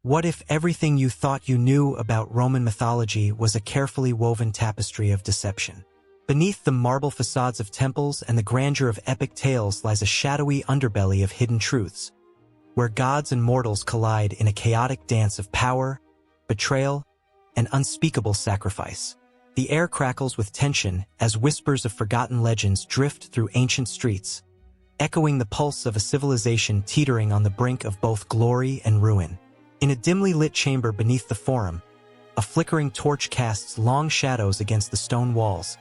What if everything you thought you knew about Roman mythology was a carefully woven tapestry of deception? Beneath the marble facades of temples and the grandeur of epic tales lies a shadowy underbelly of hidden truths, where gods and mortals collide in a chaotic dance of power, betrayal, and unspeakable sacrifice. The air crackles with tension as whispers of forgotten legends drift through ancient streets, echoing the pulse of a civilization teetering on the brink of both glory and ruin. In a dimly lit chamber beneath the forum, a flickering torch casts long shadows against the stone walls,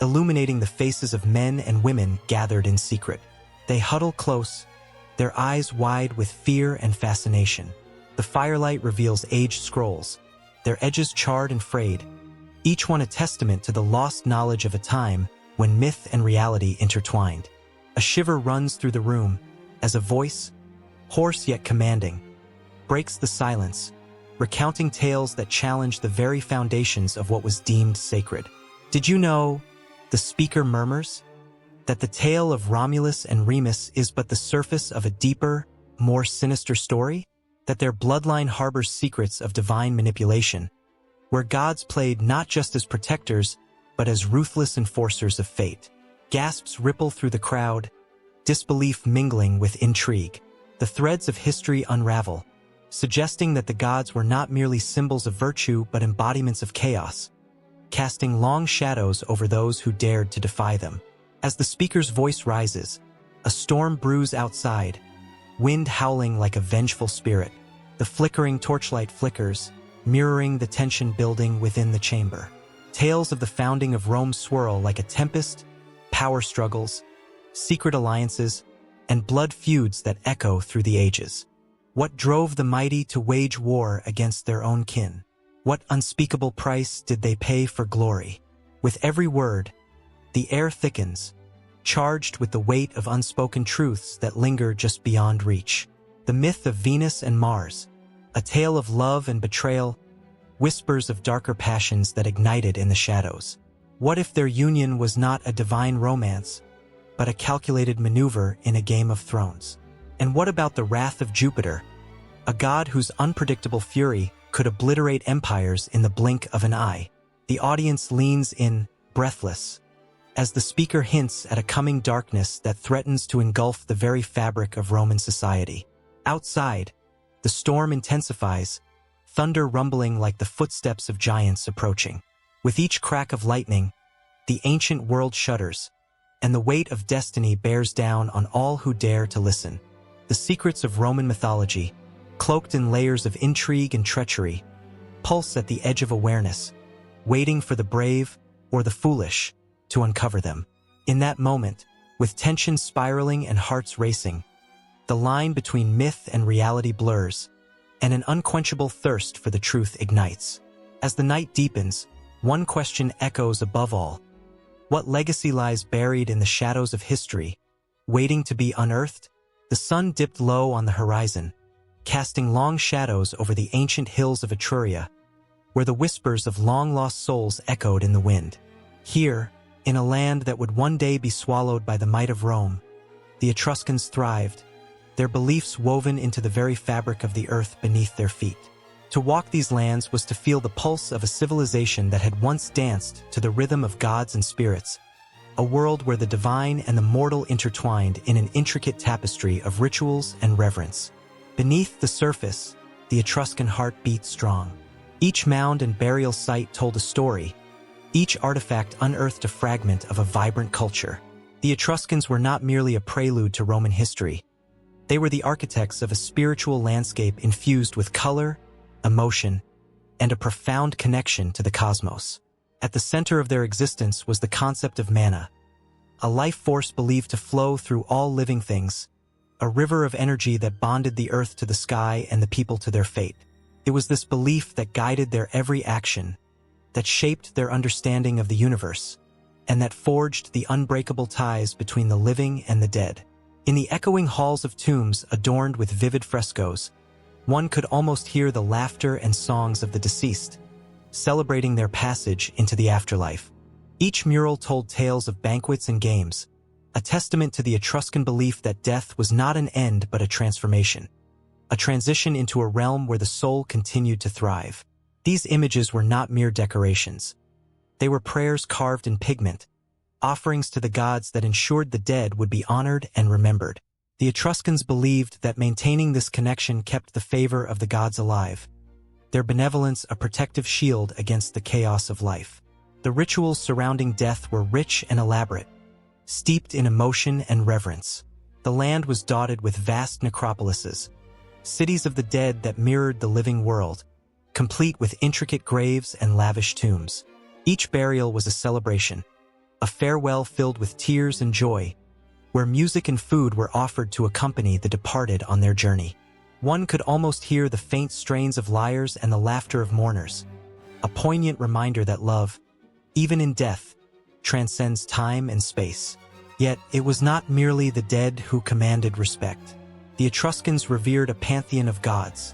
illuminating the faces of men and women gathered in secret. They huddle close, their eyes wide with fear and fascination. The firelight reveals aged scrolls, their edges charred and frayed, each one a testament to the lost knowledge of a time when myth and reality intertwined. A shiver runs through the room as a voice, hoarse yet commanding, breaks the silence, recounting tales that challenge the very foundations of what was deemed sacred. Did you know, the speaker murmurs, that the tale of Romulus and Remus is but the surface of a deeper, more sinister story? That their bloodline harbors secrets of divine manipulation, where gods played not just as protectors, but as ruthless enforcers of fate. Gasps ripple through the crowd, disbelief mingling with intrigue. The threads of history unravel, suggesting that the gods were not merely symbols of virtue but embodiments of chaos, casting long shadows over those who dared to defy them. As the speaker's voice rises, a storm brews outside, wind howling like a vengeful spirit. The flickering torchlight flickers, mirroring the tension building within the chamber. Tales of the founding of Rome swirl like a tempest, power struggles, secret alliances, and blood feuds that echo through the ages. What drove the mighty to wage war against their own kin? What unspeakable price did they pay for glory? With every word, the air thickens, charged with the weight of unspoken truths that linger just beyond reach. The myth of Venus and Mars, a tale of love and betrayal, whispers of darker passions that ignited in the shadows. What if their union was not a divine romance, but a calculated maneuver in a game of thrones? And what about the wrath of Jupiter, a god whose unpredictable fury could obliterate empires in the blink of an eye? The audience leans in, breathless, as the speaker hints at a coming darkness that threatens to engulf the very fabric of Roman society. Outside, the storm intensifies, thunder rumbling like the footsteps of giants approaching. With each crack of lightning, the ancient world shudders, and the weight of destiny bears down on all who dare to listen. The secrets of Roman mythology, cloaked in layers of intrigue and treachery, pulse at the edge of awareness, waiting for the brave or the foolish to uncover them. In that moment, with tension spiraling and hearts racing, the line between myth and reality blurs, and an unquenchable thirst for the truth ignites. As the night deepens, one question echoes above all. What legacy lies buried in the shadows of history, waiting to be unearthed? The sun dipped low on the horizon, casting long shadows over the ancient hills of Etruria, where the whispers of long-lost souls echoed in the wind. Here, in a land that would one day be swallowed by the might of Rome, the Etruscans thrived, their beliefs woven into the very fabric of the earth beneath their feet. To walk these lands was to feel the pulse of a civilization that had once danced to the rhythm of gods and spirits, a world where the divine and the mortal intertwined in an intricate tapestry of rituals and reverence. Beneath the surface, the Etruscan heart beat strong. Each mound and burial site told a story, each artifact unearthed a fragment of a vibrant culture. The Etruscans were not merely a prelude to Roman history. They were the architects of a spiritual landscape infused with color, emotion, and a profound connection to the cosmos. At the center of their existence was the concept of mana, a life force believed to flow through all living things, a river of energy that bonded the earth to the sky and the people to their fate. It was this belief that guided their every action, that shaped their understanding of the universe, and that forged the unbreakable ties between the living and the dead. In the echoing halls of tombs adorned with vivid frescoes, one could almost hear the laughter and songs of the deceased, celebrating their passage into the afterlife. Each mural told tales of banquets and games, a testament to the Etruscan belief that death was not an end but a transformation. a transition into a realm where the soul continued to thrive. These images were not mere decorations. They were prayers carved in pigment, offerings to the gods that ensured the dead would be honored and remembered. The Etruscans believed that maintaining this connection kept the favor of the gods alive, their benevolence a protective shield against the chaos of life. The rituals surrounding death were rich and elaborate, steeped in emotion and reverence. The land was dotted with vast necropolises, cities of the dead that mirrored the living world, complete with intricate graves and lavish tombs. Each burial was a celebration, a farewell filled with tears and joy, where music and food were offered to accompany the departed on their journey. One could almost hear the faint strains of lyres and the laughter of mourners, a poignant reminder that love, even in death, transcends time and space. Yet it was not merely the dead who commanded respect. The Etruscans revered a pantheon of gods,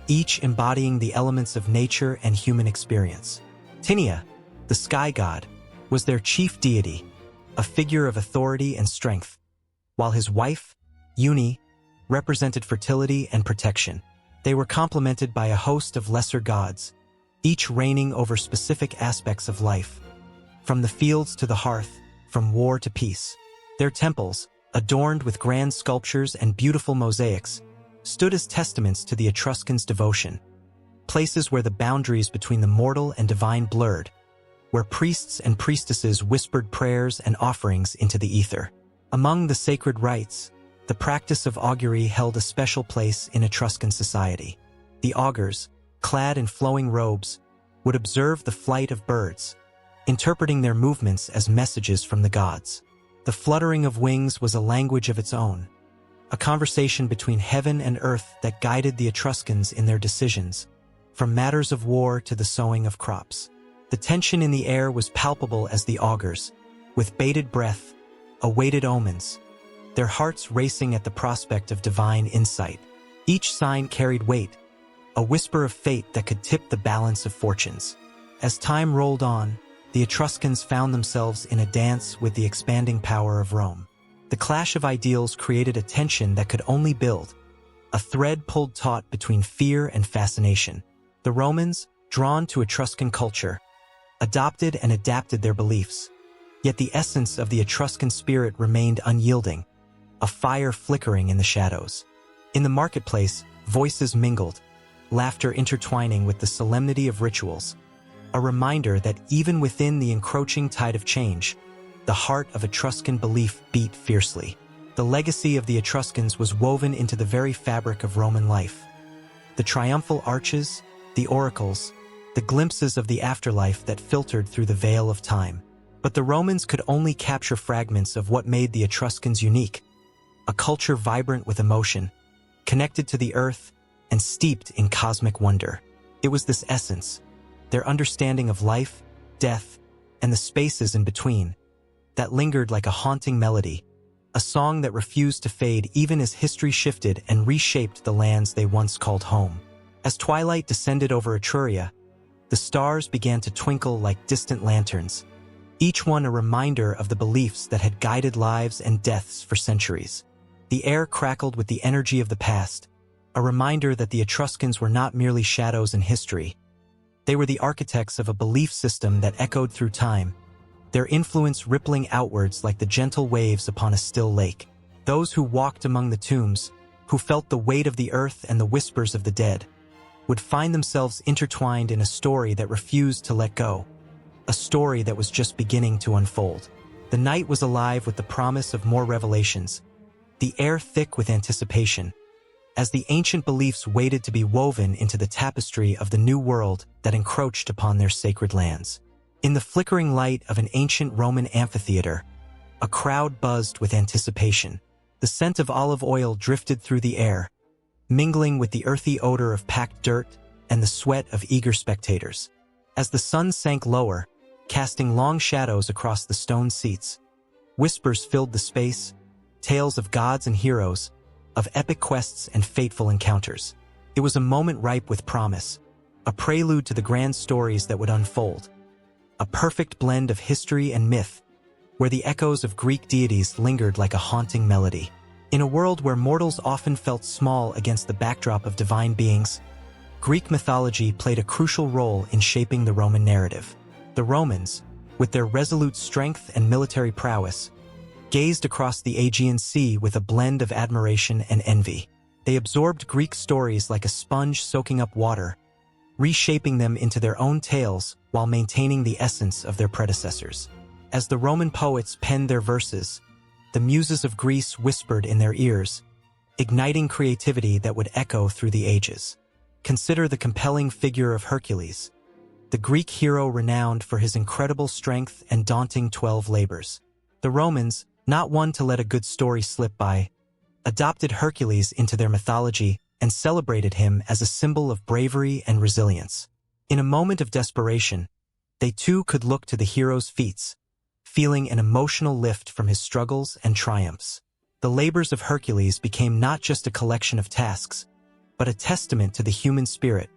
each embodying the elements of nature and human experience. Tinia, the sky god, was their chief deity, a figure of authority and strength, while his wife, Uni, represented fertility and protection. They were complemented by a host of lesser gods, each reigning over specific aspects of life, from the fields to the hearth, from war to peace. Their temples, adorned with grand sculptures and beautiful mosaics, stood as testaments to the Etruscans' devotion, places where the boundaries between the mortal and divine blurred, where priests and priestesses whispered prayers and offerings into the ether. Among the sacred rites, the practice of augury held a special place in Etruscan society. The augurs, clad in flowing robes, would observe the flight of birds, interpreting their movements as messages from the gods. The fluttering of wings was a language of its own, a conversation between heaven and earth that guided the Etruscans in their decisions, from matters of war to the sowing of crops. The tension in the air was palpable as the augurs, with bated breath, awaited omens, their hearts racing at the prospect of divine insight. Each sign carried weight, a whisper of fate that could tip the balance of fortunes. As time rolled on, the Etruscans found themselves in a dance with the expanding power of Rome. The clash of ideals created a tension that could only build, a thread pulled taut between fear and fascination. The Romans, drawn to Etruscan culture, adopted and adapted their beliefs. Yet the essence of the Etruscan spirit remained unyielding, a fire flickering in the shadows. In the marketplace, voices mingled, laughter intertwining with the solemnity of rituals, a reminder that even within the encroaching tide of change, the heart of Etruscan belief beat fiercely. The legacy of the Etruscans was woven into the very fabric of Roman life. The triumphal arches, the oracles, the glimpses of the afterlife that filtered through the veil of time. But the Romans could only capture fragments of what made the Etruscans unique, a culture vibrant with emotion, connected to the earth, and steeped in cosmic wonder. It was this essence, their understanding of life, death, and the spaces in between, that lingered like a haunting melody, a song that refused to fade even as history shifted and reshaped the lands they once called home. As twilight descended over Etruria, the stars began to twinkle like distant lanterns, each one a reminder of the beliefs that had guided lives and deaths for centuries. The air crackled with the energy of the past, a reminder that the Etruscans were not merely shadows in history. They were the architects of a belief system that echoed through time, their influence rippling outwards like the gentle waves upon a still lake. Those who walked among the tombs, who felt the weight of the earth and the whispers of the dead, would find themselves intertwined in a story that refused to let go, a story that was just beginning to unfold. The night was alive with the promise of more revelations, the air thick with anticipation, as the ancient beliefs waited to be woven into the tapestry of the new world that encroached upon their sacred lands. In the flickering light of an ancient Roman amphitheater, a crowd buzzed with anticipation. The scent of olive oil drifted through the air, mingling with the earthy odor of packed dirt and the sweat of eager spectators. As the sun sank lower, casting long shadows across the stone seats, whispers filled the space, tales of gods and heroes, of epic quests and fateful encounters. It was a moment ripe with promise, a prelude to the grand stories that would unfold, a perfect blend of history and myth, where the echoes of Greek deities lingered like a haunting melody. In a world where mortals often felt small against the backdrop of divine beings, Greek mythology played a crucial role in shaping the Roman narrative. The Romans, with their resolute strength and military prowess, gazed across the Aegean Sea with a blend of admiration and envy. They absorbed Greek stories like a sponge soaking up water, reshaping them into their own tales while maintaining the essence of their predecessors. As the Roman poets penned their verses, the muses of Greece whispered in their ears, igniting creativity that would echo through the ages. Consider the compelling figure of Hercules, the Greek hero renowned for his incredible strength and daunting 12 labors. The Romans, not one to let a good story slip by, adopted Hercules into their mythology and celebrated him as a symbol of bravery and resilience. In a moment of desperation, they too could look to the hero's feats, feeling an emotional lift from his struggles and triumphs. The labors of Hercules became not just a collection of tasks, but a testament to the human spirit,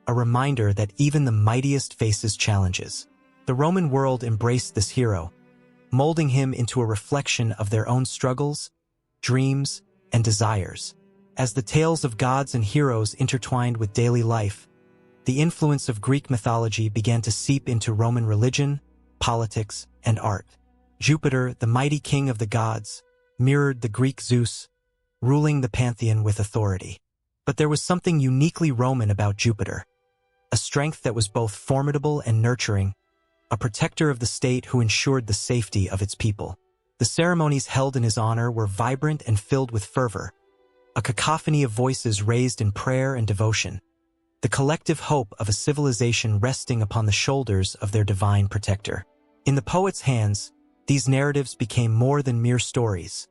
a reminder that even the mightiest faces challenges. The Roman world embraced this hero, molding him into a reflection of their own struggles, dreams, and desires. As the tales of gods and heroes intertwined with daily life, the influence of Greek mythology began to seep into Roman religion, politics, and art. Jupiter, the mighty king of the gods, mirrored the Greek Zeus, ruling the pantheon with authority. But there was something uniquely Roman about Jupiter, a strength that was both formidable and nurturing, a protector of the state who ensured the safety of its people. The ceremonies held in his honor were vibrant and filled with fervor, a cacophony of voices raised in prayer and devotion, the collective hope of a civilization resting upon the shoulders of their divine protector. In the poet's hands, these narratives became more than mere stories.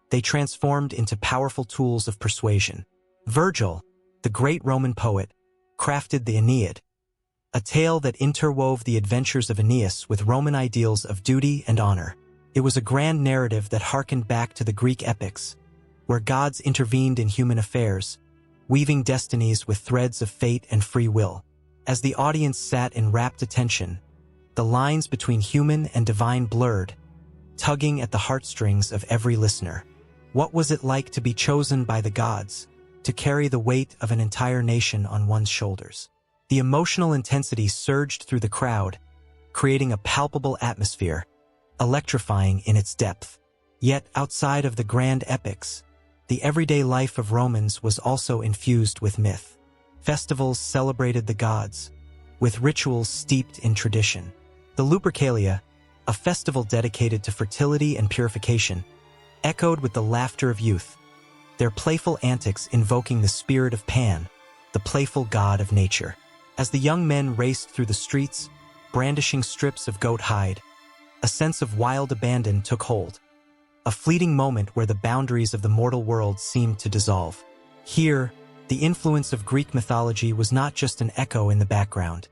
They transformed into powerful tools of persuasion. Virgil, the great Roman poet, crafted the Aeneid, a tale that interwove the adventures of Aeneas with Roman ideals of duty and honor. It was a grand narrative that harkened back to the Greek epics, where gods intervened in human affairs, weaving destinies with threads of fate and free will. As the audience sat in rapt attention, the lines between human and divine blurred, tugging at the heartstrings of every listener. What was it like to be chosen by the gods, to carry the weight of an entire nation on one's shoulders? The emotional intensity surged through the crowd, creating a palpable atmosphere, electrifying in its depth. Yet, outside of the grand epics, the everyday life of Romans was also infused with myth. Festivals celebrated the gods, with rituals steeped in tradition. The Lupercalia, a festival dedicated to fertility and purification, echoed with the laughter of youth, their playful antics invoking the spirit of Pan, the playful god of nature. As the young men raced through the streets, brandishing strips of goat hide, a sense of wild abandon took hold, a fleeting moment where the boundaries of the mortal world seemed to dissolve. Here, the influence of Greek mythology was not just an echo in the background.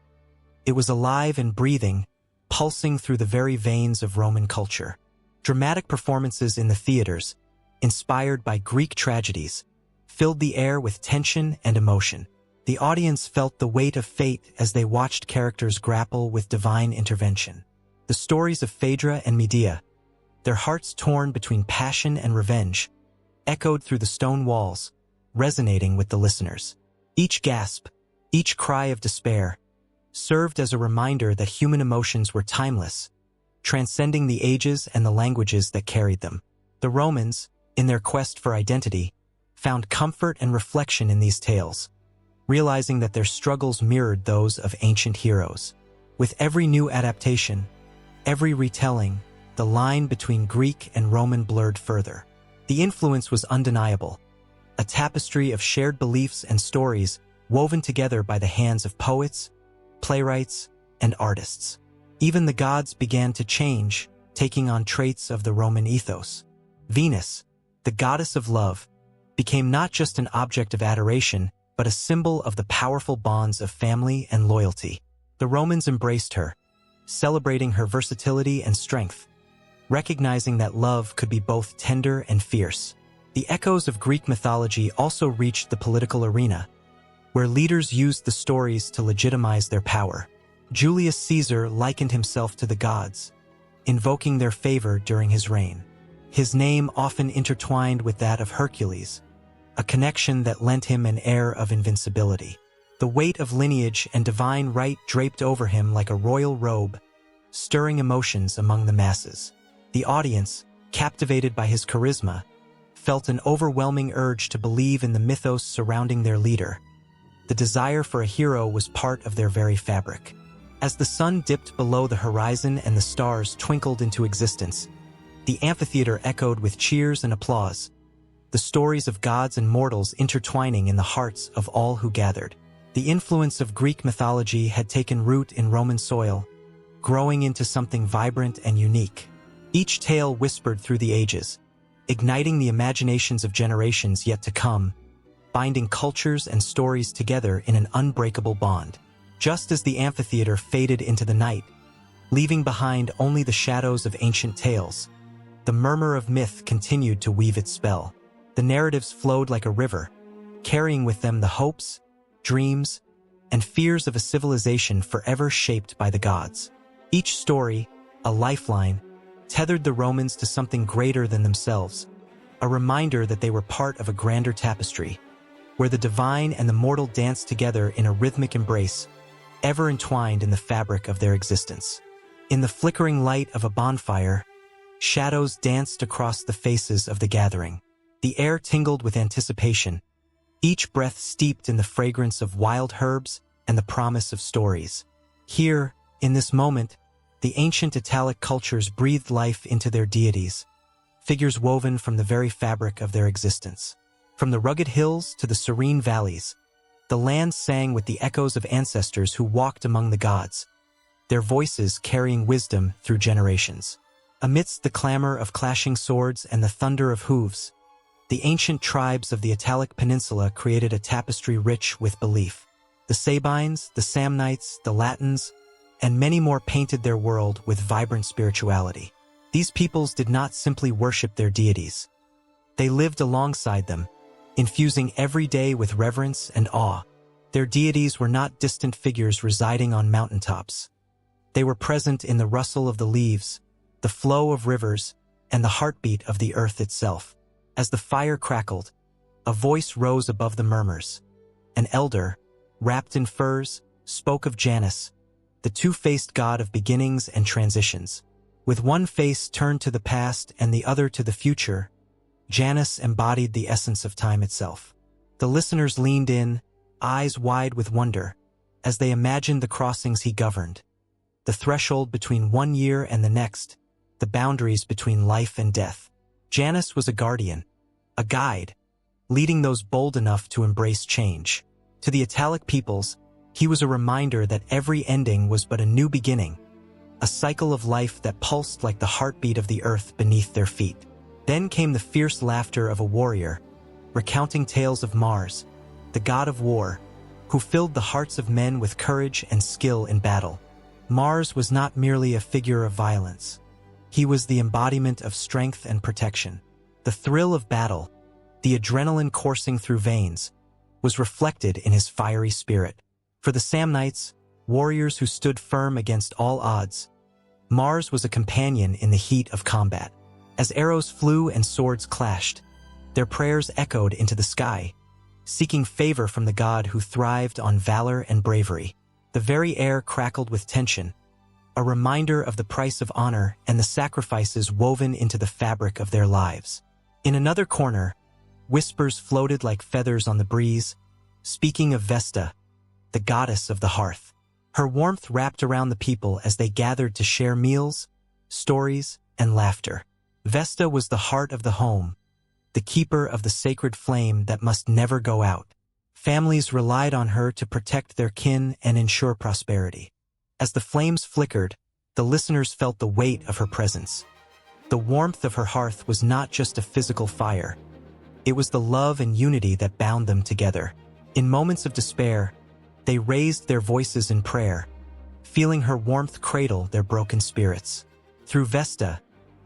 It was alive and breathing, pulsing through the very veins of Roman culture. Dramatic performances in the theaters, inspired by Greek tragedies, filled the air with tension and emotion. The audience felt the weight of fate as they watched characters grapple with divine intervention. The stories of Phaedra and Medea, their hearts torn between passion and revenge, echoed through the stone walls, resonating with the listeners. Each gasp, each cry of despair, served as a reminder that human emotions were timeless, transcending the ages and the languages that carried them. The Romans, in their quest for identity, found comfort and reflection in these tales, realizing that their struggles mirrored those of ancient heroes. With every new adaptation, every retelling, the line between Greek and Roman blurred further. The influence was undeniable, a tapestry of shared beliefs and stories woven together by the hands of poets, playwrights, and artists. Even the gods began to change, taking on traits of the Roman ethos. Venus, the goddess of love, became not just an object of adoration, but a symbol of the powerful bonds of family and loyalty. The Romans embraced her, celebrating her versatility and strength, recognizing that love could be both tender and fierce. The echoes of Greek mythology also reached the political arena, where leaders used the stories to legitimize their power. Julius Caesar likened himself to the gods, invoking their favor during his reign. his name often intertwined with that of Hercules, a connection that lent him an air of invincibility. The weight of lineage and divine right draped over him like a royal robe, stirring emotions among the masses. The audience, captivated by his charisma, felt an overwhelming urge to believe in the mythos surrounding their leader. The desire for a hero was part of their very fabric. As the sun dipped below the horizon and the stars twinkled into existence, the amphitheater echoed with cheers and applause, the stories of gods and mortals intertwining in the hearts of all who gathered. The influence of Greek mythology had taken root in Roman soil, growing into something vibrant and unique. Each tale whispered through the ages, igniting the imaginations of generations yet to come, binding cultures and stories together in an unbreakable bond. Just as the amphitheater faded into the night, leaving behind only the shadows of ancient tales, the murmur of myth continued to weave its spell. The narratives flowed like a river, carrying with them the hopes, dreams, and fears of a civilization forever shaped by the gods. Each story, a lifeline, tethered the Romans to something greater than themselves, a reminder that they were part of a grander tapestry, where the divine and the mortal danced together in a rhythmic embrace, ever entwined in the fabric of their existence. In the flickering light of a bonfire, shadows danced across the faces of the gathering. The air tingled with anticipation, each breath steeped in the fragrance of wild herbs and the promise of stories. Here, in this moment, the ancient Italic cultures breathed life into their deities, figures woven from the very fabric of their existence. From the rugged hills to the serene valleys, the land sang with the echoes of ancestors who walked among the gods, their voices carrying wisdom through generations. Amidst the clamor of clashing swords and the thunder of hooves, the ancient tribes of the Italic peninsula created a tapestry rich with belief. The Sabines, the Samnites, the Latins, and many more painted their world with vibrant spirituality. These peoples did not simply worship their deities. They lived alongside them, infusing every day with reverence and awe. Their deities were not distant figures residing on mountaintops. They were present in the rustle of the leaves, the flow of rivers, and the heartbeat of the earth itself. As the fire crackled, a voice rose above the murmurs. An elder, wrapped in furs, spoke of Janus, the two-faced god of beginnings and transitions. With one face turned to the past and the other to the future, Janus embodied the essence of time itself. The listeners leaned in, eyes wide with wonder, as they imagined the crossings he governed, the threshold between one year and the next, the boundaries between life and death. Janus was a guardian, a guide, leading those bold enough to embrace change. To the Italic peoples, he was a reminder that every ending was but a new beginning, a cycle of life that pulsed like the heartbeat of the earth beneath their feet. Then came the fierce laughter of a warrior, recounting tales of Mars, the god of war, who filled the hearts of men with courage and skill in battle. Mars was not merely a figure of violence. He was the embodiment of strength and protection. The thrill of battle, the adrenaline coursing through veins, was reflected in his fiery spirit. For the Samnites, warriors who stood firm against all odds, Mars was a companion in the heat of combat. As arrows flew and swords clashed, their prayers echoed into the sky, seeking favor from the god who thrived on valor and bravery. The very air crackled with tension, a reminder of the price of honor and the sacrifices woven into the fabric of their lives. In another corner, whispers floated like feathers on the breeze, speaking of Vesta, the goddess of the hearth. Her warmth wrapped around the people as they gathered to share meals, stories, and laughter. Vesta was the heart of the home, the keeper of the sacred flame that must never go out. Families relied on her to protect their kin and ensure prosperity. As the flames flickered, the listeners felt the weight of her presence. The warmth of her hearth was not just a physical fire. It was the love and unity that bound them together. In moments of despair, they raised their voices in prayer, feeling her warmth cradle their broken spirits. Through Vesta,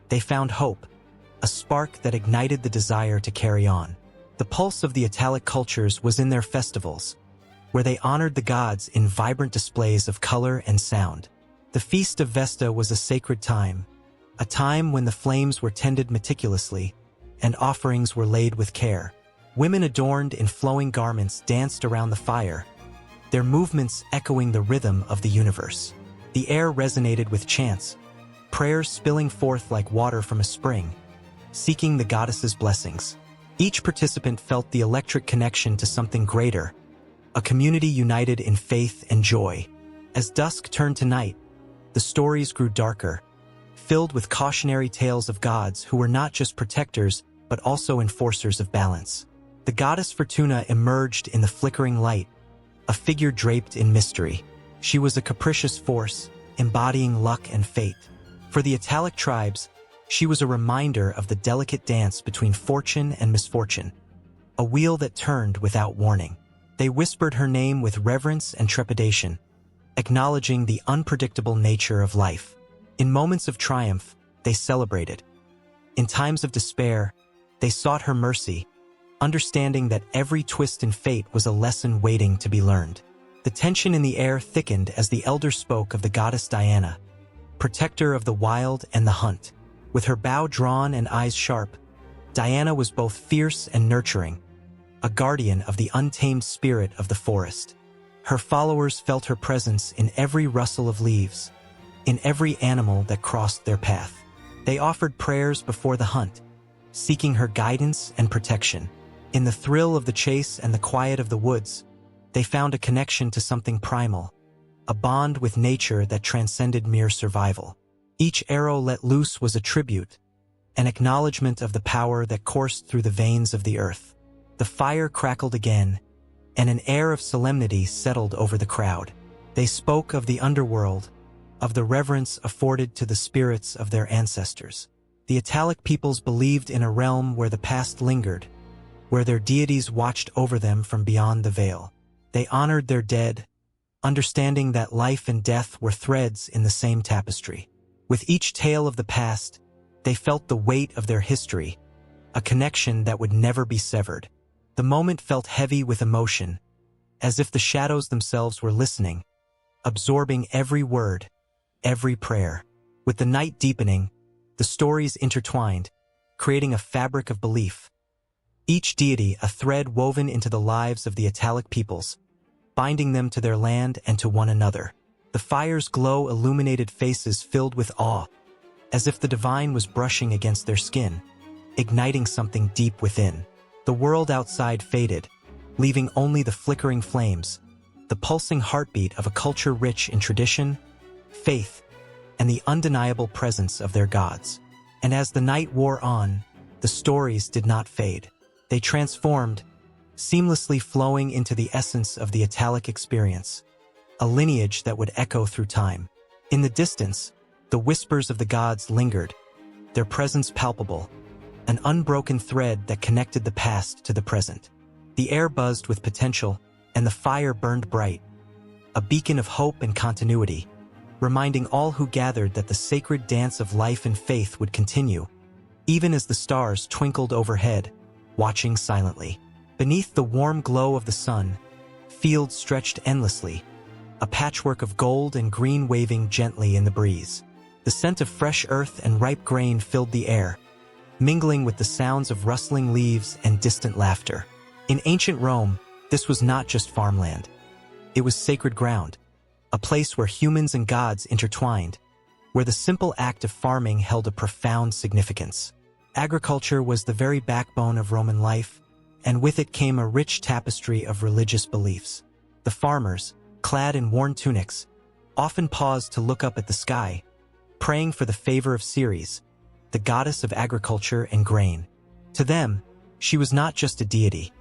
they found hope, a spark that ignited the desire to carry on. The pulse of the Italic cultures was in their festivals, where they honored the gods in vibrant displays of color and sound. The Feast of Vesta was a sacred time, a time when the flames were tended meticulously and offerings were laid with care. Women adorned in flowing garments danced around the fire, their movements echoing the rhythm of the universe. The air resonated with chants, prayers spilling forth like water from a spring, seeking the goddess's blessings. Each participant felt the electric connection to something greater, a community united in faith and joy. As dusk turned to night, the stories grew darker, filled with cautionary tales of gods who were not just protectors but also enforcers of balance. The goddess Fortuna emerged in the flickering light, a figure draped in mystery. She was a capricious force, embodying luck and fate. For the Italic tribes, she was a reminder of the delicate dance between fortune and misfortune, a wheel that turned without warning. They whispered her name with reverence and trepidation, acknowledging the unpredictable nature of life. In moments of triumph, they celebrated. In times of despair, they sought her mercy, understanding that every twist in fate was a lesson waiting to be learned. The tension in the air thickened as the elders spoke of the goddess Diana, protector of the wild and the hunt. With her bow drawn and eyes sharp, Diana was both fierce and nurturing, a guardian of the untamed spirit of the forest. Her followers felt her presence in every rustle of leaves, in every animal that crossed their path. They offered prayers before the hunt, seeking her guidance and protection. In the thrill of the chase and the quiet of the woods, they found a connection to something primal, a bond with nature that transcended mere survival. Each arrow let loose was a tribute, an acknowledgement of the power that coursed through the veins of the earth. The fire crackled again, and an air of solemnity settled over the crowd. They spoke of the underworld, of the reverence afforded to the spirits of their ancestors. The Italic peoples believed in a realm where the past lingered, where their deities watched over them from beyond the veil. They honored their dead, understanding that life and death were threads in the same tapestry. With each tale of the past, they felt the weight of their history, a connection that would never be severed. The moment felt heavy with emotion, as if the shadows themselves were listening, absorbing every word, every prayer. With the night deepening, the stories intertwined, creating a fabric of belief. Each deity a thread woven into the lives of the Italic peoples, binding them to their land and to one another. The fire's glow illuminated faces filled with awe, as if the divine was brushing against their skin, igniting something deep within. The world outside faded, leaving only the flickering flames, the pulsing heartbeat of a culture rich in tradition, faith, and the undeniable presence of their gods. And as the night wore on, the stories did not fade. They transformed, seamlessly flowing into the essence of the Italic experience, a lineage that would echo through time. In the distance, the whispers of the gods lingered, their presence palpable, an unbroken thread that connected the past to the present. The air buzzed with potential, and the fire burned bright, a beacon of hope and continuity, reminding all who gathered that the sacred dance of life and faith would continue, even as the stars twinkled overhead, watching silently. Beneath the warm glow of the sun, fields stretched endlessly, a patchwork of gold and green waving gently in the breeze. The scent of fresh earth and ripe grain filled the air, mingling with the sounds of rustling leaves and distant laughter. In ancient Rome, this was not just farmland. It was sacred ground, a place where humans and gods intertwined, where the simple act of farming held a profound significance. Agriculture was the very backbone of Roman life, and with it came a rich tapestry of religious beliefs. The farmers, clad in worn tunics, often paused to look up at the sky, praying for the favor of Ceres, the goddess of agriculture and grain. To them, she was not just a deity.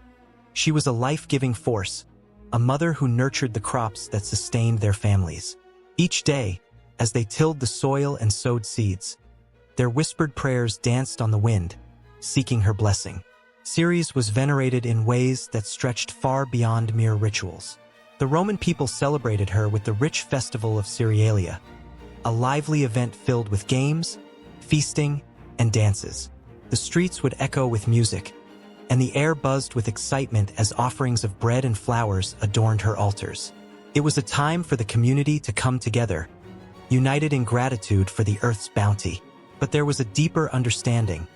She was a life-giving force, a mother who nurtured the crops that sustained their families. Each day, as they tilled the soil and sowed seeds, their whispered prayers danced on the wind, seeking her blessing. Ceres was venerated in ways that stretched far beyond mere rituals. The Roman people celebrated her with the rich festival of Cerealia, a lively event filled with games, feasting, and dances. The streets would echo with music, and the air buzzed with excitement as offerings of bread and flowers adorned her altars. It was a time for the community to come together, united in gratitude for the earth's bounty. But there was a deeper understanding,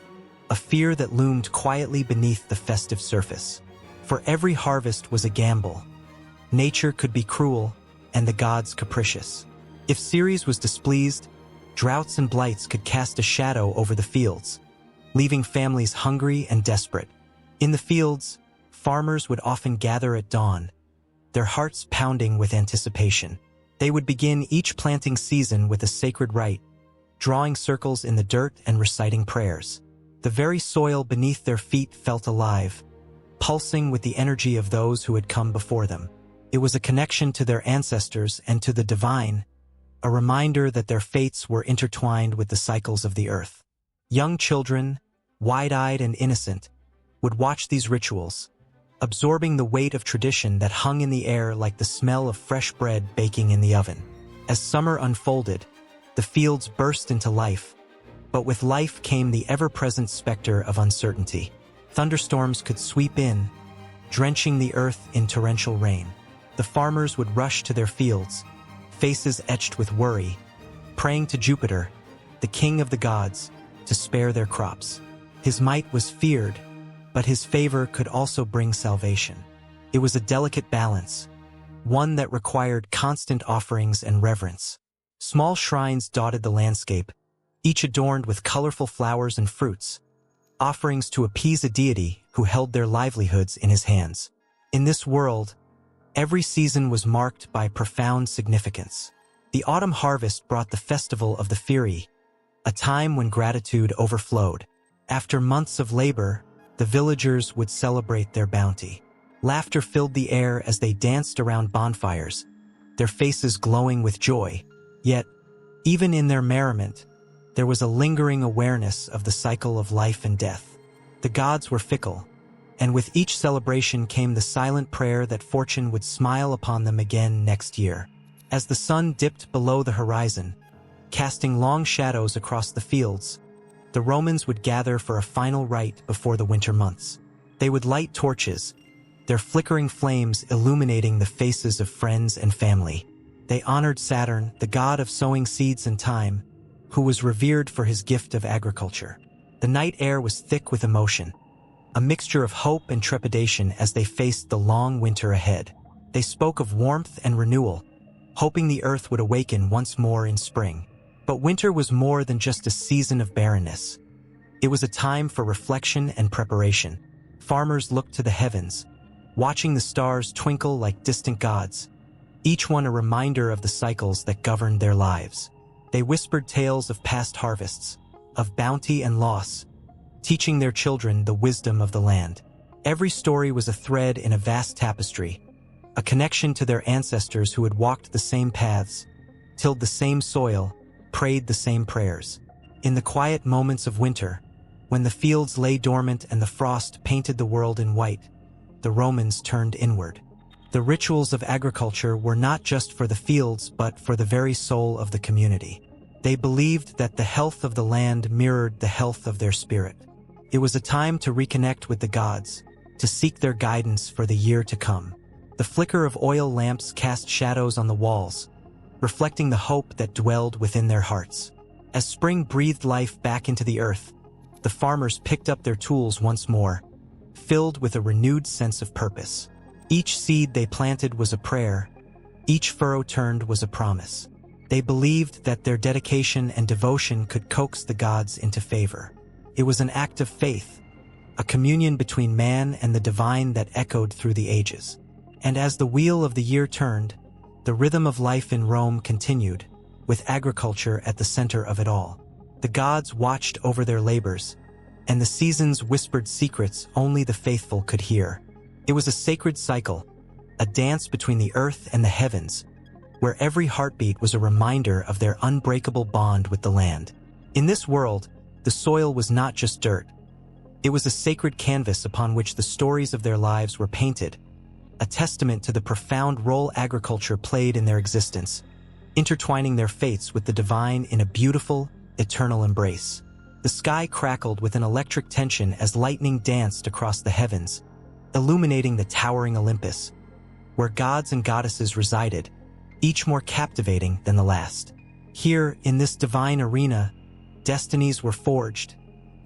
a fear that loomed quietly beneath the festive surface. For every harvest was a gamble. Nature could be cruel, and the gods capricious. If Ceres was displeased, droughts and blights could cast a shadow over the fields, leaving families hungry and desperate. In the fields, farmers would often gather at dawn, their hearts pounding with anticipation. They would begin each planting season with a sacred rite, drawing circles in the dirt and reciting prayers. The very soil beneath their feet felt alive, pulsing with the energy of those who had come before them. It was a connection to their ancestors and to the divine, a reminder that their fates were intertwined with the cycles of the earth. Young children, wide-eyed and innocent, would watch these rituals, absorbing the weight of tradition that hung in the air like the smell of fresh bread baking in the oven. As summer unfolded, the fields burst into life, but with life came the ever-present specter of uncertainty. Thunderstorms could sweep in, drenching the earth in torrential rain. The farmers would rush to their fields, faces etched with worry, praying to Jupiter, the king of the gods, to spare their crops. His might was feared, but his favor could also bring salvation. It was a delicate balance, one that required constant offerings and reverence. Small shrines dotted the landscape, each adorned with colorful flowers and fruits, offerings to appease a deity who held their livelihoods in his hands. In this world, every season was marked by profound significance. The autumn harvest brought the festival of the Furii, a time when gratitude overflowed. After months of labor, the villagers would celebrate their bounty. Laughter filled the air as they danced around bonfires, their faces glowing with joy. Yet, even in their merriment, there was a lingering awareness of the cycle of life and death. The gods were fickle, and with each celebration came the silent prayer that fortune would smile upon them again next year. As the sun dipped below the horizon, casting long shadows across the fields, the Romans would gather for a final rite before the winter months. They would light torches, their flickering flames illuminating the faces of friends and family. They honored Saturn, the god of sowing seeds and time, who was revered for his gift of agriculture. The night air was thick with emotion, a mixture of hope and trepidation as they faced the long winter ahead. They spoke of warmth and renewal, hoping the earth would awaken once more in spring. But winter was more than just a season of barrenness. It was a time for reflection and preparation. Farmers looked to the heavens, watching the stars twinkle like distant gods, each one a reminder of the cycles that governed their lives. They whispered tales of past harvests, of bounty and loss, teaching their children the wisdom of the land. Every story was a thread in a vast tapestry, a connection to their ancestors who had walked the same paths, tilled the same soil, prayed the same prayers. In the quiet moments of winter, when the fields lay dormant and the frost painted the world in white, the Romans turned inward. The rituals of agriculture were not just for the fields but for the very soul of the community. They believed that the health of the land mirrored the health of their spirit. It was a time to reconnect with the gods, to seek their guidance for the year to come. The flicker of oil lamps cast shadows on the walls, reflecting the hope that dwelled within their hearts. As spring breathed life back into the earth, the farmers picked up their tools once more, filled with a renewed sense of purpose. Each seed they planted was a prayer, each furrow turned was a promise. They believed that their dedication and devotion could coax the gods into favor. It was an act of faith, a communion between man and the divine that echoed through the ages. And as the wheel of the year turned, the rhythm of life in Rome continued, with agriculture at the center of it all. The gods watched over their labors, and the seasons whispered secrets only the faithful could hear. It was a sacred cycle, a dance between the earth and the heavens, where every heartbeat was a reminder of their unbreakable bond with the land. In this world, the soil was not just dirt. It was a sacred canvas upon which the stories of their lives were painted, a testament to the profound role agriculture played in their existence, intertwining their fates with the divine in a beautiful, eternal embrace. The sky crackled with an electric tension as lightning danced across the heavens, illuminating the towering Olympus, where gods and goddesses resided, each more captivating than the last. Here, in this divine arena, Destinies were forged,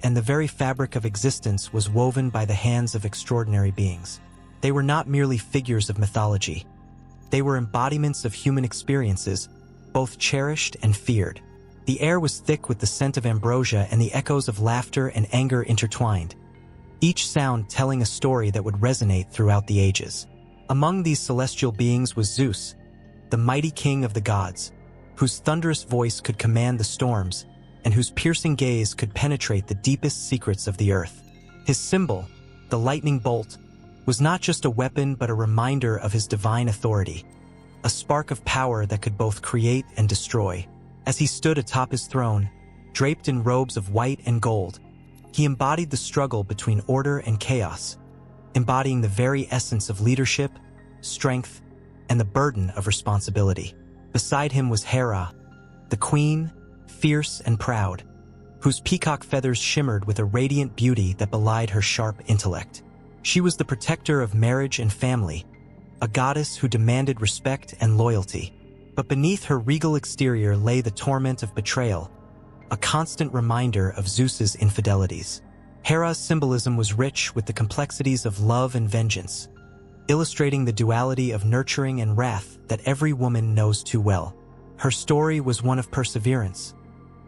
and the very fabric of existence was woven by the hands of extraordinary beings. They were not merely figures of mythology. They were embodiments of human experiences, both cherished and feared. The air was thick with the scent of ambrosia and the echoes of laughter and anger intertwined, each sound telling a story that would resonate throughout the ages. Among these celestial beings was Zeus, the mighty king of the gods, whose thunderous voice could command the storms and whose piercing gaze could penetrate the deepest secrets of the earth. His symbol, the lightning bolt, was not just a weapon but a reminder of his divine authority, a spark of power that could both create and destroy. As he stood atop his throne, draped in robes of white and gold, he embodied the struggle between order and chaos, embodying the very essence of leadership, strength, and the burden of responsibility. Beside him was Hera, the queen, fierce and proud, whose peacock feathers shimmered with a radiant beauty that belied her sharp intellect. She was the protector of marriage and family, a goddess who demanded respect and loyalty. But beneath her regal exterior lay the torment of betrayal, a constant reminder of Zeus's infidelities. Hera's symbolism was rich with the complexities of love and vengeance, illustrating the duality of nurturing and wrath that every woman knows too well. Her story was one of perseverance,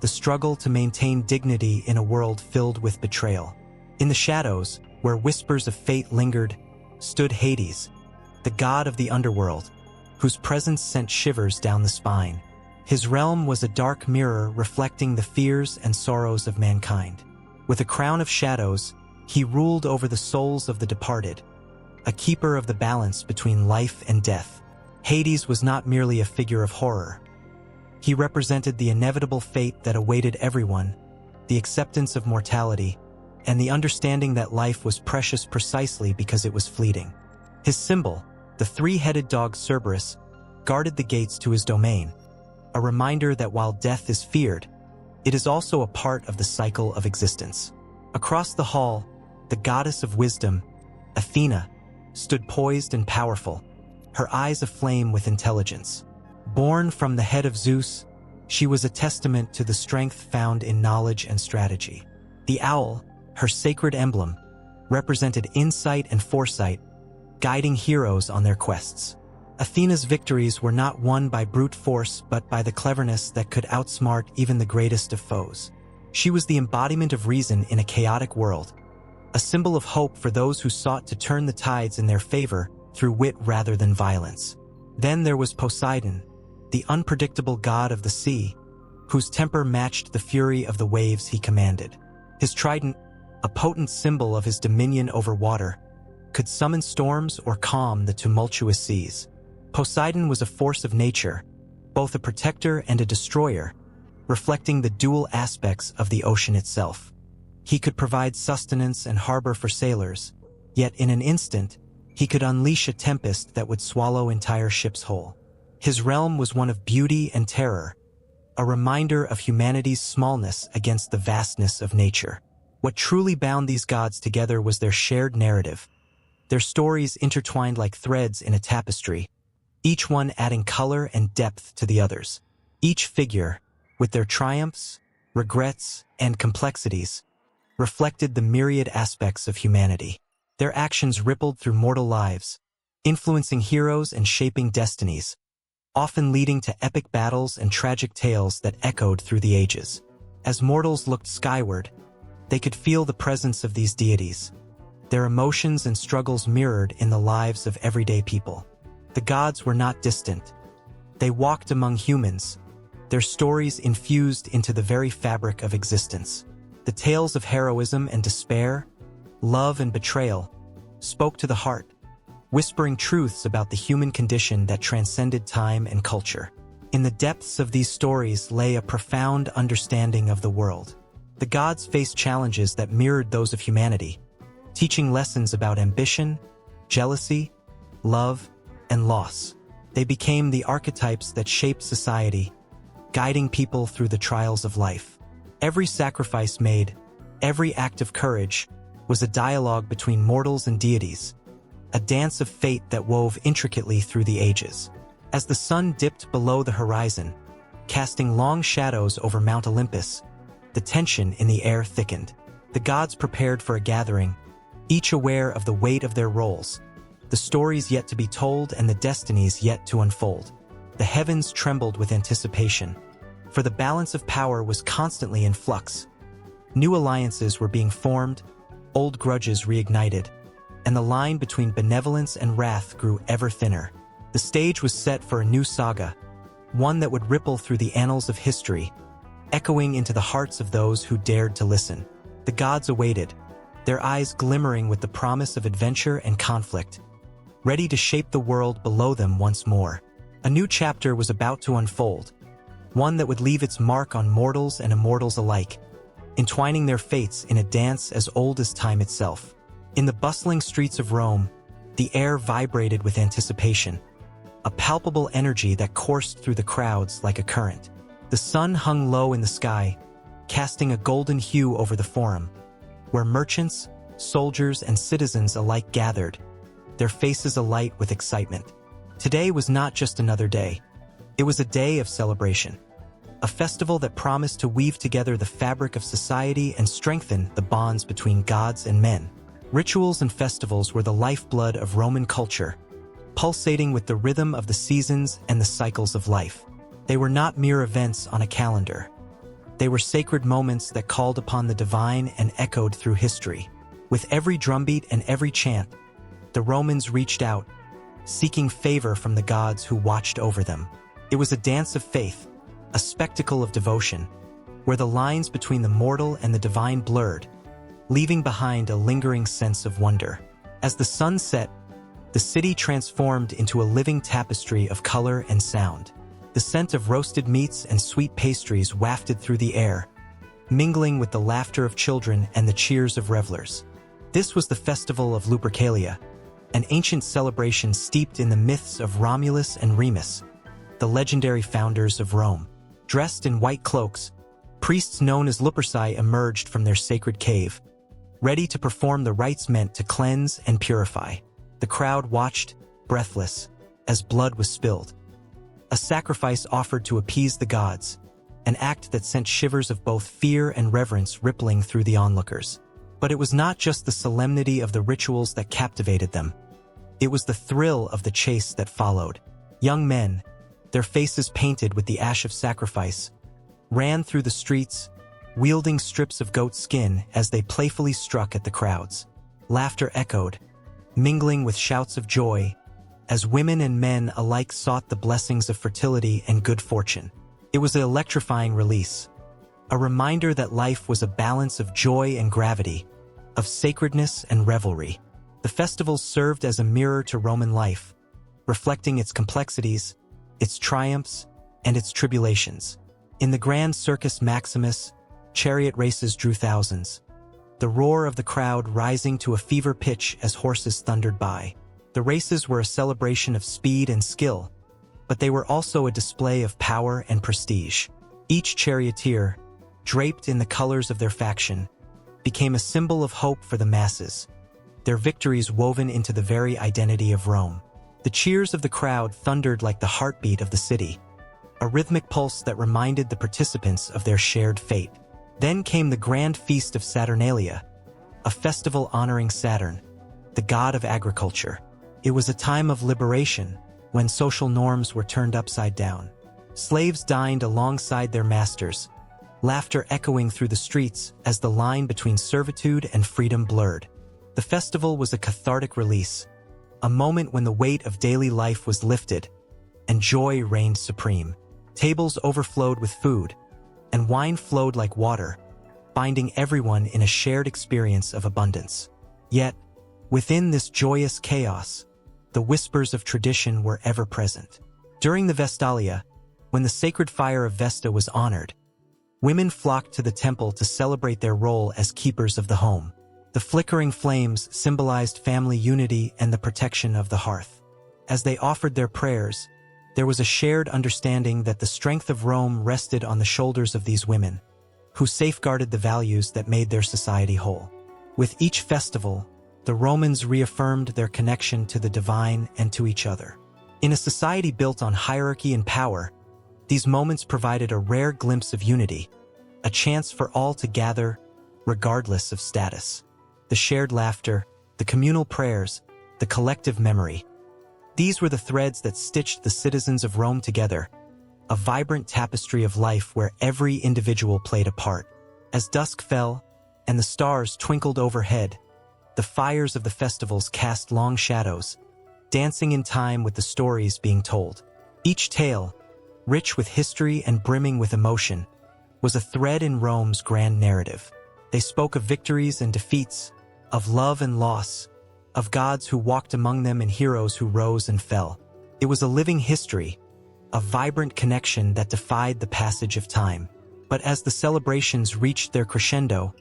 the struggle to maintain dignity in a world filled with betrayal. In the shadows, where whispers of fate lingered, stood Hades, the god of the underworld, whose presence sent shivers down the spine. His realm was a dark mirror reflecting the fears and sorrows of mankind. With a crown of shadows, he ruled over the souls of the departed, a keeper of the balance between life and death. Hades was not merely a figure of horror. He represented the inevitable fate that awaited everyone, the acceptance of mortality, and the understanding that life was precious precisely because it was fleeting. His symbol, the three-headed dog Cerberus, guarded the gates to his domain, a reminder that while death is feared, it is also a part of the cycle of existence. Across the hall, the goddess of wisdom, Athena, stood poised and powerful, her eyes aflame with intelligence. Born from the head of Zeus, she was a testament to the strength found in knowledge and strategy. The owl, her sacred emblem, represented insight and foresight, guiding heroes on their quests. Athena's victories were not won by brute force but by the cleverness that could outsmart even the greatest of foes. She was the embodiment of reason in a chaotic world, a symbol of hope for those who sought to turn the tides in their favor through wit rather than violence. Then there was Poseidon, the unpredictable god of the sea, whose temper matched the fury of the waves he commanded. His trident, a potent symbol of his dominion over water, could summon storms or calm the tumultuous seas. Poseidon was a force of nature, both a protector and a destroyer, reflecting the dual aspects of the ocean itself. He could provide sustenance and harbor for sailors, yet in an instant, he could unleash a tempest that would swallow entire ships whole. His realm was one of beauty and terror, a reminder of humanity's smallness against the vastness of nature. What truly bound these gods together was their shared narrative, their stories intertwined like threads in a tapestry, each one adding color and depth to the others. Each figure, with their triumphs, regrets, and complexities, reflected the myriad aspects of humanity. Their actions rippled through mortal lives, influencing heroes and shaping destinies, often leading to epic battles and tragic tales that echoed through the ages. As mortals looked skyward, they could feel the presence of these deities, their emotions and struggles mirrored in the lives of everyday people. The gods were not distant. They walked among humans, their stories infused into the very fabric of existence. The tales of heroism and despair, love and betrayal, spoke to the heart, whispering truths about the human condition that transcended time and culture. In the depths of these stories lay a profound understanding of the world. The gods faced challenges that mirrored those of humanity, teaching lessons about ambition, jealousy, love, and loss. They became the archetypes that shaped society, guiding people through the trials of life. Every sacrifice made, every act of courage, was a dialogue between mortals and deities, a dance of fate that wove intricately through the ages. As the sun dipped below the horizon, casting long shadows over Mount Olympus, The tension in the air thickened. The gods prepared for a gathering, each aware of the weight of their roles, the stories yet to be told and the destinies yet to unfold. The heavens trembled with anticipation, for the balance of power was constantly in flux. New alliances were being formed, old grudges reignited, and the line between benevolence and wrath grew ever thinner. The stage was set for a new saga, one that would ripple through the annals of history, echoing into the hearts of those who dared to listen. The gods awaited, their eyes glimmering with the promise of adventure and conflict, ready to shape the world below them once more. A new chapter was about to unfold, one that would leave its mark on mortals and immortals alike, entwining their fates in a dance as old as time itself. In the bustling streets of Rome, the air vibrated with anticipation, a palpable energy that coursed through the crowds like a current. The sun hung low in the sky, casting a golden hue over the forum, where merchants, soldiers, and citizens alike gathered, their faces alight with excitement. Today was not just another day. It was a day of celebration, a festival that promised to weave together the fabric of society and strengthen the bonds between gods and men. Rituals and festivals were the lifeblood of Roman culture, pulsating with the rhythm of the seasons and the cycles of life. They were not mere events on a calendar. They were sacred moments that called upon the divine and echoed through history. With every drumbeat and every chant, the Romans reached out, seeking favor from the gods who watched over them. It was a dance of faith, a spectacle of devotion, where the lines between the mortal and the divine blurred, leaving behind a lingering sense of wonder. As the sun set, the city transformed into a living tapestry of color and sound. The scent of roasted meats and sweet pastries wafted through the air, mingling with the laughter of children and the cheers of revelers. This was the festival of Lupercalia, an ancient celebration steeped in the myths of Romulus and Remus, the legendary founders of Rome. Dressed in white cloaks, priests known as Luperci emerged from their sacred cave, ready to perform the rites meant to cleanse and purify. The crowd watched, breathless, as blood was spilled. A sacrifice offered to appease the gods, an act that sent shivers of both fear and reverence rippling through the onlookers. But it was not just the solemnity of the rituals that captivated them. It was the thrill of the chase that followed. Young men, their faces painted with the ash of sacrifice, ran through the streets, wielding strips of goat skin as they playfully struck at the crowds. Laughter echoed, mingling with shouts of joy, as women and men alike sought the blessings of fertility and good fortune. It was an electrifying release, a reminder that life was a balance of joy and gravity, of sacredness and revelry. The festivals served as a mirror to Roman life, reflecting its complexities, its triumphs, and its tribulations. In the Grand Circus Maximus, chariot races drew thousands, the roar of the crowd rising to a fever pitch as horses thundered by. The races were a celebration of speed and skill, but they were also a display of power and prestige. Each charioteer, draped in the colors of their faction, became a symbol of hope for the masses, their victories woven into the very identity of Rome. The cheers of the crowd thundered like the heartbeat of the city, a rhythmic pulse that reminded the participants of their shared fate. Then came the grand feast of Saturnalia, a festival honoring Saturn, the god of agriculture. It was a time of liberation, when social norms were turned upside down. Slaves dined alongside their masters, laughter echoing through the streets as the line between servitude and freedom blurred. The festival was a cathartic release, a moment when the weight of daily life was lifted, and joy reigned supreme. Tables overflowed with food, and wine flowed like water, binding everyone in a shared experience of abundance. Yet, within this joyous chaos, the whispers of tradition were ever present. During the Vestalia, when the sacred fire of Vesta was honored, women flocked to the temple to celebrate their role as keepers of the home. The flickering flames symbolized family unity and the protection of the hearth. As they offered their prayers, there was a shared understanding that the strength of Rome rested on the shoulders of these women, who safeguarded the values that made their society whole. With each festival, the Romans reaffirmed their connection to the divine and to each other. In a society built on hierarchy and power, these moments provided a rare glimpse of unity, a chance for all to gather, regardless of status. The shared laughter, the communal prayers, the collective memory. These were the threads that stitched the citizens of Rome together, a vibrant tapestry of life where every individual played a part. As dusk fell and the stars twinkled overhead, the fires of the festivals cast long shadows, dancing in time with the stories being told. Each tale, rich with history and brimming with emotion, was a thread in Rome's grand narrative. They spoke of victories and defeats, of love and loss, of gods who walked among them and heroes who rose and fell. It was a living history, a vibrant connection that defied the passage of time. But as the celebrations reached their crescendo,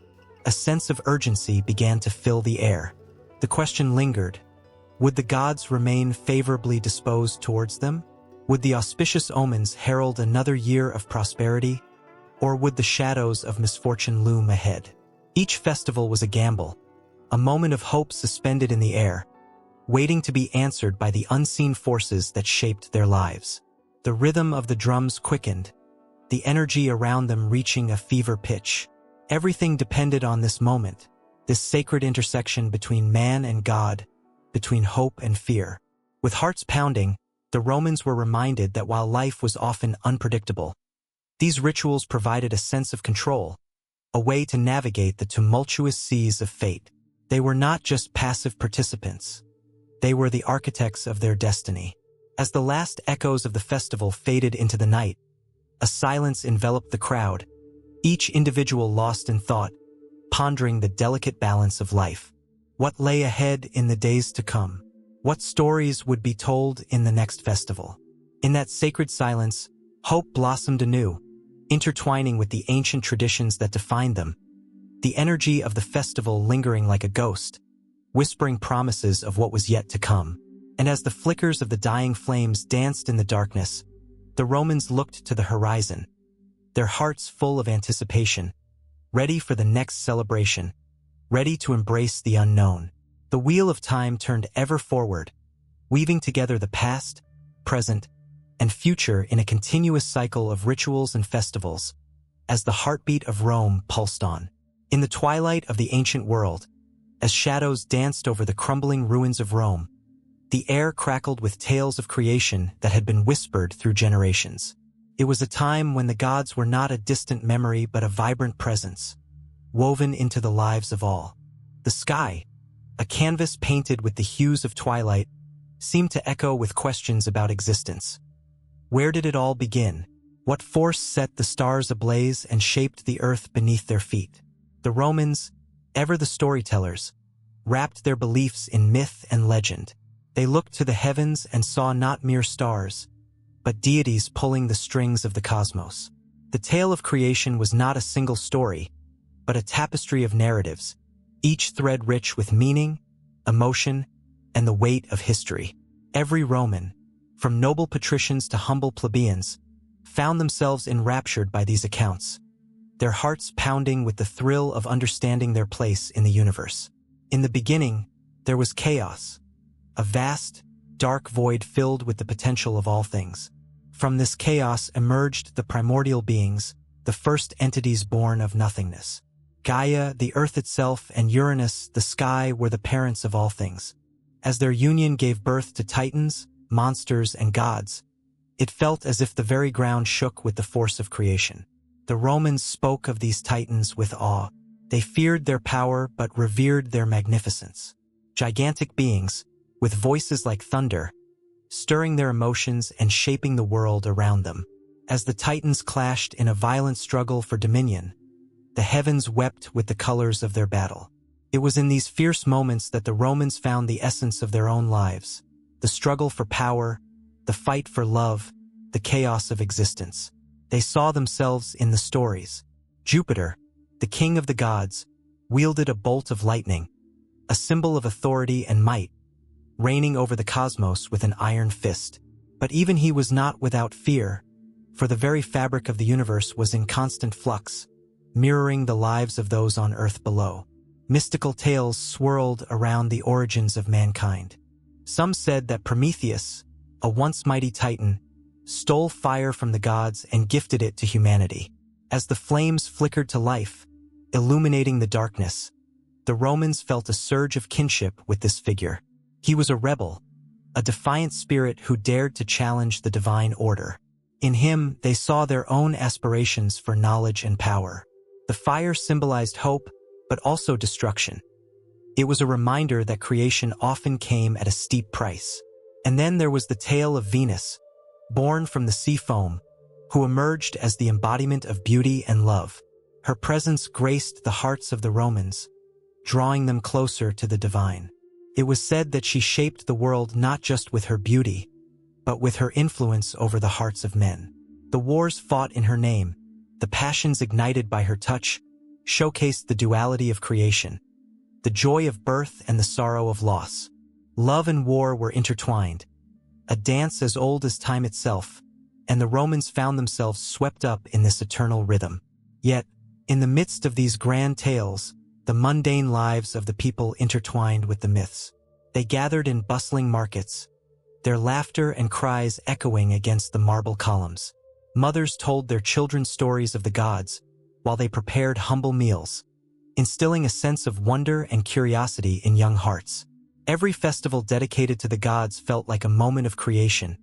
a sense of urgency began to fill the air. The question lingered: would the gods remain favorably disposed towards them? Would the auspicious omens herald another year of prosperity? Or would the shadows of misfortune loom ahead? Each festival was a gamble, a moment of hope suspended in the air, waiting to be answered by the unseen forces that shaped their lives. The rhythm of the drums quickened, the energy around them reaching a fever pitch. Everything depended on this moment, this sacred intersection between man and God, between hope and fear. With hearts pounding, the Romans were reminded that while life was often unpredictable, these rituals provided a sense of control, a way to navigate the tumultuous seas of fate. They were not just passive participants. They were the architects of their destiny. As the last echoes of the festival faded into the night, a silence enveloped the crowd, each individual lost in thought, pondering the delicate balance of life. What lay ahead in the days to come? What stories would be told in the next festival? In that sacred silence, hope blossomed anew, intertwining with the ancient traditions that defined them, the energy of the festival lingering like a ghost, whispering promises of what was yet to come. And as the flickers of the dying flames danced in the darkness, the Romans looked to the horizon, their hearts full of anticipation, ready for the next celebration, ready to embrace the unknown. The wheel of time turned ever forward, weaving together the past, present, and future in a continuous cycle of rituals and festivals, as the heartbeat of Rome pulsed on. In the twilight of the ancient world, as shadows danced over the crumbling ruins of Rome, the air crackled with tales of creation that had been whispered through generations. It was a time when the gods were not a distant memory but a vibrant presence, woven into the lives of all. The sky, a canvas painted with the hues of twilight, seemed to echo with questions about existence. Where did it all begin? What force set the stars ablaze and shaped the earth beneath their feet? The Romans, ever the storytellers, wrapped their beliefs in myth and legend. They looked to the heavens and saw not mere stars, but deities pulling the strings of the cosmos. The tale of creation was not a single story, but a tapestry of narratives, each thread rich with meaning, emotion, and the weight of history. Every Roman, from noble patricians to humble plebeians, found themselves enraptured by these accounts, their hearts pounding with the thrill of understanding their place in the universe. In the beginning, there was chaos, a vast, dark void filled with the potential of all things. From this chaos emerged the primordial beings, the first entities born of nothingness. Gaia, the earth itself, and Uranus, the sky, were the parents of all things. As their union gave birth to titans, monsters, and gods, it felt as if the very ground shook with the force of creation. The Romans spoke of these titans with awe. They feared their power but revered their magnificence. Gigantic beings, with voices like thunder, stirring their emotions and shaping the world around them. As the titans clashed in a violent struggle for dominion, the heavens wept with the colors of their battle. It was in these fierce moments that the Romans found the essence of their own lives, the struggle for power, the fight for love, the chaos of existence. They saw themselves in the stories. Jupiter, the king of the gods, wielded a bolt of lightning, a symbol of authority and might, reigning over the cosmos with an iron fist. But even he was not without fear, for the very fabric of the universe was in constant flux, mirroring the lives of those on earth below. Mystical tales swirled around the origins of mankind. Some said that Prometheus, a once mighty titan, stole fire from the gods and gifted it to humanity. As the flames flickered to life, illuminating the darkness, the Romans felt a surge of kinship with this figure. He was a rebel, a defiant spirit who dared to challenge the divine order. In him, they saw their own aspirations for knowledge and power. The fire symbolized hope, but also destruction. It was a reminder that creation often came at a steep price. And then there was the tale of Venus, born from the sea foam, who emerged as the embodiment of beauty and love. Her presence graced the hearts of the Romans, drawing them closer to the divine. It was said that she shaped the world not just with her beauty, but with her influence over the hearts of men. The wars fought in her name, the passions ignited by her touch, showcased the duality of creation, the joy of birth and the sorrow of loss. Love and war were intertwined, a dance as old as time itself, and the Romans found themselves swept up in this eternal rhythm. Yet, in the midst of these grand tales, the mundane lives of the people intertwined with the myths. They gathered in bustling markets, their laughter and cries echoing against the marble columns. Mothers told their children stories of the gods, while they prepared humble meals, instilling a sense of wonder and curiosity in young hearts. Every festival dedicated to the gods felt like a moment of creation.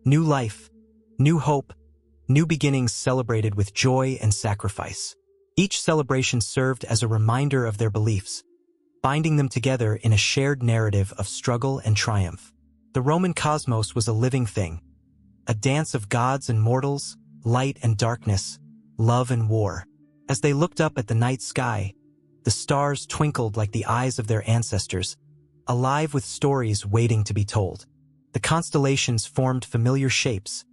New life, new hope, new beginnings celebrated with joy and sacrifice. Each celebration served as a reminder of their beliefs, binding them together in a shared narrative of struggle and triumph. The Roman cosmos was a living thing, a dance of gods and mortals, light and darkness, love and war. As they looked up at the night sky, the stars twinkled like the eyes of their ancestors, alive with stories waiting to be told. The constellations formed familiar shapes,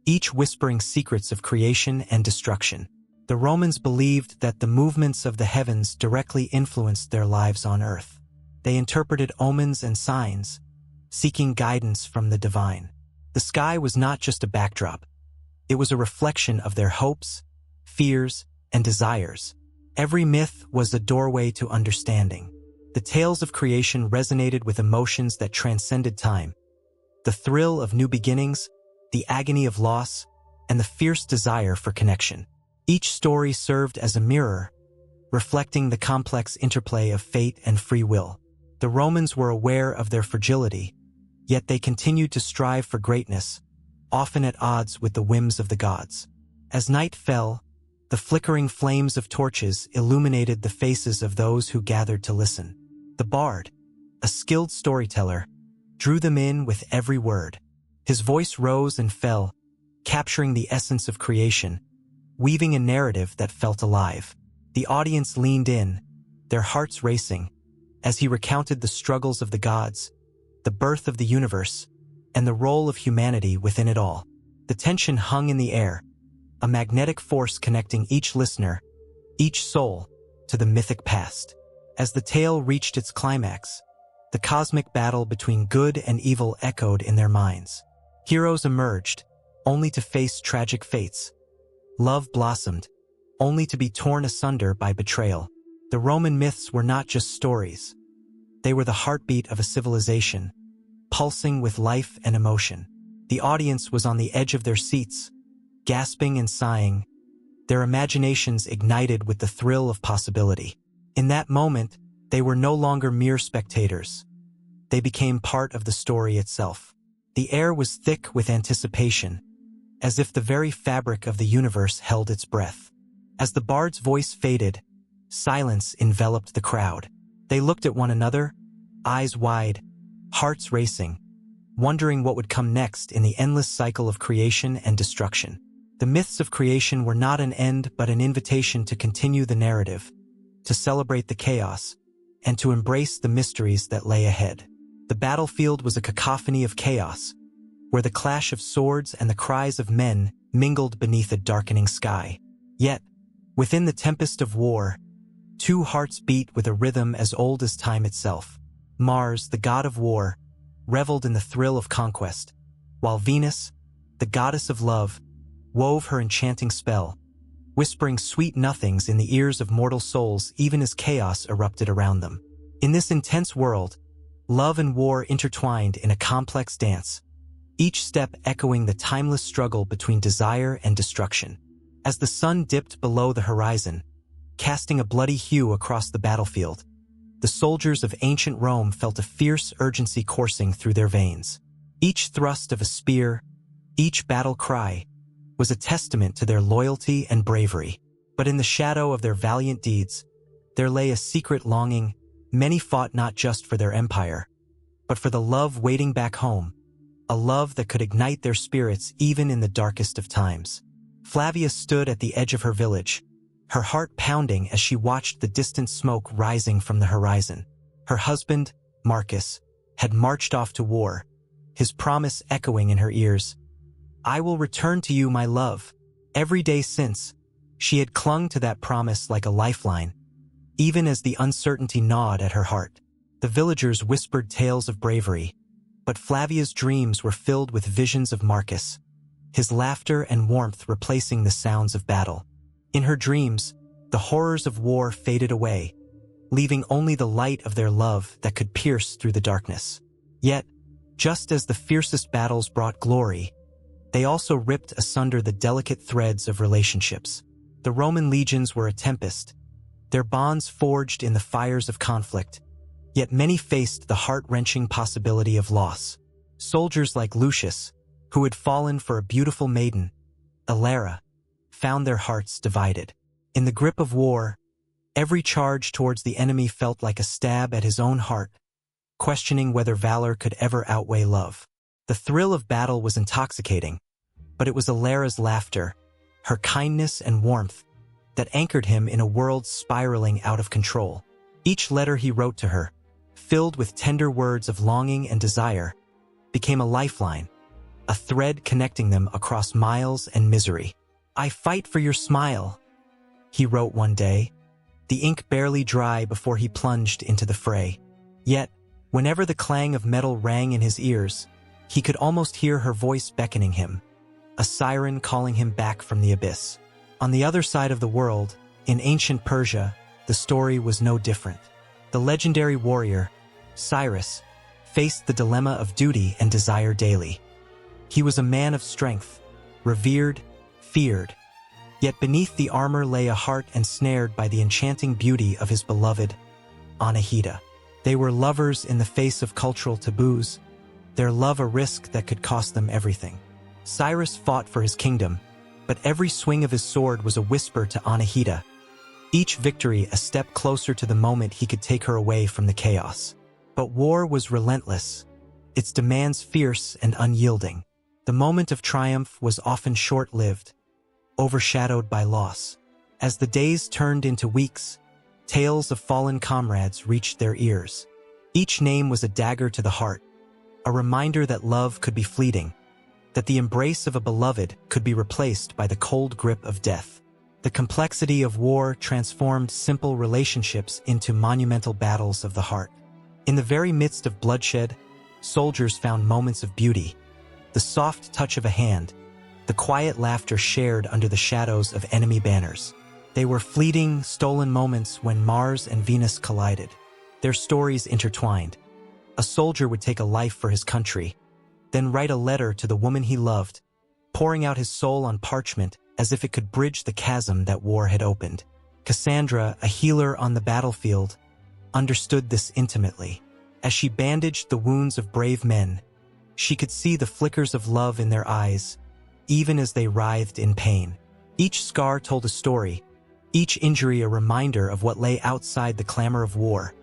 each whispering secrets of creation and destruction. The Romans believed that the movements of the heavens directly influenced their lives on earth. They interpreted omens and signs, seeking guidance from the divine. The sky was not just a backdrop. It was a reflection of their hopes, fears, and desires. Every myth was a doorway to understanding. The tales of creation resonated with emotions that transcended time. The thrill of new beginnings, the agony of loss, and the fierce desire for connection. Each story served as a mirror, reflecting the complex interplay of fate and free will. The Romans were aware of their fragility, yet they continued to strive for greatness, often at odds with the whims of the gods. As night fell, the flickering flames of torches illuminated the faces of those who gathered to listen. The bard, a skilled storyteller, drew them in with every word. His voice rose and fell, capturing the essence of creation, weaving a narrative that felt alive. The audience leaned in, their hearts racing, as he recounted the struggles of the gods, the birth of the universe, and the role of humanity within it all. The tension hung in the air, a magnetic force connecting each listener, each soul, to the mythic past. As the tale reached its climax, the cosmic battle between good and evil echoed in their minds. Heroes emerged, only to face tragic fates. Love blossomed, only to be torn asunder by betrayal. The Roman myths were not just stories. They were the heartbeat of a civilization, pulsing with life and emotion. The audience was on the edge of their seats, gasping and sighing, their imaginations ignited with the thrill of possibility. In that moment, they were no longer mere spectators. They became part of the story itself. The air was thick with anticipation, as if the very fabric of the universe held its breath. As the bard's voice faded, silence enveloped the crowd. They looked at one another, eyes wide, hearts racing, wondering what would come next in the endless cycle of creation and destruction. The myths of creation were not an end but an invitation to continue the narrative, to celebrate the chaos, and to embrace the mysteries that lay ahead. The battlefield was a cacophony of chaos, where the clash of swords and the cries of men mingled beneath a darkening sky. Yet, within the tempest of war, two hearts beat with a rhythm as old as time itself. Mars, the god of war, reveled in the thrill of conquest, while Venus, the goddess of love, wove her enchanting spell, whispering sweet nothings in the ears of mortal souls even as chaos erupted around them. In this intense world, love and war intertwined in a complex dance, each step echoing the timeless struggle between desire and destruction. As the sun dipped below the horizon, casting a bloody hue across the battlefield, the soldiers of ancient Rome felt a fierce urgency coursing through their veins. Each thrust of a spear, each battle cry, was a testament to their loyalty and bravery. But in the shadow of their valiant deeds, there lay a secret longing. Many fought not just for their empire, but for the love waiting back home, a love that could ignite their spirits even in the darkest of times. Flavia stood at the edge of her village, her heart pounding as she watched the distant smoke rising from the horizon. Her husband, Marcus, had marched off to war, his promise echoing in her ears. "I will return to you, my love." Every day since, she had clung to that promise like a lifeline, even as the uncertainty gnawed at her heart. The villagers whispered tales of bravery, but Flavia's dreams were filled with visions of Marcus, his laughter and warmth replacing the sounds of battle. In her dreams, the horrors of war faded away, leaving only the light of their love that could pierce through the darkness. Yet, just as the fiercest battles brought glory, they also ripped asunder the delicate threads of relationships. The Roman legions were a tempest, their bonds forged in the fires of conflict, yet many faced the heart-wrenching possibility of loss. Soldiers like Lucius, who had fallen for a beautiful maiden, Ilara, found their hearts divided. In the grip of war, every charge towards the enemy felt like a stab at his own heart, questioning whether valor could ever outweigh love. The thrill of battle was intoxicating, but it was Ilara's laughter, her kindness and warmth, that anchored him in a world spiraling out of control. Each letter he wrote to her, filled with tender words of longing and desire, became a lifeline, a thread connecting them across miles and misery. "I fight for your smile," he wrote one day, the ink barely dry before he plunged into the fray. Yet, whenever the clang of metal rang in his ears, he could almost hear her voice beckoning him, a siren calling him back from the abyss. On the other side of the world, in ancient Persia, the story was no different. The legendary warrior, Cyrus, faced the dilemma of duty and desire daily. He was a man of strength, revered, feared, yet beneath the armor lay a heart ensnared by the enchanting beauty of his beloved, Anahita. They were lovers in the face of cultural taboos, their love a risk that could cost them everything. Cyrus fought for his kingdom, but every swing of his sword was a whisper to Anahita, each victory a step closer to the moment he could take her away from the chaos. But war was relentless, its demands fierce and unyielding. The moment of triumph was often short-lived, overshadowed by loss. As the days turned into weeks, tales of fallen comrades reached their ears. Each name was a dagger to the heart, a reminder that love could be fleeting, that the embrace of a beloved could be replaced by the cold grip of death. The complexity of war transformed simple relationships into monumental battles of the heart. In the very midst of bloodshed, soldiers found moments of beauty, the soft touch of a hand, the quiet laughter shared under the shadows of enemy banners. They were fleeting, stolen moments when Mars and Venus collided, their stories intertwined. A soldier would take a life for his country, then write a letter to the woman he loved, pouring out his soul on parchment as if it could bridge the chasm that war had opened. Cassandra, a healer on the battlefield, understood this intimately. As she bandaged the wounds of brave men, she could see the flickers of love in their eyes, even as they writhed in pain. Each scar told a story, each injury a reminder of what lay outside the clamor of war.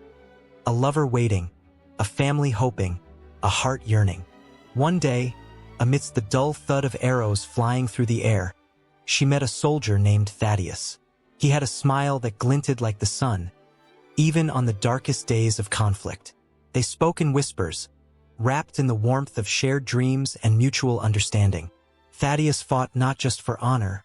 A lover waiting, a family hoping, a heart yearning. One day, amidst the dull thud of arrows flying through the air, she met a soldier named Thaddeus. He had a smile that glinted like the sun, even on the darkest days of conflict. They spoke in whispers, wrapped in the warmth of shared dreams and mutual understanding. Thaddeus fought not just for honor,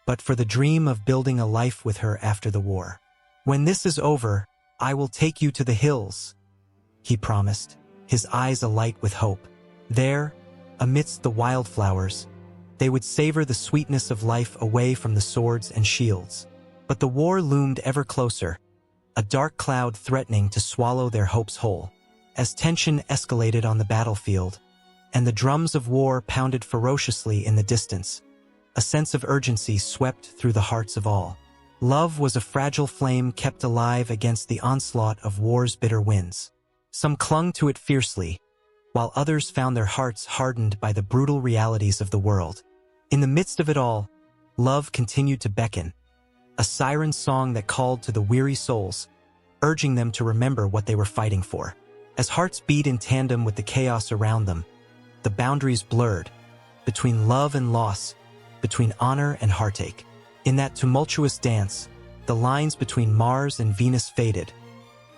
but for the dream of building a life with her after the war. "When this is over, I will take you to the hills," he promised, his eyes alight with hope. There, amidst the wildflowers, they would savor the sweetness of life away from the swords and shields. But the war loomed ever closer, a dark cloud threatening to swallow their hopes whole. As tension escalated on the battlefield, and the drums of war pounded ferociously in the distance, A sense of urgency swept through the hearts of all. Love was a fragile flame kept alive against the onslaught of war's bitter winds. Some clung to it fiercely, while others found their hearts hardened by the brutal realities of the world. In the midst of it all, love continued to beckon, a siren song that called to the weary souls, urging them to remember what they were fighting for. As hearts beat in tandem with the chaos around them, the boundaries blurred, between love and loss, between honor and heartache. In that tumultuous dance, the lines between Mars and Venus faded,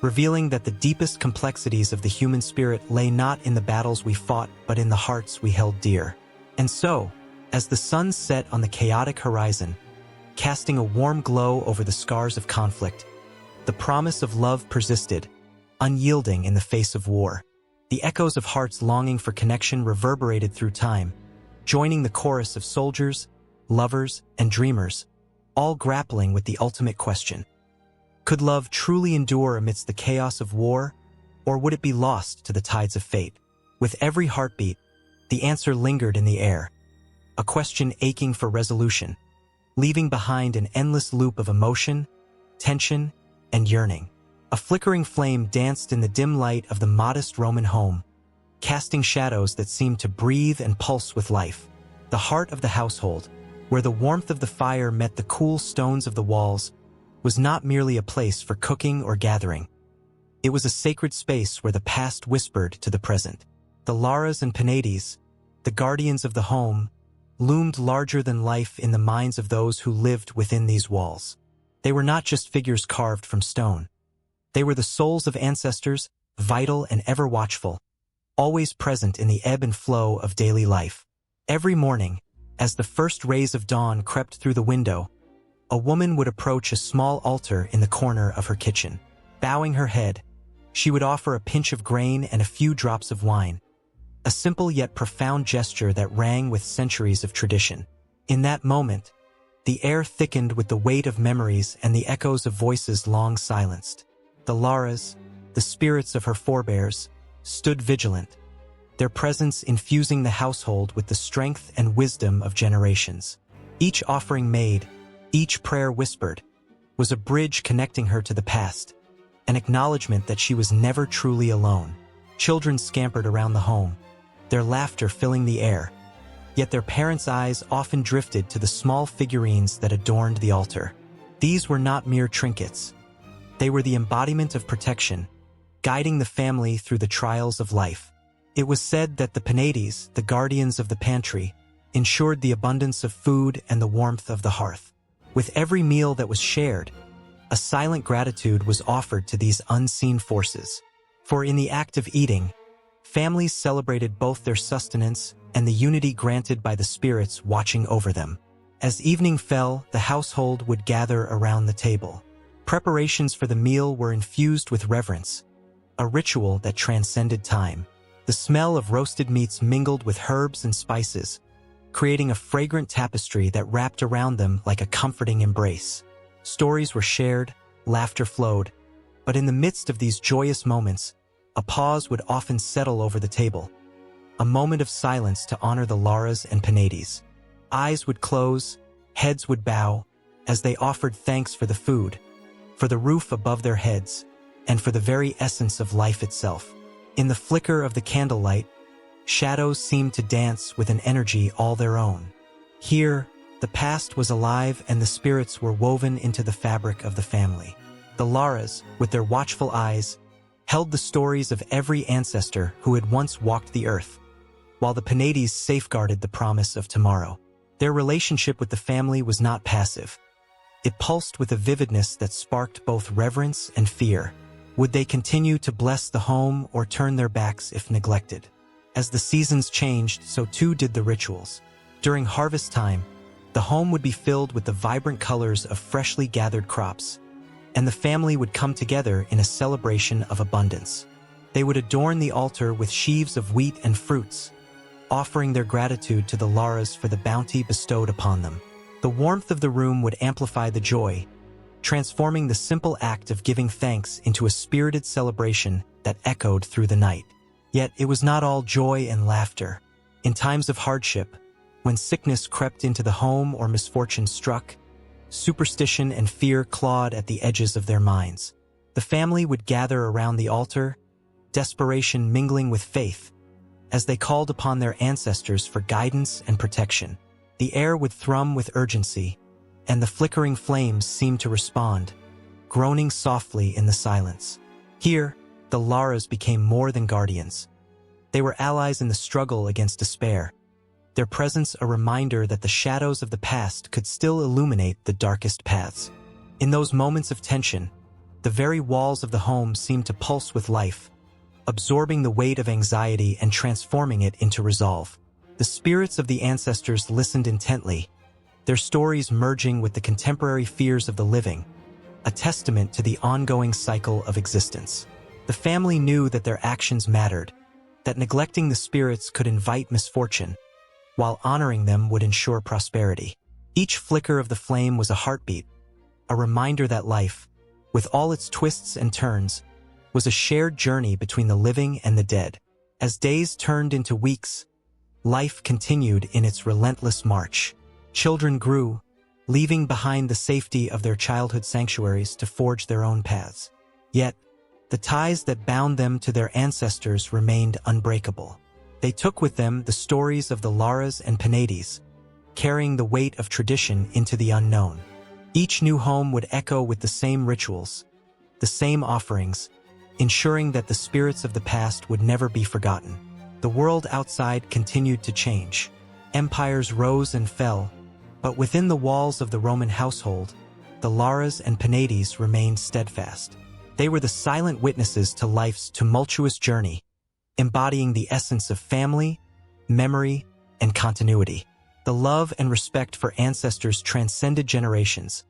revealing that the deepest complexities of the human spirit lay not in the battles we fought but in the hearts we held dear. And so, as the sun set on the chaotic horizon, casting a warm glow over the scars of conflict, the promise of love persisted, unyielding in the face of war. The echoes of hearts longing for connection reverberated through time, joining the chorus of soldiers, lovers, and dreamers, all grappling with the ultimate question. Could love truly endure amidst the chaos of war, or would it be lost to the tides of fate? With every heartbeat, the answer lingered in the air, a question aching for resolution, leaving behind an endless loop of emotion, tension, and yearning. A flickering flame danced in the dim light of the modest Roman home, casting shadows that seemed to breathe and pulse with life. The heart of the household, where the warmth of the fire met the cool stones of the walls, was not merely a place for cooking or gathering. It was a sacred space where the past whispered to the present. The Laras and Penates, the guardians of the home, loomed larger than life in the minds of those who lived within these walls. They were not just figures carved from stone. They were the souls of ancestors, vital and ever watchful, always present in the ebb and flow of daily life. Every morning, as the first rays of dawn crept through the window, a woman would approach a small altar in the corner of her kitchen. Bowing her head, she would offer a pinch of grain and a few drops of wine, a simple yet profound gesture that rang with centuries of tradition. In that moment, the air thickened with the weight of memories and the echoes of voices long silenced. The Laras, the spirits of her forebears, stood vigilant, their presence infusing the household with the strength and wisdom of generations. Each offering made, each prayer whispered, was a bridge connecting her to the past, an acknowledgement that she was never truly alone. Children scampered around the home, their laughter filling the air, yet their parents' eyes often drifted to the small figurines that adorned the altar. These were not mere trinkets. They were the embodiment of protection, guiding the family through the trials of life. It was said that the Penates, the guardians of the pantry, ensured the abundance of food and the warmth of the hearth. With every meal that was shared, a silent gratitude was offered to these unseen forces. For in the act of eating, families celebrated both their sustenance and the unity granted by the spirits watching over them. As evening fell, the household would gather around the table. Preparations for the meal were infused with reverence, a ritual that transcended time. The smell of roasted meats mingled with herbs and spices, creating a fragrant tapestry that wrapped around them like a comforting embrace. Stories were shared, laughter flowed, but in the midst of these joyous moments, a pause would often settle over the table, a moment of silence to honor the Laras and Penates. Eyes would close, heads would bow, as they offered thanks for the food, for the roof above their heads, and for the very essence of life itself. In the flicker of the candlelight, shadows seemed to dance with an energy all their own. Here, the past was alive and the spirits were woven into the fabric of the family. The Laras, with their watchful eyes, held the stories of every ancestor who had once walked the earth, while the Penates safeguarded the promise of tomorrow. Their relationship with the family was not passive. It pulsed with a vividness that sparked both reverence and fear. Would they continue to bless the home or turn their backs if neglected? As the seasons changed, so too did the rituals. During harvest time, the home would be filled with the vibrant colors of freshly gathered crops, and the family would come together in a celebration of abundance. They would adorn the altar with sheaves of wheat and fruits, offering their gratitude to the Laras for the bounty bestowed upon them. The warmth of the room would amplify the joy, transforming the simple act of giving thanks into a spirited celebration that echoed through the night. Yet it was not all joy and laughter. In times of hardship, When sickness crept into the home or misfortune struck, superstition and fear clawed at the edges of their minds. The family would gather around the altar, desperation mingling with faith, as they called upon their ancestors for guidance and protection. The air would thrum with urgency, and the flickering flames seemed to respond, groaning softly in the silence. Here, the Laras became more than guardians. They were allies in the struggle against despair, their presence a reminder that the shadows of the past could still illuminate the darkest paths. In those moments of tension, the very walls of the home seemed to pulse with life, absorbing the weight of anxiety and transforming it into resolve. The spirits of the ancestors listened intently, their stories merging with the contemporary fears of the living, a testament to the ongoing cycle of existence. The family knew that their actions mattered, that neglecting the spirits could invite misfortune, while honoring them would ensure prosperity. Each flicker of the flame was a heartbeat, a reminder that life, with all its twists and turns, was a shared journey between the living and the dead. As days turned into weeks, life continued in its relentless march. Children grew, leaving behind the safety of their childhood sanctuaries to forge their own paths. Yet, the ties that bound them to their ancestors remained unbreakable. They took with them the stories of the Laras and Pantheons, carrying the weight of tradition into the unknown. Each new home would echo with the same rituals, the same offerings, ensuring that the spirits of the past would never be forgotten. The world outside continued to change. Empires rose and fell, but within the walls of the Roman household, the Laras and Pantheons remained steadfast. They were the silent witnesses to life's tumultuous journey, embodying the essence of family, memory, and continuity. The love and respect for ancestors transcended generations,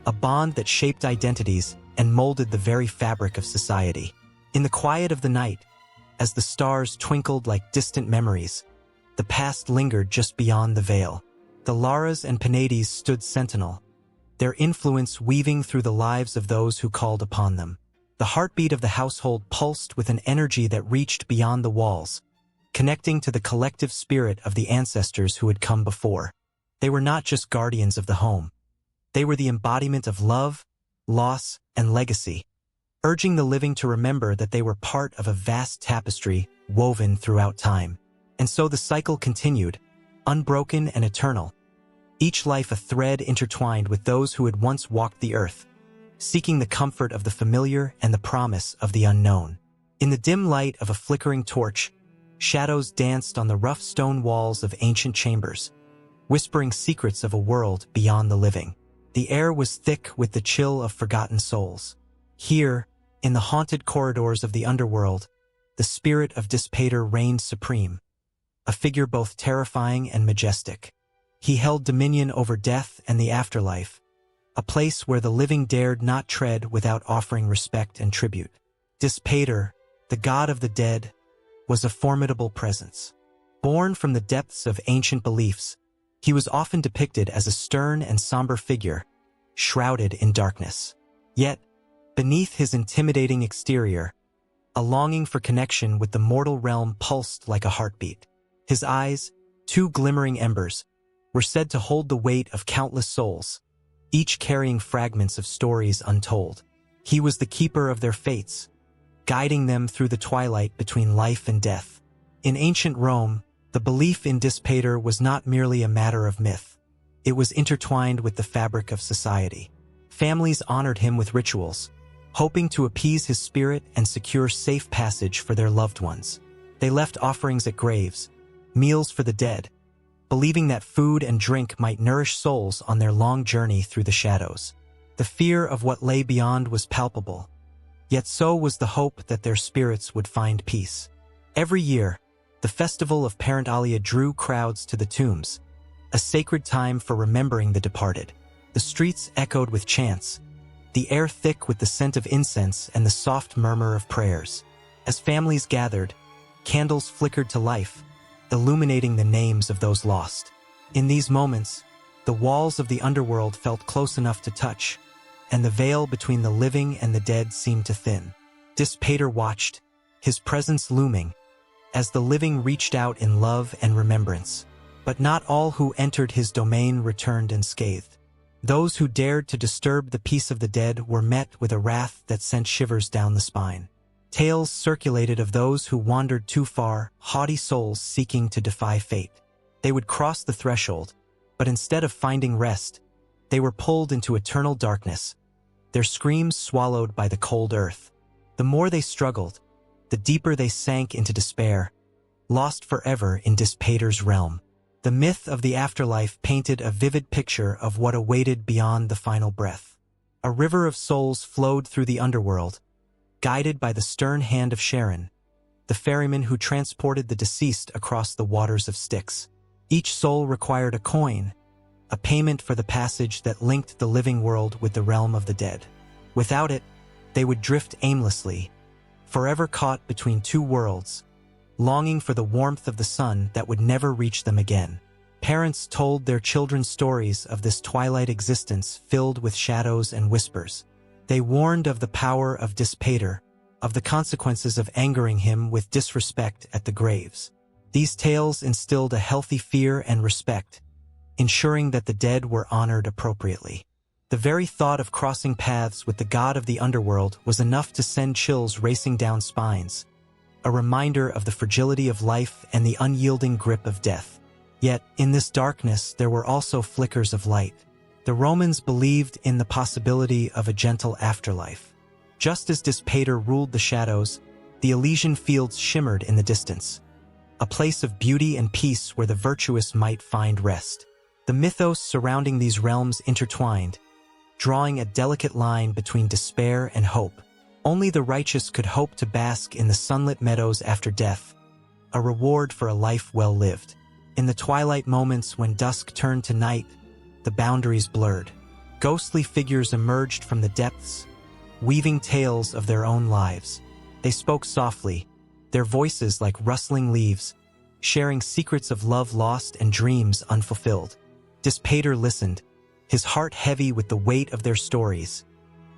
a bond that shaped identities and molded the very fabric of society. In the quiet of the night, as the stars twinkled like distant memories, the past lingered just beyond the veil. The Laras and Pantheons stood sentinel, their influence weaving through the lives of those who called upon them. The heartbeat of the household pulsed with an energy that reached beyond the walls, connecting to the collective spirit of the ancestors who had come before. They were not just guardians of the home. They were the embodiment of love, loss, and legacy, urging the living to remember that they were part of a vast tapestry woven throughout time. And so the cycle continued, unbroken and eternal, each life a thread intertwined with those who had once walked the earth, seeking the comfort of the familiar and the promise of the unknown. In the dim light of a flickering torch, shadows danced on the rough stone walls of ancient chambers, whispering secrets of a world beyond the living. The air was thick with the chill of forgotten souls. Here, in the haunted corridors of the underworld, the spirit of Dispater reigned supreme, a figure both terrifying and majestic. He held dominion over death and the afterlife, a place where the living dared not tread without offering respect and tribute. Dispater, the god of the dead, was a formidable presence. Born from the depths of ancient beliefs, he was often depicted as a stern and somber figure, shrouded in darkness. Yet, beneath his intimidating exterior, a longing for connection with the mortal realm pulsed like a heartbeat. His eyes, two glimmering embers, were said to hold the weight of countless souls, each carrying fragments of stories untold. He was the keeper of their fates, guiding them through the twilight between life and death. In ancient Rome, the belief in Dispater was not merely a matter of myth. It was intertwined with the fabric of society. Families honored him with rituals, hoping to appease his spirit and secure safe passage for their loved ones. They left offerings at graves, meals for the dead, believing that food and drink might nourish souls on their long journey through the shadows. The fear of what lay beyond was palpable, yet so was the hope that their spirits would find peace. Every year, the festival of Parentalia drew crowds to the tombs, a sacred time for remembering the departed. The streets echoed with chants, the air thick with the scent of incense and the soft murmur of prayers. As families gathered, candles flickered to life, illuminating the names of those lost. In these moments, the walls of the underworld felt close enough to touch, and the veil between the living and the dead seemed to thin. Dispater watched, his presence looming, as the living reached out in love and remembrance. But not all who entered his domain returned unscathed. Those who dared to disturb the peace of the dead were met with a wrath that sent shivers down the spine. Tales circulated of those who wandered too far, haughty souls seeking to defy fate. They would cross the threshold, but instead of finding rest, they were pulled into eternal darkness, their screams swallowed by the cold earth. The more they struggled, the deeper they sank into despair, lost forever in Dispater's realm. The myth of the afterlife painted a vivid picture of what awaited beyond the final breath. A river of souls flowed through the underworld, guided by the stern hand of Charon, the ferryman who transported the deceased across the waters of Styx. Each soul required a coin, a payment for the passage that linked the living world with the realm of the dead. Without it, they would drift aimlessly, forever caught between two worlds, longing for the warmth of the sun that would never reach them again. Parents told their children stories of this twilight existence filled with shadows and whispers. They warned of the power of Dispater, of the consequences of angering him with disrespect at the graves. These tales instilled a healthy fear and respect, ensuring that the dead were honored appropriately. The very thought of crossing paths with the god of the underworld was enough to send chills racing down spines, a reminder of the fragility of life and the unyielding grip of death. Yet, in this darkness, there were also flickers of light. The Romans believed in the possibility of a gentle afterlife. Just as Dispater ruled the shadows, the Elysian fields shimmered in the distance, a place of beauty and peace where the virtuous might find rest. The mythos surrounding these realms intertwined, drawing a delicate line between despair and hope. Only the righteous could hope to bask in the sunlit meadows after death, a reward for a life well lived. In the twilight moments when dusk turned to night, the boundaries blurred. Ghostly figures emerged from the depths, weaving tales of their own lives. They spoke softly, their voices like rustling leaves, sharing secrets of love lost and dreams unfulfilled. Dispater listened, his heart heavy with the weight of their stories,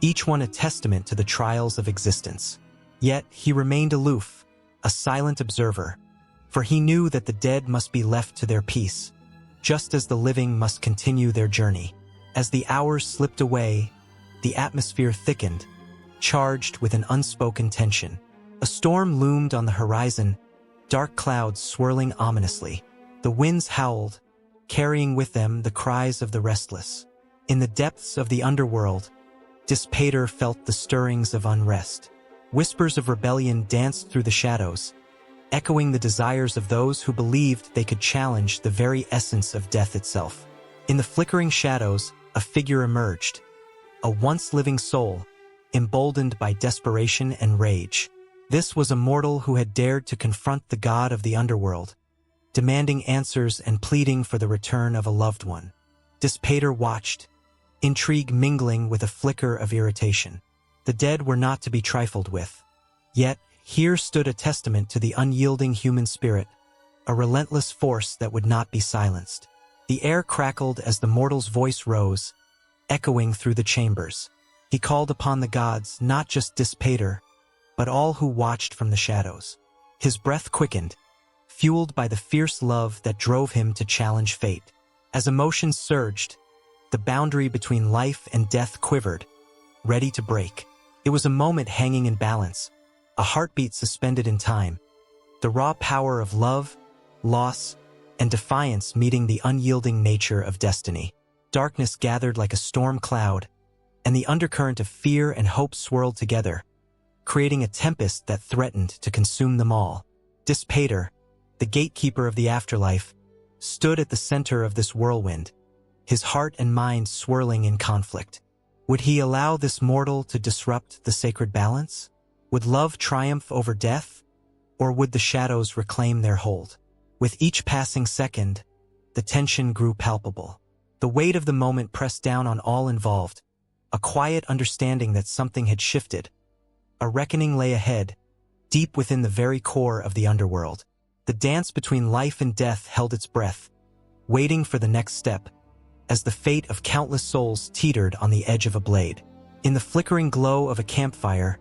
each one a testament to the trials of existence. Yet he remained aloof, a silent observer, for he knew that the dead must be left to their peace, just as the living must continue their journey. As the hours slipped away, the atmosphere thickened, charged with an unspoken tension. A storm loomed on the horizon, dark clouds swirling ominously. The winds howled, carrying with them the cries of the restless. In the depths of the underworld, Dispater felt the stirrings of unrest. Whispers of rebellion danced through the shadows, echoing the desires of those who believed they could challenge the very essence of death itself. In the flickering shadows, a figure emerged, a once-living soul, emboldened by desperation and rage. This was a mortal who had dared to confront the god of the underworld, demanding answers and pleading for the return of a loved one. Dispater watched, intrigue mingling with a flicker of irritation. The dead were not to be trifled with. Yet, here stood a testament to the unyielding human spirit, a relentless force that would not be silenced. The air crackled as the mortal's voice rose, echoing through the chambers. He called upon the gods, not just Dispater, but all who watched from the shadows. His breath quickened, fueled by the fierce love that drove him to challenge fate. As emotions surged, the boundary between life and death quivered, ready to break. It was a moment hanging in balance, a heartbeat suspended in time, the raw power of love, loss, and defiance meeting the unyielding nature of destiny. Darkness gathered like a storm cloud, and the undercurrent of fear and hope swirled together, creating a tempest that threatened to consume them all. Dispater, the gatekeeper of the afterlife, stood at the center of this whirlwind, his heart and mind swirling in conflict. Would he allow this mortal to disrupt the sacred balance? Would love triumph over death, or would the shadows reclaim their hold? With each passing second, the tension grew palpable. The weight of the moment pressed down on all involved, a quiet understanding that something had shifted. A reckoning lay ahead, deep within the very core of the underworld. The dance between life and death held its breath, waiting for the next step, as the fate of countless souls teetered on the edge of a blade. In the flickering glow of a campfire,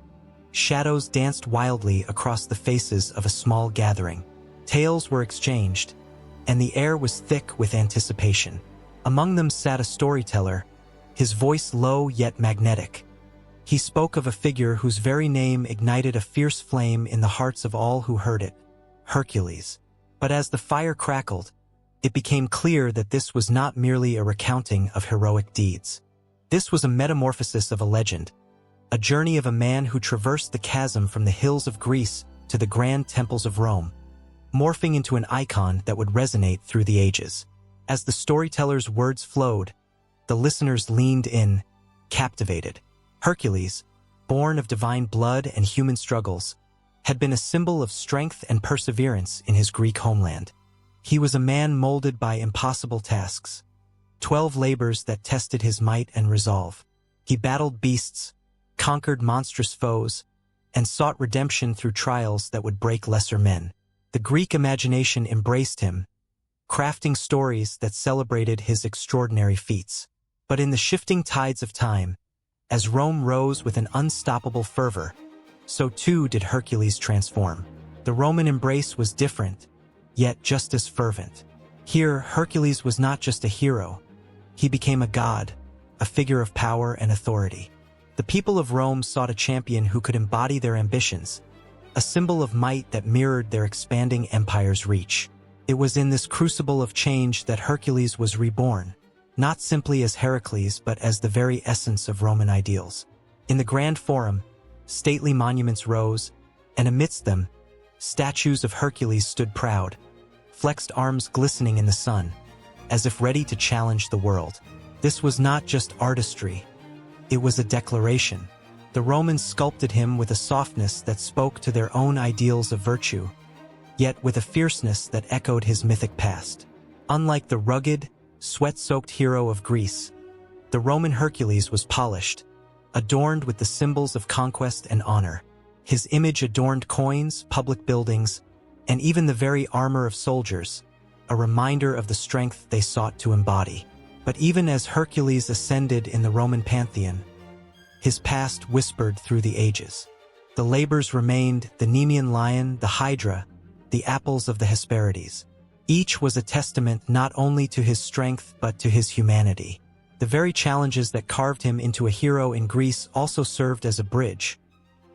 shadows danced wildly across the faces of a small gathering. Tales were exchanged, and the air was thick with anticipation. Among them sat a storyteller, his voice low yet magnetic. He spoke of a figure whose very name ignited a fierce flame in the hearts of all who heard it, Hercules. But as the fire crackled, it became clear that this was not merely a recounting of heroic deeds. This was a metamorphosis of a legend, a journey of a man who traversed the chasm from the hills of Greece to the grand temples of Rome, morphing into an icon that would resonate through the ages. As the storyteller's words flowed, the listeners leaned in, captivated. Hercules, born of divine blood and human struggles, had been a symbol of strength and perseverance in his Greek homeland. He was a man molded by impossible tasks, 12 labors that tested his might and resolve. He battled beasts, conquered monstrous foes, and sought redemption through trials that would break lesser men. The Greek imagination embraced him, crafting stories that celebrated his extraordinary feats. But in the shifting tides of time, as Rome rose with an unstoppable fervor, so too did Hercules transform. The Roman embrace was different, yet just as fervent. Here, Hercules was not just a hero. He became a god, a figure of power and authority. The people of Rome sought a champion who could embody their ambitions, a symbol of might that mirrored their expanding empire's reach. It was in this crucible of change that Hercules was reborn, not simply as Heracles but as the very essence of Roman ideals. In the Grand Forum, stately monuments rose, and amidst them, statues of Hercules stood proud, flexed arms glistening in the sun, as if ready to challenge the world. This was not just artistry, it was a declaration. The Romans sculpted him with a softness that spoke to their own ideals of virtue, yet with a fierceness that echoed his mythic past. Unlike the rugged, sweat-soaked hero of Greece, the Roman Hercules was polished, adorned with the symbols of conquest and honor. His image adorned coins, public buildings, and even the very armor of soldiers, a reminder of the strength they sought to embody. But even as Hercules ascended in the Roman pantheon, his past whispered through the ages. The labors remained: the Nemean lion, the Hydra, the apples of the Hesperides. Each was a testament not only to his strength but to his humanity. The very challenges that carved him into a hero in Greece also served as a bridge,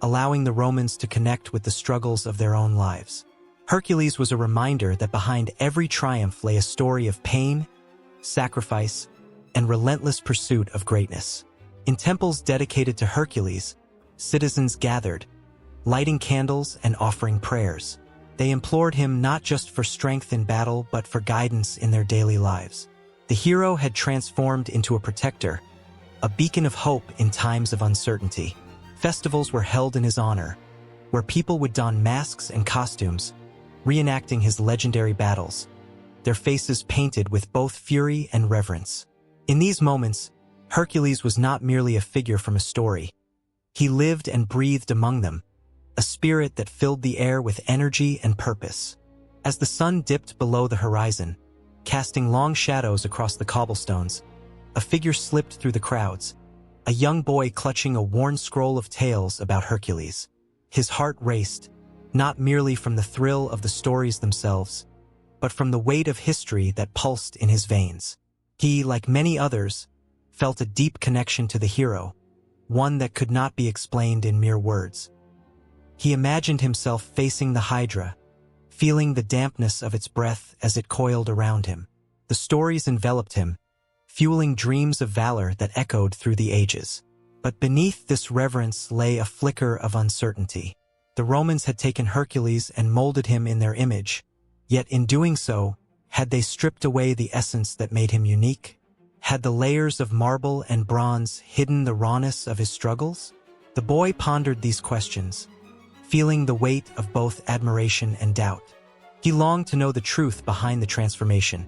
allowing the Romans to connect with the struggles of their own lives. Hercules was a reminder that behind every triumph lay a story of pain, sacrifice, and relentless pursuit of greatness. In temples dedicated to Hercules, citizens gathered, lighting candles and offering prayers. They implored him not just for strength in battle but for guidance in their daily lives. The hero had transformed into a protector, a beacon of hope in times of uncertainty. Festivals were held in his honor, where people would don masks and costumes, reenacting his legendary battles, their faces painted with both fury and reverence. In these moments, Hercules was not merely a figure from a story. He lived and breathed among them, a spirit that filled the air with energy and purpose. As the sun dipped below the horizon, casting long shadows across the cobblestones, a figure slipped through the crowds, a young boy clutching a worn scroll of tales about Hercules. His heart raced, not merely from the thrill of the stories themselves, but from the weight of history that pulsed in his veins. He, like many others, felt a deep connection to the hero, one that could not be explained in mere words. He imagined himself facing the Hydra, feeling the dampness of its breath as it coiled around him. The stories enveloped him, fueling dreams of valor that echoed through the ages. But beneath this reverence lay a flicker of uncertainty. The Romans had taken Hercules and molded him in their image, yet in doing so, had they stripped away the essence that made him unique? Had the layers of marble and bronze hidden the rawness of his struggles? The boy pondered these questions, feeling the weight of both admiration and doubt. He longed to know the truth behind the transformation,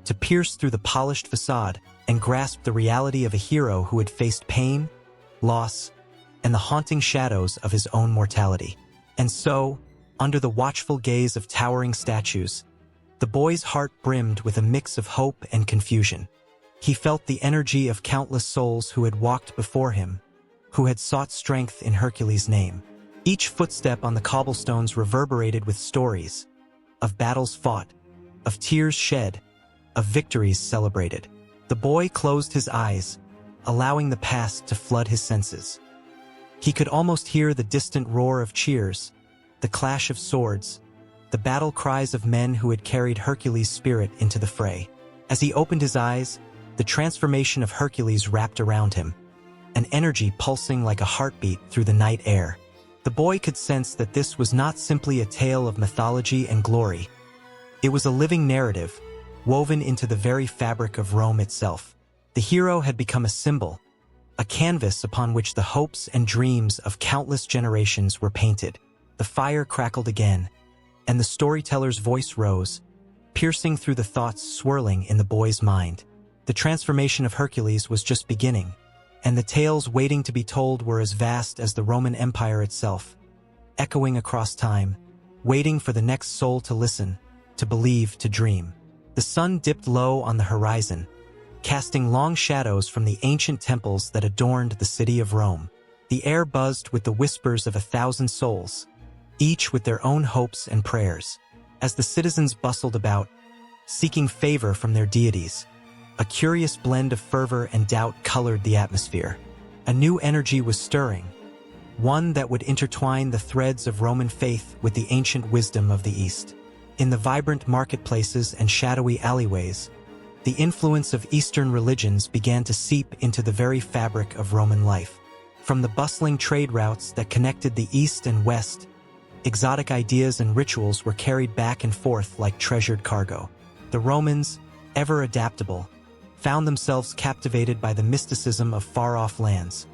to pierce through the polished facade and grasp the reality of a hero who had faced pain, loss, and the haunting shadows of his own mortality. And so, under the watchful gaze of towering statues, the boy's heart brimmed with a mix of hope and confusion. He felt the energy of countless souls who had walked before him, who had sought strength in Hercules' name. Each footstep on the cobblestones reverberated with stories of battles fought, of tears shed, of victories celebrated. The boy closed his eyes, allowing the past to flood his senses. He could almost hear the distant roar of cheers, the clash of swords, the battle cries of men who had carried Hercules' spirit into the fray. As he opened his eyes, the transformation of Hercules wrapped around him, an energy pulsing like a heartbeat through the night air. The boy could sense that this was not simply a tale of mythology and glory. It was a living narrative, woven into the very fabric of Rome itself. The hero had become a symbol, a canvas upon which the hopes and dreams of countless generations were painted. The fire crackled again, and the storyteller's voice rose, piercing through the thoughts swirling in the boy's mind. The transformation of Hercules was just beginning, and the tales waiting to be told were as vast as the Roman Empire itself, echoing across time, waiting for the next soul to listen, to believe, to dream. The sun dipped low on the horizon, casting long shadows from the ancient temples that adorned the city of Rome. The air buzzed with the whispers of 1,000 souls, each with their own hopes and prayers. As the citizens bustled about, seeking favor from their deities, a curious blend of fervor and doubt colored the atmosphere. A new energy was stirring, one that would intertwine the threads of Roman faith with the ancient wisdom of the East. In the vibrant marketplaces and shadowy alleyways, the influence of Eastern religions began to seep into the very fabric of Roman life. From the bustling trade routes that connected the East and West, exotic ideas and rituals were carried back and forth like treasured cargo. The Romans, ever adaptable, found themselves captivated by the mysticism of far-off lands,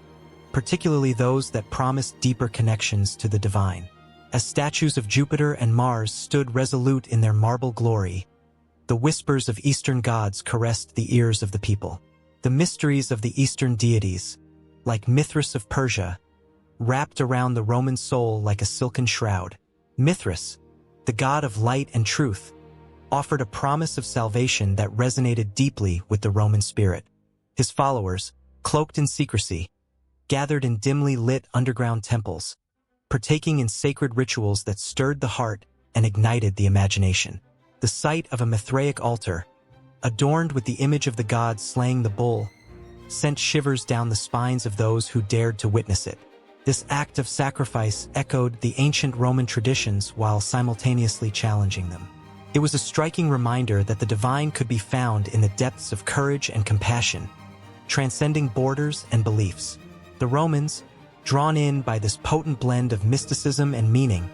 particularly those that promised deeper connections to the divine. As statues of Jupiter and Mars stood resolute in their marble glory, the whispers of Eastern gods caressed the ears of the people. The mysteries of the Eastern deities, like Mithras of Persia, wrapped around the Roman soul like a silken shroud. Mithras, the god of light and truth, offered a promise of salvation that resonated deeply with the Roman spirit. His followers, cloaked in secrecy, gathered in dimly lit underground temples, partaking in sacred rituals that stirred the heart and ignited the imagination. The sight of a Mithraic altar, adorned with the image of the god slaying the bull, sent shivers down the spines of those who dared to witness it. This act of sacrifice echoed the ancient Roman traditions while simultaneously challenging them. It was a striking reminder that the divine could be found in the depths of courage and compassion, transcending borders and beliefs. The Romans, drawn in by this potent blend of mysticism and meaning,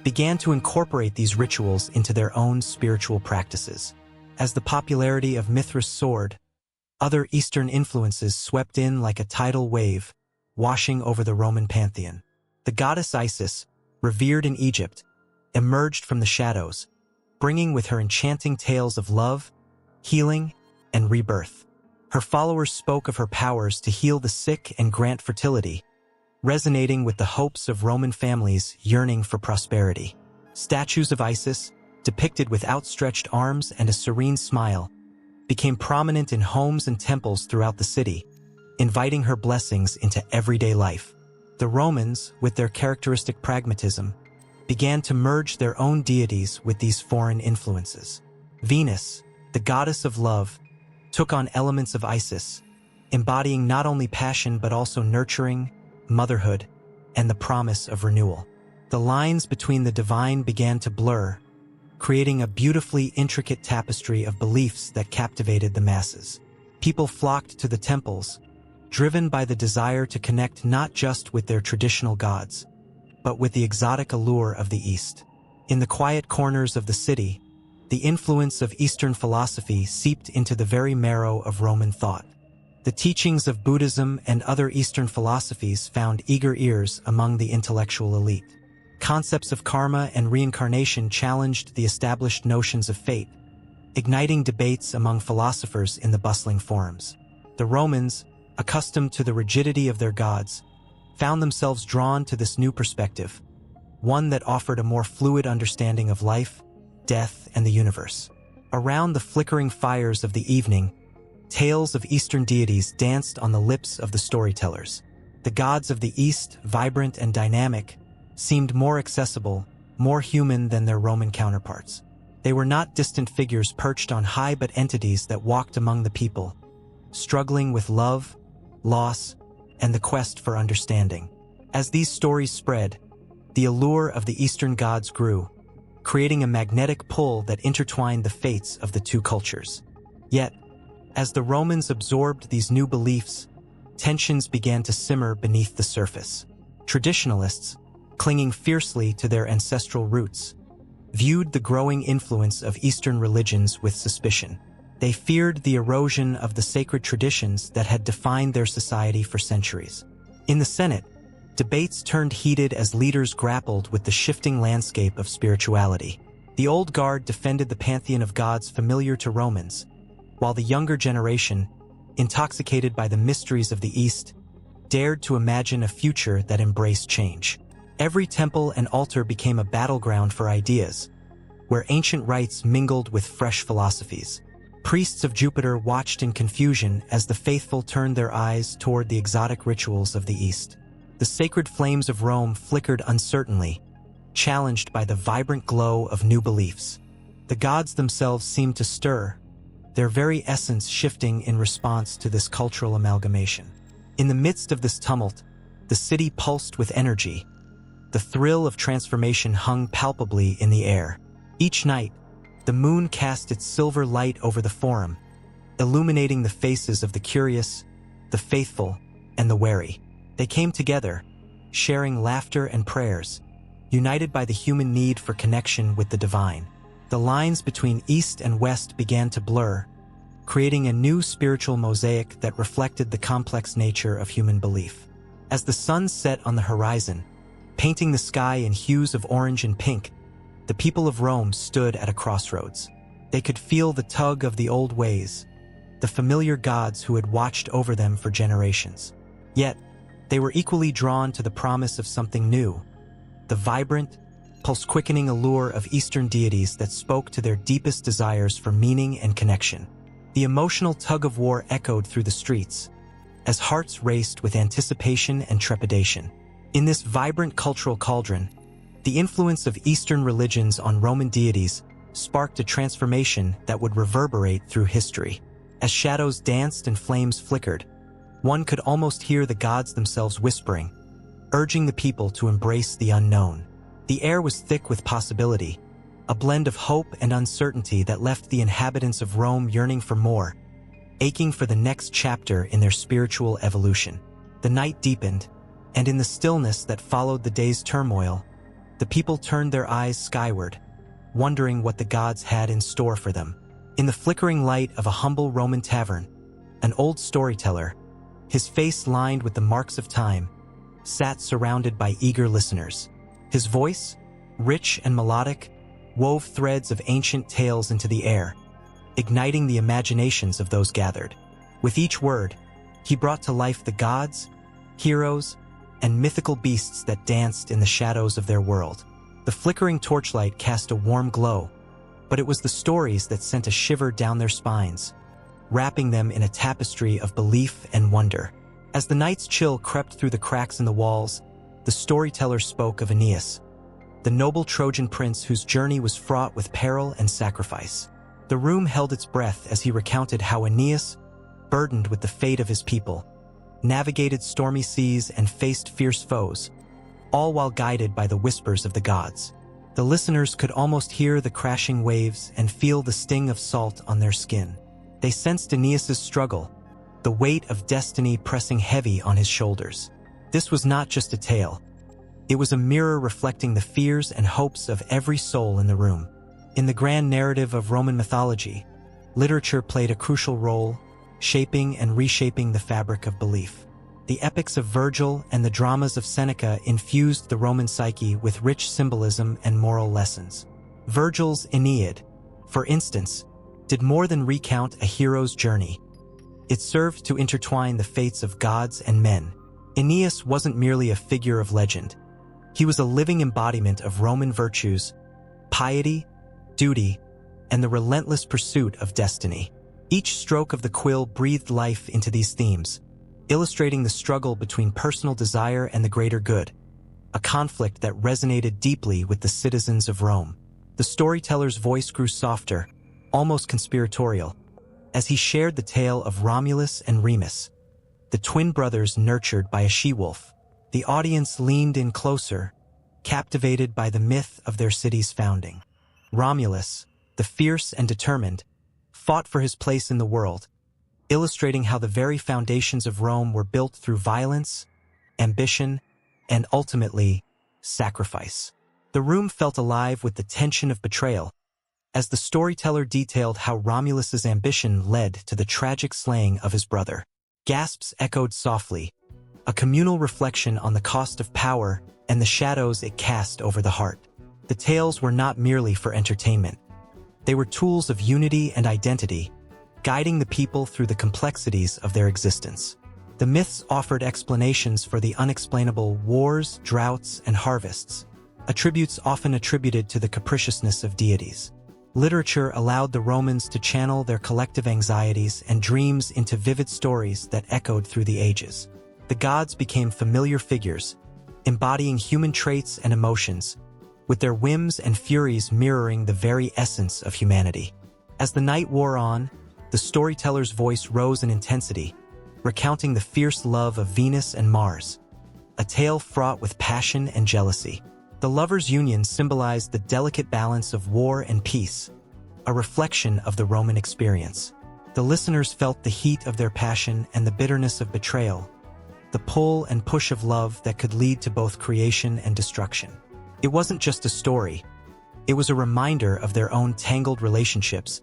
began to incorporate these rituals into their own spiritual practices. As the popularity of Mithras soared, other Eastern influences swept in like a tidal wave, washing over the Roman pantheon. The goddess Isis, revered in Egypt, emerged from the shadows, bringing with her enchanting tales of love, healing, and rebirth. Her followers spoke of her powers to heal the sick and grant fertility, resonating with the hopes of Roman families yearning for prosperity. Statues of Isis, depicted with outstretched arms and a serene smile, became prominent in homes and temples throughout the city, inviting her blessings into everyday life. The Romans, with their characteristic pragmatism, began to merge their own deities with these foreign influences. Venus, the goddess of love, took on elements of Isis, embodying not only passion but also nurturing, motherhood, and the promise of renewal. The lines between the divine began to blur, creating a beautifully intricate tapestry of beliefs that captivated the masses. People flocked to the temples, driven by the desire to connect not just with their traditional gods, but with the exotic allure of the East. In the quiet corners of the city, the influence of Eastern philosophy seeped into the very marrow of Roman thought. The teachings of Buddhism and other Eastern philosophies found eager ears among the intellectual elite. Concepts of karma and reincarnation challenged the established notions of fate, igniting debates among philosophers in the bustling forums. The Romans, accustomed to the rigidity of their gods, found themselves drawn to this new perspective, one that offered a more fluid understanding of life, death, and the universe. Around the flickering fires of the evening, tales of Eastern deities danced on the lips of the storytellers. The gods of the East, vibrant and dynamic, seemed more accessible, more human than their Roman counterparts. They were not distant figures perched on high but entities that walked among the people, struggling with love, loss, and the quest for understanding. As these stories spread, the allure of the Eastern gods grew, creating a magnetic pull that intertwined the fates of the two cultures. Yet, as the Romans absorbed these new beliefs, tensions began to simmer beneath the surface. Traditionalists, clinging fiercely to their ancestral roots, viewed the growing influence of Eastern religions with suspicion. They feared the erosion of the sacred traditions that had defined their society for centuries. In the Senate, debates turned heated as leaders grappled with the shifting landscape of spirituality. The old guard defended the pantheon of gods familiar to Romans, while the younger generation, intoxicated by the mysteries of the East, dared to imagine a future that embraced change. Every temple and altar became a battleground for ideas, where ancient rites mingled with fresh philosophies. Priests of Jupiter watched in confusion as the faithful turned their eyes toward the exotic rituals of the East. The sacred flames of Rome flickered uncertainly, challenged by the vibrant glow of new beliefs. The gods themselves seemed to stir, their very essence shifting in response to this cultural amalgamation. In the midst of this tumult, the city pulsed with energy. The thrill of transformation hung palpably in the air. Each night, the moon cast its silver light over the forum, illuminating the faces of the curious, the faithful, and the wary. They came together, sharing laughter and prayers, united by the human need for connection with the divine. The lines between East and West began to blur, creating a new spiritual mosaic that reflected the complex nature of human belief. As the sun set on the horizon, painting the sky in hues of orange and pink, the people of Rome stood at a crossroads. They could feel the tug of the old ways, the familiar gods who had watched over them for generations. Yet, they were equally drawn to the promise of something new, the vibrant, pulse-quickening allure of Eastern deities that spoke to their deepest desires for meaning and connection. The emotional tug-of-war echoed through the streets, as hearts raced with anticipation and trepidation. In this vibrant cultural cauldron, the influence of Eastern religions on Roman deities sparked a transformation that would reverberate through history. As shadows danced and flames flickered, one could almost hear the gods themselves whispering, urging the people to embrace the unknown. The air was thick with possibility, a blend of hope and uncertainty that left the inhabitants of Rome yearning for more, aching for the next chapter in their spiritual evolution. The night deepened, and in the stillness that followed the day's turmoil, the people turned their eyes skyward, wondering what the gods had in store for them. In the flickering light of a humble Roman tavern, an old storyteller, his face lined with the marks of time, sat surrounded by eager listeners. His voice, rich and melodic, wove threads of ancient tales into the air, igniting the imaginations of those gathered. With each word, he brought to life the gods, heroes, and mythical beasts that danced in the shadows of their world. The flickering torchlight cast a warm glow, but it was the stories that sent a shiver down their spines, wrapping them in a tapestry of belief and wonder. As the night's chill crept through the cracks in the walls, the storyteller spoke of Aeneas, the noble Trojan prince whose journey was fraught with peril and sacrifice. The room held its breath as he recounted how Aeneas, burdened with the fate of his people, navigated stormy seas and faced fierce foes, all while guided by the whispers of the gods. The listeners could almost hear the crashing waves and feel the sting of salt on their skin. They sensed Aeneas's struggle, the weight of destiny pressing heavy on his shoulders. This was not just a tale. It was a mirror reflecting the fears and hopes of every soul in the room. In the grand narrative of Roman mythology, literature played a crucial role, shaping and reshaping the fabric of belief. The epics of Virgil and the dramas of Seneca infused the Roman psyche with rich symbolism and moral lessons. Virgil's Aeneid, for instance, did more than recount a hero's journey. It served to intertwine the fates of gods and men. Aeneas wasn't merely a figure of legend. He was a living embodiment of Roman virtues, piety, duty, and the relentless pursuit of destiny. Each stroke of the quill breathed life into these themes, illustrating the struggle between personal desire and the greater good, a conflict that resonated deeply with the citizens of Rome. The storyteller's voice grew softer, almost conspiratorial, as he shared the tale of Romulus and Remus, the twin brothers nurtured by a she-wolf. The audience leaned in closer, captivated by the myth of their city's founding. Romulus, the fierce and determined, fought for his place in the world, illustrating how the very foundations of Rome were built through violence, ambition, and ultimately, sacrifice. The room felt alive with the tension of betrayal, as the storyteller detailed how Romulus's ambition led to the tragic slaying of his brother. Gasps echoed softly, a communal reflection on the cost of power and the shadows it cast over the heart. The tales were not merely for entertainment. They were tools of unity and identity, guiding the people through the complexities of their existence. The myths offered explanations for the unexplainable wars, droughts, and harvests, attributes often attributed to the capriciousness of deities. Literature allowed the Romans to channel their collective anxieties and dreams into vivid stories that echoed through the ages. The gods became familiar figures, embodying human traits and emotions, with their whims and furies mirroring the very essence of humanity. As the night wore on, the storyteller's voice rose in intensity, recounting the fierce love of Venus and Mars, a tale fraught with passion and jealousy. The lovers' union symbolized the delicate balance of war and peace, a reflection of the Roman experience. The listeners felt the heat of their passion and the bitterness of betrayal, the pull and push of love that could lead to both creation and destruction. It wasn't just a story, it was a reminder of their own tangled relationships,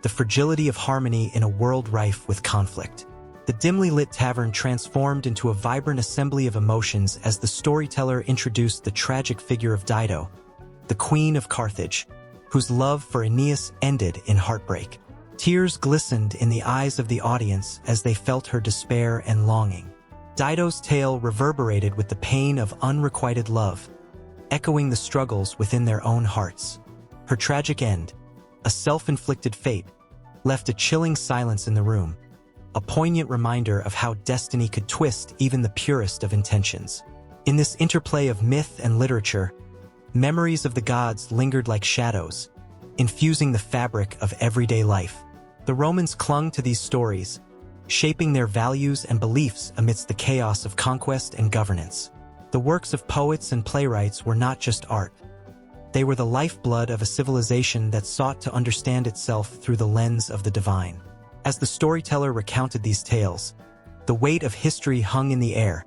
the fragility of harmony in a world rife with conflict. The dimly lit tavern transformed into a vibrant assembly of emotions as the storyteller introduced the tragic figure of Dido, the queen of Carthage, whose love for Aeneas ended in heartbreak. Tears glistened in the eyes of the audience as they felt her despair and longing. Dido's tale reverberated with the pain of unrequited love, echoing the struggles within their own hearts. Her tragic end, a self-inflicted fate, left a chilling silence in the room, a poignant reminder of how destiny could twist even the purest of intentions. In this interplay of myth and literature, memories of the gods lingered like shadows, infusing the fabric of everyday life. The Romans clung to these stories, shaping their values and beliefs amidst the chaos of conquest and governance. The works of poets and playwrights were not just art. They were the lifeblood of a civilization that sought to understand itself through the lens of the divine. As the storyteller recounted these tales, the weight of history hung in the air,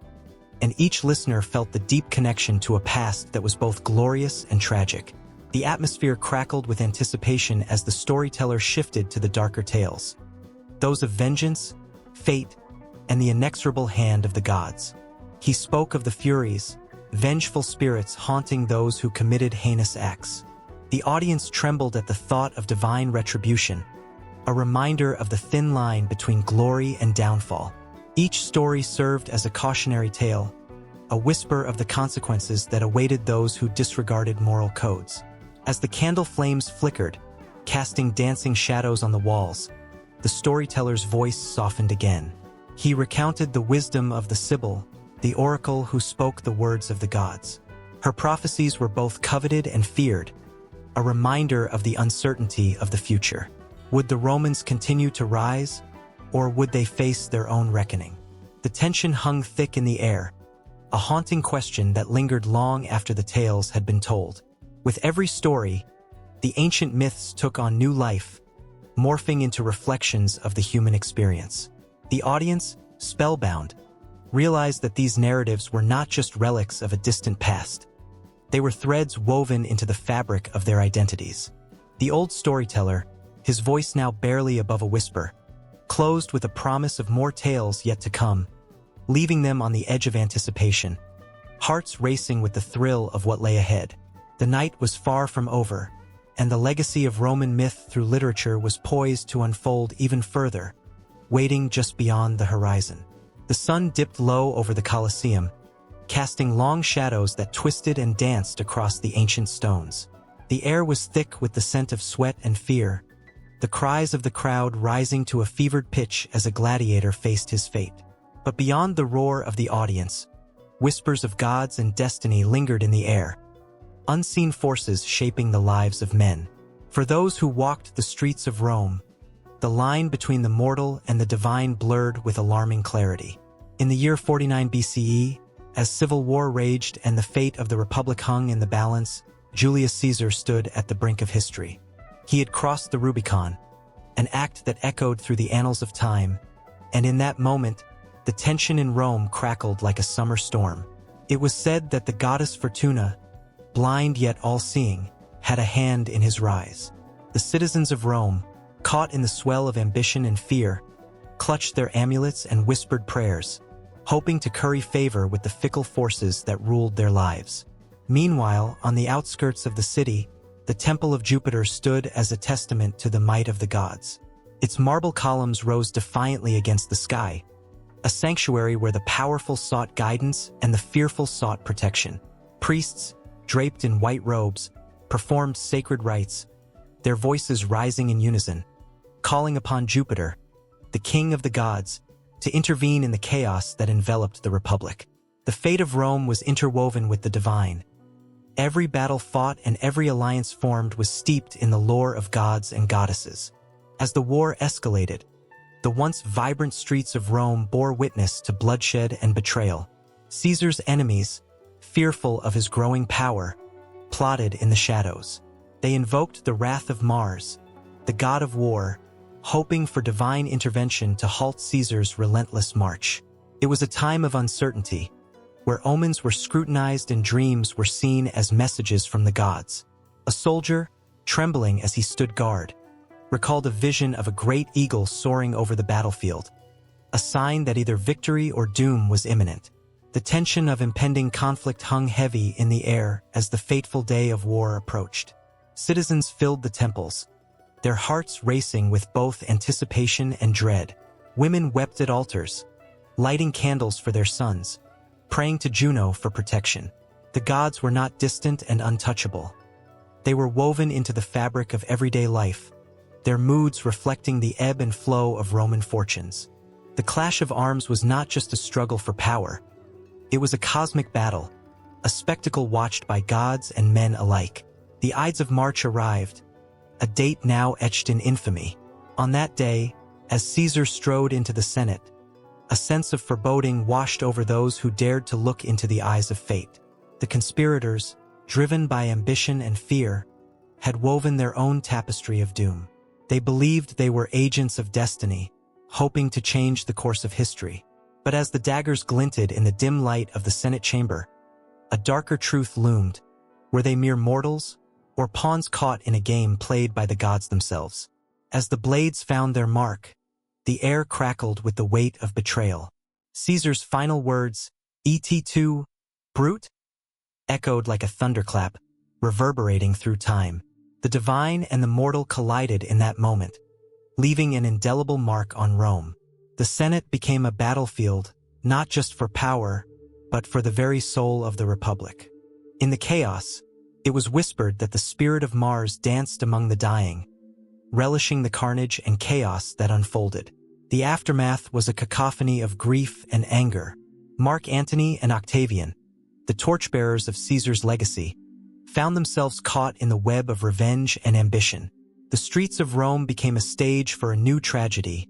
and each listener felt the deep connection to a past that was both glorious and tragic. The atmosphere crackled with anticipation as the storyteller shifted to the darker tales, those of vengeance, fate, and the inexorable hand of the gods. He spoke of the Furies, vengeful spirits haunting those who committed heinous acts. The audience trembled at the thought of divine retribution, a reminder of the thin line between glory and downfall. Each story served as a cautionary tale, a whisper of the consequences that awaited those who disregarded moral codes. As the candle flames flickered, casting dancing shadows on the walls, the storyteller's voice softened again. He recounted the wisdom of the Sibyl, the oracle who spoke the words of the gods. Her prophecies were both coveted and feared, a reminder of the uncertainty of the future. Would the Romans continue to rise, or would they face their own reckoning? The tension hung thick in the air, a haunting question that lingered long after the tales had been told. With every story, the ancient myths took on new life, morphing into reflections of the human experience. The audience, spellbound, realized that these narratives were not just relics of a distant past. They were threads woven into the fabric of their identities. The old storyteller, his voice now barely above a whisper, closed with a promise of more tales yet to come, leaving them on the edge of anticipation, hearts racing with the thrill of what lay ahead. The night was far from over, and the legacy of Roman myth through literature was poised to unfold even further, waiting just beyond the horizon. The sun dipped low over the Colosseum, casting long shadows that twisted and danced across the ancient stones. The air was thick with the scent of sweat and fear, the cries of the crowd rising to a fevered pitch as a gladiator faced his fate. But beyond the roar of the audience, whispers of gods and destiny lingered in the air, unseen forces shaping the lives of men. For those who walked the streets of Rome, the line between the mortal and the divine blurred with alarming clarity. In the year 49 BCE, as civil war raged and the fate of the Republic hung in the balance, Julius Caesar stood at the brink of history. He had crossed the Rubicon, an act that echoed through the annals of time, and in that moment, the tension in Rome crackled like a summer storm. It was said that the goddess Fortuna, blind yet all-seeing, had a hand in his rise. The citizens of Rome, caught in the swell of ambition and fear, clutched their amulets and whispered prayers, hoping to curry favor with the fickle forces that ruled their lives. Meanwhile, on the outskirts of the city, the Temple of Jupiter stood as a testament to the might of the gods. Its marble columns rose defiantly against the sky, a sanctuary where the powerful sought guidance and the fearful sought protection. Priests, draped in white robes, performed sacred rites, their voices rising in unison, calling upon Jupiter, the king of the gods, to intervene in the chaos that enveloped the Republic. The fate of Rome was interwoven with the divine. Every battle fought and every alliance formed was steeped in the lore of gods and goddesses. As the war escalated, the once vibrant streets of Rome bore witness to bloodshed and betrayal. Caesar's enemies, fearful of his growing power, plotted in the shadows. They invoked the wrath of Mars, the god of war, hoping for divine intervention to halt Caesar's relentless march. It was a time of uncertainty, where omens were scrutinized and dreams were seen as messages from the gods. A soldier, trembling as he stood guard, recalled a vision of a great eagle soaring over the battlefield, a sign that either victory or doom was imminent. The tension of impending conflict hung heavy in the air as the fateful day of war approached. Citizens filled the temples, their hearts racing with both anticipation and dread. Women wept at altars, lighting candles for their sons, praying to Juno for protection. The gods were not distant and untouchable. They were woven into the fabric of everyday life, their moods reflecting the ebb and flow of Roman fortunes. The clash of arms was not just a struggle for power. It was a cosmic battle, a spectacle watched by gods and men alike. The Ides of March arrived, a date now etched in infamy. On that day, as Caesar strode into the Senate, a sense of foreboding washed over those who dared to look into the eyes of fate. The conspirators, driven by ambition and fear, had woven their own tapestry of doom. They believed they were agents of destiny, hoping to change the course of history. But as the daggers glinted in the dim light of the Senate chamber, a darker truth loomed. Were they mere mortals, or pawns caught in a game played by the gods themselves? As the blades found their mark, the air crackled with the weight of betrayal. Caesar's final words, "Et tu, brute?" echoed like a thunderclap, reverberating through time. The divine and the mortal collided in that moment, leaving an indelible mark on Rome. The Senate became a battlefield, not just for power, but for the very soul of the Republic. In the chaos, it was whispered that the spirit of Mars danced among the dying, relishing the carnage and chaos that unfolded. The aftermath was a cacophony of grief and anger. Mark Antony and Octavian, the torchbearers of Caesar's legacy, found themselves caught in the web of revenge and ambition. The streets of Rome became a stage for a new tragedy,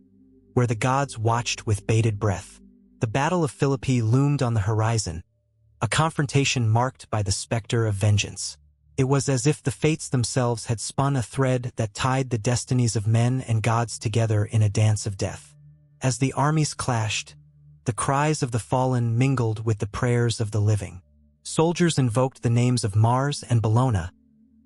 where the gods watched with bated breath. The Battle of Philippi loomed on the horizon, a confrontation marked by the specter of vengeance. It was as if the fates themselves had spun a thread that tied the destinies of men and gods together in a dance of death. As the armies clashed, the cries of the fallen mingled with the prayers of the living. Soldiers invoked the names of Mars and Bellona,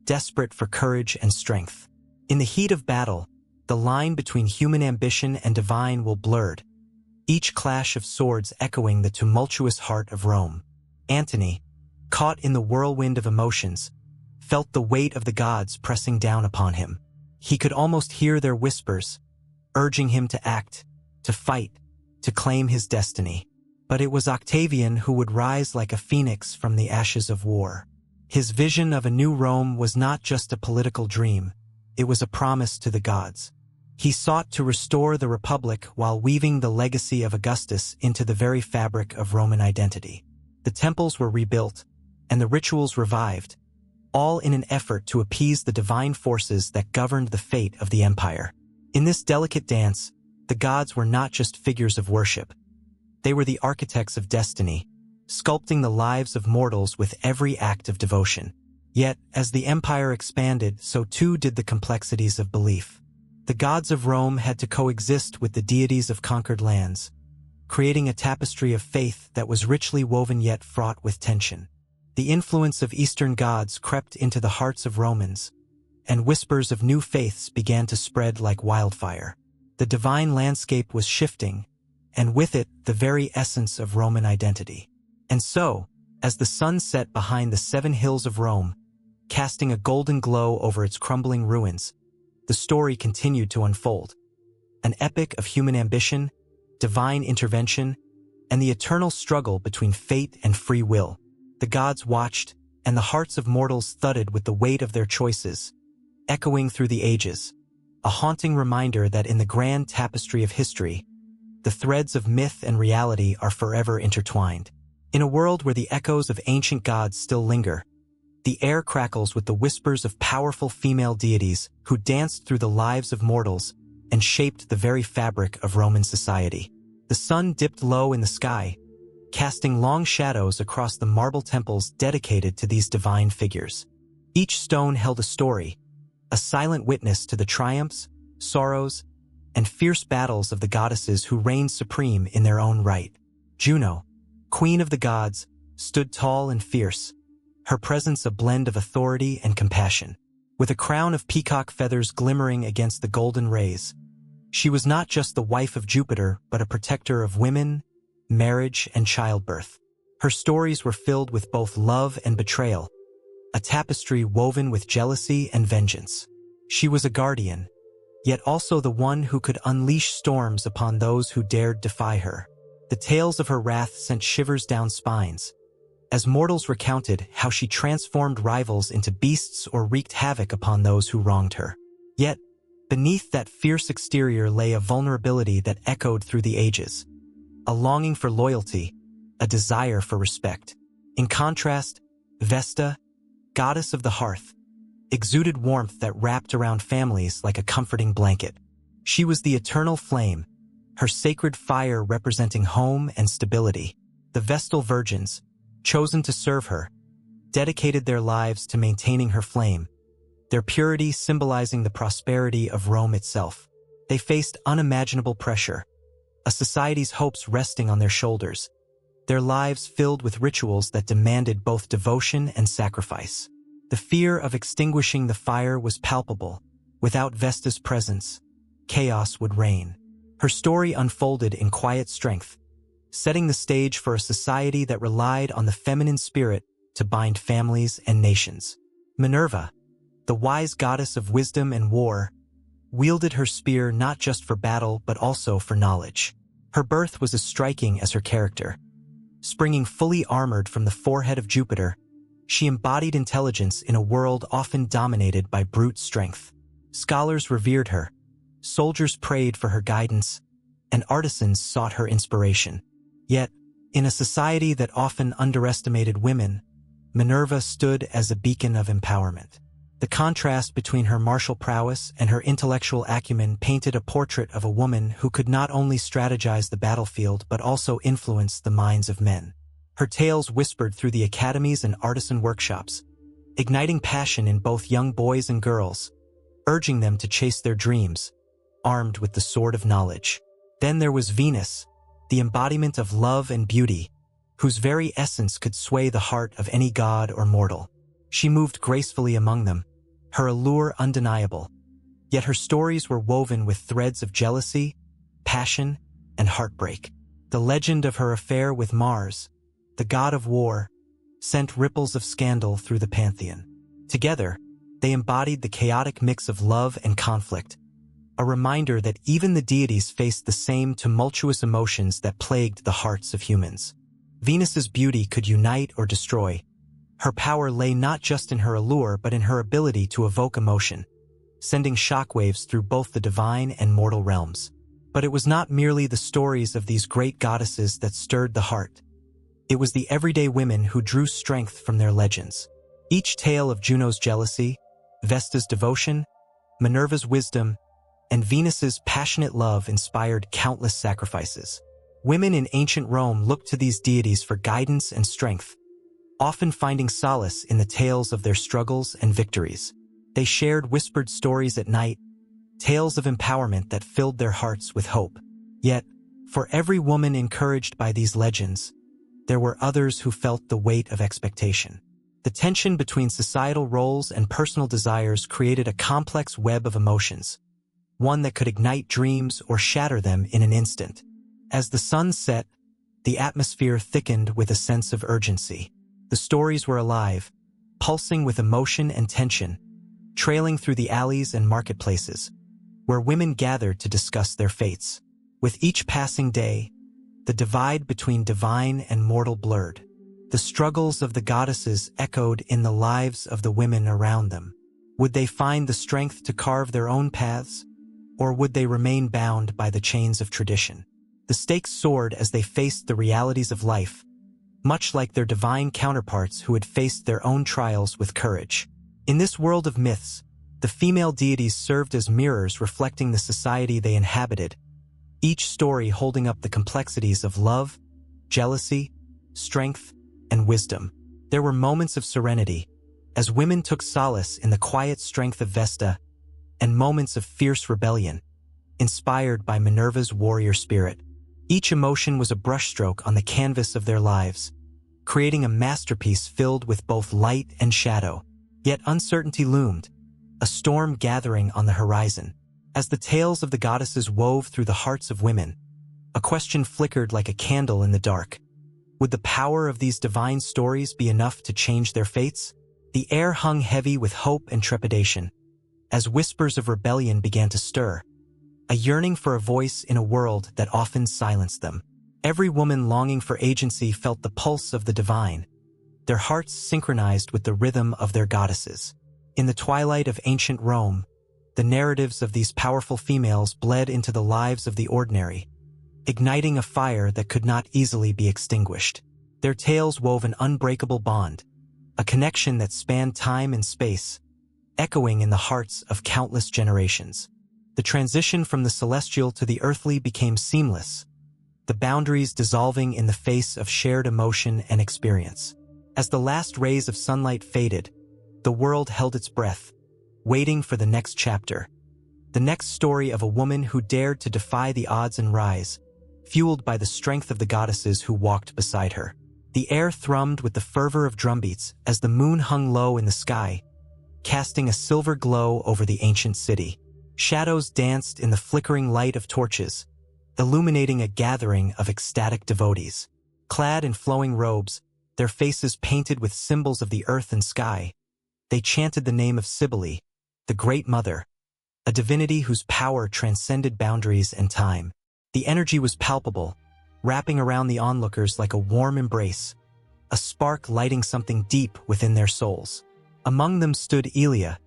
desperate for courage and strength. In the heat of battle, the line between human ambition and divine will blurred, each clash of swords echoing the tumultuous heart of Rome. Antony, caught in the whirlwind of emotions, felt the weight of the gods pressing down upon him. He could almost hear their whispers, urging him to act, to fight, to claim his destiny. But it was Octavian who would rise like a phoenix from the ashes of war. His vision of a new Rome was not just a political dream, it was a promise to the gods. He sought to restore the Republic while weaving the legacy of Augustus into the very fabric of Roman identity. The temples were rebuilt, and the rituals revived, all in an effort to appease the divine forces that governed the fate of the empire. In this delicate dance, the gods were not just figures of worship. They were the architects of destiny, sculpting the lives of mortals with every act of devotion. Yet, as the empire expanded, so too did the complexities of belief. The gods of Rome had to coexist with the deities of conquered lands, creating a tapestry of faith that was richly woven yet fraught with tension. The influence of Eastern gods crept into the hearts of Romans, and whispers of new faiths began to spread like wildfire. The divine landscape was shifting, and with it the very essence of Roman identity. And so, as the sun set behind the 7 hills of Rome, casting a golden glow over its crumbling ruins, the story continued to unfold. An epic of human ambition, divine intervention, and the eternal struggle between fate and free will. The gods watched, and the hearts of mortals thudded with the weight of their choices, echoing through the ages, a haunting reminder that in the grand tapestry of history, the threads of myth and reality are forever intertwined. In a world where the echoes of ancient gods still linger, the air crackles with the whispers of powerful female deities who danced through the lives of mortals and shaped the very fabric of Roman society. The sun dipped low in the sky, casting long shadows across the marble temples dedicated to these divine figures. Each stone held a story, a silent witness to the triumphs, sorrows, and fierce battles of the goddesses who reigned supreme in their own right. Juno, queen of the gods, stood tall and fierce, her presence a blend of authority and compassion. With a crown of peacock feathers glimmering against the golden rays, she was not just the wife of Jupiter, but a protector of women, marriage, and childbirth. Her stories were filled with both love and betrayal, a tapestry woven with jealousy and vengeance. She was a guardian, yet also the one who could unleash storms upon those who dared defy her. The tales of her wrath sent shivers down spines, as mortals recounted how she transformed rivals into beasts or wreaked havoc upon those who wronged her. Yet, beneath that fierce exterior lay a vulnerability that echoed through the ages, a longing for loyalty, a desire for respect. In contrast, Vesta, goddess of the hearth, exuded warmth that wrapped around families like a comforting blanket. She was the eternal flame, her sacred fire representing home and stability. The Vestal virgins, chosen to serve her, dedicated their lives to maintaining her flame, their purity symbolizing the prosperity of Rome itself. They faced unimaginable pressure, a society's hopes resting on their shoulders, their lives filled with rituals that demanded both devotion and sacrifice. The fear of extinguishing the fire was palpable. Without Vesta's presence, chaos would reign. Her story unfolded in quiet strength, setting the stage for a society that relied on the feminine spirit to bind families and nations. Minerva, the wise goddess of wisdom and war, wielded her spear not just for battle but also for knowledge. Her birth was as striking as her character. Springing fully armored from the forehead of Jupiter, she embodied intelligence in a world often dominated by brute strength. Scholars revered her, soldiers prayed for her guidance, and artisans sought her inspiration. Yet, in a society that often underestimated women, Minerva stood as a beacon of empowerment. The contrast between her martial prowess and her intellectual acumen painted a portrait of a woman who could not only strategize the battlefield but also influence the minds of men. Her tales whispered through the academies and artisan workshops, igniting passion in both young boys and girls, urging them to chase their dreams, armed with the sword of knowledge. Then there was Venus, the embodiment of love and beauty, whose very essence could sway the heart of any god or mortal. She moved gracefully among them, her allure undeniable, yet her stories were woven with threads of jealousy, passion, and heartbreak. The legend of her affair with Mars, the god of war, sent ripples of scandal through the pantheon. Together, they embodied the chaotic mix of love and conflict, a reminder that even the deities faced the same tumultuous emotions that plagued the hearts of humans. Venus's beauty could unite or destroy. Her power lay not just in her allure but in her ability to evoke emotion, sending shockwaves through both the divine and mortal realms. But it was not merely the stories of these great goddesses that stirred the heart. It was the everyday women who drew strength from their legends. Each tale of Juno's jealousy, Vesta's devotion, Minerva's wisdom, and Venus's passionate love inspired countless sacrifices. Women in ancient Rome looked to these deities for guidance and strength, often finding solace in the tales of their struggles and victories. They shared whispered stories at night, tales of empowerment that filled their hearts with hope. Yet, for every woman encouraged by these legends, there were others who felt the weight of expectation. The tension between societal roles and personal desires created a complex web of emotions, one that could ignite dreams or shatter them in an instant. As the sun set, the atmosphere thickened with a sense of urgency. The stories were alive, pulsing with emotion and tension, trailing through the alleys and marketplaces, where women gathered to discuss their fates. With each passing day, the divide between divine and mortal blurred. The struggles of the goddesses echoed in the lives of the women around them. Would they find the strength to carve their own paths, or would they remain bound by the chains of tradition? The stakes soared as they faced the realities of life, much like their divine counterparts who had faced their own trials with courage. In this world of myths, the female deities served as mirrors reflecting the society they inhabited, each story holding up the complexities of love, jealousy, strength, and wisdom. There were moments of serenity, as women took solace in the quiet strength of Vesta, and moments of fierce rebellion, inspired by Minerva's warrior spirit. Each emotion was a brushstroke on the canvas of their lives, creating a masterpiece filled with both light and shadow. Yet uncertainty loomed, a storm gathering on the horizon. As the tales of the goddesses wove through the hearts of women, a question flickered like a candle in the dark. Would the power of these divine stories be enough to change their fates? The air hung heavy with hope and trepidation, as whispers of rebellion began to stir, a yearning for a voice in a world that often silenced them. Every woman longing for agency felt the pulse of the divine, their hearts synchronized with the rhythm of their goddesses. In the twilight of ancient Rome, the narratives of these powerful females bled into the lives of the ordinary, igniting a fire that could not easily be extinguished. Their tales wove an unbreakable bond, a connection that spanned time and space, echoing in the hearts of countless generations. The transition from the celestial to the earthly became seamless, the boundaries dissolving in the face of shared emotion and experience. As the last rays of sunlight faded, the world held its breath, waiting for the next chapter, the next story of a woman who dared to defy the odds and rise, fueled by the strength of the goddesses who walked beside her. The air thrummed with the fervor of drumbeats as the moon hung low in the sky, casting a silver glow over the ancient city. Shadows danced in the flickering light of torches, illuminating a gathering of ecstatic devotees. Clad in flowing robes, their faces painted with symbols of the earth and sky, they chanted the name of Cybele, the Great Mother, a divinity whose power transcended boundaries and time. The energy was palpable, wrapping around the onlookers like a warm embrace, a spark lighting something deep within their souls. Among them stood Elia,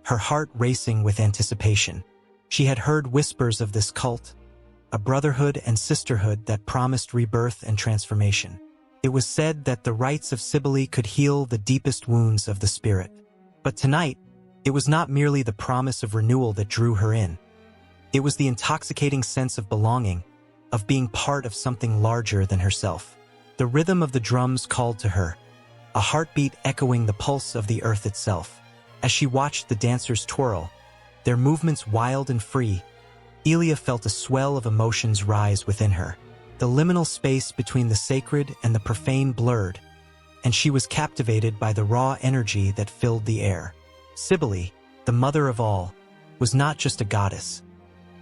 her heart racing with anticipation. She had heard whispers of this cult, a brotherhood and sisterhood that promised rebirth and transformation. It was said that the rites of Cybele could heal the deepest wounds of the spirit. But tonight, it was not merely the promise of renewal that drew her in. It was the intoxicating sense of belonging, of being part of something larger than herself. The rhythm of the drums called to her, a heartbeat echoing the pulse of the earth itself. As she watched the dancers twirl, their movements wild and free, Elia felt a swell of emotions rise within her. The liminal space between the sacred and the profane blurred, and she was captivated by the raw energy that filled the air. Cybele, the mother of all, was not just a goddess.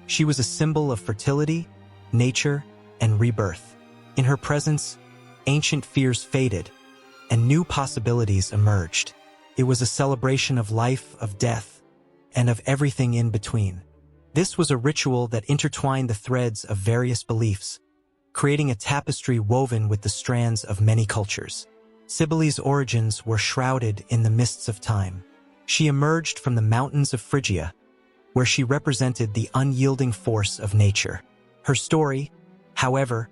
She was a symbol of fertility, nature, and rebirth. In her presence, ancient fears faded, and new possibilities emerged. It was a celebration of life, of death, and of everything in between. This was a ritual that intertwined the threads of various beliefs, creating a tapestry woven with the strands of many cultures. Cybele's origins were shrouded in the mists of time. She emerged from the mountains of Phrygia, where she represented the unyielding force of nature. Her story, however,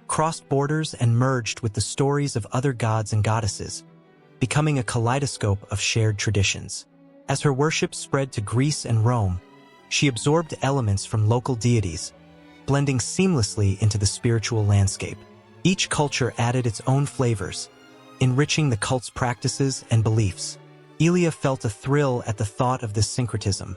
crossed borders and merged with the stories of other gods and goddesses, becoming a kaleidoscope of shared traditions. As her worship spread to Greece and Rome, she absorbed elements from local deities, blending seamlessly into the spiritual landscape. Each culture added its own flavors, enriching the cult's practices and beliefs. Elia felt a thrill at the thought of this syncretism,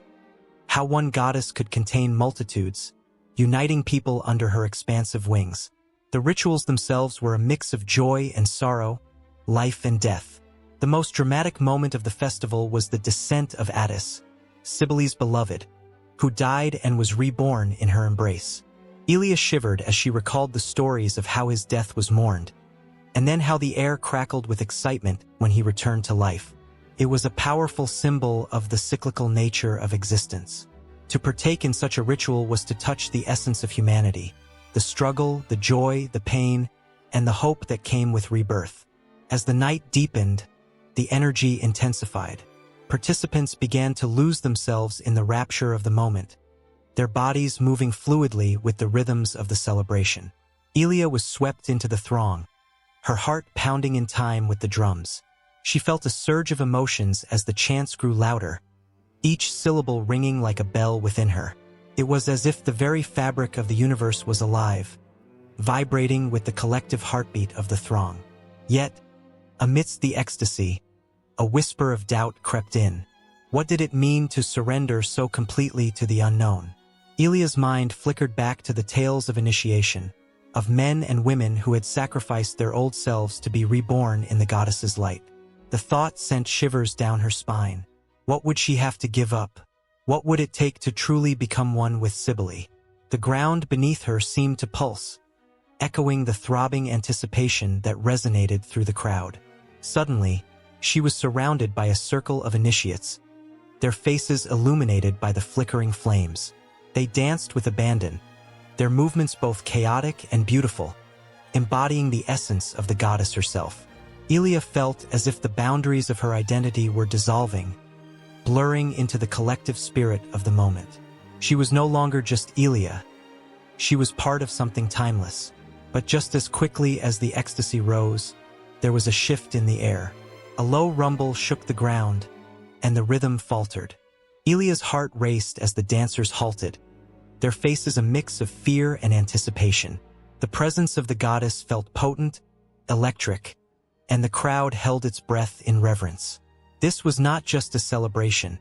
how one goddess could contain multitudes, uniting people under her expansive wings. The rituals themselves were a mix of joy and sorrow, life and death. The most dramatic moment of the festival was the descent of Attis, Cybele's beloved, who died and was reborn in her embrace. Elia shivered as she recalled the stories of how his death was mourned, and then how the air crackled with excitement when he returned to life. It was a powerful symbol of the cyclical nature of existence. To partake in such a ritual was to touch the essence of humanity, the struggle, the joy, the pain, and the hope that came with rebirth. As the night deepened, the energy intensified. Participants began to lose themselves in the rapture of the moment, their bodies moving fluidly with the rhythms of the celebration. Elia was swept into the throng, her heart pounding in time with the drums. She felt a surge of emotions as the chants grew louder, each syllable ringing like a bell within her. It was as if the very fabric of the universe was alive, vibrating with the collective heartbeat of the throng. Yet, amidst the ecstasy, a whisper of doubt crept in. What did it mean to surrender so completely to the unknown? Elia's mind flickered back to the tales of initiation, of men and women who had sacrificed their old selves to be reborn in the goddess's light. The thought sent shivers down her spine. What would she have to give up? What would it take to truly become one with Cybele? The ground beneath her seemed to pulse, echoing the throbbing anticipation that resonated through the crowd. Suddenly, she was surrounded by a circle of initiates, their faces illuminated by the flickering flames. They danced with abandon, their movements both chaotic and beautiful, embodying the essence of the goddess herself. Elia felt as if the boundaries of her identity were dissolving, blurring into the collective spirit of the moment. She was no longer just Elia. She was part of something timeless. But just as quickly as the ecstasy rose, there was a shift in the air. A low rumble shook the ground, and the rhythm faltered. Elia's heart raced as the dancers halted, their faces a mix of fear and anticipation. The presence of the goddess felt potent, electric, and the crowd held its breath in reverence. This was not just a celebration.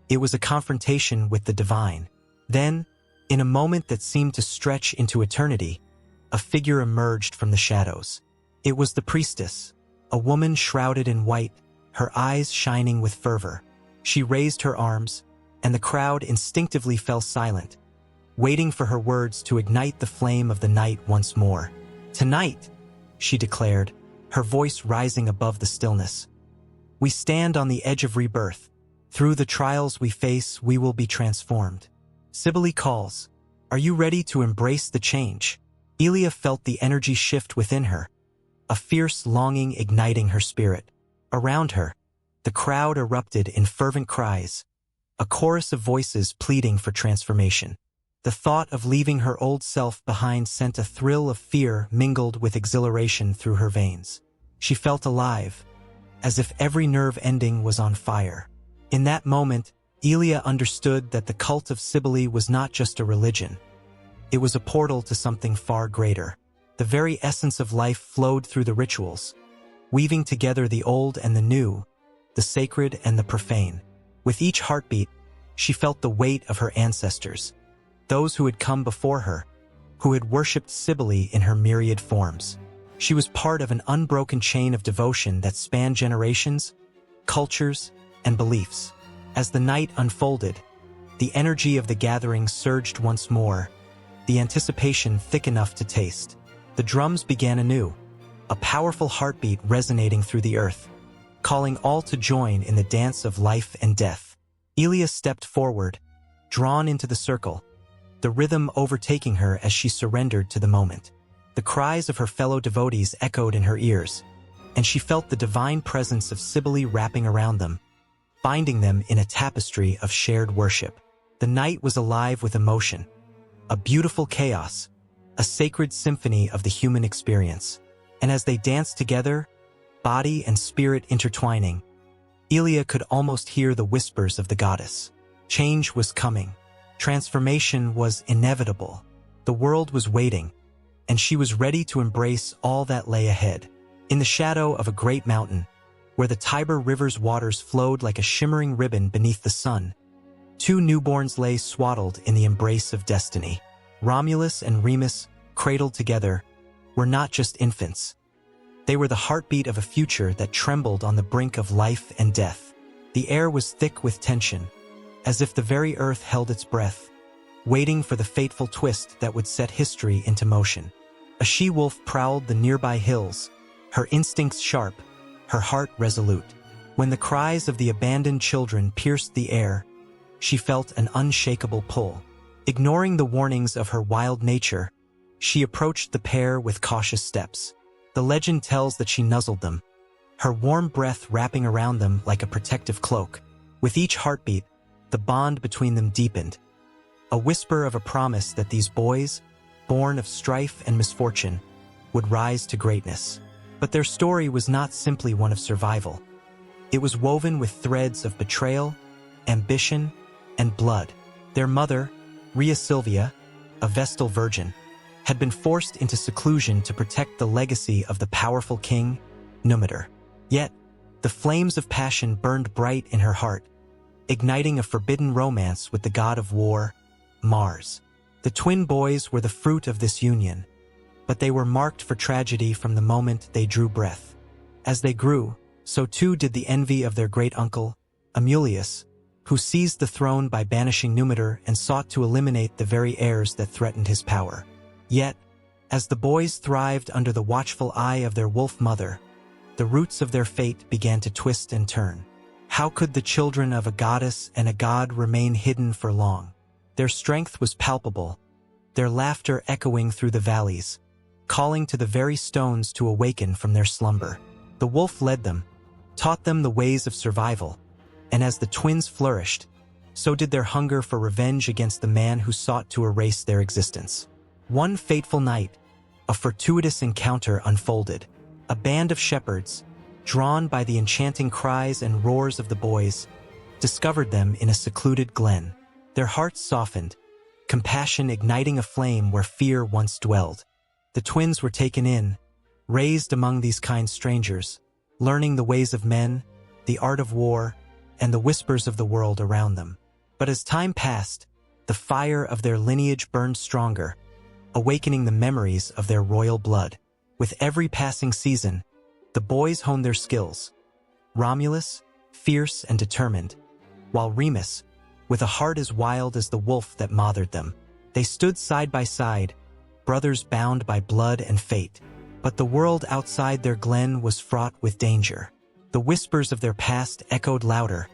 It was a confrontation with the divine. Then, in a moment that seemed to stretch into eternity, a figure emerged from the shadows. It was the priestess, a woman shrouded in white, her eyes shining with fervor. She raised her arms, and the crowd instinctively fell silent, waiting for her words to ignite the flame of the night once more. "Tonight," she declared, her voice rising above the stillness, "we stand on the edge of rebirth. Through the trials we face, we will be transformed. Cybele calls. Are you ready to embrace the change?" Elia felt the energy shift within her, a fierce longing igniting her spirit. Around her, the crowd erupted in fervent cries, a chorus of voices pleading for transformation. The thought of leaving her old self behind sent a thrill of fear mingled with exhilaration through her veins. She felt alive, as if every nerve ending was on fire. In that moment, Elia understood that the cult of Cybele was not just a religion. It was a portal to something far greater. The very essence of life flowed through the rituals, weaving together the old and the new, the sacred and the profane. With each heartbeat, she felt the weight of her ancestors, those who had come before her, who had worshipped Cybele in her myriad forms. She was part of an unbroken chain of devotion that spanned generations, cultures, and beliefs. As the night unfolded, the energy of the gathering surged once more, the anticipation thick enough to taste. The drums began anew, a powerful heartbeat resonating through the earth, calling all to join in the dance of life and death. Elia stepped forward, drawn into the circle, the rhythm overtaking her as she surrendered to the moment. The cries of her fellow devotees echoed in her ears, and she felt the divine presence of Cybele wrapping around them, binding them in a tapestry of shared worship. The night was alive with emotion, a beautiful chaos, a sacred symphony of the human experience. And as they danced together, body and spirit intertwining, Elia could almost hear the whispers of the goddess. Change was coming. Transformation was inevitable. The world was waiting, and she was ready to embrace all that lay ahead. In the shadow of a great mountain, where the Tiber River's waters flowed like a shimmering ribbon beneath the sun, two newborns lay swaddled in the embrace of destiny. Romulus and Remus, cradled together, were not just infants. They were the heartbeat of a future that trembled on the brink of life and death. The air was thick with tension, as if the very earth held its breath, waiting for the fateful twist that would set history into motion. A she-wolf prowled the nearby hills, her instincts sharp, her heart resolute. When the cries of the abandoned children pierced the air, she felt an unshakable pull. Ignoring the warnings of her wild nature, she approached the pair with cautious steps. The legend tells that she nuzzled them, her warm breath wrapping around them like a protective cloak. With each heartbeat, the bond between them deepened, a whisper of a promise that these boys, born of strife and misfortune, would rise to greatness. But their story was not simply one of survival. It was woven with threads of betrayal, ambition, and blood. Their mother, Rhea Silvia, a Vestal virgin, had been forced into seclusion to protect the legacy of the powerful king, Numitor. Yet, the flames of passion burned bright in her heart, igniting a forbidden romance with the god of war, Mars. The twin boys were the fruit of this union, but they were marked for tragedy from the moment they drew breath. As they grew, so too did the envy of their great-uncle, Amulius, who seized the throne by banishing Numitor and sought to eliminate the very heirs that threatened his power. Yet, as the boys thrived under the watchful eye of their wolf mother, the roots of their fate began to twist and turn. How could the children of a goddess and a god remain hidden for long? Their strength was palpable, their laughter echoing through the valleys, calling to the very stones to awaken from their slumber. The wolf led them, taught them the ways of survival, and as the twins flourished, so did their hunger for revenge against the man who sought to erase their existence. One fateful night, a fortuitous encounter unfolded. A band of shepherds, drawn by the enchanting cries and roars of the boys, discovered them in a secluded glen. Their hearts softened, compassion igniting a flame where fear once dwelled. The twins were taken in, raised among these kind strangers, learning the ways of men, the art of war, and the whispers of the world around them. But as time passed, the fire of their lineage burned stronger, awakening the memories of their royal blood. With every passing season, the boys honed their skills. Romulus, fierce and determined, while Remus, with a heart as wild as the wolf that mothered them. They stood side by side, brothers bound by blood and fate. But the world outside their glen was fraught with danger. The whispers of their past echoed louder,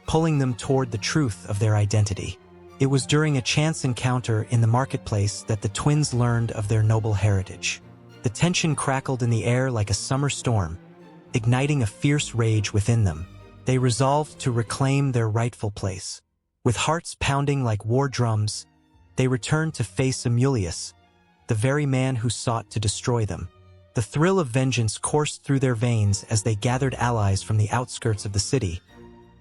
pulling them toward the truth of their identity. It was during a chance encounter in the marketplace that the twins learned of their noble heritage. The tension crackled in the air like a summer storm, igniting a fierce rage within them. They resolved to reclaim their rightful place. With hearts pounding like war drums, they returned to face Amulius, the very man who sought to destroy them. The thrill of vengeance coursed through their veins as they gathered allies from the outskirts of the city,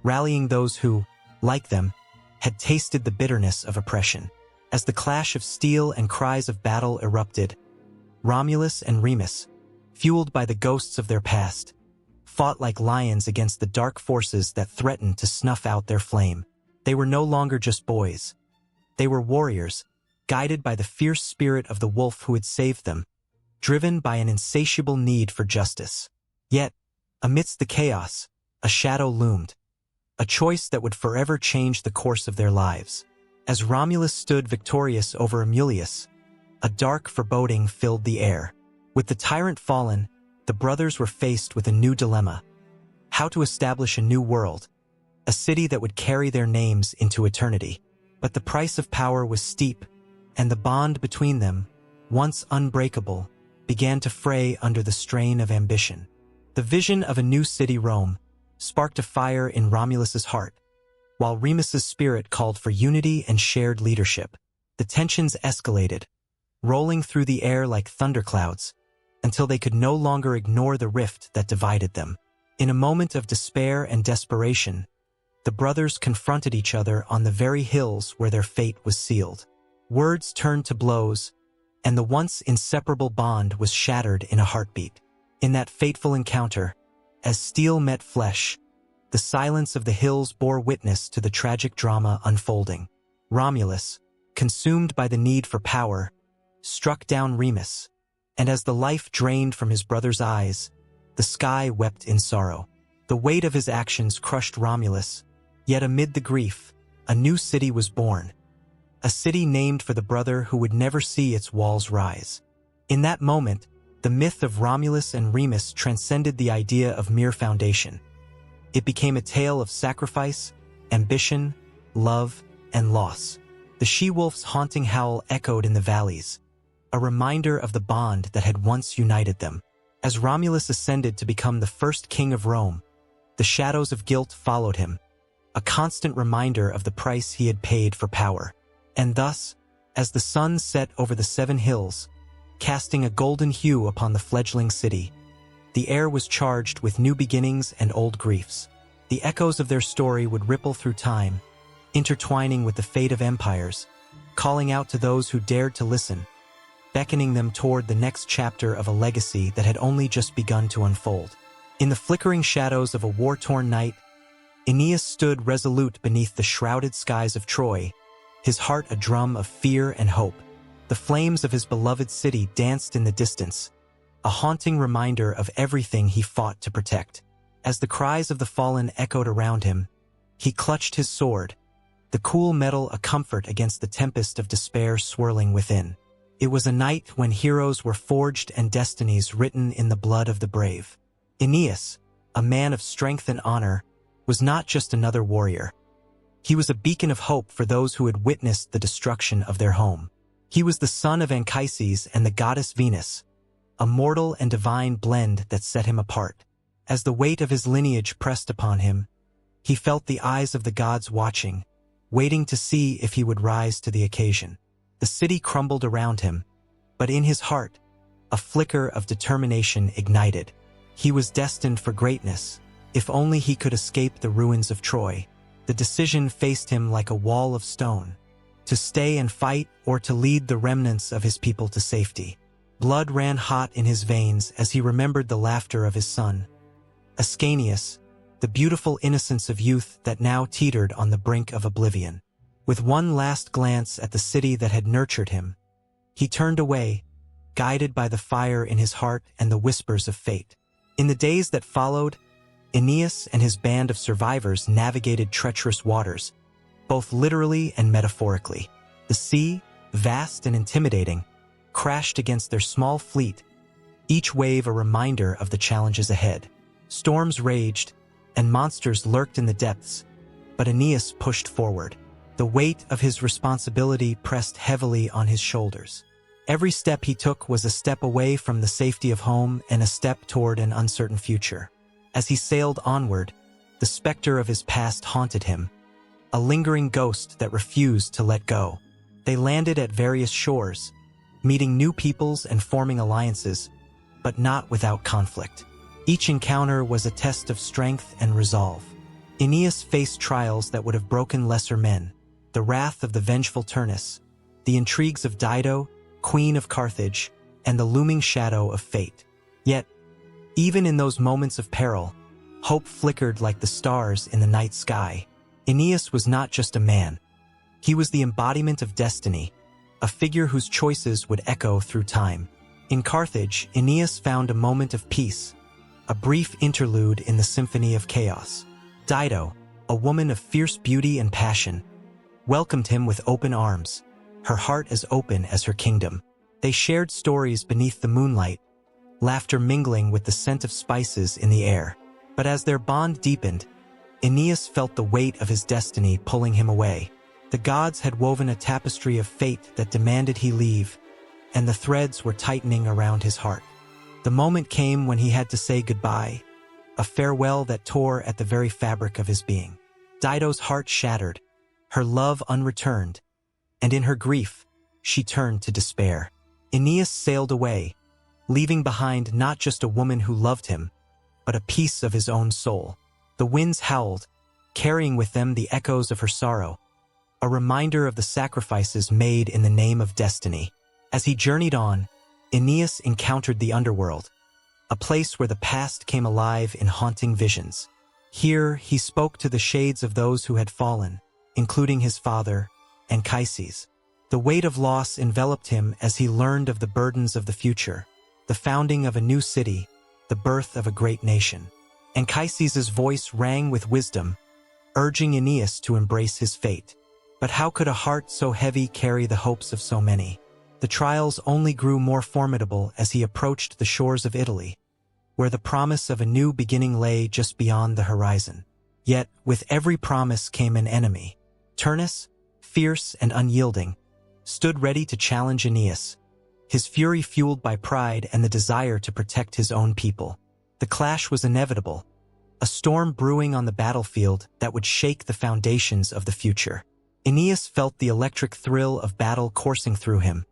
rallying those who, like them, had tasted the bitterness of oppression. As the clash of steel and cries of battle erupted, Romulus and Remus, fueled by the ghosts of their past, fought like lions against the dark forces that threatened to snuff out their flame. They were no longer just boys. They were warriors, guided by the fierce spirit of the wolf who had saved them, driven by an insatiable need for justice. Yet, amidst the chaos, a shadow loomed, a choice that would forever change the course of their lives. As Romulus stood victorious over Amulius, a dark foreboding filled the air. With the tyrant fallen, the brothers were faced with a new dilemma: how to establish a new world, a city that would carry their names into eternity. But the price of power was steep, and the bond between them, once unbreakable, began to fray under the strain of ambition. The vision of a new city, Rome, sparked a fire in Romulus's heart, while Remus's spirit called for unity and shared leadership. The tensions escalated, rolling through the air like thunderclouds, until they could no longer ignore the rift that divided them. In a moment of despair and desperation, the brothers confronted each other on the very hills where their fate was sealed. Words turned to blows, and the once inseparable bond was shattered in a heartbeat. In that fateful encounter, as steel met flesh, the silence of the hills bore witness to the tragic drama unfolding. Romulus, consumed by the need for power, struck down Remus, and as the life drained from his brother's eyes, the sky wept in sorrow. The weight of his actions crushed Romulus, yet amid the grief, a new city was born. A city named for the brother who would never see its walls rise. In that moment, the myth of Romulus and Remus transcended the idea of mere foundation. It became a tale of sacrifice, ambition, love, and loss. The she-wolf's haunting howl echoed in the valleys, a reminder of the bond that had once united them. As Romulus ascended to become the first king of Rome, the shadows of guilt followed him, a constant reminder of the price he had paid for power. And thus, as the sun set over the 7 hills, casting a golden hue upon the fledgling city, the air was charged with new beginnings and old griefs. The echoes of their story would ripple through time, intertwining with the fate of empires, calling out to those who dared to listen, beckoning them toward the next chapter of a legacy that had only just begun to unfold. In the flickering shadows of a war-torn night, Aeneas stood resolute beneath the shrouded skies of Troy, his heart a drum of fear and hope. The flames of his beloved city danced in the distance, a haunting reminder of everything he fought to protect. As the cries of the fallen echoed around him, he clutched his sword, the cool metal a comfort against the tempest of despair swirling within. It was a night when heroes were forged and destinies written in the blood of the brave. Aeneas, a man of strength and honor, was not just another warrior. He was a beacon of hope for those who had witnessed the destruction of their home. He was the son of Anchises and the goddess Venus, a mortal and divine blend that set him apart. As the weight of his lineage pressed upon him, he felt the eyes of the gods watching, waiting to see if he would rise to the occasion. The city crumbled around him, but in his heart, a flicker of determination ignited. He was destined for greatness, if only he could escape the ruins of Troy. The decision faced him like a wall of stone, to stay and fight or to lead the remnants of his people to safety. Blood ran hot in his veins as he remembered the laughter of his son, Ascanius, the beautiful innocence of youth that now teetered on the brink of oblivion. With one last glance at the city that had nurtured him, he turned away, guided by the fire in his heart and the whispers of fate. In the days that followed, Aeneas and his band of survivors navigated treacherous waters, both literally and metaphorically. The sea, vast and intimidating, crashed against their small fleet, each wave a reminder of the challenges ahead. Storms raged, and monsters lurked in the depths, but Aeneas pushed forward. The weight of his responsibility pressed heavily on his shoulders. Every step he took was a step away from the safety of home and a step toward an uncertain future. As he sailed onward, the specter of his past haunted him, a lingering ghost that refused to let go. They landed at various shores, meeting new peoples and forming alliances, but not without conflict. Each encounter was a test of strength and resolve. Aeneas faced trials that would have broken lesser men, the wrath of the vengeful Turnus, the intrigues of Dido, queen of Carthage, and the looming shadow of fate. Yet, even in those moments of peril, hope flickered like the stars in the night sky. Aeneas was not just a man. He was the embodiment of destiny, a figure whose choices would echo through time. In Carthage, Aeneas found a moment of peace, a brief interlude in the symphony of chaos. Dido, a woman of fierce beauty and passion, welcomed him with open arms, her heart as open as her kingdom. They shared stories beneath the moonlight, laughter mingling with the scent of spices in the air. But as their bond deepened, Aeneas felt the weight of his destiny pulling him away. The gods had woven a tapestry of fate that demanded he leave, and the threads were tightening around his heart. The moment came when he had to say goodbye, a farewell that tore at the very fabric of his being. Dido's heart shattered, her love unreturned, and in her grief, she turned to despair. Aeneas sailed away, leaving behind not just a woman who loved him, but a piece of his own soul. The winds howled, carrying with them the echoes of her sorrow, a reminder of the sacrifices made in the name of destiny. As he journeyed on, Aeneas encountered the underworld, a place where the past came alive in haunting visions. Here, he spoke to the shades of those who had fallen, including his father, Anchises. The weight of loss enveloped him as he learned of the burdens of the future, the founding of a new city, the birth of a great nation. Anchises' voice rang with wisdom, urging Aeneas to embrace his fate. But how could a heart so heavy carry the hopes of so many? The trials only grew more formidable as he approached the shores of Italy, where the promise of a new beginning lay just beyond the horizon. Yet, with every promise came an enemy. Turnus, fierce and unyielding, stood ready to challenge Aeneas, his fury fueled by pride and the desire to protect his own people. The clash was inevitable, a storm brewing on the battlefield that would shake the foundations of the future. Aeneas felt the electric thrill of battle coursing through him,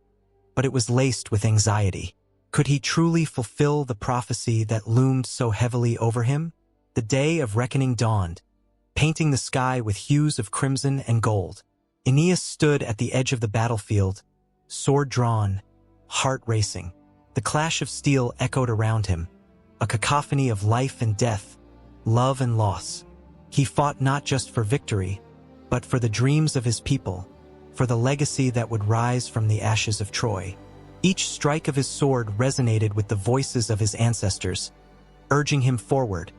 but it was laced with anxiety. Could he truly fulfill the prophecy that loomed so heavily over him? The day of reckoning dawned, painting the sky with hues of crimson and gold. Aeneas stood at the edge of the battlefield, sword drawn, heart racing. The clash of steel echoed around him, a cacophony of life and death, love and loss. He fought not just for victory, but for the dreams of his people, for the legacy that would rise from the ashes of Troy. Each strike of his sword resonated with the voices of his ancestors, urging him forward,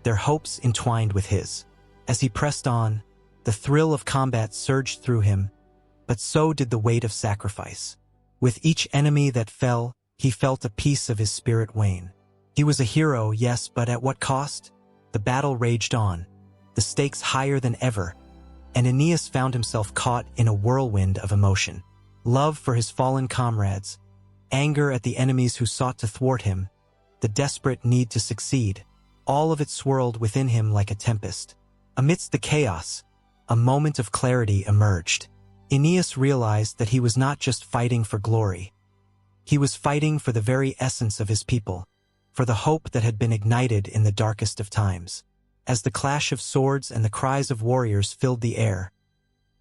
their hopes entwined with his. As he pressed on, the thrill of combat surged through him, but so did the weight of sacrifice. With each enemy that fell, he felt a piece of his spirit wane. He was a hero, yes, but at what cost? The battle raged on, the stakes higher than ever, and Aeneas found himself caught in a whirlwind of emotion. Love for his fallen comrades, anger at the enemies who sought to thwart him, the desperate need to succeed, all of it swirled within him like a tempest. Amidst the chaos, a moment of clarity emerged. Aeneas realized that he was not just fighting for glory. He was fighting for the very essence of his people, for the hope that had been ignited in the darkest of times. As the clash of swords and the cries of warriors filled the air,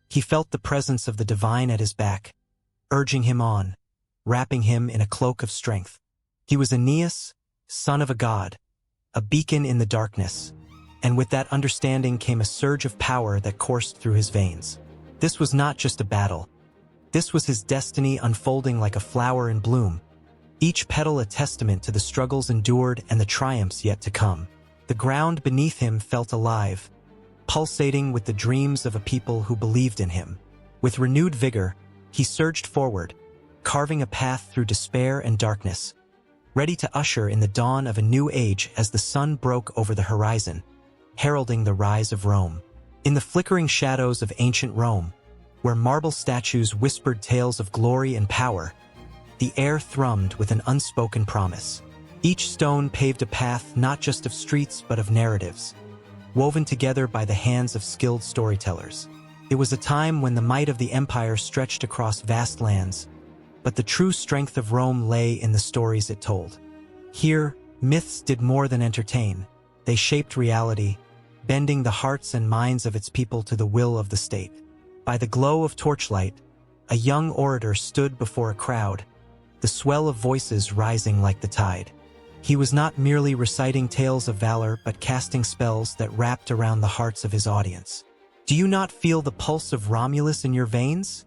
he felt the presence of the divine at his back, urging him on, wrapping him in a cloak of strength. He was Aeneas, son of a god, a beacon in the darkness, and with that understanding came a surge of power that coursed through his veins. This was not just a battle. This was his destiny unfolding like a flower in bloom, each petal a testament to the struggles endured and the triumphs yet to come. The ground beneath him felt alive, pulsating with the dreams of a people who believed in him. With renewed vigor, he surged forward, carving a path through despair and darkness, ready to usher in the dawn of a new age as the sun broke over the horizon, heralding the rise of Rome. In the flickering shadows of ancient Rome, where marble statues whispered tales of glory and power, the air thrummed with an unspoken promise. Each stone paved a path not just of streets but of narratives, woven together by the hands of skilled storytellers. It was a time when the might of the empire stretched across vast lands, but the true strength of Rome lay in the stories it told. Here, myths did more than entertain. They shaped reality, bending the hearts and minds of its people to the will of the state. By the glow of torchlight, a young orator stood before a crowd, the swell of voices rising like the tide. He was not merely reciting tales of valor but casting spells that wrapped around the hearts of his audience. "Do you not feel the pulse of Romulus in your veins?"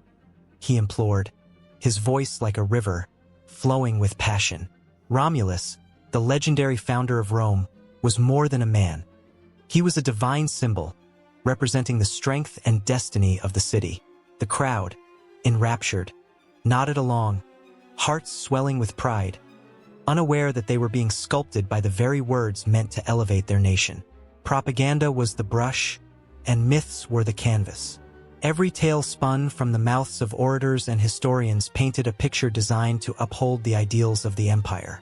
he implored, his voice like a river, flowing with passion. Romulus, the legendary founder of Rome, was more than a man. He was a divine symbol, representing the strength and destiny of the city. The crowd, enraptured, nodded along, hearts swelling with pride, unaware that they were being sculpted by the very words meant to elevate their nation. Propaganda was the brush, and myths were the canvas. Every tale spun from the mouths of orators and historians painted a picture designed to uphold the ideals of the empire.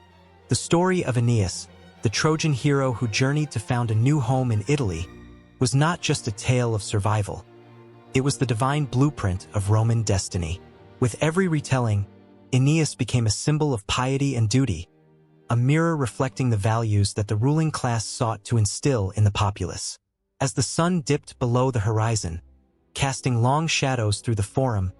The story of Aeneas, the Trojan hero who journeyed to found a new home in Italy, was not just a tale of survival. It was the divine blueprint of Roman destiny. With every retelling, Aeneas became a symbol of piety and duty, a mirror reflecting the values that the ruling class sought to instill in the populace. As the sun dipped below the horizon, casting long shadows through the forum,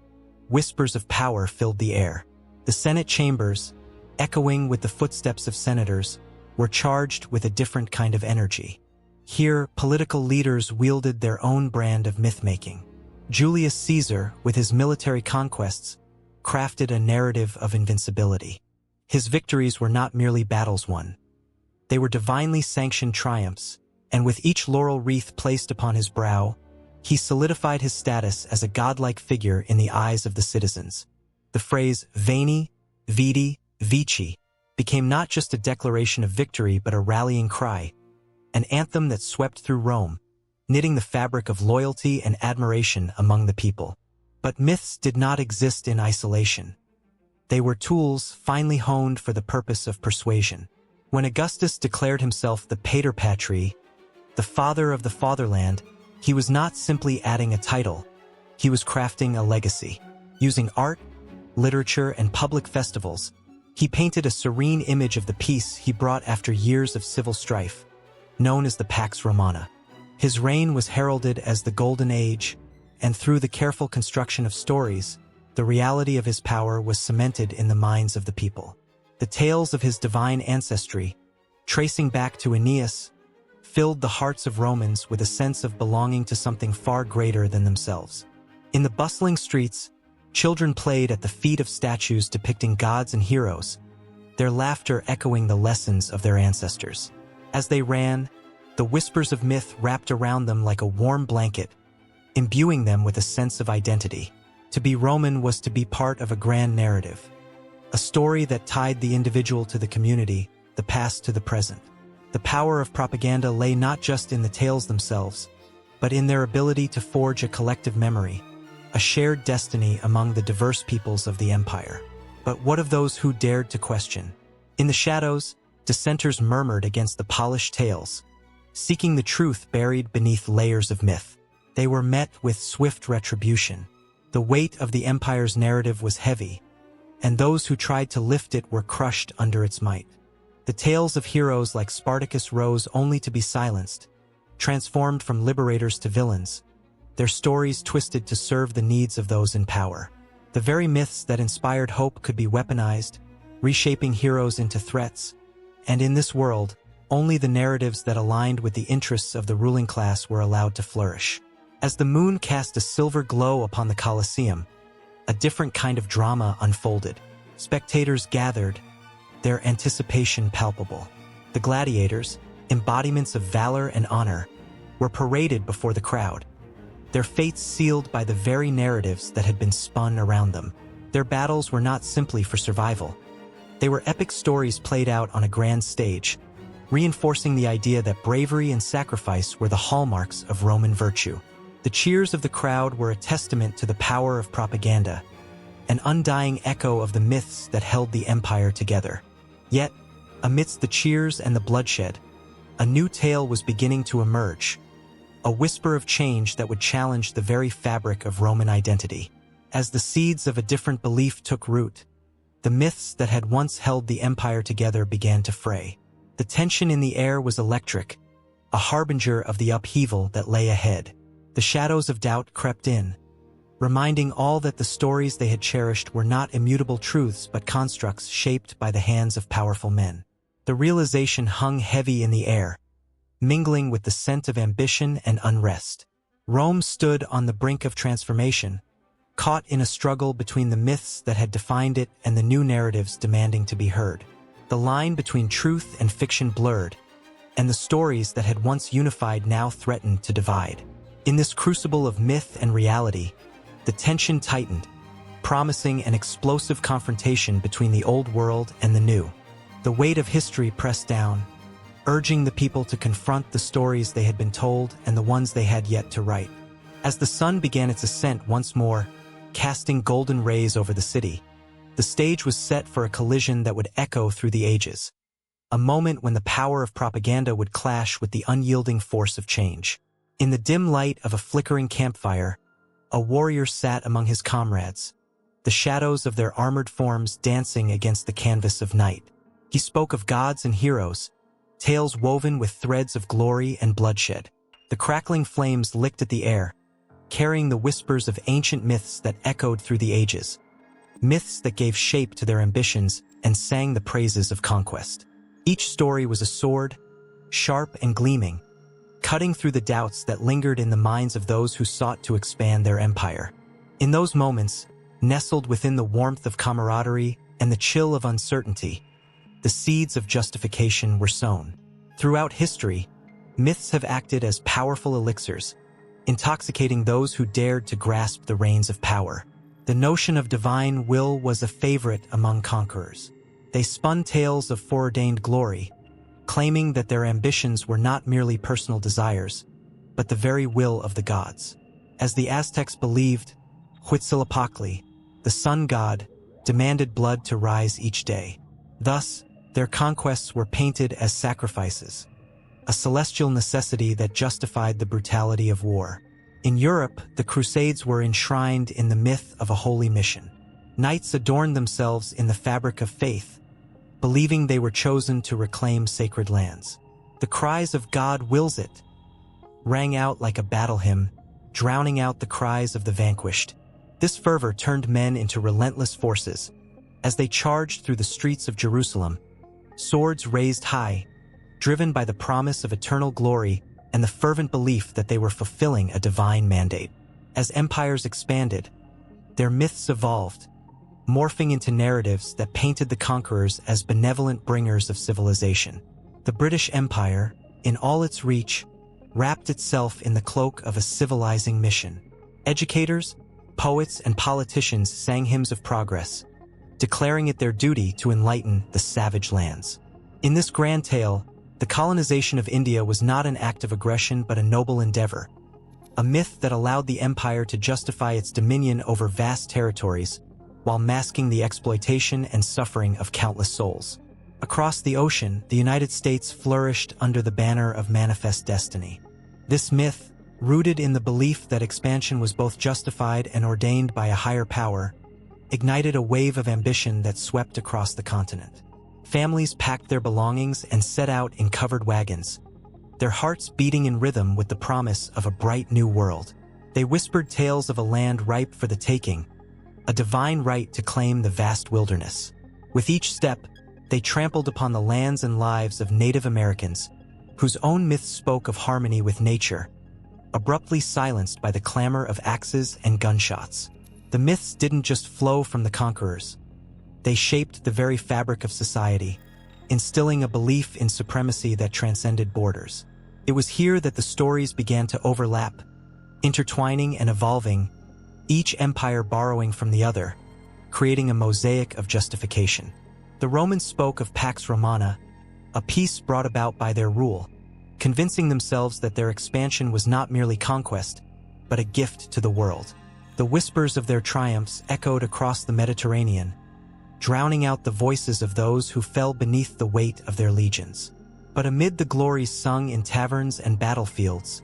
whispers of power filled the air. The Senate chambers, echoing with the footsteps of senators, were charged with a different kind of energy. Here, political leaders wielded their own brand of myth-making. Julius Caesar, with his military conquests, crafted a narrative of invincibility. His victories were not merely battles won. They were divinely sanctioned triumphs, and with each laurel wreath placed upon his brow, he solidified his status as a godlike figure in the eyes of the citizens. The phrase Veni, Vidi, Vici became not just a declaration of victory but a rallying cry, an anthem that swept through Rome, knitting the fabric of loyalty and admiration among the people. But myths did not exist in isolation. They were tools finely honed for the purpose of persuasion. When Augustus declared himself the Pater Patri, the father of the fatherland, he was not simply adding a title, he was crafting a legacy. Using art, literature, and public festivals, he painted a serene image of the peace he brought after years of civil strife, known as the Pax Romana. His reign was heralded as the Golden Age, and through the careful construction of stories, the reality of his power was cemented in the minds of the people. The tales of his divine ancestry, tracing back to Aeneas, filled the hearts of Romans with a sense of belonging to something far greater than themselves. In the bustling streets, children played at the feet of statues depicting gods and heroes, their laughter echoing the lessons of their ancestors. As they ran, the whispers of myth wrapped around them like a warm blanket, imbuing them with a sense of identity. To be Roman was to be part of a grand narrative, a story that tied the individual to the community, the past to the present. The power of propaganda lay not just in the tales themselves, but in their ability to forge a collective memory, a shared destiny among the diverse peoples of the empire. But what of those who dared to question? In the shadows, dissenters murmured against the polished tales, seeking the truth buried beneath layers of myth. They were met with swift retribution. The weight of the empire's narrative was heavy, and those who tried to lift it were crushed under its might. The tales of heroes like Spartacus rose only to be silenced, transformed from liberators to villains, their stories twisted to serve the needs of those in power. The very myths that inspired hope could be weaponized, reshaping heroes into threats. And in this world, only the narratives that aligned with the interests of the ruling class were allowed to flourish. As the moon cast a silver glow upon the Colosseum, a different kind of drama unfolded. Spectators gathered, their anticipation palpable. The gladiators, embodiments of valor and honor, were paraded before the crowd, their fates sealed by the very narratives that had been spun around them. Their battles were not simply for survival. They were epic stories played out on a grand stage, reinforcing the idea that bravery and sacrifice were the hallmarks of Roman virtue. The cheers of the crowd were a testament to the power of propaganda, an undying echo of the myths that held the empire together. Yet, amidst the cheers and the bloodshed, a new tale was beginning to emerge, a whisper of change that would challenge the very fabric of Roman identity. As the seeds of a different belief took root, the myths that had once held the empire together began to fray. The tension in the air was electric, a harbinger of the upheaval that lay ahead. The shadows of doubt crept in, reminding all that the stories they had cherished were not immutable truths but constructs shaped by the hands of powerful men. The realization hung heavy in the air, mingling with the scent of ambition and unrest. Rome stood on the brink of transformation, caught in a struggle between the myths that had defined it and the new narratives demanding to be heard. The line between truth and fiction blurred, and the stories that had once unified now threatened to divide. In this crucible of myth and reality, the tension tightened, promising an explosive confrontation between the old world and the new. The weight of history pressed down, urging the people to confront the stories they had been told and the ones they had yet to write. As the sun began its ascent once more, casting golden rays over the city, the stage was set for a collision that would echo through the ages, a moment when the power of propaganda would clash with the unyielding force of change. In the dim light of a flickering campfire, a warrior sat among his comrades, the shadows of their armored forms dancing against the canvas of night. He spoke of gods and heroes, tales woven with threads of glory and bloodshed. The crackling flames licked at the air, carrying the whispers of ancient myths that echoed through the ages. Myths that gave shape to their ambitions and sang the praises of conquest. Each story was a sword, sharp and gleaming, cutting through the doubts that lingered in the minds of those who sought to expand their empire. In those moments, nestled within the warmth of camaraderie and the chill of uncertainty, the seeds of justification were sown. Throughout history, myths have acted as powerful elixirs, intoxicating those who dared to grasp the reins of power. The notion of divine will was a favorite among conquerors. They spun tales of foreordained glory, claiming that their ambitions were not merely personal desires, but the very will of the gods. As the Aztecs believed, Huitzilopochtli, the sun god, demanded blood to rise each day. Thus, their conquests were painted as sacrifices, a celestial necessity that justified the brutality of war. In Europe, the Crusades were enshrined in the myth of a holy mission. Knights adorned themselves in the fabric of faith, believing they were chosen to reclaim sacred lands. The cries of "God wills it" rang out like a battle hymn, drowning out the cries of the vanquished. This fervor turned men into relentless forces. As they charged through the streets of Jerusalem, swords raised high, driven by the promise of eternal glory and the fervent belief that they were fulfilling a divine mandate. As empires expanded, their myths evolved, morphing into narratives that painted the conquerors as benevolent bringers of civilization. The British Empire, in all its reach, wrapped itself in the cloak of a civilizing mission. Educators, poets, and politicians sang hymns of progress, declaring it their duty to enlighten the savage lands. In this grand tale, the colonization of India was not an act of aggression but a noble endeavor, a myth that allowed the empire to justify its dominion over vast territories while masking the exploitation and suffering of countless souls. Across the ocean, the United States flourished under the banner of manifest destiny. This myth, rooted in the belief that expansion was both justified and ordained by a higher power, ignited a wave of ambition that swept across the continent. Families packed their belongings and set out in covered wagons, their hearts beating in rhythm with the promise of a bright new world. They whispered tales of a land ripe for the taking, a divine right to claim the vast wilderness. With each step, they trampled upon the lands and lives of Native Americans, whose own myths spoke of harmony with nature, abruptly silenced by the clamor of axes and gunshots. The myths didn't just flow from the conquerors. They shaped the very fabric of society, instilling a belief in supremacy that transcended borders. It was here that the stories began to overlap, intertwining and evolving, each empire borrowing from the other, creating a mosaic of justification. The Romans spoke of Pax Romana, a peace brought about by their rule, convincing themselves that their expansion was not merely conquest, but a gift to the world. The whispers of their triumphs echoed across the Mediterranean, drowning out the voices of those who fell beneath the weight of their legions. But amid the glories sung in taverns and battlefields,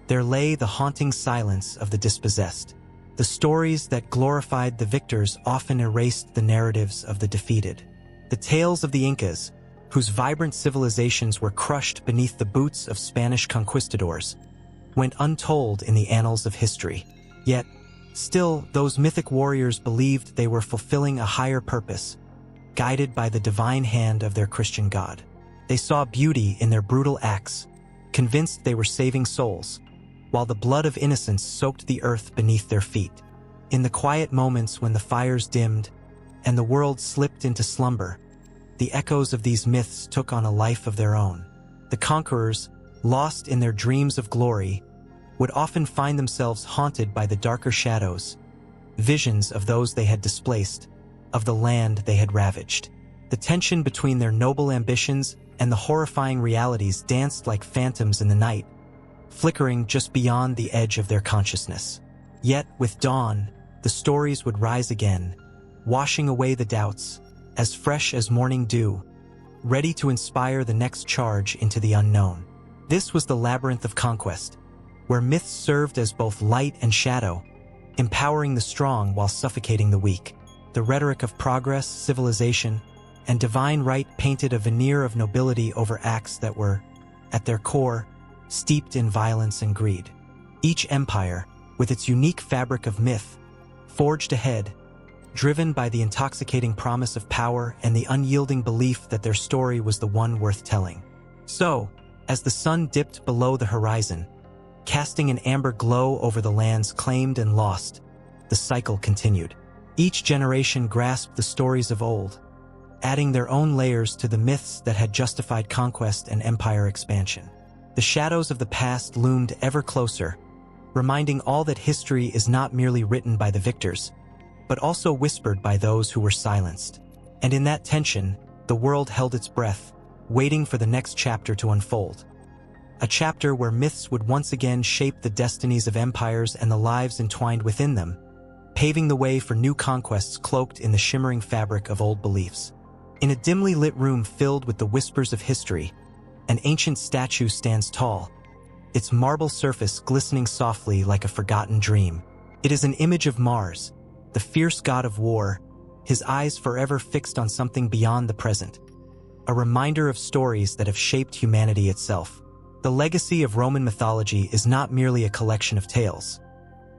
there lay the haunting silence of the dispossessed. The stories that glorified the victors often erased the narratives of the defeated. The tales of the Incas, whose vibrant civilizations were crushed beneath the boots of Spanish conquistadors, went untold in the annals of history. Yet, still, those mythic warriors believed they were fulfilling a higher purpose, guided by the divine hand of their Christian God. They saw beauty in their brutal acts, convinced they were saving souls, while the blood of innocents soaked the earth beneath their feet. In the quiet moments when the fires dimmed and the world slipped into slumber, the echoes of these myths took on a life of their own. The conquerors, lost in their dreams of glory, would often find themselves haunted by the darker shadows, visions of those they had displaced, of the land they had ravaged. The tension between their noble ambitions and the horrifying realities danced like phantoms in the night, flickering just beyond the edge of their consciousness. Yet, with dawn, the stories would rise again, washing away the doubts, as fresh as morning dew, ready to inspire the next charge into the unknown. This was the labyrinth of conquest, where myths served as both light and shadow, empowering the strong while suffocating the weak. The rhetoric of progress, civilization, and divine right painted a veneer of nobility over acts that were, at their core, steeped in violence and greed. Each empire, with its unique fabric of myth, forged ahead, driven by the intoxicating promise of power and the unyielding belief that their story was the one worth telling. So, as the sun dipped below the horizon, casting an amber glow over the lands claimed and lost, the cycle continued. Each generation grasped the stories of old, adding their own layers to the myths that had justified conquest and empire expansion. The shadows of the past loomed ever closer, reminding all that history is not merely written by the victors, but also whispered by those who were silenced. And in that tension, the world held its breath, waiting for the next chapter to unfold. A chapter where myths would once again shape the destinies of empires and the lives entwined within them, paving the way for new conquests cloaked in the shimmering fabric of old beliefs. In a dimly lit room filled with the whispers of history, an ancient statue stands tall, its marble surface glistening softly like a forgotten dream. It is an image of Mars, the fierce god of war, his eyes forever fixed on something beyond the present, a reminder of stories that have shaped humanity itself. The legacy of Roman mythology is not merely a collection of tales.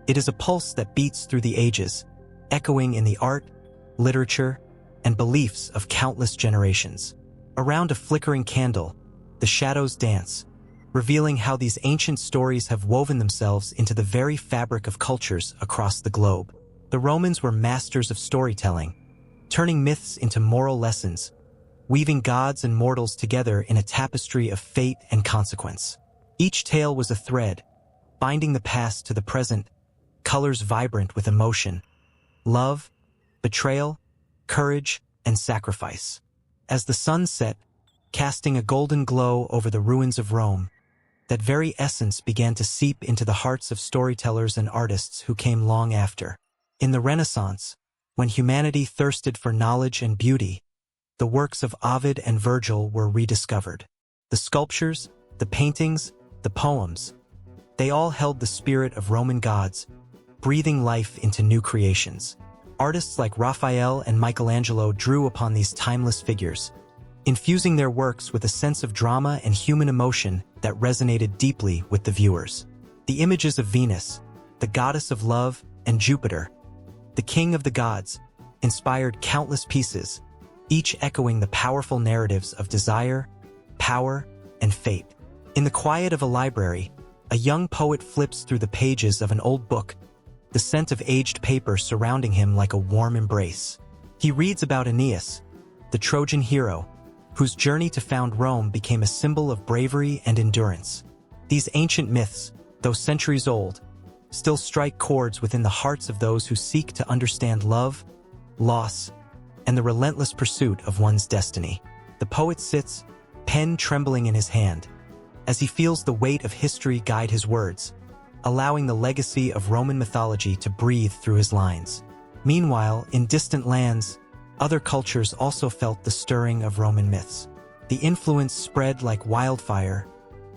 It is a pulse that beats through the ages, echoing in the art, literature, and beliefs of countless generations. Around a flickering candle, the shadows dance, revealing how these ancient stories have woven themselves into the very fabric of cultures across the globe. The Romans were masters of storytelling, turning myths into moral lessons, weaving gods and mortals together in a tapestry of fate and consequence. Each tale was a thread, binding the past to the present, colors vibrant with emotion, love, betrayal, courage, and sacrifice. As the sun set, casting a golden glow over the ruins of Rome, that very essence began to seep into the hearts of storytellers and artists who came long after. In the Renaissance, when humanity thirsted for knowledge and beauty, the works of Ovid and Virgil were rediscovered. The sculptures, the paintings, the poems, they all held the spirit of Roman gods, breathing life into new creations. Artists like Raphael and Michelangelo drew upon these timeless figures, infusing their works with a sense of drama and human emotion that resonated deeply with the viewers. The images of Venus, the goddess of love, and Jupiter, the king of the gods, inspired countless pieces, each echoing the powerful narratives of desire, power, and fate. In the quiet of a library, a young poet flips through the pages of an old book, the scent of aged paper surrounding him like a warm embrace. He reads about Aeneas, the Trojan hero, whose journey to found Rome became a symbol of bravery and endurance. These ancient myths, though centuries old, still strike chords within the hearts of those who seek to understand love, loss, and the relentless pursuit of one's destiny. The poet sits, pen trembling in his hand, as he feels the weight of history guide his words, allowing the legacy of Roman mythology to breathe through his lines. Meanwhile, in distant lands, other cultures also felt the stirring of Roman myths. The influence spread like wildfire,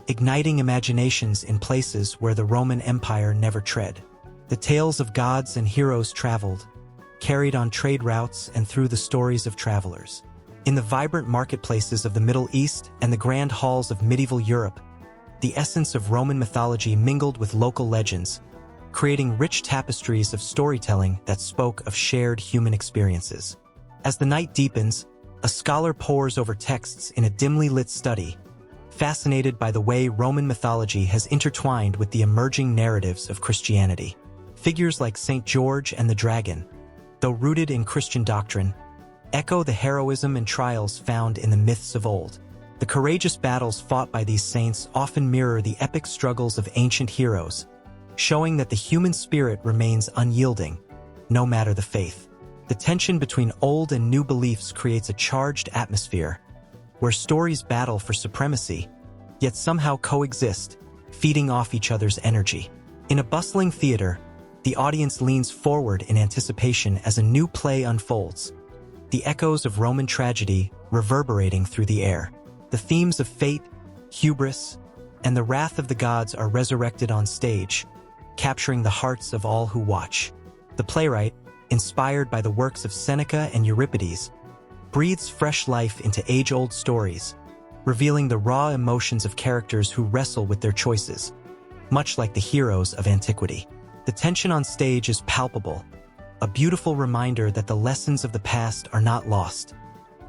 igniting imaginations in places where the Roman Empire never tread. The tales of gods and heroes traveled, carried on trade routes and through the stories of travelers. In the vibrant marketplaces of the Middle East and the grand halls of medieval Europe, the essence of Roman mythology mingled with local legends, creating rich tapestries of storytelling that spoke of shared human experiences. As the night deepens, a scholar pores over texts in a dimly lit study, fascinated by the way Roman mythology has intertwined with the emerging narratives of Christianity. Figures like Saint George and the Dragon, though rooted in Christian doctrine, echo the heroism and trials found in the myths of old. The courageous battles fought by these saints often mirror the epic struggles of ancient heroes, showing that the human spirit remains unyielding, no matter the faith. The tension between old and new beliefs creates a charged atmosphere, where stories battle for supremacy, yet somehow coexist, feeding off each other's energy. In a bustling theater, the audience leans forward in anticipation as a new play unfolds, the echoes of Roman tragedy reverberating through the air. The themes of fate, hubris, and the wrath of the gods are resurrected on stage, capturing the hearts of all who watch. The playwright, inspired by the works of Seneca and Euripides, breathes fresh life into age-old stories, revealing the raw emotions of characters who wrestle with their choices, much like the heroes of antiquity. The tension on stage is palpable, a beautiful reminder that the lessons of the past are not lost.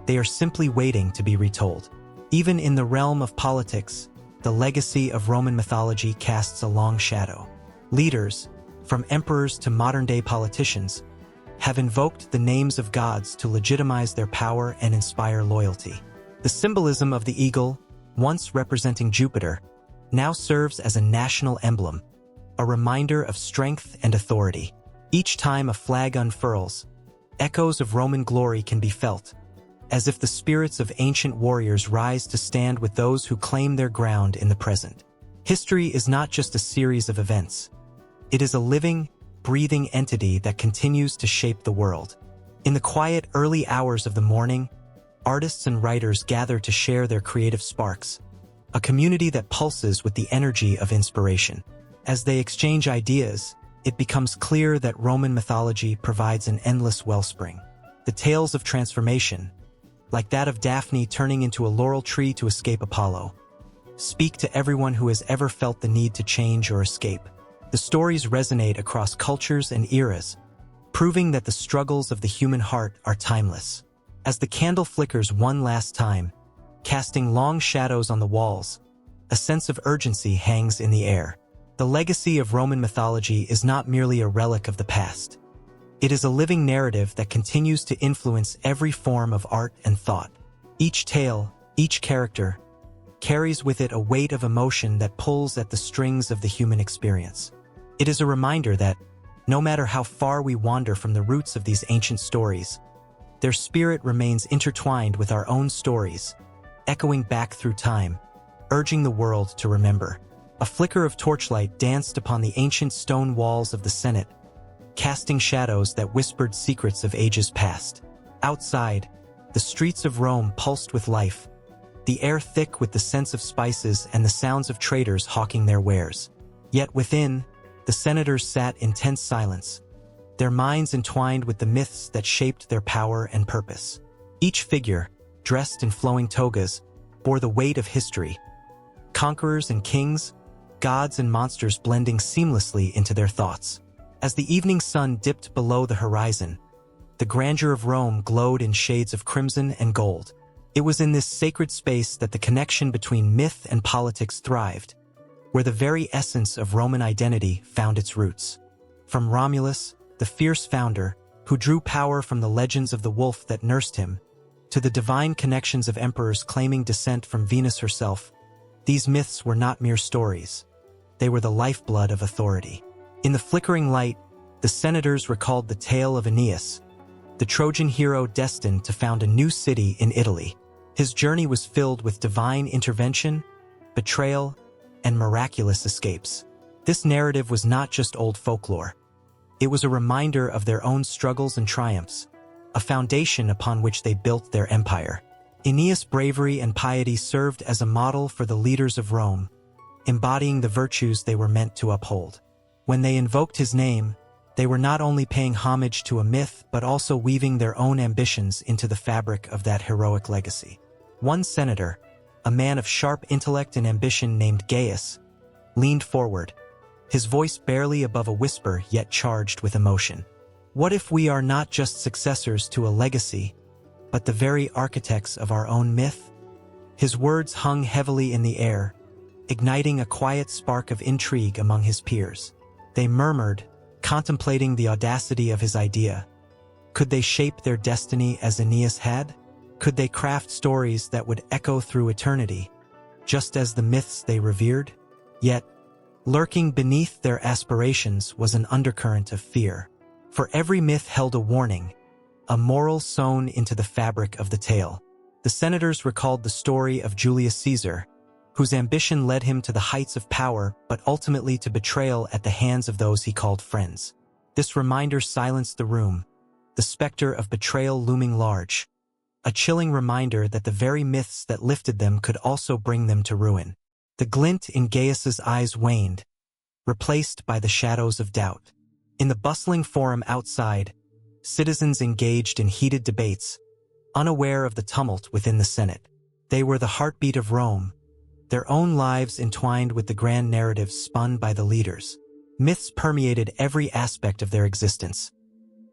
They are simply waiting to be retold. Even in the realm of politics, the legacy of Roman mythology casts a long shadow. Leaders, from emperors to modern-day politicians, have invoked the names of gods to legitimize their power and inspire loyalty. The symbolism of the eagle, once representing Jupiter, now serves as a national emblem, a reminder of strength and authority. Each time a flag unfurls, echoes of Roman glory can be felt, as if the spirits of ancient warriors rise to stand with those who claim their ground in the present. History is not just a series of events. It is a living, breathing entity that continues to shape the world. In the quiet, early hours of the morning, artists and writers gather to share their creative sparks, a community that pulses with the energy of inspiration. As they exchange ideas, it becomes clear that Roman mythology provides an endless wellspring. The tales of transformation, like that of Daphne turning into a laurel tree to escape Apollo, speak to everyone who has ever felt the need to change or escape. The stories resonate across cultures and eras, proving that the struggles of the human heart are timeless. As the candle flickers one last time, casting long shadows on the walls, a sense of urgency hangs in the air. The legacy of Roman mythology is not merely a relic of the past. It is a living narrative that continues to influence every form of art and thought. Each tale, each character, carries with it a weight of emotion that pulls at the strings of the human experience. It is a reminder that, no matter how far we wander from the roots of these ancient stories, their spirit remains intertwined with our own stories, echoing back through time, urging the world to remember. A flicker of torchlight danced upon the ancient stone walls of the Senate, casting shadows that whispered secrets of ages past. Outside, the streets of Rome pulsed with life, the air thick with the scents of spices and the sounds of traders hawking their wares. Yet within, the senators sat in tense silence, their minds entwined with the myths that shaped their power and purpose. Each figure, dressed in flowing togas, bore the weight of history. Conquerors and kings, gods and monsters blending seamlessly into their thoughts. As the evening sun dipped below the horizon, the grandeur of Rome glowed in shades of crimson and gold. It was in this sacred space that the connection between myth and politics thrived, where the very essence of Roman identity found its roots. From Romulus, the fierce founder, who drew power from the legends of the wolf that nursed him, to the divine connections of emperors claiming descent from Venus herself, these myths were not mere stories. They were the lifeblood of authority. In the flickering light, the senators recalled the tale of Aeneas, the Trojan hero destined to found a new city in Italy. His journey was filled with divine intervention, betrayal, and miraculous escapes. This narrative was not just old folklore. It was a reminder of their own struggles and triumphs, a foundation upon which they built their empire. Aeneas' bravery and piety served as a model for the leaders of Rome, embodying the virtues they were meant to uphold. When they invoked his name, they were not only paying homage to a myth but also weaving their own ambitions into the fabric of that heroic legacy. One senator, a man of sharp intellect and ambition named Gaius, leaned forward, his voice barely above a whisper yet charged with emotion. What if we are not just successors to a legacy, but the very architects of our own myth? His words hung heavily in the air, igniting a quiet spark of intrigue among his peers. They murmured, contemplating the audacity of his idea. Could they shape their destiny as Aeneas had? Could they craft stories that would echo through eternity, just as the myths they revered? Yet, lurking beneath their aspirations was an undercurrent of fear. For every myth held a warning, a moral sewn into the fabric of the tale. The senators recalled the story of Julius Caesar, whose ambition led him to the heights of power but ultimately to betrayal at the hands of those he called friends. This reminder silenced the room, the specter of betrayal looming large, a chilling reminder that the very myths that lifted them could also bring them to ruin. The glint in Gaius's eyes waned, replaced by the shadows of doubt. In the bustling forum outside, citizens engaged in heated debates, unaware of the tumult within the Senate. They were the heartbeat of Rome, their own lives entwined with the grand narratives spun by the leaders. Myths permeated every aspect of their existence.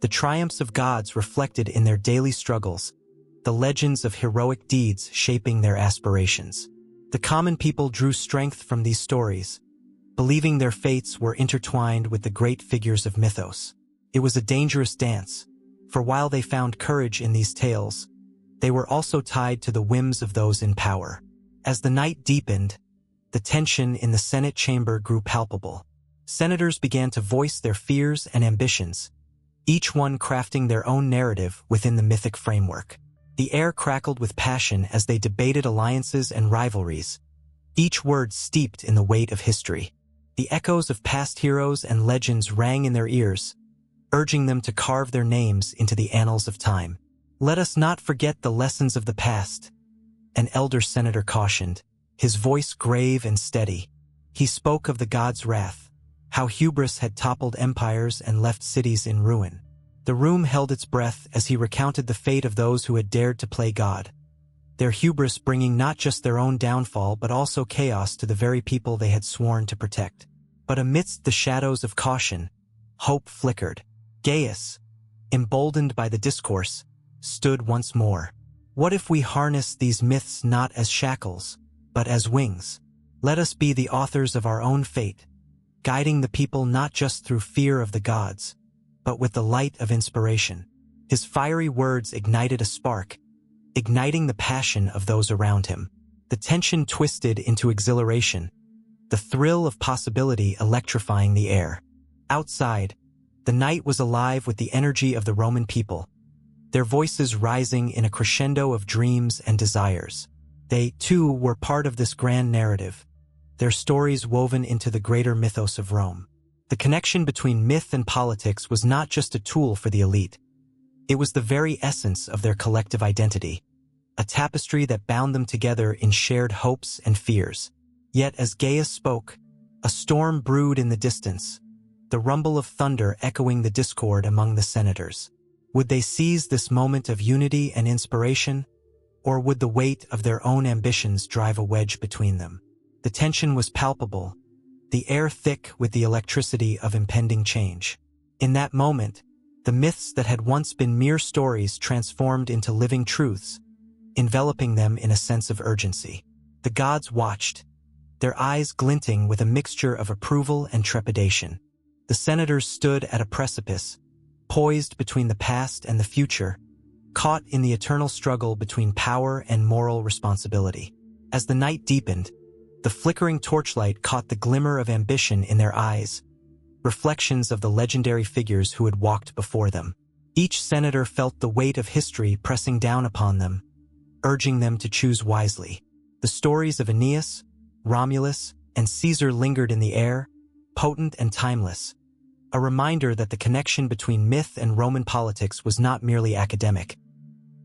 The triumphs of gods reflected in their daily struggles, the legends of heroic deeds shaping their aspirations. The common people drew strength from these stories, believing their fates were intertwined with the great figures of mythos. It was a dangerous dance, for while they found courage in these tales, they were also tied to the whims of those in power. As the night deepened, the tension in the Senate chamber grew palpable. Senators began to voice their fears and ambitions, each one crafting their own narrative within the mythic framework. The air crackled with passion as they debated alliances and rivalries, each word steeped in the weight of history. The echoes of past heroes and legends rang in their ears, urging them to carve their names into the annals of time. "Let us not forget the lessons of the past," an elder senator cautioned, his voice grave and steady. He spoke of the gods' wrath, how hubris had toppled empires and left cities in ruin. The room held its breath as he recounted the fate of those who had dared to play God, their hubris bringing not just their own downfall but also chaos to the very people they had sworn to protect. But amidst the shadows of caution, hope flickered. Gaius, emboldened by the discourse, stood once more. "What if we harness these myths not as shackles, but as wings? Let us be the authors of our own fate, guiding the people not just through fear of the gods, but with the light of inspiration." His fiery words ignited a spark, igniting the passion of those around him. The tension twisted into exhilaration, the thrill of possibility electrifying the air. Outside, the night was alive with the energy of the Roman people, their voices rising in a crescendo of dreams and desires. They, too, were part of this grand narrative, their stories woven into the greater mythos of Rome. The connection between myth and politics was not just a tool for the elite. It was the very essence of their collective identity, a tapestry that bound them together in shared hopes and fears. Yet as Gaius spoke, a storm brewed in the distance, the rumble of thunder echoing the discord among the senators. Would they seize this moment of unity and inspiration, or would the weight of their own ambitions drive a wedge between them? The tension was palpable, the air thick with the electricity of impending change. In that moment, the myths that had once been mere stories transformed into living truths, enveloping them in a sense of urgency. The gods watched, their eyes glinting with a mixture of approval and trepidation. The senators stood at a precipice, poised between the past and the future, caught in the eternal struggle between power and moral responsibility. As the night deepened, the flickering torchlight caught the glimmer of ambition in their eyes, reflections of the legendary figures who had walked before them. Each senator felt the weight of history pressing down upon them, urging them to choose wisely. The stories of Aeneas, Romulus, and Caesar lingered in the air, potent and timeless, a reminder that the connection between myth and Roman politics was not merely academic.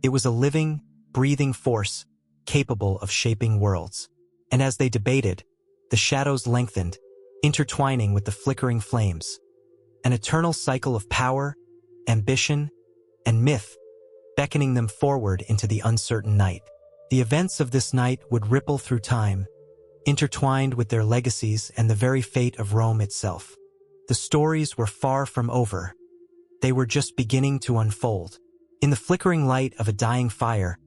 It was a living, breathing force capable of shaping worlds. And as they debated, the shadows lengthened, intertwining with the flickering flames. An eternal cycle of power, ambition, and myth, beckoning them forward into the uncertain night. The events of this night would ripple through time, intertwined with their legacies and the very fate of Rome itself. The stories were far from over. They were just beginning to unfold. In the flickering light of a dying fire,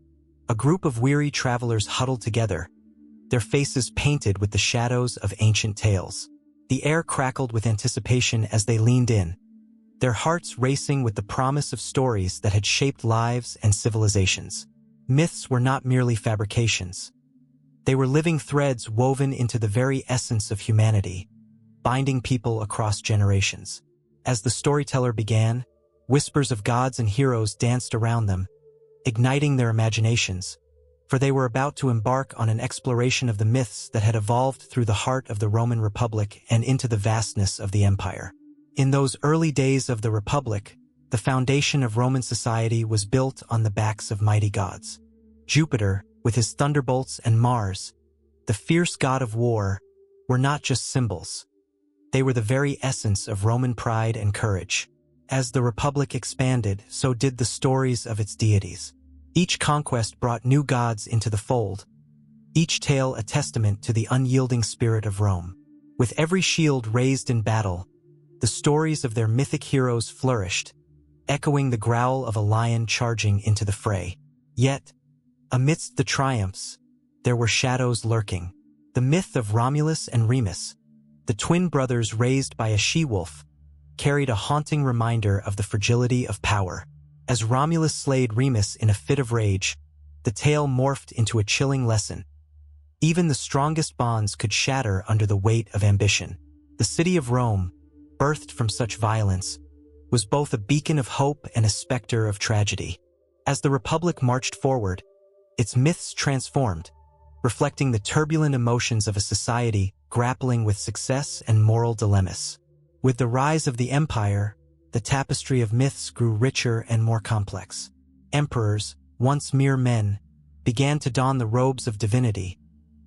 a group of weary travelers huddled together, their faces painted with the shadows of ancient tales. The air crackled with anticipation as they leaned in, their hearts racing with the promise of stories that had shaped lives and civilizations. Myths were not merely fabrications. They were living threads woven into the very essence of humanity, binding people across generations. As the storyteller began, whispers of gods and heroes danced around them, igniting their imaginations, for they were about to embark on an exploration of the myths that had evolved through the heart of the Roman Republic and into the vastness of the empire. In those early days of the Republic, the foundation of Roman society was built on the backs of mighty gods. Jupiter, with his thunderbolts, and Mars, the fierce god of war, were not just symbols. They were the very essence of Roman pride and courage. As the Republic expanded, so did the stories of its deities. Each conquest brought new gods into the fold, each tale a testament to the unyielding spirit of Rome. With every shield raised in battle, the stories of their mythic heroes flourished, echoing the growl of a lion charging into the fray. Yet, amidst the triumphs, there were shadows lurking. The myth of Romulus and Remus, the twin brothers raised by a she-wolf, carried a haunting reminder of the fragility of power. As Romulus slayed Remus in a fit of rage, the tale morphed into a chilling lesson. Even the strongest bonds could shatter under the weight of ambition. The city of Rome, birthed from such violence, was both a beacon of hope and a specter of tragedy. As the Republic marched forward, its myths transformed, reflecting the turbulent emotions of a society grappling with success and moral dilemmas. With the rise of the empire, the tapestry of myths grew richer and more complex. Emperors, once mere men, began to don the robes of divinity,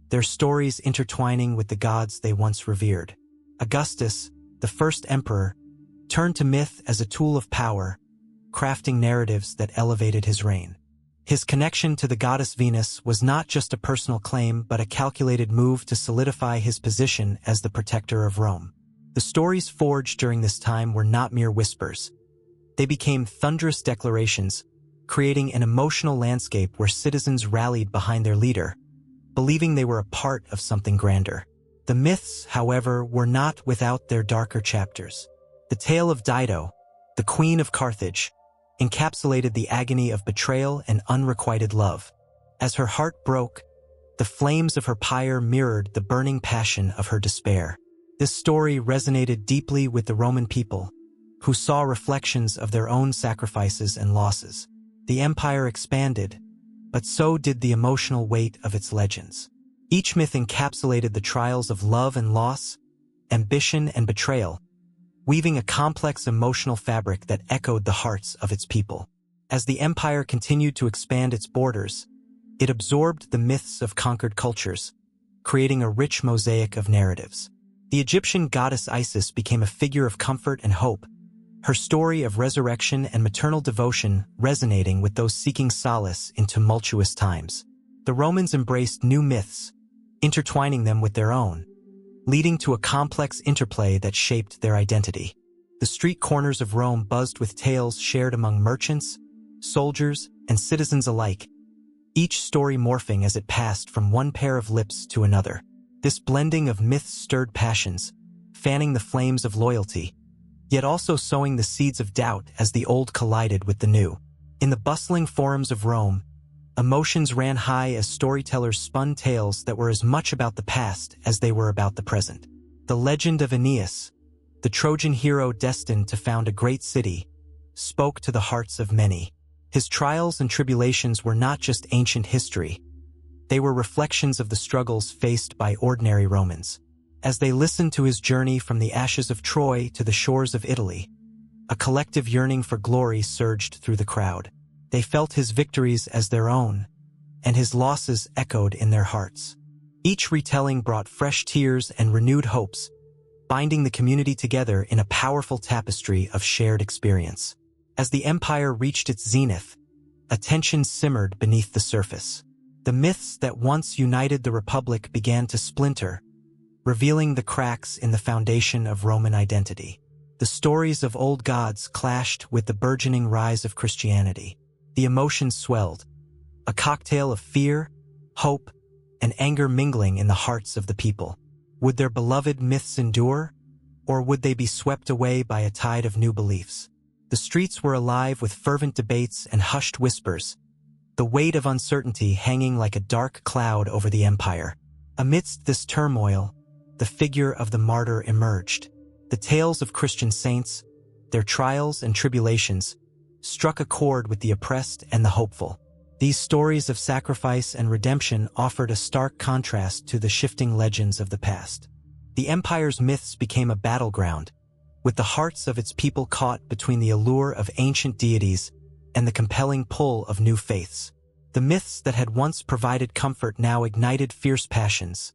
their stories intertwining with the gods they once revered. Augustus, the first emperor, turned to myth as a tool of power, crafting narratives that elevated his reign. His connection to the goddess Venus was not just a personal claim but a calculated move to solidify his position as the protector of Rome. The stories forged during this time were not mere whispers. They became thunderous declarations, creating an emotional landscape where citizens rallied behind their leader, believing they were a part of something grander. The myths, however, were not without their darker chapters. The tale of Dido, the Queen of Carthage, encapsulated the agony of betrayal and unrequited love. As her heart broke, the flames of her pyre mirrored the burning passion of her despair. This story resonated deeply with the Roman people, who saw reflections of their own sacrifices and losses. The empire expanded, but so did the emotional weight of its legends. Each myth encapsulated the trials of love and loss, ambition and betrayal, weaving a complex emotional fabric that echoed the hearts of its people. As the empire continued to expand its borders, it absorbed the myths of conquered cultures, creating a rich mosaic of narratives. The Egyptian goddess Isis became a figure of comfort and hope, her story of resurrection and maternal devotion resonating with those seeking solace in tumultuous times. The Romans embraced new myths, intertwining them with their own, leading to a complex interplay that shaped their identity. The street corners of Rome buzzed with tales shared among merchants, soldiers, and citizens alike, each story morphing as it passed from one pair of lips to another. This blending of myths stirred passions, fanning the flames of loyalty, yet also sowing the seeds of doubt as the old collided with the new. In the bustling forums of Rome, emotions ran high as storytellers spun tales that were as much about the past as they were about the present. The legend of Aeneas, the Trojan hero destined to found a great city, spoke to the hearts of many. His trials and tribulations were not just ancient history. They were reflections of the struggles faced by ordinary Romans. As they listened to his journey from the ashes of Troy to the shores of Italy, a collective yearning for glory surged through the crowd. They felt his victories as their own, and his losses echoed in their hearts. Each retelling brought fresh tears and renewed hopes, binding the community together in a powerful tapestry of shared experience. As the empire reached its zenith, a tension simmered beneath the surface. The myths that once united the Republic began to splinter, revealing the cracks in the foundation of Roman identity. The stories of old gods clashed with the burgeoning rise of Christianity. The emotions swelled, a cocktail of fear, hope, and anger mingling in the hearts of the people. Would their beloved myths endure, or would they be swept away by a tide of new beliefs? The streets were alive with fervent debates and hushed whispers, the weight of uncertainty hanging like a dark cloud over the empire. Amidst this turmoil, the figure of the martyr emerged. The tales of Christian saints, their trials and tribulations, struck a chord with the oppressed and the hopeful. These stories of sacrifice and redemption offered a stark contrast to the shifting legends of the past. The empire's myths became a battleground, with the hearts of its people caught between the allure of ancient deities and the compelling pull of new faiths. The myths that had once provided comfort now ignited fierce passions,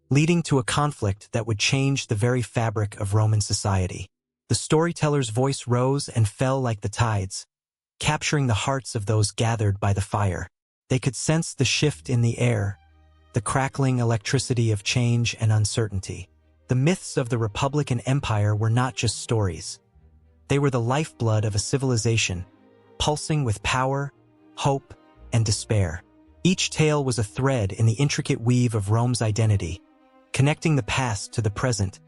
leading to a conflict that would change the very fabric of Roman society. The storyteller's voice rose and fell like the tides, capturing the hearts of those gathered by the fire. They could sense the shift in the air, the crackling electricity of change and uncertainty. The myths of the Republic and Empire were not just stories. They were the lifeblood of a civilization, pulsing with power, hope, and despair. Each tale was a thread in the intricate weave of Rome's identity, connecting the past to the present,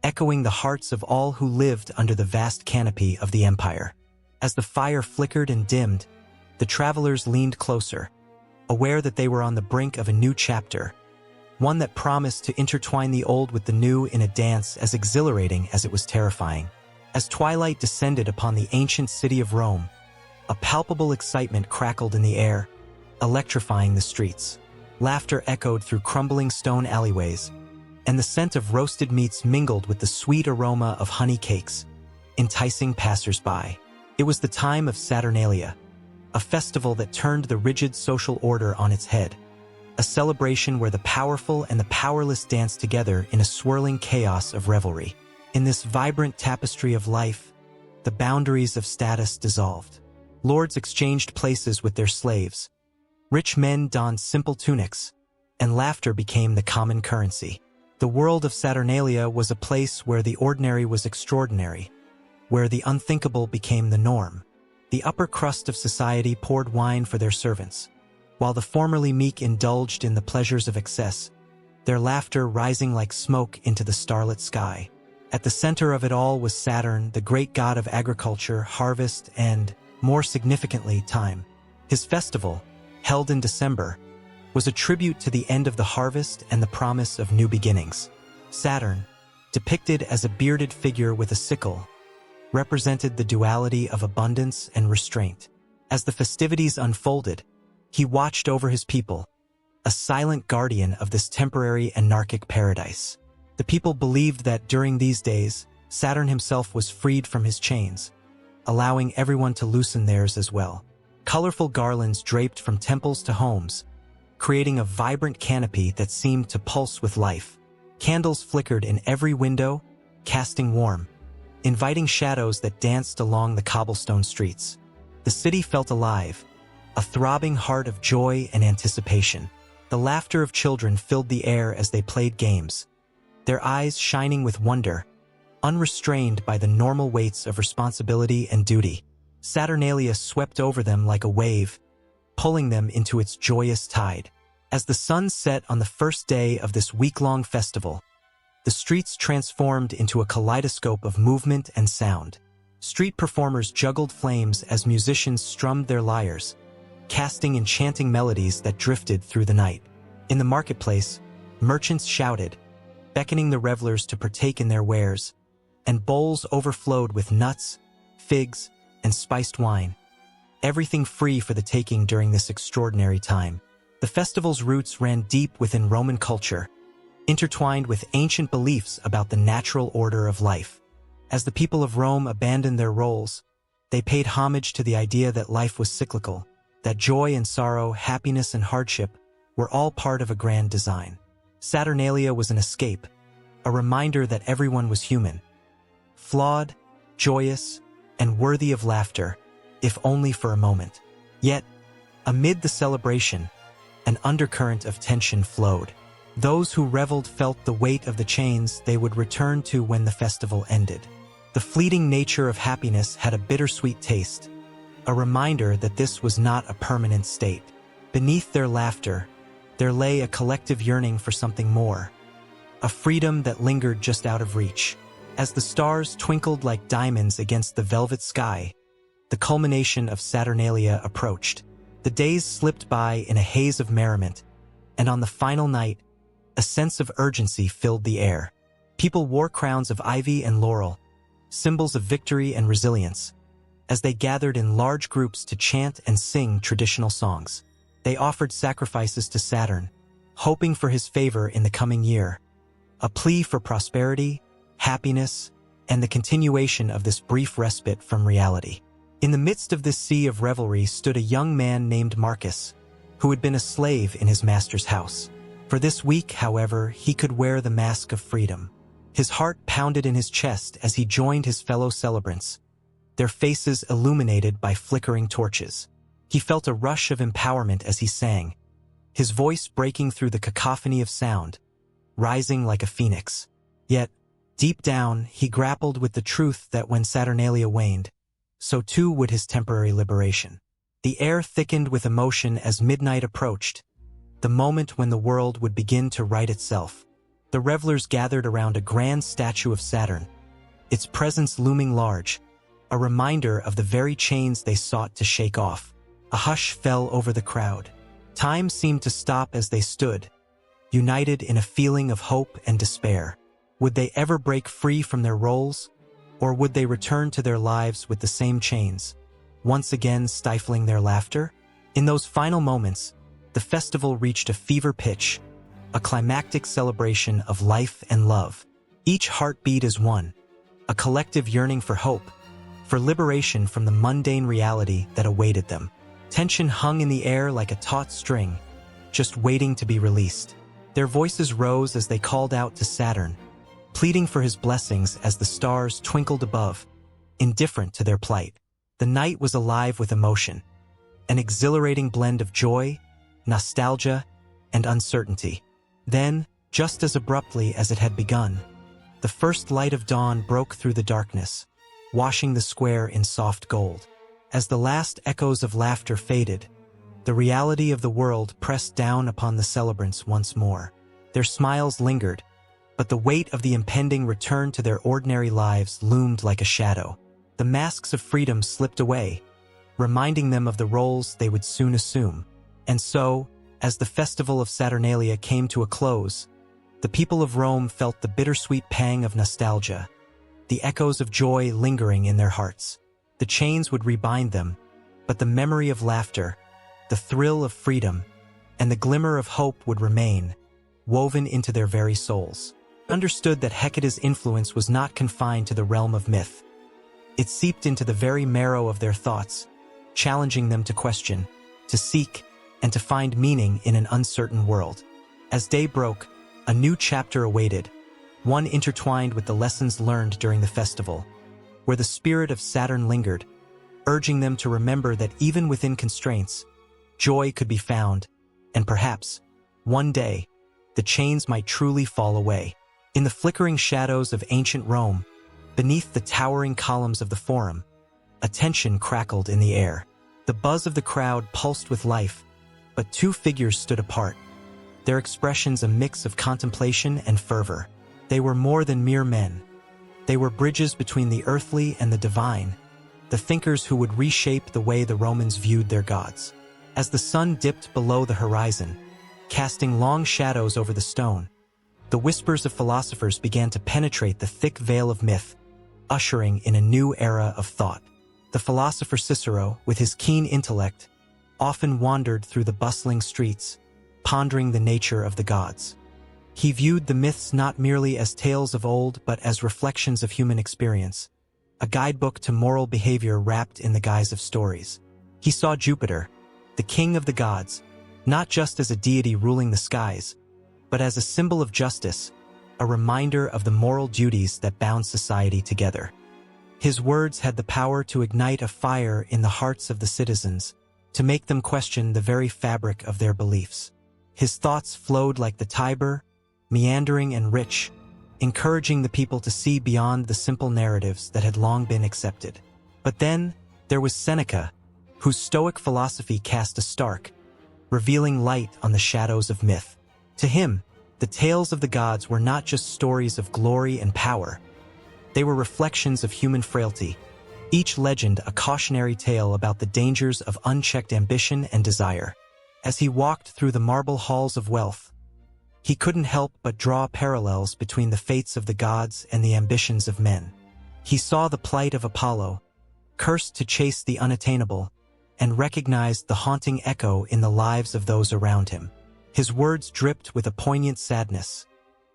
echoing the hearts of all who lived under the vast canopy of the empire. As the fire flickered and dimmed, the travelers leaned closer, aware that they were on the brink of a new chapter, one that promised to intertwine the old with the new in a dance as exhilarating as it was terrifying. As twilight descended upon the ancient city of Rome, a palpable excitement crackled in the air, electrifying the streets. Laughter echoed through crumbling stone alleyways, and the scent of roasted meats mingled with the sweet aroma of honey cakes, enticing passers-by. It was the time of Saturnalia, a festival that turned the rigid social order on its head, a celebration where the powerful and the powerless danced together in a swirling chaos of revelry. In this vibrant tapestry of life, the boundaries of status dissolved. Lords exchanged places with their slaves. Rich men donned simple tunics, and laughter became the common currency. The world of Saturnalia was a place where the ordinary was extraordinary, where the unthinkable became the norm. The upper crust of society poured wine for their servants, while the formerly meek indulged in the pleasures of excess, their laughter rising like smoke into the starlit sky. At the center of it all was Saturn, the great god of agriculture, harvest, and, more significantly, time. His festival, held in December, was a tribute to the end of the harvest and the promise of new beginnings. Saturn, depicted as a bearded figure with a sickle, represented the duality of abundance and restraint. As the festivities unfolded, he watched over his people, a silent guardian of this temporary anarchic paradise. The people believed that during these days, Saturn himself was freed from his chains, allowing everyone to loosen theirs as well. Colorful garlands draped from temples to homes, creating a vibrant canopy that seemed to pulse with life. Candles flickered in every window, casting warm, inviting shadows that danced along the cobblestone streets. The city felt alive, a throbbing heart of joy and anticipation. The laughter of children filled the air as they played games, their eyes shining with wonder, unrestrained by the normal weights of responsibility and duty. Saturnalia swept over them like a wave, pulling them into its joyous tide. As the sun set on the first day of this week-long festival, the streets transformed into a kaleidoscope of movement and sound. Street performers juggled flames as musicians strummed their lyres, casting enchanting melodies that drifted through the night. In the marketplace, merchants shouted, beckoning the revelers to partake in their wares, and bowls overflowed with nuts, figs, and spiced wine, everything free for the taking during this extraordinary time. The festival's roots ran deep within Roman culture, intertwined with ancient beliefs about the natural order of life. As the people of Rome abandoned their roles, they paid homage to the idea that life was cyclical, that joy and sorrow, happiness and hardship were all part of a grand design. Saturnalia was an escape, a reminder that everyone was human, flawed, joyous, and worthy of laughter, if only for a moment. Yet, amid the celebration, an undercurrent of tension flowed. Those who reveled felt the weight of the chains they would return to when the festival ended. The fleeting nature of happiness had a bittersweet taste, a reminder that this was not a permanent state. Beneath their laughter, there lay a collective yearning for something more, a freedom that lingered just out of reach. As the stars twinkled like diamonds against the velvet sky, the culmination of Saturnalia approached. The days slipped by in a haze of merriment, and on the final night, a sense of urgency filled the air. People wore crowns of ivy and laurel, symbols of victory and resilience, as they gathered in large groups to chant and sing traditional songs. They offered sacrifices to Saturn, hoping for his favor in the coming year, a plea for prosperity, happiness, and the continuation of this brief respite from reality. In the midst of this sea of revelry stood a young man named Marcus, who had been a slave in his master's house. For this week, however, he could wear the mask of freedom. His heart pounded in his chest as he joined his fellow celebrants, their faces illuminated by flickering torches. He felt a rush of empowerment as he sang, his voice breaking through the cacophony of sound, rising like a phoenix. Yet, deep down, he grappled with the truth that when Saturnalia waned, so too would his temporary liberation. The air thickened with emotion as midnight approached, the moment when the world would begin to right itself. The revelers gathered around a grand statue of Saturn, its presence looming large, a reminder of the very chains they sought to shake off. A hush fell over the crowd. Time seemed to stop as they stood, united in a feeling of hope and despair. Would they ever break free from their roles, or would they return to their lives with the same chains, once again stifling their laughter? In those final moments, the festival reached a fever pitch, a climactic celebration of life and love. Each heartbeat is one, a collective yearning for hope, for liberation from the mundane reality that awaited them. Tension hung in the air like a taut string, just waiting to be released. Their voices rose as they called out to Saturn, pleading for his blessings as the stars twinkled above, indifferent to their plight. The night was alive with emotion, an exhilarating blend of joy, nostalgia, and uncertainty. Then, just as abruptly as it had begun, the first light of dawn broke through the darkness, washing the square in soft gold. As the last echoes of laughter faded, the reality of the world pressed down upon the celebrants once more. Their smiles lingered, but the weight of the impending return to their ordinary lives loomed like a shadow. The masks of freedom slipped away, reminding them of the roles they would soon assume. And so, as the festival of Saturnalia came to a close, the people of Rome felt the bittersweet pang of nostalgia, the echoes of joy lingering in their hearts. The chains would rebind them, but the memory of laughter, the thrill of freedom, and the glimmer of hope would remain, woven into their very souls. They understood that Hecate's influence was not confined to the realm of myth. It seeped into the very marrow of their thoughts, challenging them to question, to seek, and to find meaning in an uncertain world. As day broke, a new chapter awaited, one intertwined with the lessons learned during the festival, where the spirit of Saturn lingered, urging them to remember that even within constraints, joy could be found, and perhaps, one day, the chains might truly fall away. In the flickering shadows of ancient Rome, beneath the towering columns of the Forum, a tension crackled in the air. The buzz of the crowd pulsed with life, but two figures stood apart, their expressions a mix of contemplation and fervor. They were more than mere men. They were bridges between the earthly and the divine, the thinkers who would reshape the way the Romans viewed their gods. As the sun dipped below the horizon, casting long shadows over the stone, the whispers of philosophers began to penetrate the thick veil of myth, ushering in a new era of thought. The philosopher Cicero, with his keen intellect, often wandered through the bustling streets, pondering the nature of the gods. He viewed the myths not merely as tales of old but as reflections of human experience, a guidebook to moral behavior wrapped in the guise of stories. He saw Jupiter, the king of the gods, not just as a deity ruling the skies, but as a symbol of justice, a reminder of the moral duties that bound society together. His words had the power to ignite a fire in the hearts of the citizens, to make them question the very fabric of their beliefs. His thoughts flowed like the Tiber, meandering and rich, encouraging the people to see beyond the simple narratives that had long been accepted. But then, there was Seneca, whose Stoic philosophy cast a stark, revealing light on the shadows of myth. To him, the tales of the gods were not just stories of glory and power. They were reflections of human frailty, each legend a cautionary tale about the dangers of unchecked ambition and desire. As he walked through the marble halls of wealth, he couldn't help but draw parallels between the fates of the gods and the ambitions of men. He saw the plight of Apollo, cursed to chase the unattainable, and recognized the haunting echo in the lives of those around him. His words dripped with a poignant sadness,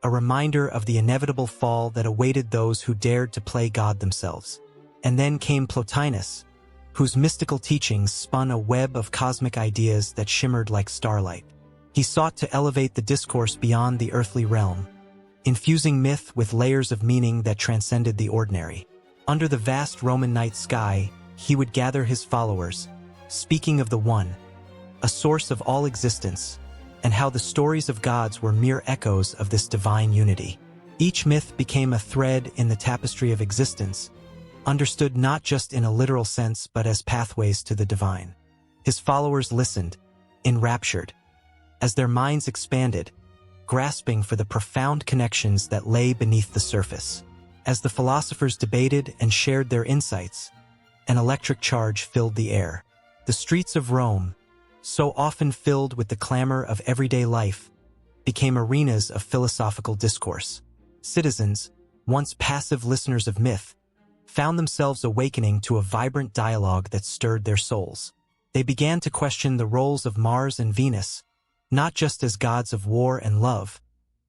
a reminder of the inevitable fall that awaited those who dared to play God themselves. And then came Plotinus, whose mystical teachings spun a web of cosmic ideas that shimmered like starlight. He sought to elevate the discourse beyond the earthly realm, infusing myth with layers of meaning that transcended the ordinary. Under the vast Roman night sky, he would gather his followers, speaking of the One, a source of all existence, and how the stories of gods were mere echoes of this divine unity. Each myth became a thread in the tapestry of existence, understood not just in a literal sense but as pathways to the divine. His followers listened, enraptured, as their minds expanded, grasping for the profound connections that lay beneath the surface. As the philosophers debated and shared their insights, an electric charge filled the air. The streets of Rome, so often filled with the clamor of everyday life, became arenas of philosophical discourse. Citizens, once passive listeners of myth, found themselves awakening to a vibrant dialogue that stirred their souls. They began to question the roles of Mars and Venus, not just as gods of war and love,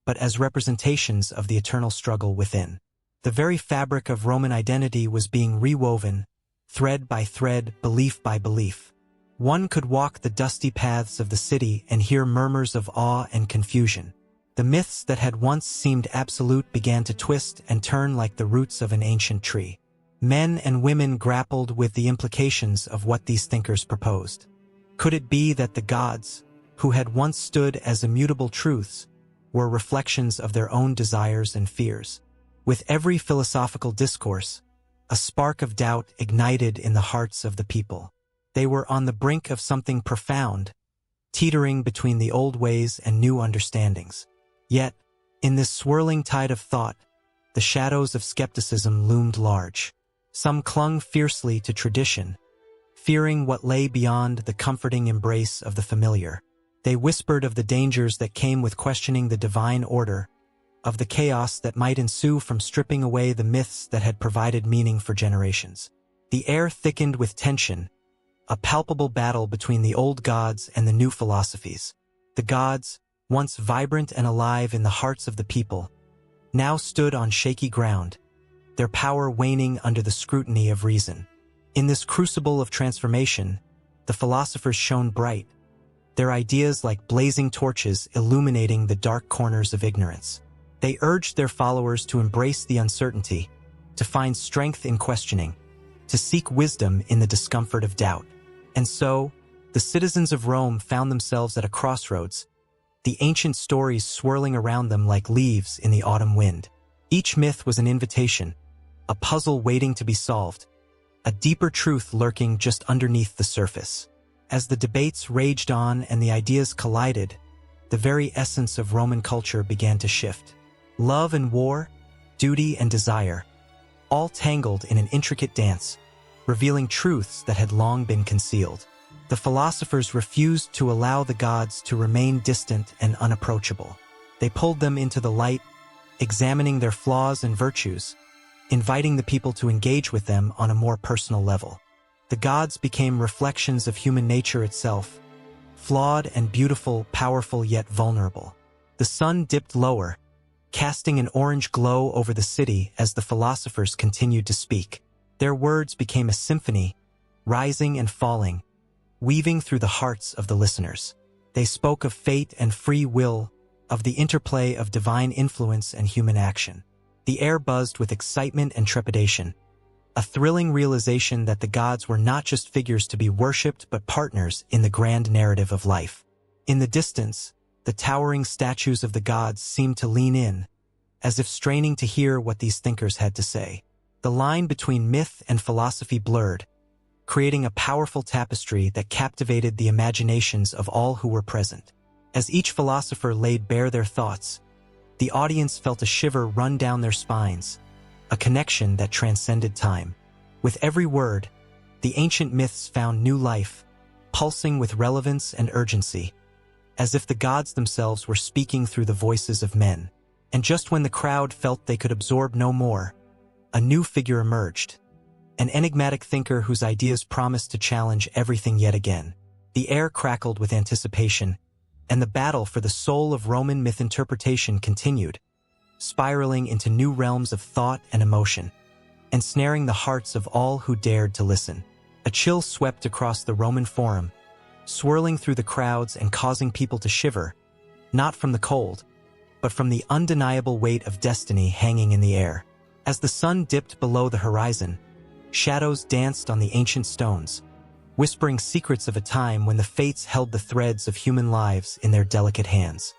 but as representations of the eternal struggle within. The very fabric of Roman identity was being rewoven, thread by thread, belief by belief. One could walk the dusty paths of the city and hear murmurs of awe and confusion. The myths that had once seemed absolute began to twist and turn like the roots of an ancient tree. Men and women grappled with the implications of what these thinkers proposed. Could it be that the gods, who had once stood as immutable truths, were reflections of their own desires and fears? With every philosophical discourse, a spark of doubt ignited in the hearts of the people. They were on the brink of something profound, teetering between the old ways and new understandings. Yet, in this swirling tide of thought, the shadows of skepticism loomed large. Some clung fiercely to tradition, fearing what lay beyond the comforting embrace of the familiar. They whispered of the dangers that came with questioning the divine order, of the chaos that might ensue from stripping away the myths that had provided meaning for generations. The air thickened with tension, a palpable battle between the old gods and the new philosophies. The gods, once vibrant and alive in the hearts of the people, now stood on shaky ground, their power waning under the scrutiny of reason. In this crucible of transformation, the philosophers shone bright, their ideas like blazing torches illuminating the dark corners of ignorance. They urged their followers to embrace the uncertainty, to find strength in questioning, to seek wisdom in the discomfort of doubt. And so, the citizens of Rome found themselves at a crossroads, the ancient stories swirling around them like leaves in the autumn wind. Each myth was an invitation, a puzzle waiting to be solved, a deeper truth lurking just underneath the surface. As the debates raged on and the ideas collided, the very essence of Roman culture began to shift. Love and war, duty and desire, all tangled in an intricate dance, revealing truths that had long been concealed. The philosophers refused to allow the gods to remain distant and unapproachable. They pulled them into the light, examining their flaws and virtues, inviting the people to engage with them on a more personal level. The gods became reflections of human nature itself, flawed and beautiful, powerful yet vulnerable. The sun dipped lower, casting an orange glow over the city as the philosophers continued to speak. Their words became a symphony, rising and falling, weaving through the hearts of the listeners. They spoke of fate and free will, of the interplay of divine influence and human action. The air buzzed with excitement and trepidation, a thrilling realization that the gods were not just figures to be worshipped but partners in the grand narrative of life. In the distance, the towering statues of the gods seemed to lean in, as if straining to hear what these thinkers had to say. The line between myth and philosophy blurred, creating a powerful tapestry that captivated the imaginations of all who were present. As each philosopher laid bare their thoughts, the audience felt a shiver run down their spines, a connection that transcended time. With every word, the ancient myths found new life, pulsing with relevance and urgency, as if the gods themselves were speaking through the voices of men. And just when the crowd felt they could absorb no more, a new figure emerged, an enigmatic thinker whose ideas promised to challenge everything yet again. The air crackled with anticipation, and the battle for the soul of Roman myth interpretation continued, spiraling into new realms of thought and emotion, ensnaring the hearts of all who dared to listen. A chill swept across the Roman Forum, swirling through the crowds and causing people to shiver, not from the cold, but from the undeniable weight of destiny hanging in the air. As the sun dipped below the horizon, shadows danced on the ancient stones, whispering secrets of a time when the fates held the threads of human lives in their delicate hands.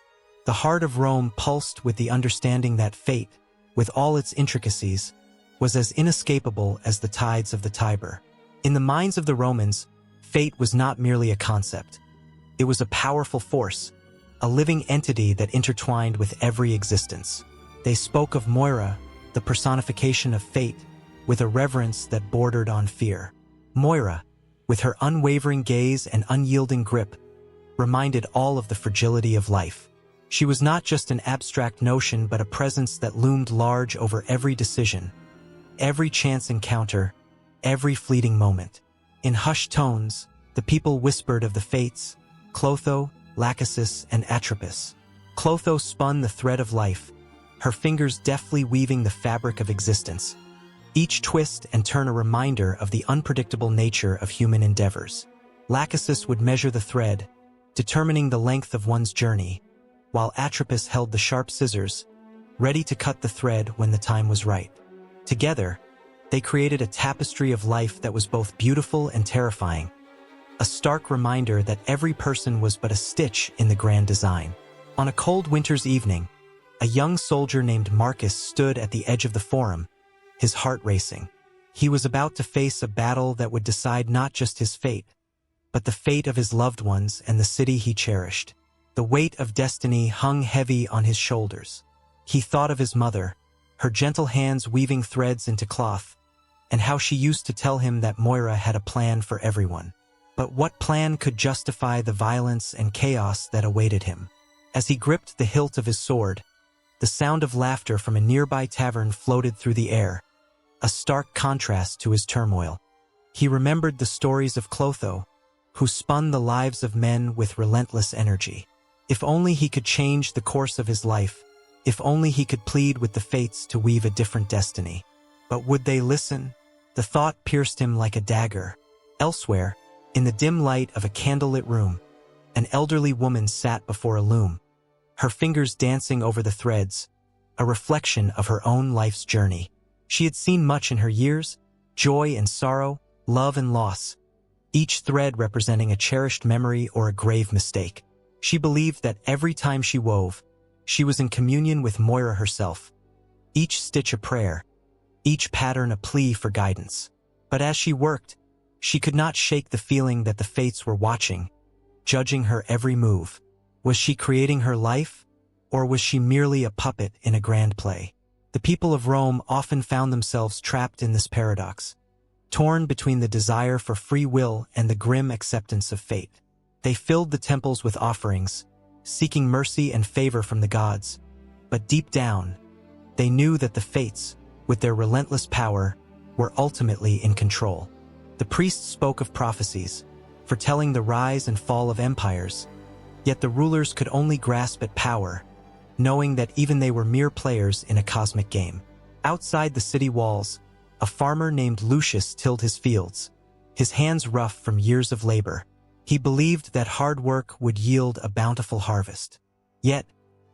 The heart of Rome pulsed with the understanding that fate, with all its intricacies, was as inescapable as the tides of the Tiber. In the minds of the Romans, fate was not merely a concept. It was a powerful force, a living entity that intertwined with every existence. They spoke of Moira, the personification of fate, with a reverence that bordered on fear. Moira, with her unwavering gaze and unyielding grip, reminded all of the fragility of life. She was not just an abstract notion but a presence that loomed large over every decision, every chance encounter, every fleeting moment. In hushed tones, the people whispered of the fates, Clotho, Lachesis, and Atropos. Clotho spun the thread of life, her fingers deftly weaving the fabric of existence, each twist and turn a reminder of the unpredictable nature of human endeavors. Lachesis would measure the thread, determining the length of one's journey, while Atropos held the sharp scissors, ready to cut the thread when the time was right. Together, they created a tapestry of life that was both beautiful and terrifying, a stark reminder that every person was but a stitch in the grand design. On a cold winter's evening, a young soldier named Marcus stood at the edge of the forum, his heart racing. He was about to face a battle that would decide not just his fate, but the fate of his loved ones and the city he cherished. The weight of destiny hung heavy on his shoulders. He thought of his mother, her gentle hands weaving threads into cloth, and how she used to tell him that Moira had a plan for everyone. But what plan could justify the violence and chaos that awaited him? As he gripped the hilt of his sword, the sound of laughter from a nearby tavern floated through the air, a stark contrast to his turmoil. He remembered the stories of Clotho, who spun the lives of men with relentless energy. If only he could change the course of his life, if only he could plead with the fates to weave a different destiny. But would they listen? The thought pierced him like a dagger. Elsewhere, in the dim light of a candlelit room, an elderly woman sat before a loom, her fingers dancing over the threads, a reflection of her own life's journey. She had seen much in her years, joy and sorrow, love and loss, each thread representing a cherished memory or a grave mistake. She believed that every time she wove, she was in communion with Moira herself, each stitch a prayer, each pattern a plea for guidance. But as she worked, she could not shake the feeling that the fates were watching, judging her every move. Was she creating her life, or was she merely a puppet in a grand play? The people of Rome often found themselves trapped in this paradox, torn between the desire for free will and the grim acceptance of fate. They filled the temples with offerings, seeking mercy and favor from the gods. But deep down, they knew that the fates, with their relentless power, were ultimately in control. The priests spoke of prophecies, foretelling the rise and fall of empires, yet the rulers could only grasp at power, knowing that even they were mere players in a cosmic game. Outside the city walls, a farmer named Lucius tilled his fields, his hands rough from years of labor. He believed that hard work would yield a bountiful harvest. Yet,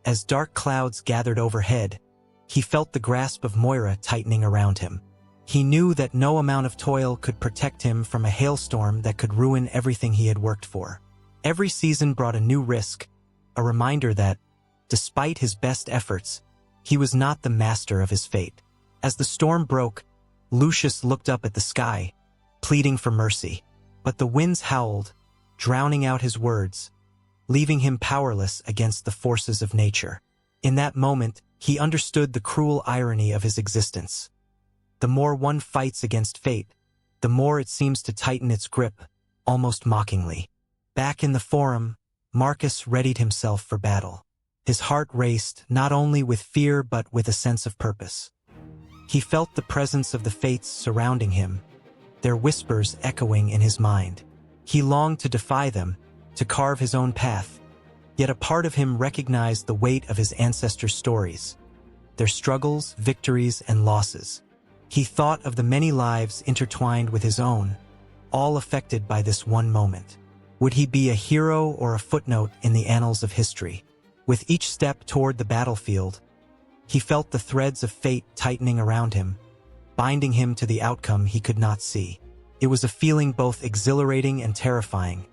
as dark clouds gathered overhead, he felt the grasp of Moira tightening around him. He knew that no amount of toil could protect him from a hailstorm that could ruin everything he had worked for. Every season brought a new risk, a reminder that, despite his best efforts, he was not the master of his fate. As the storm broke, Lucius looked up at the sky, pleading for mercy. But the winds howled, drowning out his words, leaving him powerless against the forces of nature. In that moment, he understood the cruel irony of his existence. The more one fights against fate, the more it seems to tighten its grip, almost mockingly. Back in the forum, Marcus readied himself for battle. His heart raced not only with fear but with a sense of purpose. He felt the presence of the fates surrounding him, their whispers echoing in his mind. He longed to defy them, to carve his own path, yet a part of him recognized the weight of his ancestors' stories, their struggles, victories, and losses. He thought of the many lives intertwined with his own, all affected by this one moment. Would he be a hero or a footnote in the annals of history? With each step toward the battlefield, He felt the threads of fate tightening around him, binding him to the outcome he could not see. It was a feeling both exhilarating and terrifying,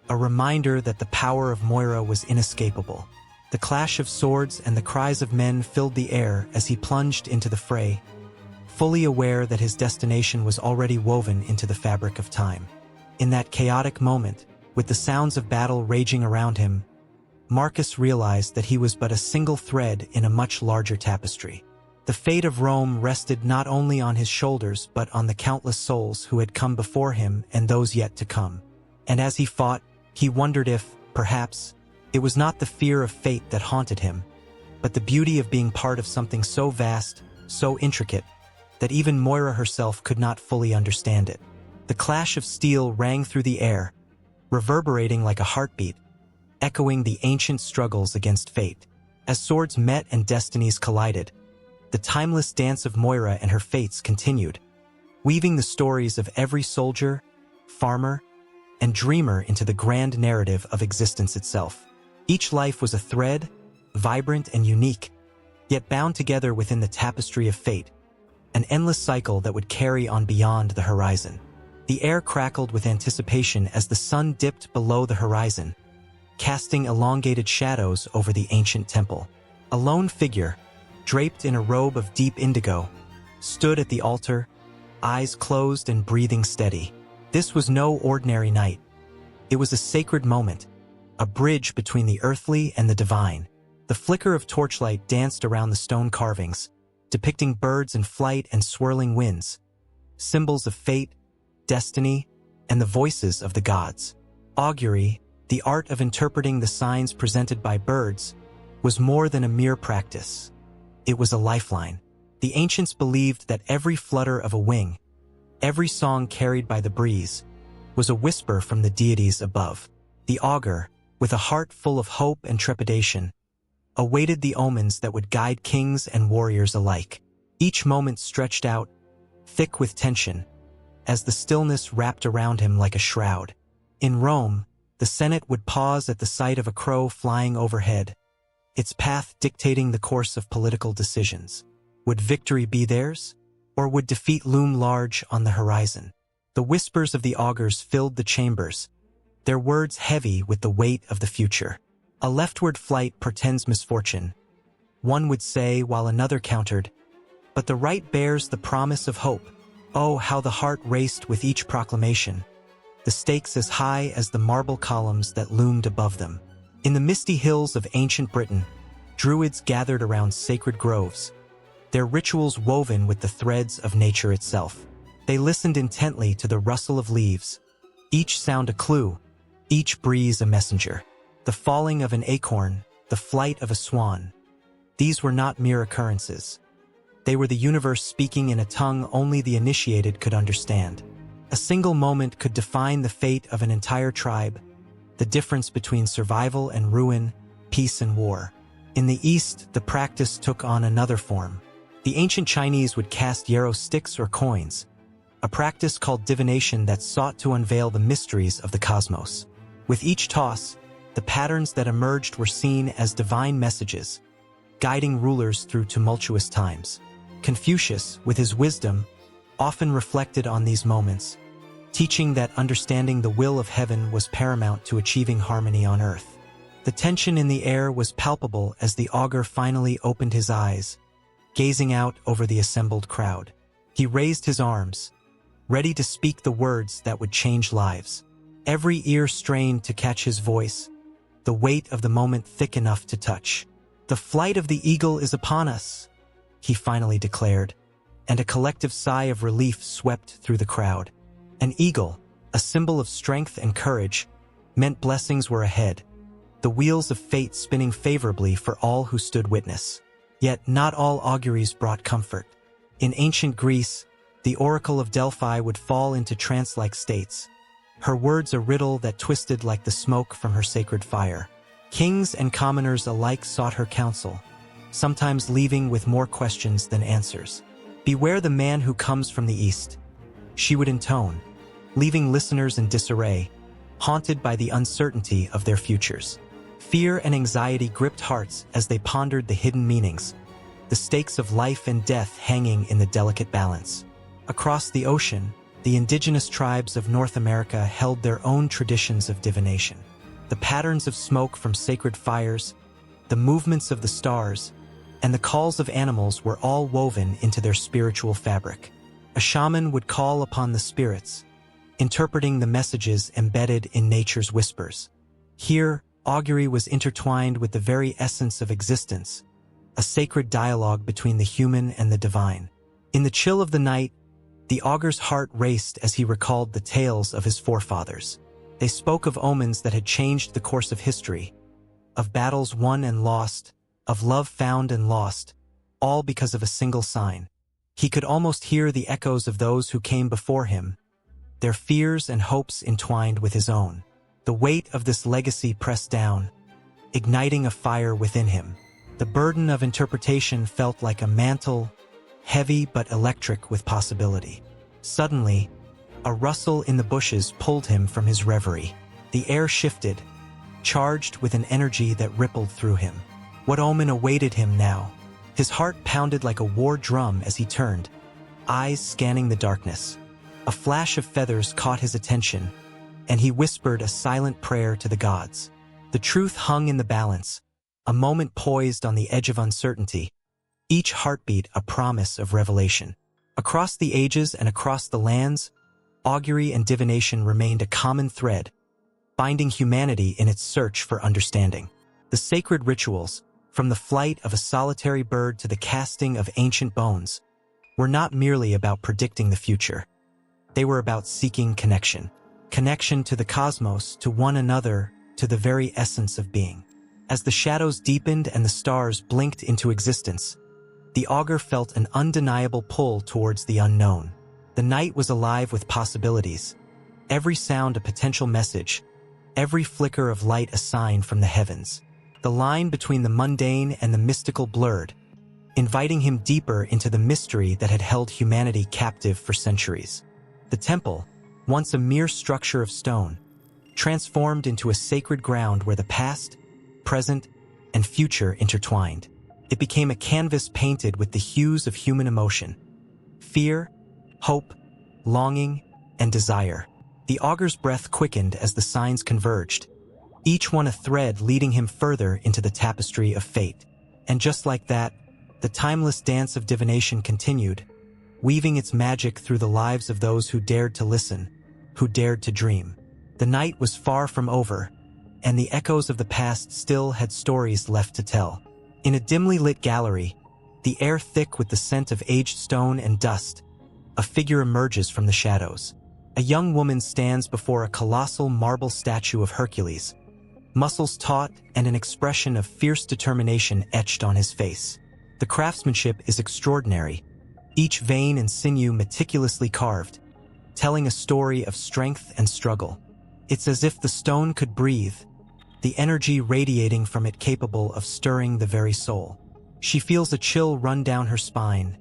a reminder that the power of Moira was inescapable. The clash of swords and the cries of men filled the air as he plunged into the fray, fully aware that his destination was already woven into the fabric of time. In that chaotic moment, with the sounds of battle raging around him, Marcus realized that he was but a single thread in a much larger tapestry. The fate of Rome rested not only on his shoulders but on the countless souls who had come before him and those yet to come. And as he fought, he wondered if, perhaps, it was not the fear of fate that haunted him, but the beauty of being part of something so vast, so intricate, that even Moira herself could not fully understand it. The clash of steel rang through the air, reverberating like a heartbeat, echoing the ancient struggles against fate. As swords met and destinies collided, the timeless dance of Moira and her fates continued, weaving the stories of every soldier, farmer, and dreamer into the grand narrative of existence itself. Each life was a thread, vibrant and unique, yet bound together within the tapestry of fate, an endless cycle that would carry on beyond the horizon. The air crackled with anticipation as the sun dipped below the horizon, casting elongated shadows over the ancient temple. A lone figure, draped in a robe of deep indigo, stood at the altar, eyes closed and breathing steady. This was no ordinary night. It was a sacred moment, a bridge between the earthly and the divine. The flicker of torchlight danced around the stone carvings, depicting birds in flight and swirling winds, symbols of fate, destiny, and the voices of the gods. Augury, the art of interpreting the signs presented by birds, was more than a mere practice. It was a lifeline. The ancients believed that every flutter of a wing, every song carried by the breeze, was a whisper from the deities above. The augur, with a heart full of hope and trepidation, awaited the omens that would guide kings and warriors alike. Each moment stretched out, thick with tension, as the stillness wrapped around him like a shroud. In Rome, the Senate would pause at the sight of a crow flying overhead, its path dictating the course of political decisions. Would victory be theirs, or would defeat loom large on the horizon? The whispers of the augurs filled the chambers, their words heavy with the weight of the future. A leftward flight portends misfortune, one would say, while another countered, but the right bears the promise of hope. Oh, how the heart raced with each proclamation, the stakes as high as the marble columns that loomed above them. In the misty hills of ancient Britain, druids gathered around sacred groves, their rituals woven with the threads of nature itself. They listened intently to the rustle of leaves, each sound a clue, each breeze a messenger. The falling of an acorn, the flight of a swan. These were not mere occurrences. They were the universe speaking in a tongue only the initiated could understand. A single moment could define the fate of an entire tribe, the difference between survival and ruin, peace and war. In the East, the practice took on another form. The ancient Chinese would cast yarrow sticks or coins, a practice called divination that sought to unveil the mysteries of the cosmos. With each toss, the patterns that emerged were seen as divine messages, guiding rulers through tumultuous times. Confucius, with his wisdom, often reflected on these moments, teaching that understanding the will of heaven was paramount to achieving harmony on earth. The tension in the air was palpable as the augur finally opened his eyes, gazing out over the assembled crowd. He raised his arms, ready to speak the words that would change lives. Every ear strained to catch his voice, the weight of the moment thick enough to touch. "The flight of the eagle is upon us," he finally declared, and a collective sigh of relief swept through the crowd. An eagle, a symbol of strength and courage, meant blessings were ahead, the wheels of fate spinning favorably for all who stood witness. Yet not all auguries brought comfort. In ancient Greece, the oracle of Delphi would fall into trance-like states, her words a riddle that twisted like the smoke from her sacred fire. Kings and commoners alike sought her counsel, sometimes leaving with more questions than answers. "Beware the man who comes from the east," she would intone, leaving listeners in disarray, haunted by the uncertainty of their futures. Fear and anxiety gripped hearts as they pondered the hidden meanings, the stakes of life and death hanging in the delicate balance. Across the ocean, the indigenous tribes of North America held their own traditions of divination. The patterns of smoke from sacred fires, the movements of the stars, and the calls of animals were all woven into their spiritual fabric. A shaman would call upon the spirits, interpreting the messages embedded in nature's whispers. Here, augury was intertwined with the very essence of existence, a sacred dialogue between the human and the divine. In the chill of the night, the augur's heart raced as he recalled the tales of his forefathers. They spoke of omens that had changed the course of history, of battles won and lost, of love found and lost, all because of a single sign. He could almost hear the echoes of those who came before him, their fears and hopes entwined with his own. The weight of this legacy pressed down, igniting a fire within him. The burden of interpretation felt like a mantle, heavy but electric with possibility. Suddenly, a rustle in the bushes pulled him from his reverie. The air shifted, charged with an energy that rippled through him. What omen awaited him now? His heart pounded like a war drum as he turned, eyes scanning the darkness. A flash of feathers caught his attention, and he whispered a silent prayer to the gods. The truth hung in the balance, a moment poised on the edge of uncertainty, each heartbeat a promise of revelation. Across the ages and across the lands, augury and divination remained a common thread, binding humanity in its search for understanding. The sacred rituals, from the flight of a solitary bird to the casting of ancient bones, were not merely about predicting the future. They were about seeking connection. Connection to the cosmos, to one another, to the very essence of being. As the shadows deepened and the stars blinked into existence, the augur felt an undeniable pull towards the unknown. The night was alive with possibilities, every sound a potential message, every flicker of light a sign from the heavens. The line between the mundane and the mystical blurred, inviting him deeper into the mystery that had held humanity captive for centuries. The temple, once a mere structure of stone, transformed into a sacred ground where the past, present, and future intertwined. It became a canvas painted with the hues of human emotion: fear, hope, longing, and desire. The augur's breath quickened as the signs converged, each one a thread leading him further into the tapestry of fate. And just like that, the timeless dance of divination continued, weaving its magic through the lives of those who dared to listen, who dared to dream. The night was far from over, and the echoes of the past still had stories left to tell. In a dimly lit gallery, the air thick with the scent of aged stone and dust, a figure emerges from the shadows. A young woman stands before a colossal marble statue of Hercules, muscles taut and an expression of fierce determination etched on his face. The craftsmanship is extraordinary, each vein and sinew meticulously carved, telling a story of strength and struggle. It's as if the stone could breathe, the energy radiating from it capable of stirring the very soul. She feels a chill run down her spine,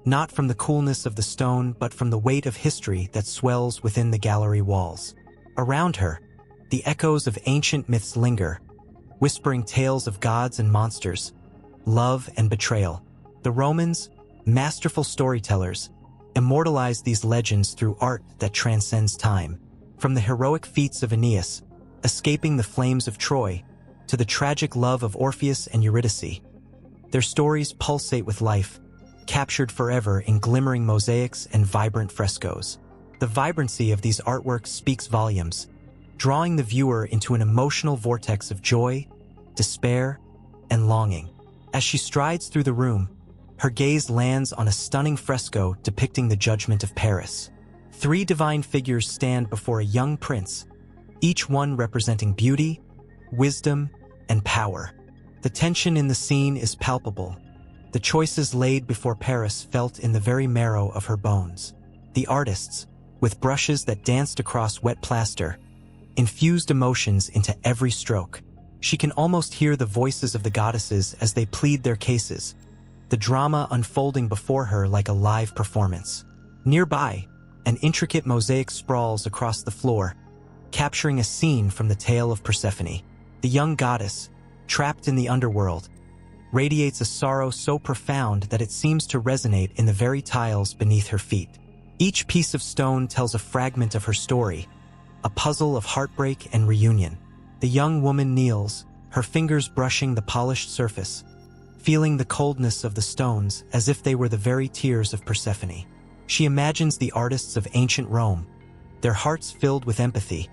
not from the coolness of the stone but from the weight of history that swells within the gallery walls. Around her, the echoes of ancient myths linger, whispering tales of gods and monsters, love and betrayal. The Romans, masterful storytellers, immortalized these legends through art that transcends time. From the heroic feats of Aeneas, escaping the flames of Troy, to the tragic love of Orpheus and Eurydice, their stories pulsate with life, captured forever in glimmering mosaics and vibrant frescoes. The vibrancy of these artworks speaks volumes, drawing the viewer into an emotional vortex of joy, despair, and longing. As she strides through the room, her gaze lands on a stunning fresco depicting the Judgment of Paris. 3 divine figures stand before a young prince, each one representing beauty, wisdom, and power. The tension in the scene is palpable, the choices laid before Paris felt in the very marrow of her bones. The artists, with brushes that danced across wet plaster, infused emotions into every stroke. She can almost hear the voices of the goddesses as they plead their cases, the drama unfolding before her like a live performance. Nearby, an intricate mosaic sprawls across the floor, capturing a scene from the tale of Persephone. The young goddess, trapped in the underworld, radiates a sorrow so profound that it seems to resonate in the very tiles beneath her feet. Each piece of stone tells a fragment of her story, a puzzle of heartbreak and reunion. The young woman kneels, her fingers brushing the polished surface, feeling the coldness of the stones as if they were the very tears of Persephone. She imagines the artists of ancient Rome, their hearts filled with empathy,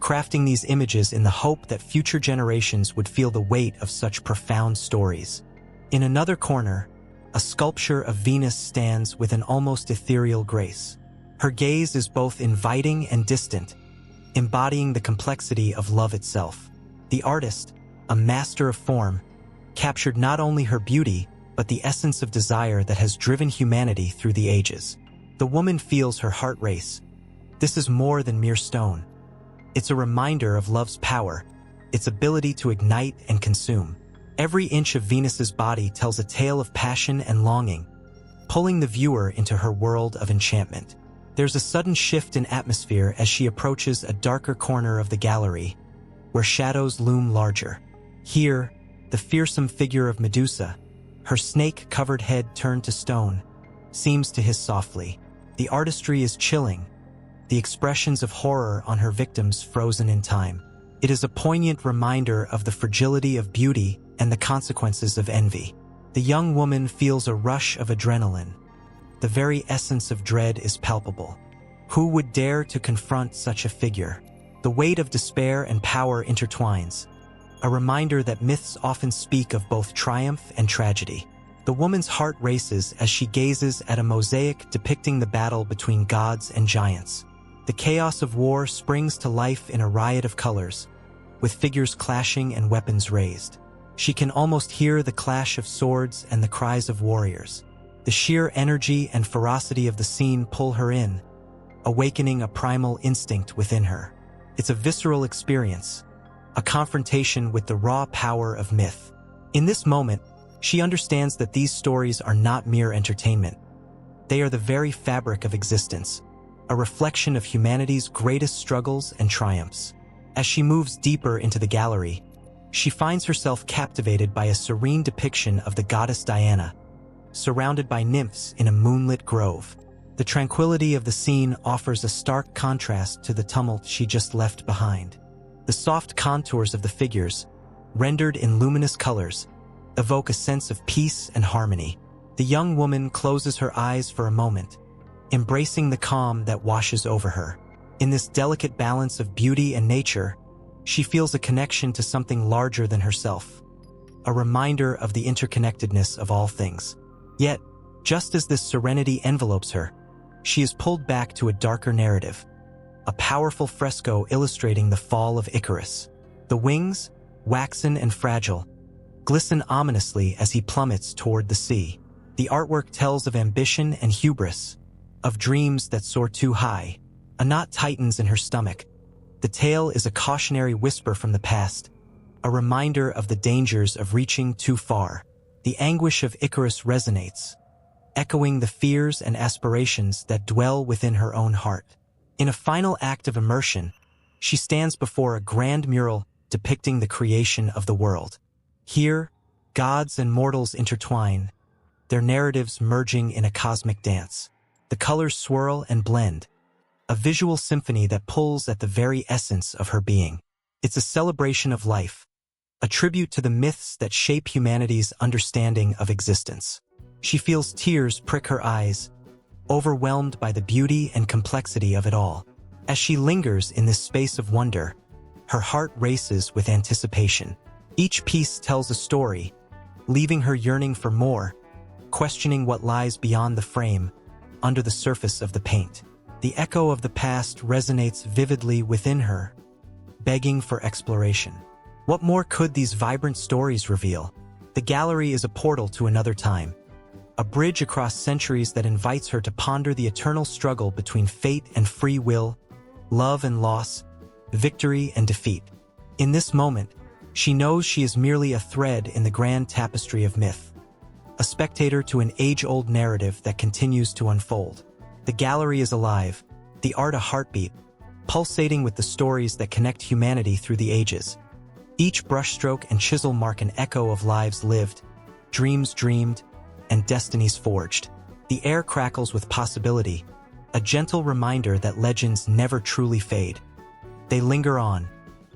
crafting these images in the hope that future generations would feel the weight of such profound stories. In another corner, a sculpture of Venus stands with an almost ethereal grace. Her gaze is both inviting and distant, embodying the complexity of love itself. The artist, a master of form, captured not only her beauty, but the essence of desire that has driven humanity through the ages. The woman feels her heart race. This is more than mere stone. It's a reminder of love's power, its ability to ignite and consume. Every inch of Venus's body tells a tale of passion and longing, pulling the viewer into her world of enchantment. There's a sudden shift in atmosphere as she approaches a darker corner of the gallery, where shadows loom larger. Here, the fearsome figure of Medusa, her snake-covered head turned to stone, seems to hiss softly. The artistry is chilling, the expressions of horror on her victims frozen in time. It is a poignant reminder of the fragility of beauty and the consequences of envy. The young woman feels a rush of adrenaline. The very essence of dread is palpable. Who would dare to confront such a figure? The weight of despair and power intertwines, a reminder that myths often speak of both triumph and tragedy. The woman's heart races as she gazes at a mosaic depicting the battle between gods and giants. The chaos of war springs to life in a riot of colors, with figures clashing and weapons raised. She can almost hear the clash of swords and the cries of warriors. The sheer energy and ferocity of the scene pull her in, awakening a primal instinct within her. It's a visceral experience, a confrontation with the raw power of myth. In this moment, she understands that these stories are not mere entertainment. They are the very fabric of existence, a reflection of humanity's greatest struggles and triumphs. As she moves deeper into the gallery, she finds herself captivated by a serene depiction of the goddess Diana, surrounded by nymphs in a moonlit grove. The tranquility of the scene offers a stark contrast to the tumult she just left behind. The soft contours of the figures, rendered in luminous colors, evoke a sense of peace and harmony. The young woman closes her eyes for a moment, embracing the calm that washes over her. In this delicate balance of beauty and nature, she feels a connection to something larger than herself, a reminder of the interconnectedness of all things. Yet, just as this serenity envelopes her, she is pulled back to a darker narrative, a powerful fresco illustrating the fall of Icarus. The wings, waxen and fragile, glisten ominously as he plummets toward the sea. The artwork tells of ambition and hubris, of dreams that soar too high. A knot tightens in her stomach. The tale is a cautionary whisper from the past, a reminder of the dangers of reaching too far. The anguish of Icarus resonates, echoing the fears and aspirations that dwell within her own heart. In a final act of immersion, she stands before a grand mural depicting the creation of the world. Here, gods and mortals intertwine, their narratives merging in a cosmic dance. The colors swirl and blend, a visual symphony that pulls at the very essence of her being. It's a celebration of life, a tribute to the myths that shape humanity's understanding of existence. She feels tears prick her eyes, overwhelmed by the beauty and complexity of it all. As she lingers in this space of wonder, her heart races with anticipation. Each piece tells a story, leaving her yearning for more, questioning what lies beyond the frame, under the surface of the paint. The echo of the past resonates vividly within her, begging for exploration. What more could these vibrant stories reveal? The gallery is a portal to another time, a bridge across centuries that invites her to ponder the eternal struggle between fate and free will, love and loss, victory and defeat. In this moment, she knows she is merely a thread in the grand tapestry of myth, a spectator to an age-old narrative that continues to unfold. The gallery is alive, the art a heartbeat, pulsating with the stories that connect humanity through the ages. Each brushstroke and chisel mark an echo of lives lived, dreams dreamed, and destinies forged. The air crackles with possibility, a gentle reminder that legends never truly fade. They linger on,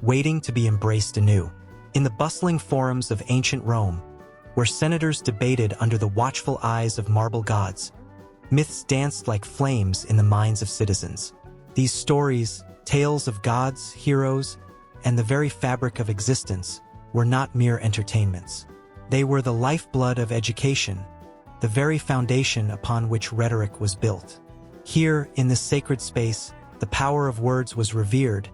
waiting to be embraced anew. In the bustling forums of ancient Rome, where senators debated under the watchful eyes of marble gods, myths danced like flames in the minds of citizens. These stories, tales of gods, heroes, and the very fabric of existence, were not mere entertainments. They were the lifeblood of education, the very foundation upon which rhetoric was built. Here, in this sacred space, the power of words was revered,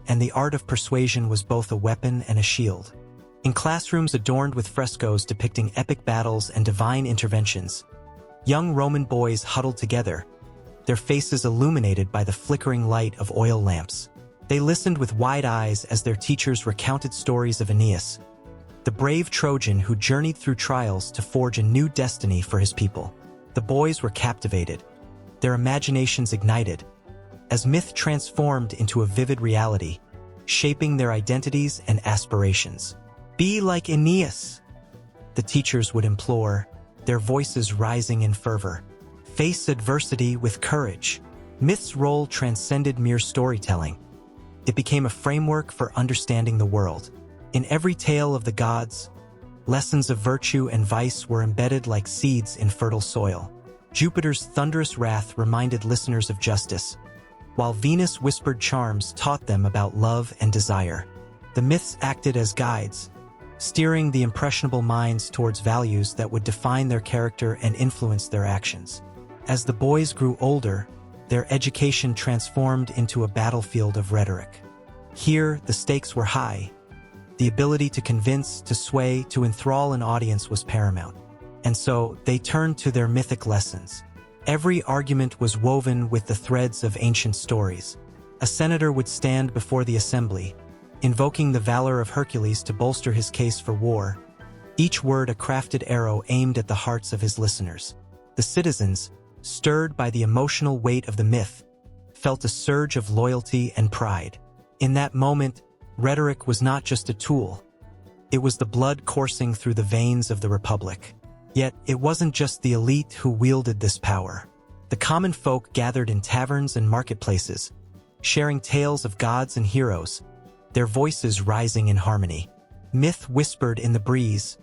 and the art of persuasion was both a weapon and a shield. In classrooms adorned with frescoes depicting epic battles and divine interventions, young Roman boys huddled together, their faces illuminated by the flickering light of oil lamps. They listened with wide eyes as their teachers recounted stories of Aeneas, the brave Trojan who journeyed through trials to forge a new destiny for his people. The boys were captivated, their imaginations ignited, as myth transformed into a vivid reality, shaping their identities and aspirations. "Be like Aeneas," the teachers would implore, their voices rising in fervor. "Face adversity with courage." Myth's role transcended mere storytelling. It became a framework for understanding the world. In every tale of the gods, lessons of virtue and vice were embedded like seeds in fertile soil. Jupiter's thunderous wrath reminded listeners of justice, while Venus' whispered charms taught them about love and desire. The myths acted as guides, steering the impressionable minds towards values that would define their character and influence their actions. As the boys grew older, their education transformed into a battlefield of rhetoric. Here, the stakes were high. The ability to convince, to sway, to enthrall an audience was paramount. And so, they turned to their mythic lessons. Every argument was woven with the threads of ancient stories. A senator would stand before the assembly, invoking the valor of Hercules to bolster his case for war, each word a crafted arrow aimed at the hearts of his listeners. The citizens, stirred by the emotional weight of the myth, felt a surge of loyalty and pride. In that moment, rhetoric was not just a tool. It was the blood coursing through the veins of the Republic. Yet, it wasn't just the elite who wielded this power. The common folk gathered in taverns and marketplaces, sharing tales of gods and heroes, their voices rising in harmony. Myth whispered in the breeze,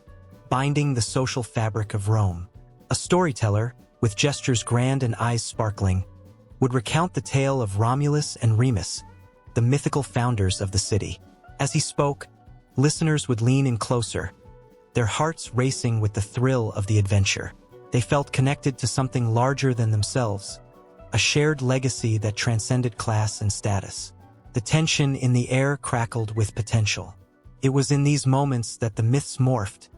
binding the social fabric of Rome. A storyteller, with gestures grand and eyes sparkling, would recount the tale of Romulus and Remus, the mythical founders of the city. As he spoke, listeners would lean in closer, their hearts racing with the thrill of the adventure. They felt connected to something larger than themselves, a shared legacy that transcended class and status. The tension in the air crackled with potential. It was in these moments that the myths morphed,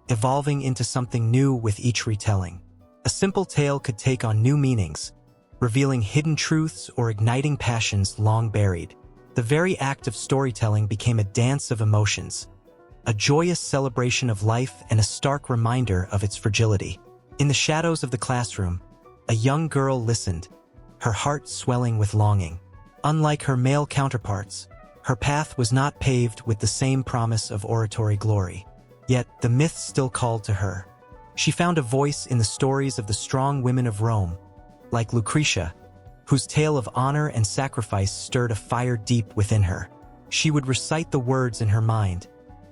evolving into something new with each retelling. A simple tale could take on new meanings, revealing hidden truths or igniting passions long buried. The very act of storytelling became a dance of emotions, a joyous celebration of life and a stark reminder of its fragility. In the shadows of the classroom, a young girl listened, her heart swelling with longing. Unlike her male counterparts, her path was not paved with the same promise of oratory glory. Yet, the myths still called to her. She found a voice in the stories of the strong women of Rome, like Lucretia, whose tale of honor and sacrifice stirred a fire deep within her. She would recite the words in her mind,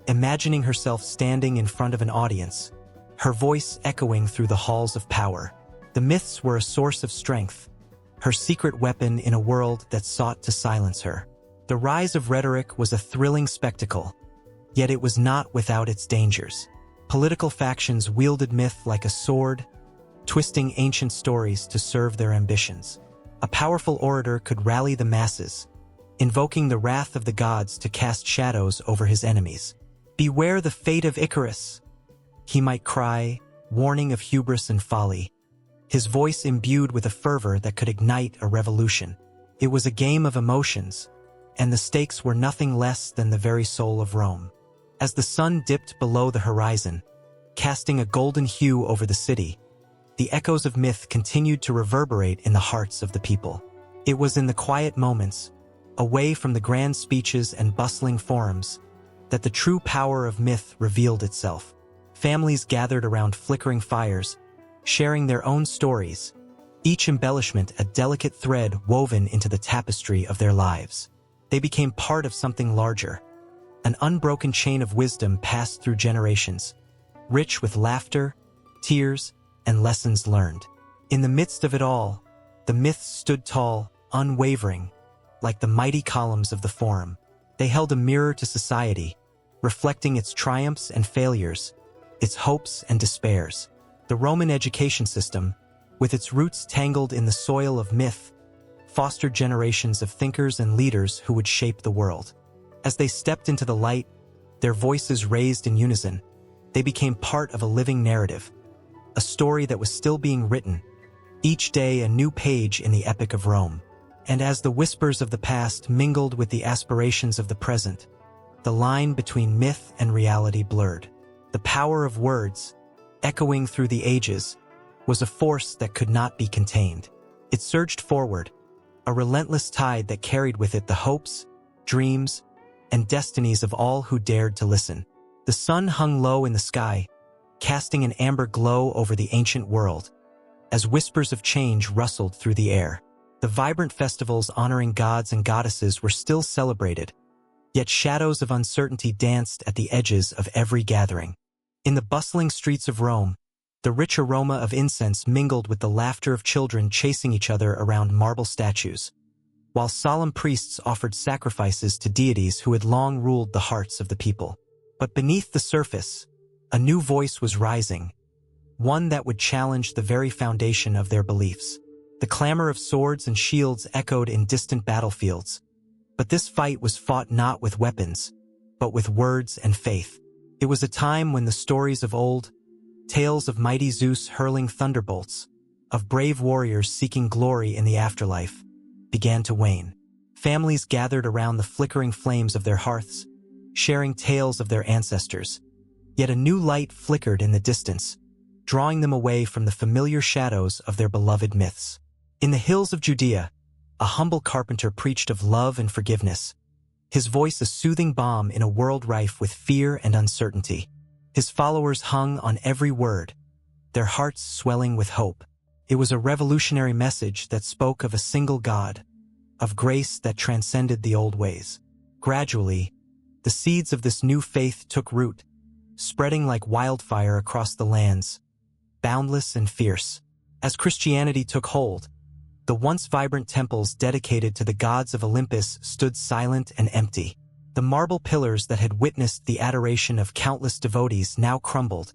imagining herself standing in front of an audience, her voice echoing through the halls of power. The myths were a source of strength, her secret weapon in a world that sought to silence her. The rise of rhetoric was a thrilling spectacle, yet it was not without its dangers. Political factions wielded myth like a sword, twisting ancient stories to serve their ambitions. A powerful orator could rally the masses, invoking the wrath of the gods to cast shadows over his enemies. "Beware the fate of Icarus," he might cry, warning of hubris and folly, his voice imbued with a fervor that could ignite a revolution. It was a game of emotions, and the stakes were nothing less than the very soul of Rome. As the sun dipped below the horizon, casting a golden hue over the city, the echoes of myth continued to reverberate in the hearts of the people. It was in the quiet moments, away from the grand speeches and bustling forums, that the true power of myth revealed itself. families gathered around flickering fires, sharing their own stories, each embellishment a delicate thread woven into the tapestry of their lives. They became part of something larger, an unbroken chain of wisdom passed through generations, rich with laughter, tears, and lessons learned. In the midst of it all, the myths stood tall, unwavering, like the mighty columns of the Forum. They held a mirror to society, reflecting its triumphs and failures, its hopes and despairs. The Roman education system, with its roots tangled in the soil of myth, fostered generations of thinkers and leaders who would shape the world. As they stepped into the light, their voices raised in unison, they became part of a living narrative, a story that was still being written, each day a new page in the epic of Rome. And as the whispers of the past mingled with the aspirations of the present, the line between myth and reality blurred. The power of words, echoing through the ages, was a force that could not be contained. It surged forward, a relentless tide that carried with it the hopes, dreams, and destinies of all who dared to listen. The sun hung low in the sky, casting an amber glow over the ancient world, as whispers of change rustled through the air. The vibrant festivals honoring gods and goddesses were still celebrated, yet shadows of uncertainty danced at the edges of every gathering. In the bustling streets of Rome, the rich aroma of incense mingled with the laughter of children chasing each other around marble statues, while solemn priests offered sacrifices to deities who had long ruled the hearts of the people. But beneath the surface, a new voice was rising, one that would challenge the very foundation of their beliefs. The clamor of swords and shields echoed in distant battlefields, but this fight was fought not with weapons, but with words and faith. It was a time when the stories of old, tales of mighty Zeus hurling thunderbolts, of brave warriors seeking glory in the afterlife, began to wane. Families gathered around the flickering flames of their hearths, sharing tales of their ancestors. Yet a new light flickered in the distance, drawing them away from the familiar shadows of their beloved myths. In the hills of Judea, a humble carpenter preached of love and forgiveness, his voice a soothing balm in a world rife with fear and uncertainty. His followers hung on every word, their hearts swelling with hope. It was a revolutionary message that spoke of a single God, of grace that transcended the old ways. Gradually, the seeds of this new faith took root, spreading like wildfire across the lands, boundless and fierce. As Christianity took hold, the once vibrant temples dedicated to the gods of Olympus stood silent and empty. The marble pillars that had witnessed the adoration of countless devotees now crumbled,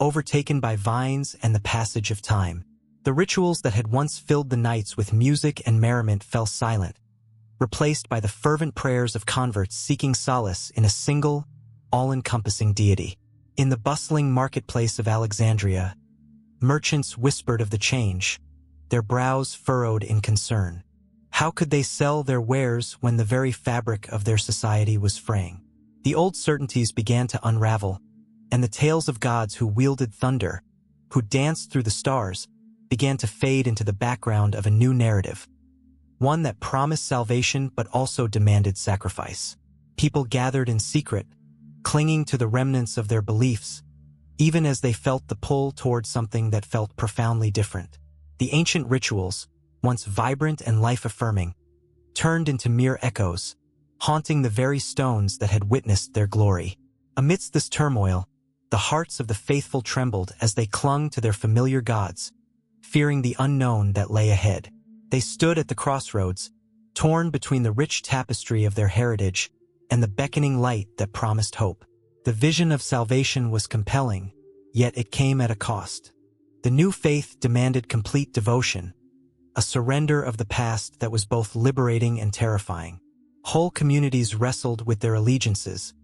overtaken by vines and the passage of time. The rituals that had once filled the nights with music and merriment fell silent, replaced by the fervent prayers of converts seeking solace in a single, all-encompassing deity. In the bustling marketplace of Alexandria, merchants whispered of the change, their brows furrowed in concern. How could they sell their wares when the very fabric of their society was fraying? The old certainties began to unravel, and the tales of gods who wielded thunder, who danced through the stars, began to fade into the background of a new narrative, one that promised salvation but also demanded sacrifice. People gathered in secret, clinging to the remnants of their beliefs, even as they felt the pull toward something that felt profoundly different. The ancient rituals, once vibrant and life-affirming, turned into mere echoes, haunting the very stones that had witnessed their glory. Amidst this turmoil, the hearts of the faithful trembled as they clung to their familiar gods, fearing the unknown that lay ahead. They stood at the crossroads, torn between the rich tapestry of their heritage and the beckoning light that promised hope. The vision of salvation was compelling, yet it came at a cost. The new faith demanded complete devotion, a surrender of the past that was both liberating and terrifying. Whole communities wrestled with their allegiances,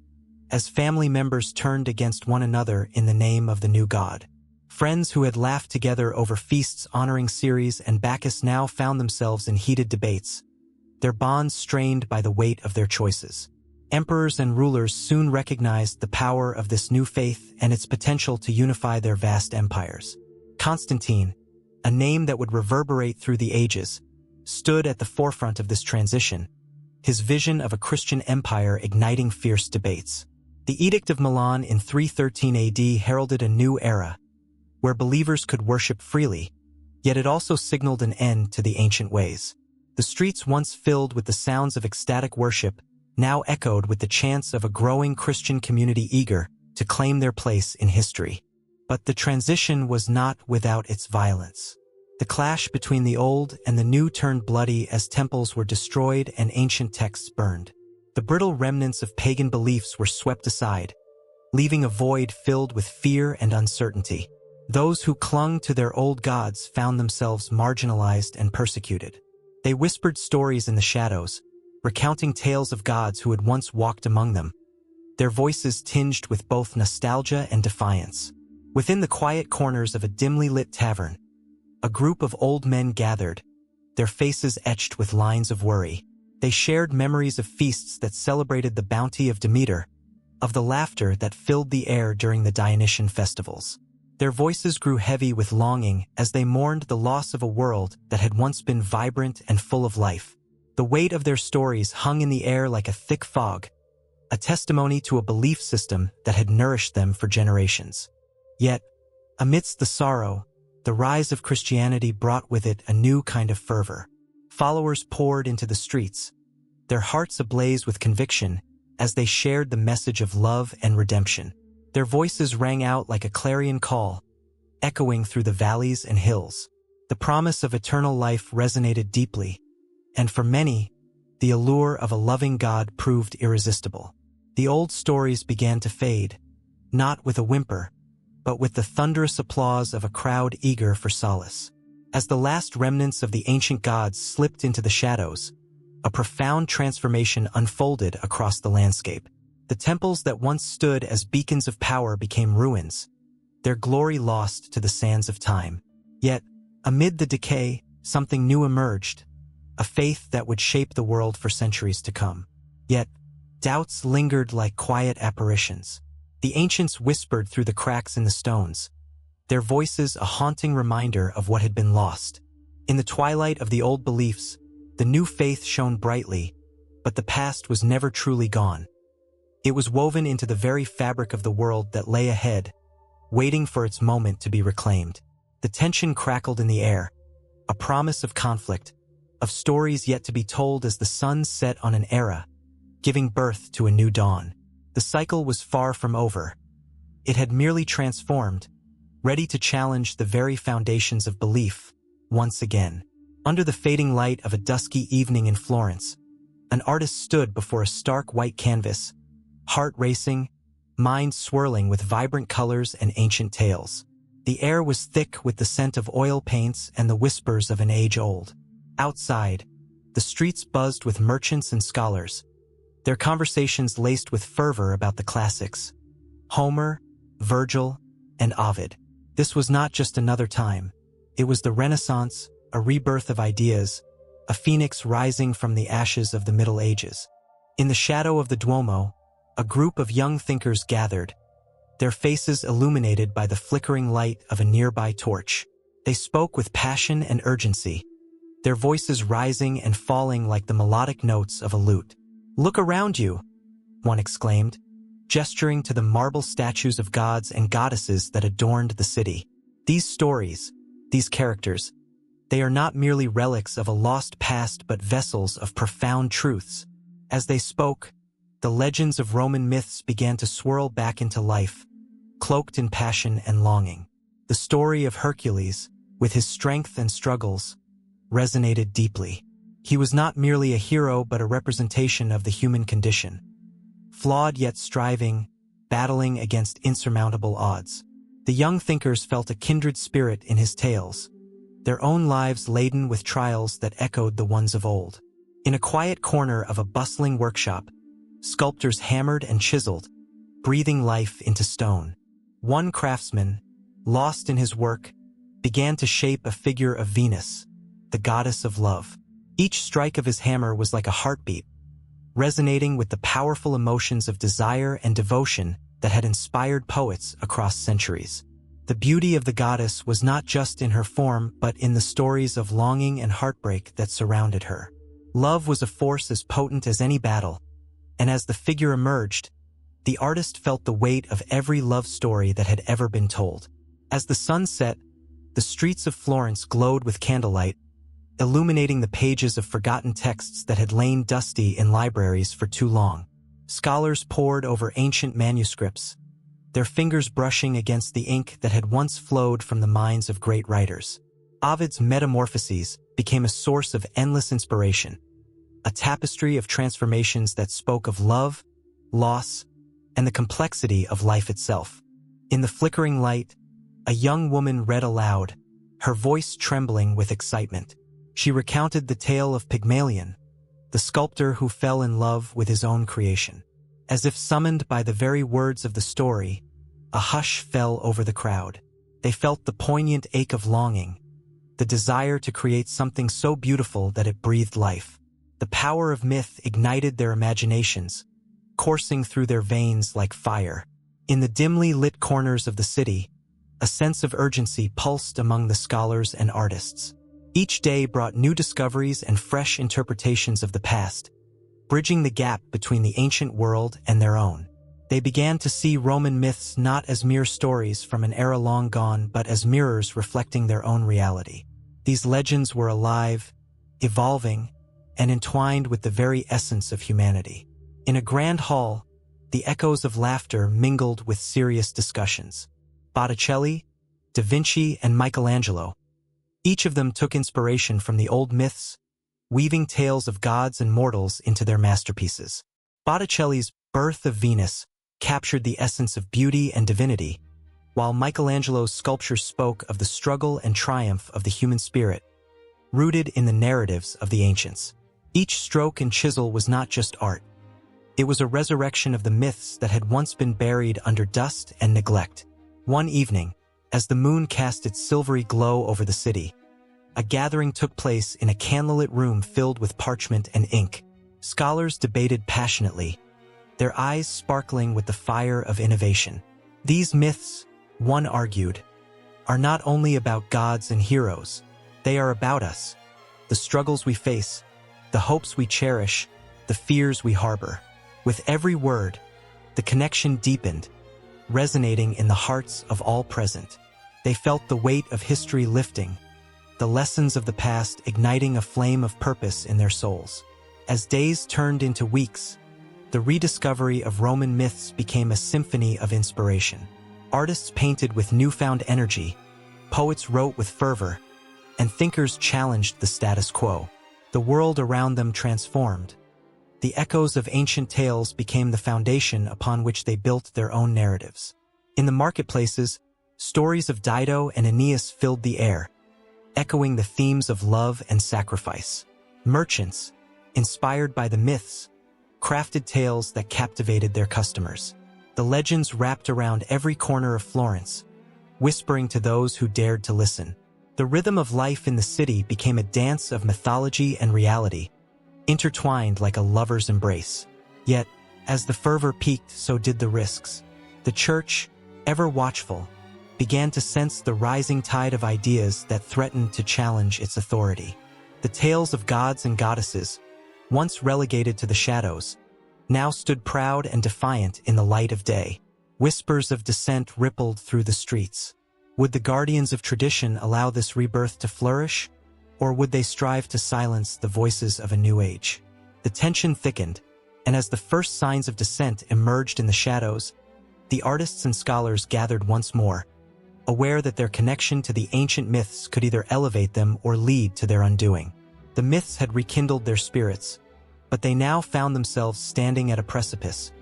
as family members turned against one another in the name of the new god. Friends who had laughed together over feasts honoring Ceres and Bacchus now found themselves in heated debates, their bonds strained by the weight of their choices. Emperors and rulers soon recognized the power of this new faith and its potential to unify their vast empires. Constantine, a name that would reverberate through the ages, stood at the forefront of this transition, his vision of a Christian empire igniting fierce debates. The Edict of Milan in 313 AD heralded a new era, where believers could worship freely, yet it also signaled an end to the ancient ways. The streets once filled with the sounds of ecstatic worship now echoed with the chants of a growing Christian community eager to claim their place in history. But the transition was not without its violence. The clash between the old and the new turned bloody as temples were destroyed and ancient texts burned. The brittle remnants of pagan beliefs were swept aside, leaving a void filled with fear and uncertainty. Those who clung to their old gods found themselves marginalized and persecuted. They whispered stories in the shadows, recounting tales of gods who had once walked among them, their voices tinged with both nostalgia and defiance. Within the quiet corners of a dimly lit tavern, a group of old men gathered, their faces etched with lines of worry. They shared memories of feasts that celebrated the bounty of Demeter, of the laughter that filled the air during the Dionysian festivals. Their voices grew heavy with longing as they mourned the loss of a world that had once been vibrant and full of life. The weight of their stories hung in the air like a thick fog, a testimony to a belief system that had nourished them for generations. Yet, amidst the sorrow, the rise of Christianity brought with it a new kind of fervor. Followers poured into the streets, their hearts ablaze with conviction as they shared the message of love and redemption. Their voices rang out like a clarion call, echoing through the valleys and hills. The promise of eternal life resonated deeply, and for many, the allure of a loving God proved irresistible. The old stories began to fade, not with a whimper, but with the thunderous applause of a crowd eager for solace. As the last remnants of the ancient gods slipped into the shadows, a profound transformation unfolded across the landscape. The temples that once stood as beacons of power became ruins, their glory lost to the sands of time. Yet, amid the decay, something new emerged, a faith that would shape the world for centuries to come. Yet, doubts lingered like quiet apparitions. The ancients whispered through the cracks in the stones, their voices a haunting reminder of what had been lost. In the twilight of the old beliefs, the new faith shone brightly, but the past was never truly gone. It was woven into the very fabric of the world that lay ahead, waiting for its moment to be reclaimed. The tension crackled in the air, a promise of conflict, of stories yet to be told as the sun set on an era, giving birth to a new dawn. The cycle was far from over. It had merely transformed, ready to challenge the very foundations of belief once again. Under the fading light of a dusky evening in Florence, an artist stood before a stark white canvas, heart racing, mind swirling with vibrant colors and ancient tales. The air was thick with the scent of oil paints and the whispers of an age old. Outside, the streets buzzed with merchants and scholars, their conversations laced with fervor about the classics, Homer, Virgil, and Ovid. This was not just another time. It was the Renaissance, a rebirth of ideas, a phoenix rising from the ashes of the Middle Ages. In the shadow of the Duomo, a group of young thinkers gathered, their faces illuminated by the flickering light of a nearby torch. They spoke with passion and urgency, their voices rising and falling like the melodic notes of a lute. "Look around you," one exclaimed, gesturing to the marble statues of gods and goddesses that adorned the city. These stories, these characters, they are not merely relics of a lost past but vessels of profound truths. As they spoke, the legends of Roman myths began to swirl back into life, cloaked in passion and longing. The story of Hercules, with his strength and struggles, resonated deeply. He was not merely a hero but a representation of the human condition, flawed yet striving, battling against insurmountable odds. The young thinkers felt a kindred spirit in his tales, their own lives laden with trials that echoed the ones of old. In a quiet corner of a bustling workshop, sculptors hammered and chiseled, breathing life into stone. One craftsman, lost in his work, began to shape a figure of Venus, the goddess of love. Each strike of his hammer was like a heartbeat, resonating with the powerful emotions of desire and devotion that had inspired poets across centuries. The beauty of the goddess was not just in her form but in the stories of longing and heartbreak that surrounded her. Love was a force as potent as any battle, and as the figure emerged, The artist felt the weight of every love story that had ever been told. As the sun set, the streets of Florence glowed with candlelight, illuminating the pages of forgotten texts that had lain dusty in libraries for too long. Scholars pored over ancient manuscripts, their fingers brushing against the ink that had once flowed from the minds of great writers. Ovid's Metamorphoses became a source of endless inspiration, a tapestry of transformations that spoke of love, loss, and the complexity of life itself. In the flickering light, a young woman read aloud, her voice trembling with excitement. She recounted the tale of Pygmalion, the sculptor who fell in love with his own creation. As if summoned by the very words of the story, a hush fell over the crowd. They felt the poignant ache of longing, the desire to create something so beautiful that it breathed life. The power of myth ignited their imaginations, coursing through their veins like fire. In the dimly lit corners of the city, a sense of urgency pulsed among the scholars and artists. Each day brought new discoveries and fresh interpretations of the past, bridging the gap between the ancient world and their own. They began to see Roman myths not as mere stories from an era long gone, but as mirrors reflecting their own reality. These legends were alive, evolving, and entwined with the very essence of humanity. In a grand hall, the echoes of laughter mingled with serious discussions. Botticelli, Da Vinci, and Michelangelo, each of them took inspiration from the old myths, weaving tales of gods and mortals into their masterpieces. Botticelli's Birth of Venus captured the essence of beauty and divinity, while Michelangelo's sculpture spoke of the struggle and triumph of the human spirit, rooted in the narratives of the ancients. Each stroke and chisel was not just art. It was a resurrection of the myths that had once been buried under dust and neglect. One evening, as the moon cast its silvery glow over the city, a gathering took place in a candlelit room filled with parchment and ink. Scholars debated passionately, their eyes sparkling with the fire of innovation. These myths, one argued, are not only about gods and heroes, they are about us, the struggles we face, the hopes we cherish, the fears we harbor. With every word, the connection deepened, resonating in the hearts of all present. They felt the weight of history lifting, the lessons of the past igniting a flame of purpose in their souls. As days turned into weeks, the rediscovery of Roman myths became a symphony of inspiration. Artists painted with newfound energy, poets wrote with fervor, and thinkers challenged the status quo. The world around them transformed. The echoes of ancient tales became the foundation upon which they built their own narratives. In the marketplaces, stories of Dido and Aeneas filled the air, echoing the themes of love and sacrifice. Merchants, inspired by the myths, crafted tales that captivated their customers. The legends wrapped around every corner of Florence, whispering to those who dared to listen. The rhythm of life in the city became a dance of mythology and reality, intertwined like a lover's embrace. Yet, as the fervor peaked, so did the risks. The church, ever watchful, began to sense the rising tide of ideas that threatened to challenge its authority. The tales of gods and goddesses, once relegated to the shadows, now stood proud and defiant in the light of day. Whispers of dissent rippled through the streets. Would the guardians of tradition allow this rebirth to flourish, or would they strive to silence the voices of a new age? The tension thickened, and as the first signs of dissent emerged in the shadows, the artists and scholars gathered once more, aware that their connection to the ancient myths could either elevate them or lead to their undoing. The myths had rekindled their spirits, but they now found themselves standing at a precipice,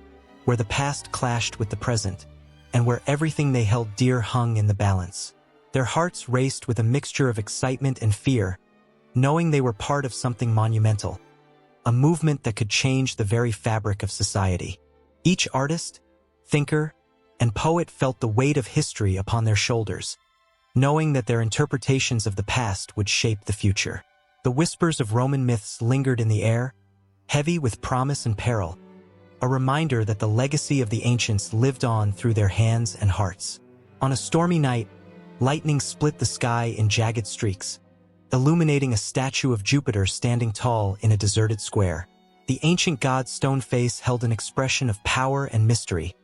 where the past clashed with the present, and where everything they held dear hung in the balance. Their hearts raced with a mixture of excitement and fear, knowing they were part of something monumental, a movement that could change the very fabric of society. Each artist, thinker, and poet felt the weight of history upon their shoulders, knowing that their interpretations of the past would shape the future. The whispers of Roman myths lingered in the air, heavy with promise and peril, a reminder that the legacy of the ancients lived on through their hands and hearts. On a stormy night, lightning split the sky in jagged streaks, illuminating a statue of Jupiter standing tall in a deserted square. The ancient god's stone face held an expression of power and mystery,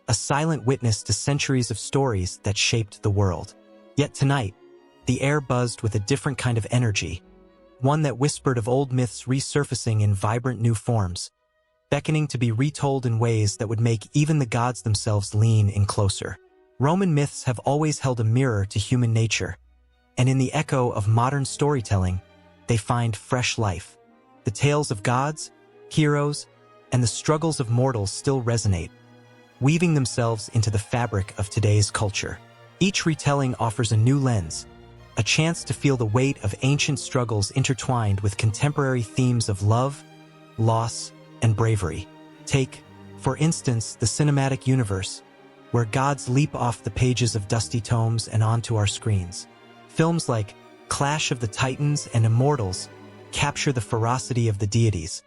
a silent witness to centuries of stories that shaped the world. Yet tonight, the air buzzed with a different kind of energy, one that whispered of old myths resurfacing in vibrant new forms, beckoning to be retold in ways that would make even the gods themselves lean in closer. Roman myths have always held a mirror to human nature, and in the echo of modern storytelling, they find fresh life. The tales of gods, heroes, and the struggles of mortals still resonate, weaving themselves into the fabric of today's culture. Each retelling offers a new lens, a chance to feel the weight of ancient struggles intertwined with contemporary themes of love, loss, and bravery. Take, for instance, the cinematic universe, where gods leap off the pages of dusty tomes and onto our screens. Films like Clash of the Titans and Immortals capture the ferocity of the deities,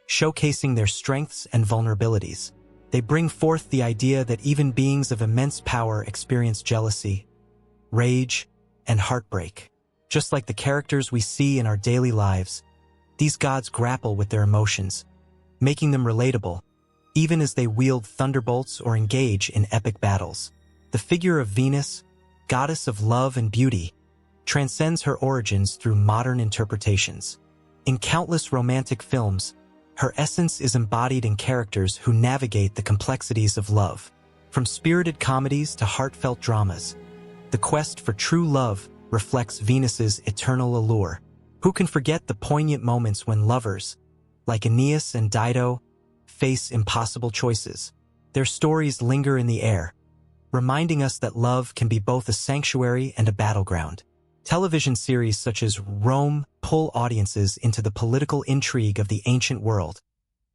showcasing their strengths and vulnerabilities. They bring forth the idea that even beings of immense power experience jealousy, rage, and heartbreak. Just like the characters we see in our daily lives, these gods grapple with their emotions, making them relatable, even as they wield thunderbolts or engage in epic battles. The figure of Venus, goddess of love and beauty, transcends her origins through modern interpretations. In countless romantic films, her essence is embodied in characters who navigate the complexities of love. From spirited comedies to heartfelt dramas, the quest for true love reflects Venus's eternal allure. Who can forget the poignant moments when lovers, like Aeneas and Dido, face impossible choices? Their stories linger in the air, reminding us that love can be both a sanctuary and a battleground. Television series such as Rome pull audiences into the political intrigue of the ancient world,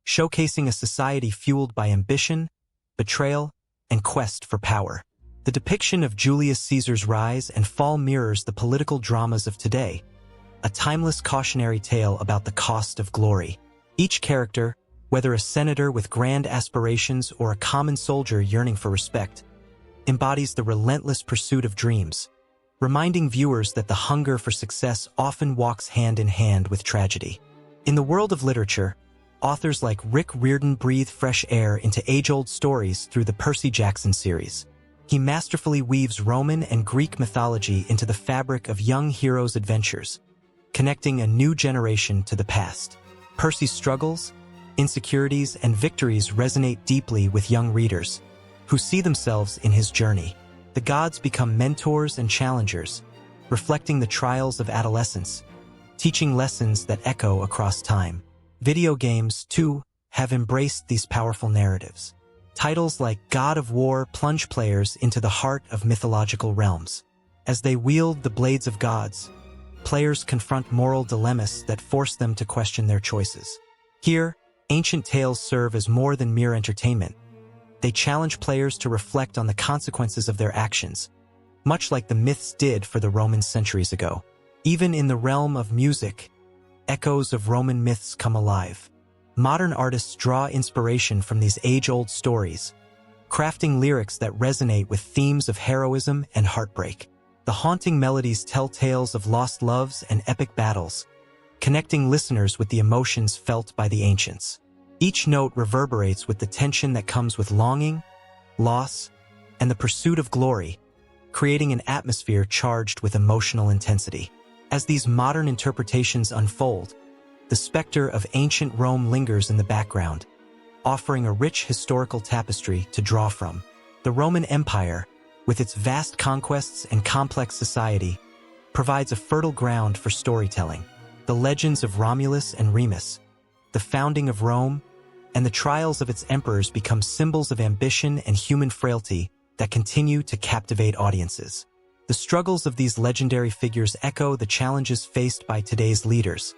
showcasing a society fueled by ambition, betrayal, and quest for power. The depiction of Julius Caesar's rise and fall mirrors the political dramas of today, a timeless cautionary tale about the cost of glory. Each character, whether a senator with grand aspirations or a common soldier yearning for respect, embodies the relentless pursuit of dreams, reminding viewers that the hunger for success often walks hand in hand with tragedy. In the world of literature, authors like Rick Riordan breathe fresh air into age-old stories through the Percy Jackson series. He masterfully weaves Roman and Greek mythology into the fabric of young heroes' adventures, connecting a new generation to the past. Percy's struggles, insecurities, and victories resonate deeply with young readers, who see themselves in his journey. The gods become mentors and challengers, reflecting the trials of adolescence, teaching lessons that echo across time. Video games, too, have embraced these powerful narratives. Titles like God of War plunge players into the heart of mythological realms. As they wield the blades of gods, players confront moral dilemmas that force them to question their choices. Here, ancient tales serve as more than mere entertainment. They challenge players to reflect on the consequences of their actions, much like the myths did for the Romans centuries ago. Even in the realm of music, echoes of Roman myths come alive. Modern artists draw inspiration from these age-old stories, crafting lyrics that resonate with themes of heroism and heartbreak. The haunting melodies tell tales of lost loves and epic battles, connecting listeners with the emotions felt by the ancients. Each note reverberates with the tension that comes with longing, loss, and the pursuit of glory, creating an atmosphere charged with emotional intensity. As these modern interpretations unfold, the specter of ancient Rome lingers in the background, offering a rich historical tapestry to draw from. The Roman Empire, with its vast conquests and complex society, provides a fertile ground for storytelling. The legends of Romulus and Remus, the founding of Rome, and the trials of its emperors become symbols of ambition and human frailty that continue to captivate audiences. The struggles of these legendary figures echo the challenges faced by today's leaders,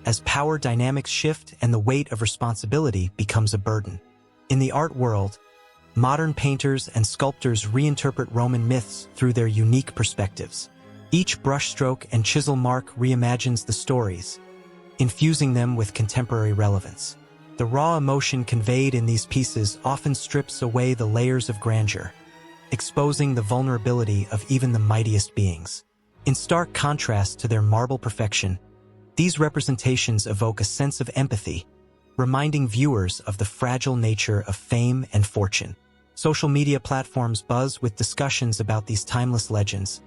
as power dynamics shift and the weight of responsibility becomes a burden. In the art world, modern painters and sculptors reinterpret Roman myths through their unique perspectives. Each brushstroke and chisel mark reimagines the stories, infusing them with contemporary relevance. The raw emotion conveyed in these pieces often strips away the layers of grandeur, exposing the vulnerability of even the mightiest beings. In stark contrast to their marble perfection, these representations evoke a sense of empathy, reminding viewers of the fragile nature of fame and fortune. Social media platforms buzz with discussions about these timeless legends,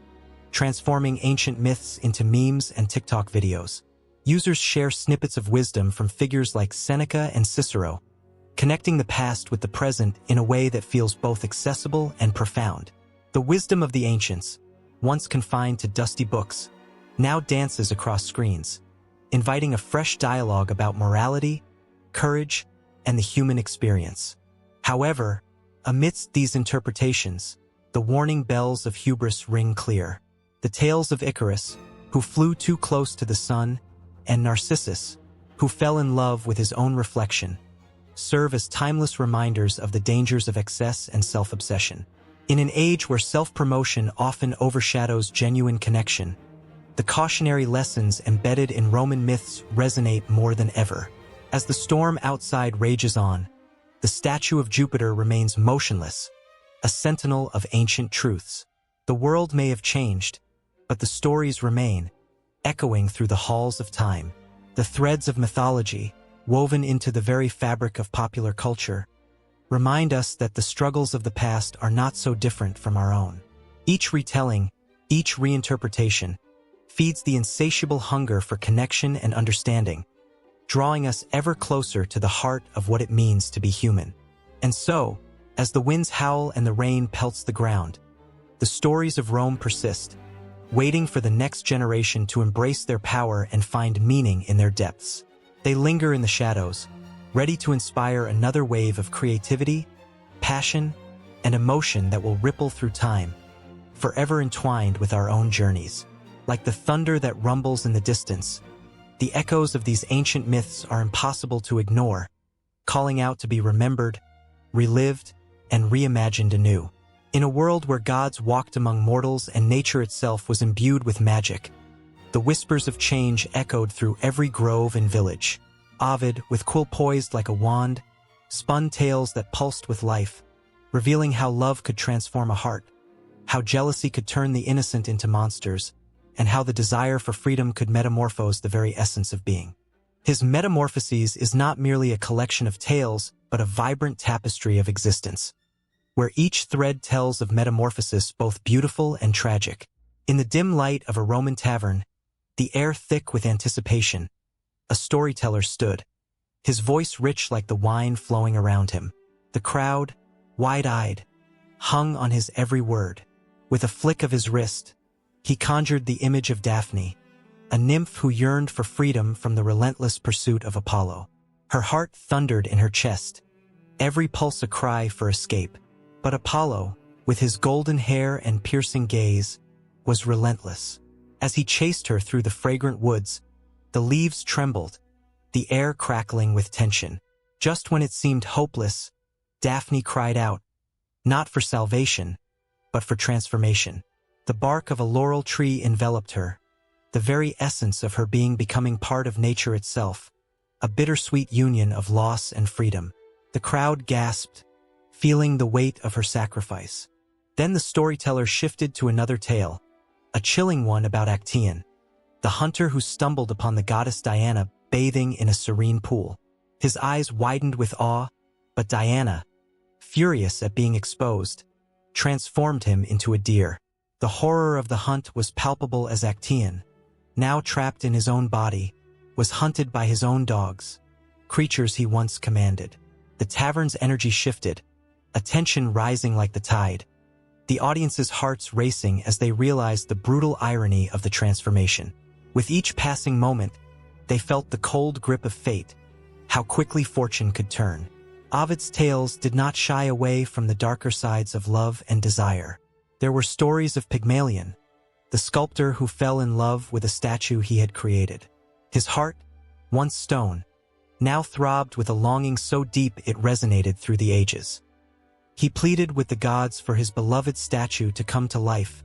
transforming ancient myths into memes and TikTok videos. Users share snippets of wisdom from figures like Seneca and Cicero, connecting the past with the present in a way that feels both accessible and profound. The wisdom of the ancients, once confined to dusty books, now dances across screens, inviting a fresh dialogue about morality, courage, and the human experience. However, amidst these interpretations, the warning bells of hubris ring clear. The tales of Icarus, who flew too close to the sun, and Narcissus, who fell in love with his own reflection, serve as timeless reminders of the dangers of excess and self-obsession. In an age where self-promotion often overshadows genuine connection, the cautionary lessons embedded in Roman myths resonate more than ever. As the storm outside rages on, the statue of Jupiter remains motionless, a sentinel of ancient truths. The world may have changed, but the stories remain, echoing through the halls of time. The threads of mythology, woven into the very fabric of popular culture, remind us that the struggles of the past are not so different from our own. Each retelling, each reinterpretation, feeds the insatiable hunger for connection and understanding, drawing us ever closer to the heart of what it means to be human. And so, as the winds howl and the rain pelts the ground, the stories of Rome persist, waiting for the next generation to embrace their power and find meaning in their depths. They linger in the shadows, ready to inspire another wave of creativity, passion, and emotion that will ripple through time, forever entwined with our own journeys. Like the thunder that rumbles in the distance, the echoes of these ancient myths are impossible to ignore, calling out to be remembered, relived, and reimagined anew. In a world where gods walked among mortals and nature itself was imbued with magic, the whispers of change echoed through every grove and village. Ovid, with quill poised like a wand, spun tales that pulsed with life, revealing how love could transform a heart, how jealousy could turn the innocent into monsters, and how the desire for freedom could metamorphose the very essence of being. His Metamorphoses is not merely a collection of tales, but a vibrant tapestry of existence, where each thread tells of metamorphosis both beautiful and tragic. In the dim light of a Roman tavern, the air thick with anticipation, a storyteller stood, his voice rich like the wine flowing around him. The crowd, wide-eyed, hung on his every word. With a flick of his wrist, he conjured the image of Daphne, a nymph who yearned for freedom from the relentless pursuit of Apollo. Her heart thundered in her chest, every pulse a cry for escape. But Apollo, with his golden hair and piercing gaze, was relentless. As he chased her through the fragrant woods, the leaves trembled, the air crackling with tension. Just when it seemed hopeless, Daphne cried out, not for salvation, but for transformation. The bark of a laurel tree enveloped her, the very essence of her being becoming part of nature itself, a bittersweet union of loss and freedom. The crowd gasped, feeling the weight of her sacrifice. Then the storyteller shifted to another tale, a chilling one about Actaeon, the hunter who stumbled upon the goddess Diana bathing in a serene pool. His eyes widened with awe, but Diana, furious at being exposed, transformed him into a deer. The horror of the hunt was palpable as Actaeon, now trapped in his own body, was hunted by his own dogs, creatures he once commanded. The tavern's energy shifted, a tension rising like the tide, the audience's hearts racing as they realized the brutal irony of the transformation. With each passing moment, they felt the cold grip of fate, how quickly fortune could turn. Ovid's tales did not shy away from the darker sides of love and desire. There were stories of Pygmalion, the sculptor who fell in love with a statue he had created. His heart, once stone, now throbbed with a longing so deep it resonated through the ages. He pleaded with the gods for his beloved statue to come to life,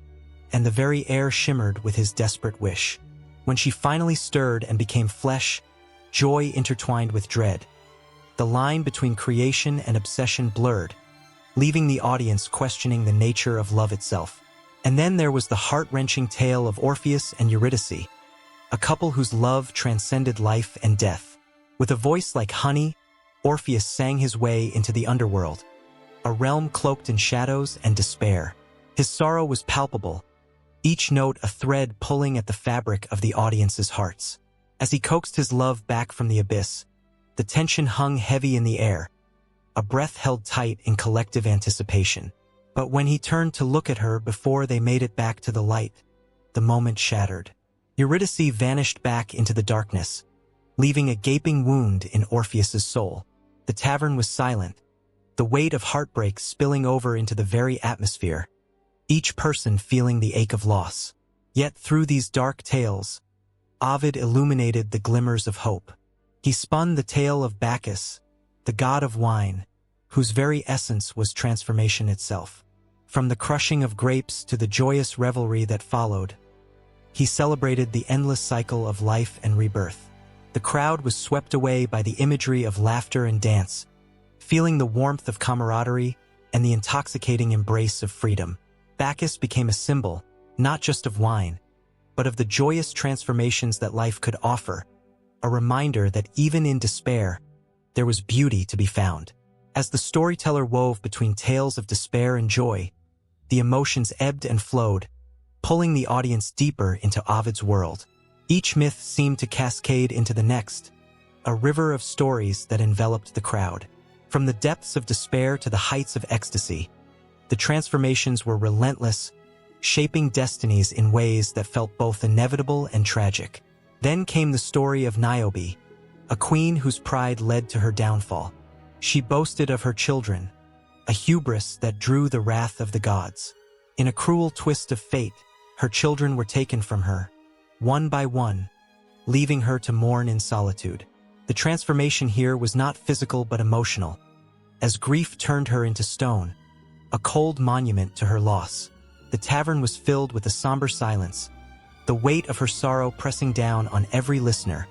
and the very air shimmered with his desperate wish. When she finally stirred and became flesh, joy intertwined with dread. The line between creation and obsession blurred, leaving the audience questioning the nature of love itself. And then there was the heart-wrenching tale of Orpheus and Eurydice, a couple whose love transcended life and death. With a voice like honey, Orpheus sang his way into the underworld, a realm cloaked in shadows and despair. His sorrow was palpable, each note a thread pulling at the fabric of the audience's hearts. As he coaxed his love back from the abyss, the tension hung heavy in the air, a breath held tight in collective anticipation. But when he turned to look at her before they made it back to the light, the moment shattered. Eurydice vanished back into the darkness, leaving a gaping wound in Orpheus's soul. The tavern was silent, the weight of heartbreak spilling over into the very atmosphere, each person feeling the ache of loss. Yet through these dark tales, Ovid illuminated the glimmers of hope. He spun the tale of Bacchus, the god of wine, whose very essence was transformation itself. From the crushing of grapes to the joyous revelry that followed, he celebrated the endless cycle of life and rebirth. The crowd was swept away by the imagery of laughter and dance, feeling the warmth of camaraderie and the intoxicating embrace of freedom. Bacchus became a symbol, not just of wine, but of the joyous transformations that life could offer, a reminder that even in despair, there was beauty to be found. As the storyteller wove between tales of despair and joy, the emotions ebbed and flowed, pulling the audience deeper into Ovid's world. Each myth seemed to cascade into the next, a river of stories that enveloped the crowd. From the depths of despair to the heights of ecstasy, the transformations were relentless, shaping destinies in ways that felt both inevitable and tragic. Then came the story of Niobe, a queen whose pride led to her downfall. She boasted of her children, a hubris that drew the wrath of the gods. In a cruel twist of fate, her children were taken from her, one by one, leaving her to mourn in solitude. The transformation here was not physical but emotional, as grief turned her into stone, a cold monument to her loss. The tavern was filled with a somber silence, the weight of her sorrow pressing down on every listener,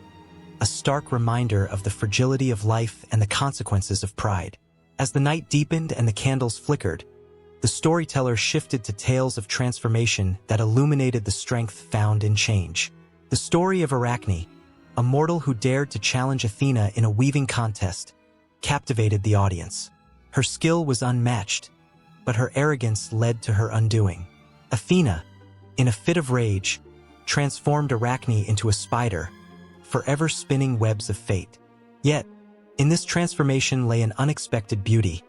a stark reminder of the fragility of life and the consequences of pride. As the night deepened and the candles flickered, the storyteller shifted to tales of transformation that illuminated the strength found in change. The story of Arachne, a mortal who dared to challenge Athena in a weaving contest, captivated the audience. Her skill was unmatched, but her arrogance led to her undoing. Athena, in a fit of rage, transformed Arachne into a spider, forever spinning webs of fate. Yet, in this transformation lay an unexpected beauty.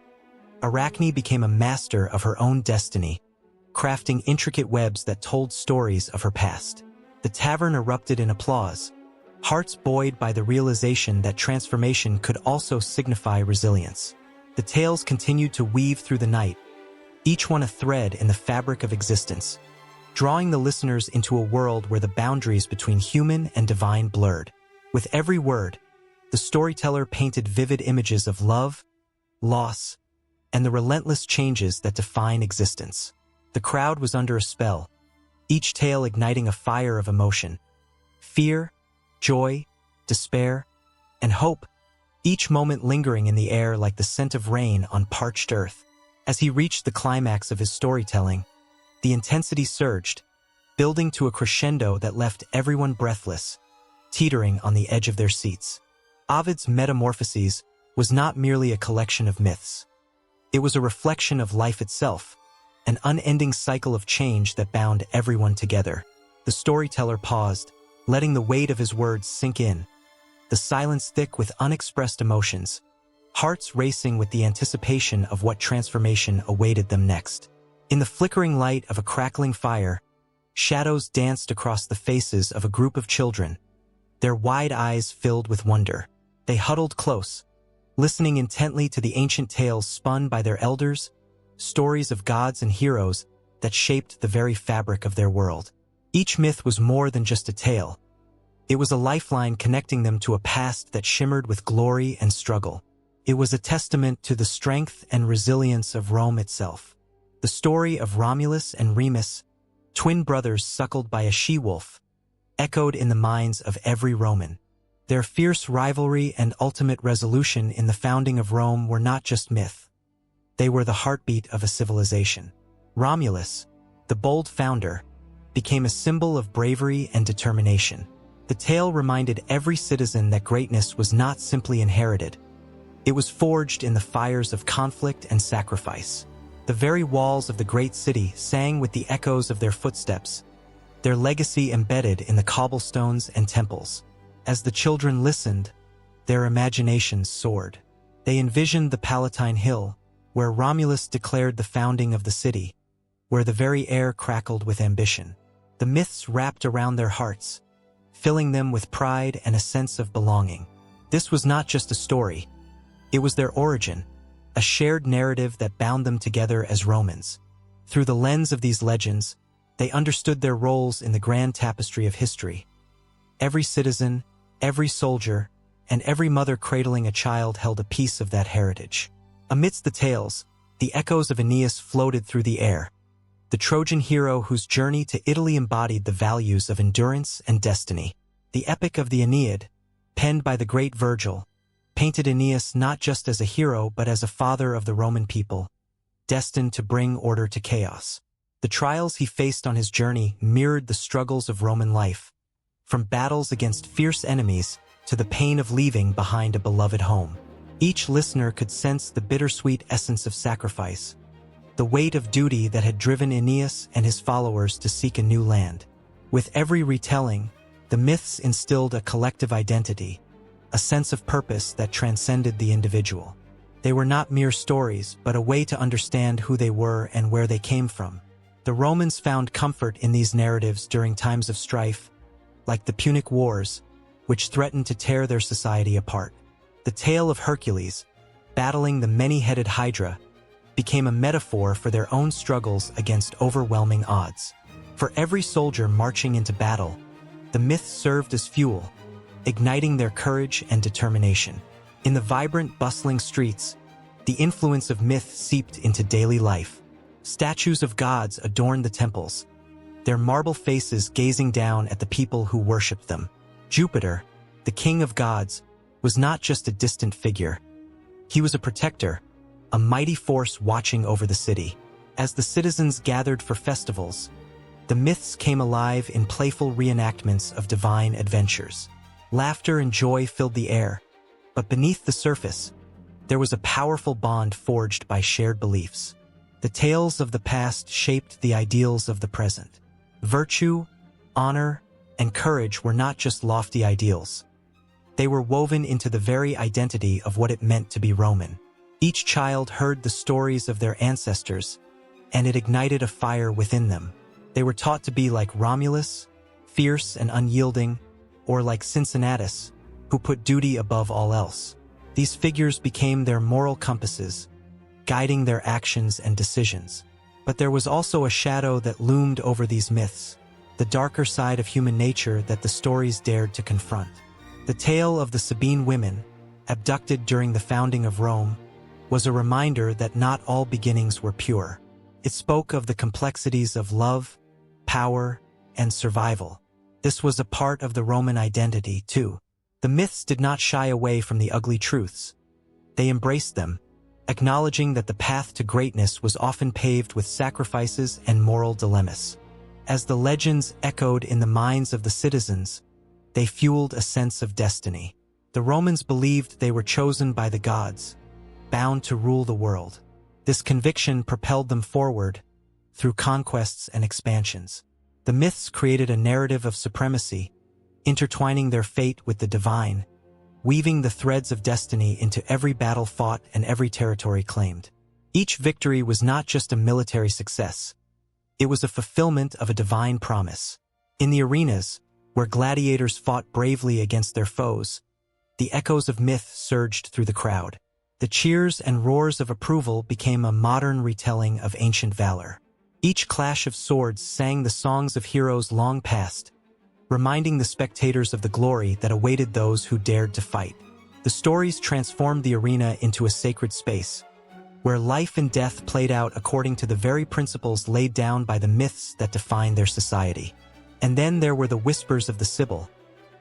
Arachne became a master of her own destiny, crafting intricate webs that told stories of her past. The tavern erupted in applause, hearts buoyed by the realization that transformation could also signify resilience. The tales continued to weave through the night, each one a thread in the fabric of existence, drawing the listeners into a world where the boundaries between human and divine blurred. With every word, the storyteller painted vivid images of love, loss, and the relentless changes that define existence. The crowd was under a spell, each tale igniting a fire of emotion. Fear, joy, despair, and hope, each moment lingering in the air like the scent of rain on parched earth. As he reached the climax of his storytelling, the intensity surged, building to a crescendo that left everyone breathless, teetering on the edge of their seats. Ovid's Metamorphoses was not merely a collection of myths. It was a reflection of life itself, an unending cycle of change that bound everyone together. The storyteller paused, letting the weight of his words sink in, the silence thick with unexpressed emotions, hearts racing with the anticipation of what transformation awaited them next. In the flickering light of a crackling fire, shadows danced across the faces of a group of children, their wide eyes filled with wonder. They huddled close, listening intently to the ancient tales spun by their elders, stories of gods and heroes that shaped the very fabric of their world. Each myth was more than just a tale. It was a lifeline connecting them to a past that shimmered with glory and struggle. It was a testament to the strength and resilience of Rome itself. The story of Romulus and Remus, twin brothers suckled by a she-wolf, echoed in the minds of every Roman. Their fierce rivalry and ultimate resolution in the founding of Rome were not just myth. They were the heartbeat of a civilization. Romulus, the bold founder, became a symbol of bravery and determination. The tale reminded every citizen that greatness was not simply inherited. It was forged in the fires of conflict and sacrifice. The very walls of the great city sang with the echoes of their footsteps, their legacy embedded in the cobblestones and temples. As the children listened, their imaginations soared. They envisioned the Palatine Hill, where Romulus declared the founding of the city, where the very air crackled with ambition. The myths wrapped around their hearts, filling them with pride and a sense of belonging. This was not just a story. It was their origin, a shared narrative that bound them together as Romans. Through the lens of these legends, they understood their roles in the grand tapestry of history. Every citizen, every soldier, and every mother cradling a child held a piece of that heritage. Amidst the tales, the echoes of Aeneas floated through the air, the Trojan hero whose journey to Italy embodied the values of endurance and destiny. The epic of the Aeneid, penned by the great Virgil, painted Aeneas not just as a hero but as a father of the Roman people, destined to bring order to chaos. The trials he faced on his journey mirrored the struggles of Roman life, from battles against fierce enemies to the pain of leaving behind a beloved home. Each listener could sense the bittersweet essence of sacrifice, the weight of duty that had driven Aeneas and his followers to seek a new land. With every retelling, the myths instilled a collective identity, a sense of purpose that transcended the individual. They were not mere stories, but a way to understand who they were and where they came from. The Romans found comfort in these narratives during times of strife, like the Punic Wars, which threatened to tear their society apart. The tale of Hercules, battling the many-headed Hydra, became a metaphor for their own struggles against overwhelming odds. For every soldier marching into battle, the myths served as fuel, igniting their courage and determination. In the vibrant, bustling streets, the influence of myth seeped into daily life. Statues of gods adorned the temples, their marble faces gazing down at the people who worshipped them. Jupiter, the king of gods, was not just a distant figure. He was a protector, a mighty force watching over the city. As the citizens gathered for festivals, the myths came alive in playful reenactments of divine adventures. Laughter and joy filled the air, but beneath the surface, there was a powerful bond forged by shared beliefs. The tales of the past shaped the ideals of the present. Virtue, honor, and courage were not just lofty ideals. They were woven into the very identity of what it meant to be Roman. Each child heard the stories of their ancestors, and it ignited a fire within them. They were taught to be like Romulus, fierce and unyielding, or like Cincinnatus, who put duty above all else. These figures became their moral compasses, guiding their actions and decisions. But there was also a shadow that loomed over these myths, the darker side of human nature that the stories dared to confront. The tale of the Sabine women, abducted during the founding of Rome, was a reminder that not all beginnings were pure. It spoke of the complexities of love, power, and survival. This was a part of the Roman identity, too. The myths did not shy away from the ugly truths. They embraced them, acknowledging that the path to greatness was often paved with sacrifices and moral dilemmas. As the legends echoed in the minds of the citizens, they fueled a sense of destiny. The Romans believed they were chosen by the gods, bound to rule the world. This conviction propelled them forward through conquests and expansions. The myths created a narrative of supremacy, intertwining their fate with the divine, weaving the threads of destiny into every battle fought and every territory claimed. Each victory was not just a military success. It was a fulfillment of a divine promise. In the arenas, where gladiators fought bravely against their foes, the echoes of myth surged through the crowd. The cheers and roars of approval became a modern retelling of ancient valor. Each clash of swords sang the songs of heroes long past, reminding the spectators of the glory that awaited those who dared to fight. The stories transformed the arena into a sacred space, where life and death played out according to the very principles laid down by the myths that defined their society. And then there were the whispers of the Sibyl,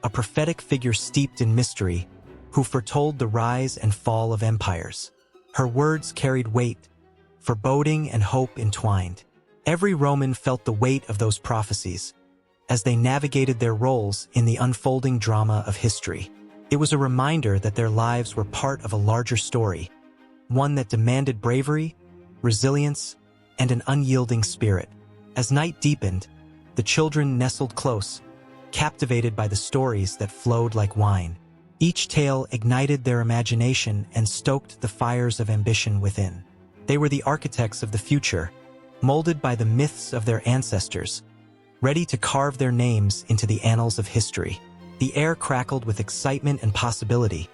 a prophetic figure steeped in mystery, who foretold the rise and fall of empires. Her words carried weight, foreboding and hope entwined. Every Roman felt the weight of those prophecies, as they navigated their roles in the unfolding drama of history. It was a reminder that their lives were part of a larger story, one that demanded bravery, resilience, and an unyielding spirit. As night deepened, the children nestled close, captivated by the stories that flowed like wine. Each tale ignited their imagination and stoked the fires of ambition within. They were the architects of the future, molded by the myths of their ancestors, ready to carve their names into the annals of history. The air crackled with excitement and possibility,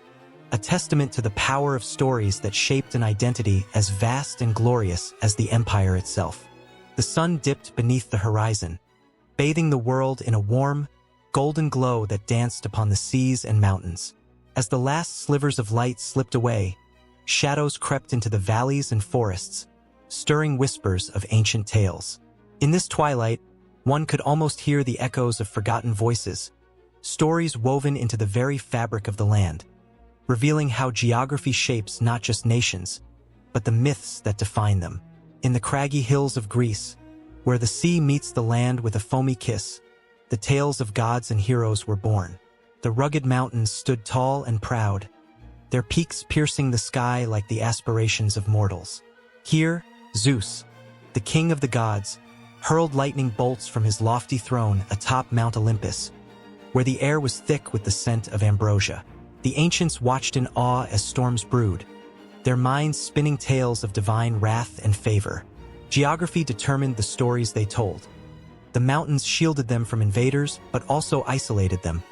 a testament to the power of stories that shaped an identity as vast and glorious as the empire itself. The sun dipped beneath the horizon, bathing the world in a warm, golden glow that danced upon the seas and mountains. As the last slivers of light slipped away, shadows crept into the valleys and forests, stirring whispers of ancient tales. In this twilight, one could almost hear the echoes of forgotten voices, stories woven into the very fabric of the land, revealing how geography shapes not just nations, but the myths that define them. In the craggy hills of Greece, where the sea meets the land with a foamy kiss, the tales of gods and heroes were born. The rugged mountains stood tall and proud, their peaks piercing the sky like the aspirations of mortals. Here, Zeus, the king of the gods, hurled lightning bolts from his lofty throne atop Mount Olympus, where the air was thick with the scent of ambrosia. The ancients watched in awe as storms brewed, their minds spinning tales of divine wrath and favor. Geography determined the stories they told. The mountains shielded them from invaders, but also isolated them,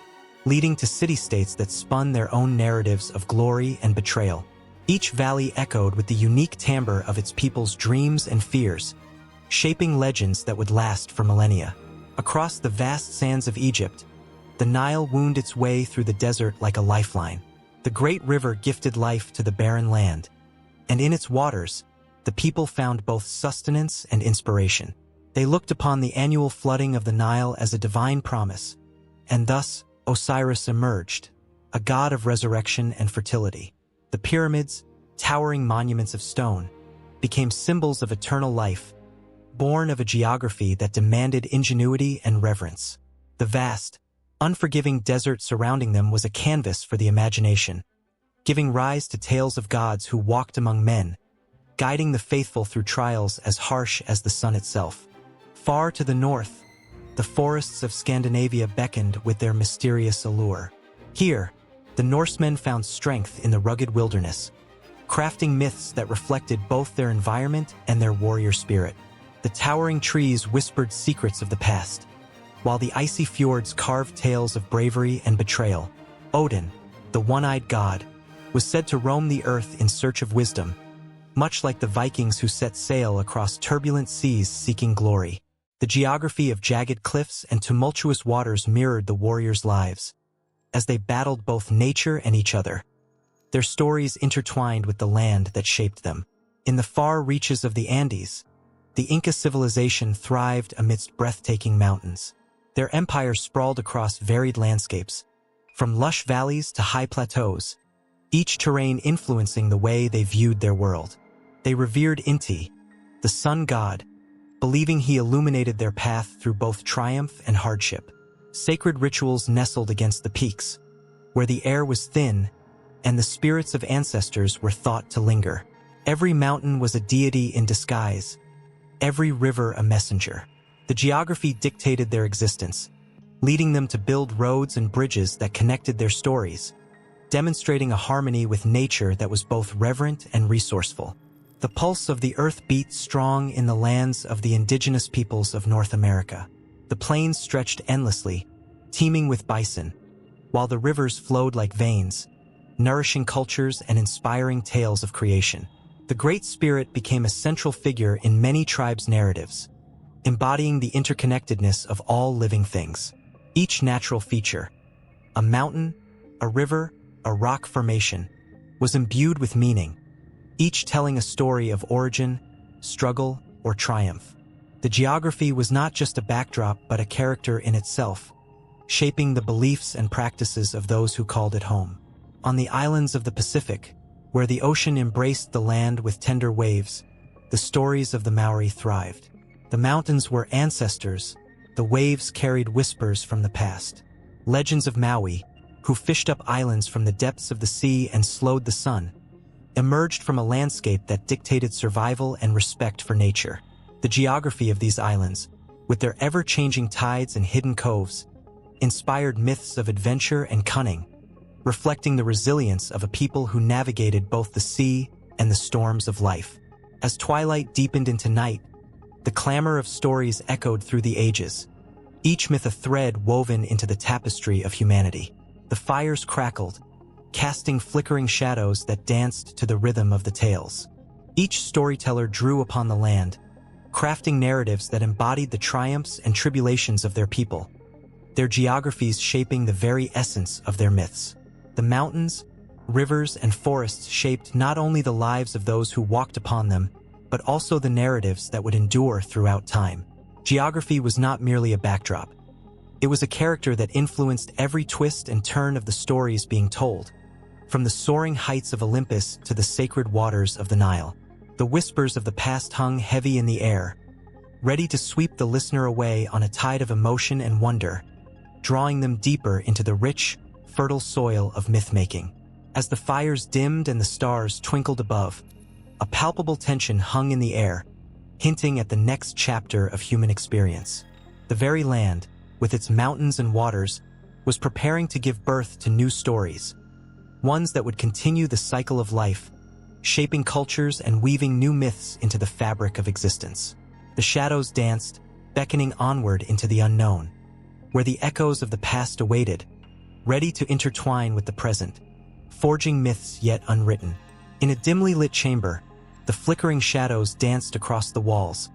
leading to city-states that spun their own narratives of glory and betrayal. Each valley echoed with the unique timbre of its people's dreams and fears, shaping legends that would last for millennia. Across the vast sands of Egypt, the Nile wound its way through the desert like a lifeline. The great river gifted life to the barren land, and in its waters, the people found both sustenance and inspiration. They looked upon the annual flooding of the Nile as a divine promise, and thus Osiris emerged, a god of resurrection and fertility. The pyramids, towering monuments of stone, became symbols of eternal life, born of a geography that demanded ingenuity and reverence. The vast, unforgiving desert surrounding them was a canvas for the imagination, giving rise to tales of gods who walked among men, guiding the faithful through trials as harsh as the sun itself. Far to the north, the forests of Scandinavia beckoned with their mysterious allure. Here, the Norsemen found strength in the rugged wilderness, crafting myths that reflected both their environment and their warrior spirit. The towering trees whispered secrets of the past, while the icy fjords carved tales of bravery and betrayal. Odin, the one-eyed god, was said to roam the earth in search of wisdom, much like the Vikings who set sail across turbulent seas seeking glory. The geography of jagged cliffs and tumultuous waters mirrored the warriors' lives, as they battled both nature and each other. Their stories intertwined with the land that shaped them. In the far reaches of the Andes, the Inca civilization thrived amidst breathtaking mountains. Their empire sprawled across varied landscapes, from lush valleys to high plateaus, each terrain influencing the way they viewed their world. They revered Inti, the sun god, believing he illuminated their path through both triumph and hardship. Sacred rituals nestled against the peaks, where the air was thin and the spirits of ancestors were thought to linger. Every mountain was a deity in disguise, every river a messenger. The geography dictated their existence, leading them to build roads and bridges that connected their stories, demonstrating a harmony with nature that was both reverent and resourceful. The pulse of the earth beat strong in the lands of the indigenous peoples of North America. The plains stretched endlessly, teeming with bison, while the rivers flowed like veins, nourishing cultures and inspiring tales of creation. The Great Spirit became a central figure in many tribes' narratives, embodying the interconnectedness of all living things. Each natural feature, a mountain, a river, a rock formation, was imbued with meaning, each telling a story of origin, struggle, or triumph. The geography was not just a backdrop but a character in itself, shaping the beliefs and practices of those who called it home. On the islands of the Pacific, where the ocean embraced the land with tender waves, the stories of the Maori thrived. The mountains were ancestors, the waves carried whispers from the past. Legends of Maui, who fished up islands from the depths of the sea and slowed the sun, emerged from a landscape that dictated survival and respect for nature. The geography of these islands, with their ever-changing tides and hidden coves, inspired myths of adventure and cunning, reflecting the resilience of a people who navigated both the sea and the storms of life. As twilight deepened into night, the clamor of stories echoed through the ages, each myth a thread woven into the tapestry of humanity. The fires crackled, casting flickering shadows that danced to the rhythm of the tales. Each storyteller drew upon the land, crafting narratives that embodied the triumphs and tribulations of their people, their geographies shaping the very essence of their myths. The mountains, rivers, and forests shaped not only the lives of those who walked upon them, but also the narratives that would endure throughout time. Geography was not merely a backdrop. It was a character that influenced every twist and turn of the stories being told, from the soaring heights of Olympus to the sacred waters of the Nile. The whispers of the past hung heavy in the air, ready to sweep the listener away on a tide of emotion and wonder, drawing them deeper into the rich, fertile soil of myth-making. As the fires dimmed and the stars twinkled above, a palpable tension hung in the air, hinting at the next chapter of human experience. The very land, with its mountains and waters, was preparing to give birth to new stories, ones that would continue the cycle of life, shaping cultures and weaving new myths into the fabric of existence. The shadows danced, beckoning onward into the unknown, where the echoes of the past awaited, ready to intertwine with the present, forging myths yet unwritten. In a dimly lit chamber, the flickering shadows danced across the walls,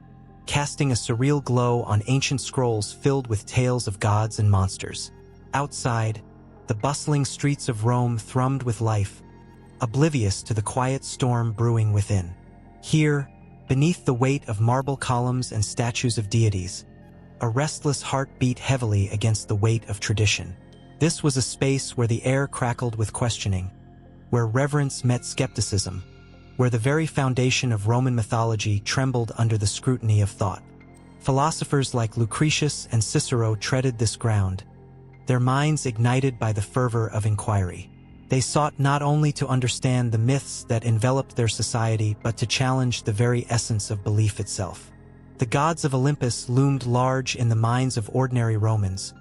casting a surreal glow on ancient scrolls filled with tales of gods and monsters. Outside, the bustling streets of Rome thrummed with life, oblivious to the quiet storm brewing within. Here, beneath the weight of marble columns and statues of deities, a restless heart beat heavily against the weight of tradition. This was a space where the air crackled with questioning, where reverence met skepticism, where the very foundation of Roman mythology trembled under the scrutiny of thought. Philosophers like Lucretius and Cicero treaded this ground, their minds ignited by the fervor of inquiry. They sought not only to understand the myths that enveloped their society, but to challenge the very essence of belief itself. The gods of Olympus loomed large in the minds of ordinary Romans,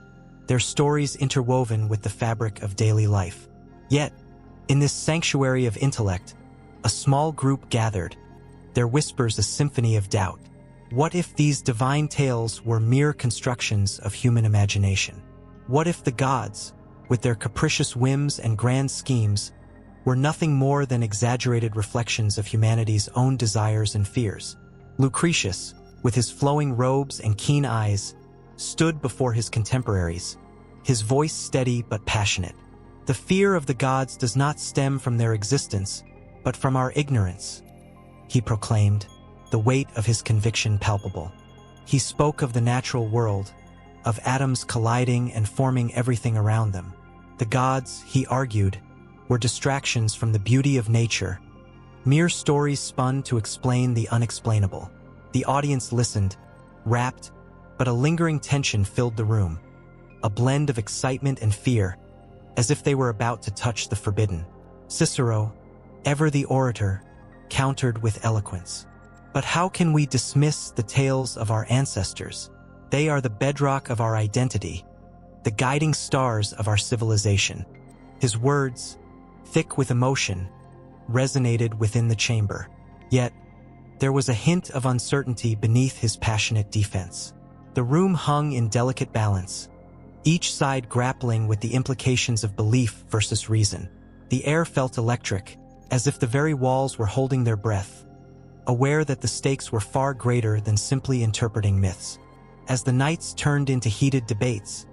their stories interwoven with the fabric of daily life. Yet, in this sanctuary of intellect, a small group gathered, their whispers a symphony of doubt. What if these divine tales were mere constructions of human imagination? What if the gods, with their capricious whims and grand schemes, were nothing more than exaggerated reflections of humanity's own desires and fears? Lucretius, with his flowing robes and keen eyes, stood before his contemporaries, his voice steady but passionate. The fear of the gods does not stem from their existence, but from our ignorance, he proclaimed, the weight of his conviction palpable. He spoke of the natural world, of atoms colliding and forming everything around them. The gods, he argued, were distractions from the beauty of nature, mere stories spun to explain the unexplainable. The audience listened, rapt, but a lingering tension filled the room, a blend of excitement and fear, as if they were about to touch the forbidden. Cicero, ever the orator, countered with eloquence. But how can we dismiss the tales of our ancestors? They are the bedrock of our identity, the guiding stars of our civilization. His words, thick with emotion, resonated within the chamber. Yet, there was a hint of uncertainty beneath his passionate defense. The room hung in delicate balance, each side grappling with the implications of belief versus reason. The air felt electric, as if the very walls were holding their breath, aware that the stakes were far greater than simply interpreting myths. As the nights turned into heated debates,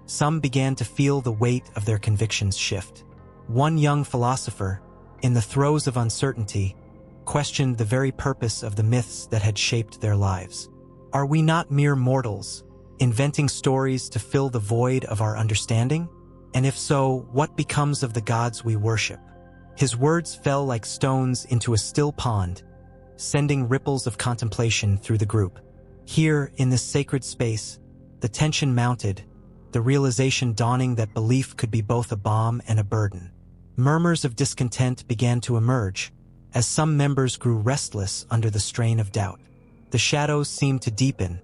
some began to feel the weight of their convictions shift. One young philosopher, in the throes of uncertainty, questioned the very purpose of the myths that had shaped their lives. Are we not mere mortals, inventing stories to fill the void of our understanding? And if so, what becomes of the gods we worship? His words fell like stones into a still pond, sending ripples of contemplation through the group. Here, in this sacred space, the The tension mounted, the realization dawning that belief could be both a balm and a burden. Murmurs of discontent began to emerge, as some members grew restless under the strain of doubt. The shadows seemed to deepen,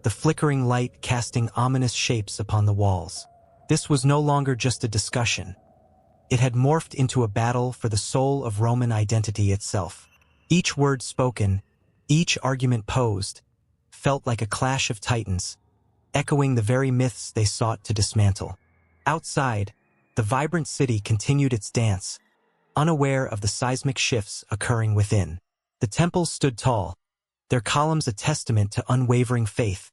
the flickering light casting ominous shapes upon the walls. This was no longer just a discussion. It had morphed into a battle for the soul of Roman identity itself. Each word spoken, each argument posed, felt like a clash of titans, echoing the very myths they sought to dismantle. Outside, the vibrant city continued its dance, unaware of the seismic shifts occurring within. The temples stood tall, their columns a testament to unwavering faith,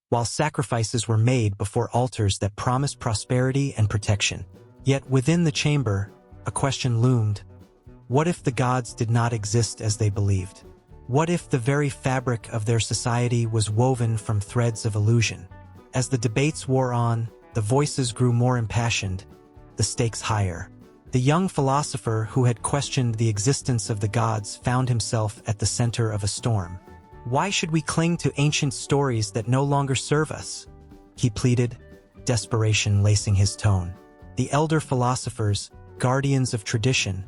while sacrifices were made before altars that promised prosperity and protection. Yet within the chamber, a question loomed. What if the gods did not exist as they believed? What if the very fabric of their society was woven from threads of illusion? As the debates wore on, the voices grew more impassioned, the stakes higher. The young philosopher who had questioned the existence of the gods found himself at the center of a storm. Why should we cling to ancient stories that no longer serve us? He pleaded, desperation lacing his tone. The elder philosophers, guardians of tradition,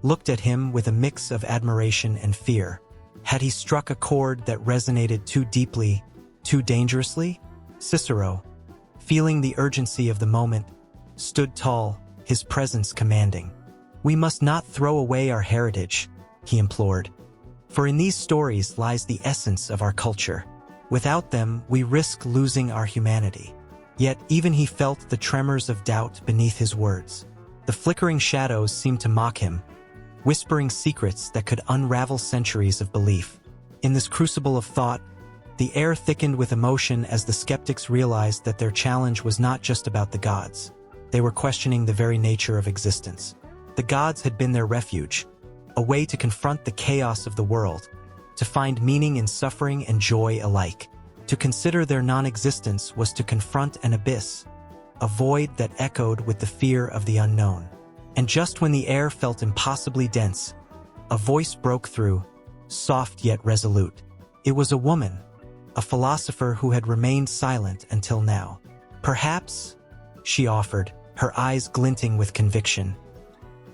looked at him with a mix of admiration and fear. Had he struck a chord that resonated too deeply, too dangerously? Cicero, feeling the urgency of the moment, stood tall, his presence commanding. We must not throw away our heritage, he implored. For in these stories lies the essence of our culture. Without them, we risk losing our humanity. Yet even he felt the tremors of doubt beneath his words. The flickering shadows seemed to mock him, whispering secrets that could unravel centuries of belief. In this crucible of thought, the air thickened with emotion as the skeptics realized that their challenge was not just about the gods. They were questioning the very nature of existence. The gods had been their refuge, a way to confront the chaos of the world, to find meaning in suffering and joy alike. To consider their non-existence was to confront an abyss, a void that echoed with the fear of the unknown. And just when the air felt impossibly dense, a voice broke through, soft yet resolute. It was a woman, a philosopher who had remained silent until now. Perhaps, she offered, her eyes glinting with conviction,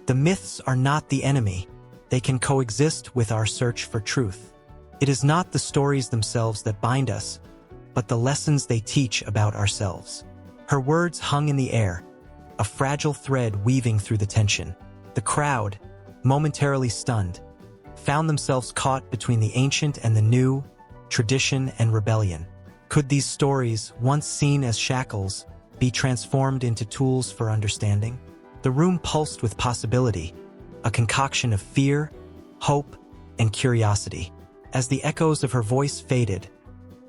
the myths are not the enemy. They can coexist with our search for truth. It is not the stories themselves that bind us, but the lessons they teach about ourselves. Her words hung in the air, a fragile thread weaving through the tension. The crowd, momentarily stunned, found themselves caught between the ancient and the new, tradition and rebellion. Could these stories, once seen as shackles, be transformed into tools for understanding? The room pulsed with possibility, a concoction of fear, hope, and curiosity. As the echoes of her voice faded,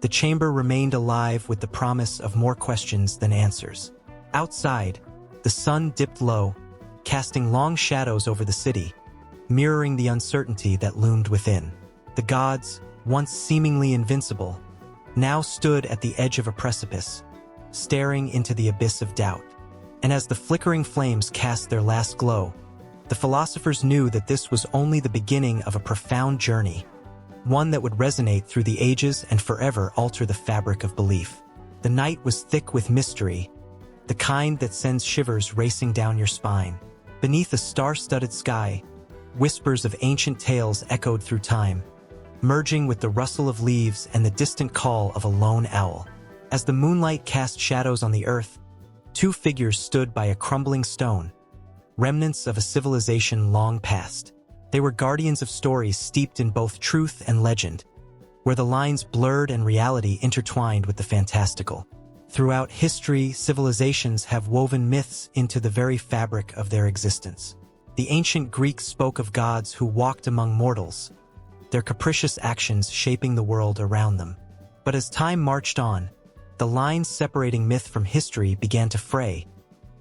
the chamber remained alive with the promise of more questions than answers. Outside, the sun dipped low, casting long shadows over the city, mirroring the uncertainty that loomed within. The gods, once seemingly invincible, now stood at the edge of a precipice, staring into the abyss of doubt. And as the flickering flames cast their last glow, the philosophers knew that this was only the beginning of a profound journey, one that would resonate through the ages and forever alter the fabric of belief. The night was thick with mystery, the kind that sends shivers racing down your spine. Beneath a star-studded sky, whispers of ancient tales echoed through time, merging with the rustle of leaves and the distant call of a lone owl. As the moonlight cast shadows on the earth, two figures stood by a crumbling stone, remnants of a civilization long past. They were guardians of stories steeped in both truth and legend, where the lines blurred and reality intertwined with the fantastical. Throughout history, civilizations have woven myths into the very fabric of their existence. The ancient Greeks spoke of gods who walked among mortals, their capricious actions shaping the world around them. But as time marched on, the lines separating myth from history began to fray,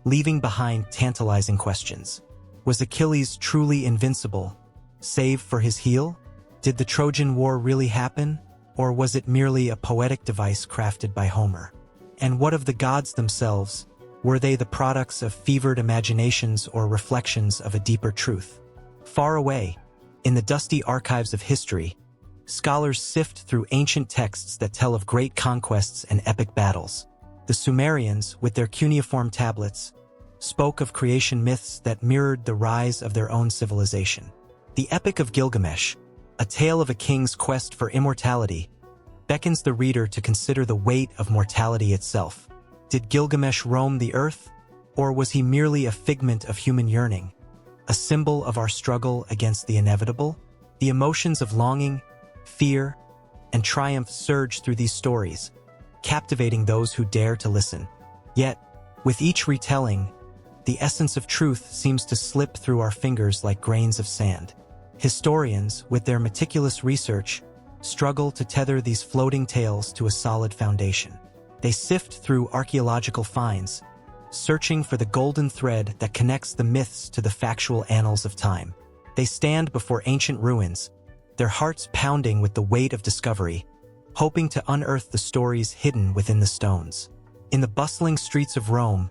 leaving behind tantalizing questions. Was Achilles truly invincible, save for his heel? Did the Trojan War really happen, or was it merely a poetic device crafted by Homer? And what of the gods themselves? Were they the products of fevered imaginations or reflections of a deeper truth? Far away, in the dusty archives of history, scholars sift through ancient texts that tell of great conquests and epic battles. The Sumerians, with their cuneiform tablets, spoke of creation myths that mirrored the rise of their own civilization. The Epic of Gilgamesh, a tale of a king's quest for immortality, beckons the reader to consider the weight of mortality itself. Did Gilgamesh roam the earth, or was he merely a figment of human yearning, a symbol of our struggle against the inevitable? The emotions of longing, fear, and triumph surge through these stories, captivating those who dare to listen. Yet, with each retelling, the essence of truth seems to slip through our fingers like grains of sand. Historians, with their meticulous research, struggle to tether these floating tales to a solid foundation. They sift through archaeological finds, searching for the golden thread that connects the myths to the factual annals of time. They stand before ancient ruins, their hearts pounding with the weight of discovery, hoping to unearth the stories hidden within the stones. In the bustling streets of Rome,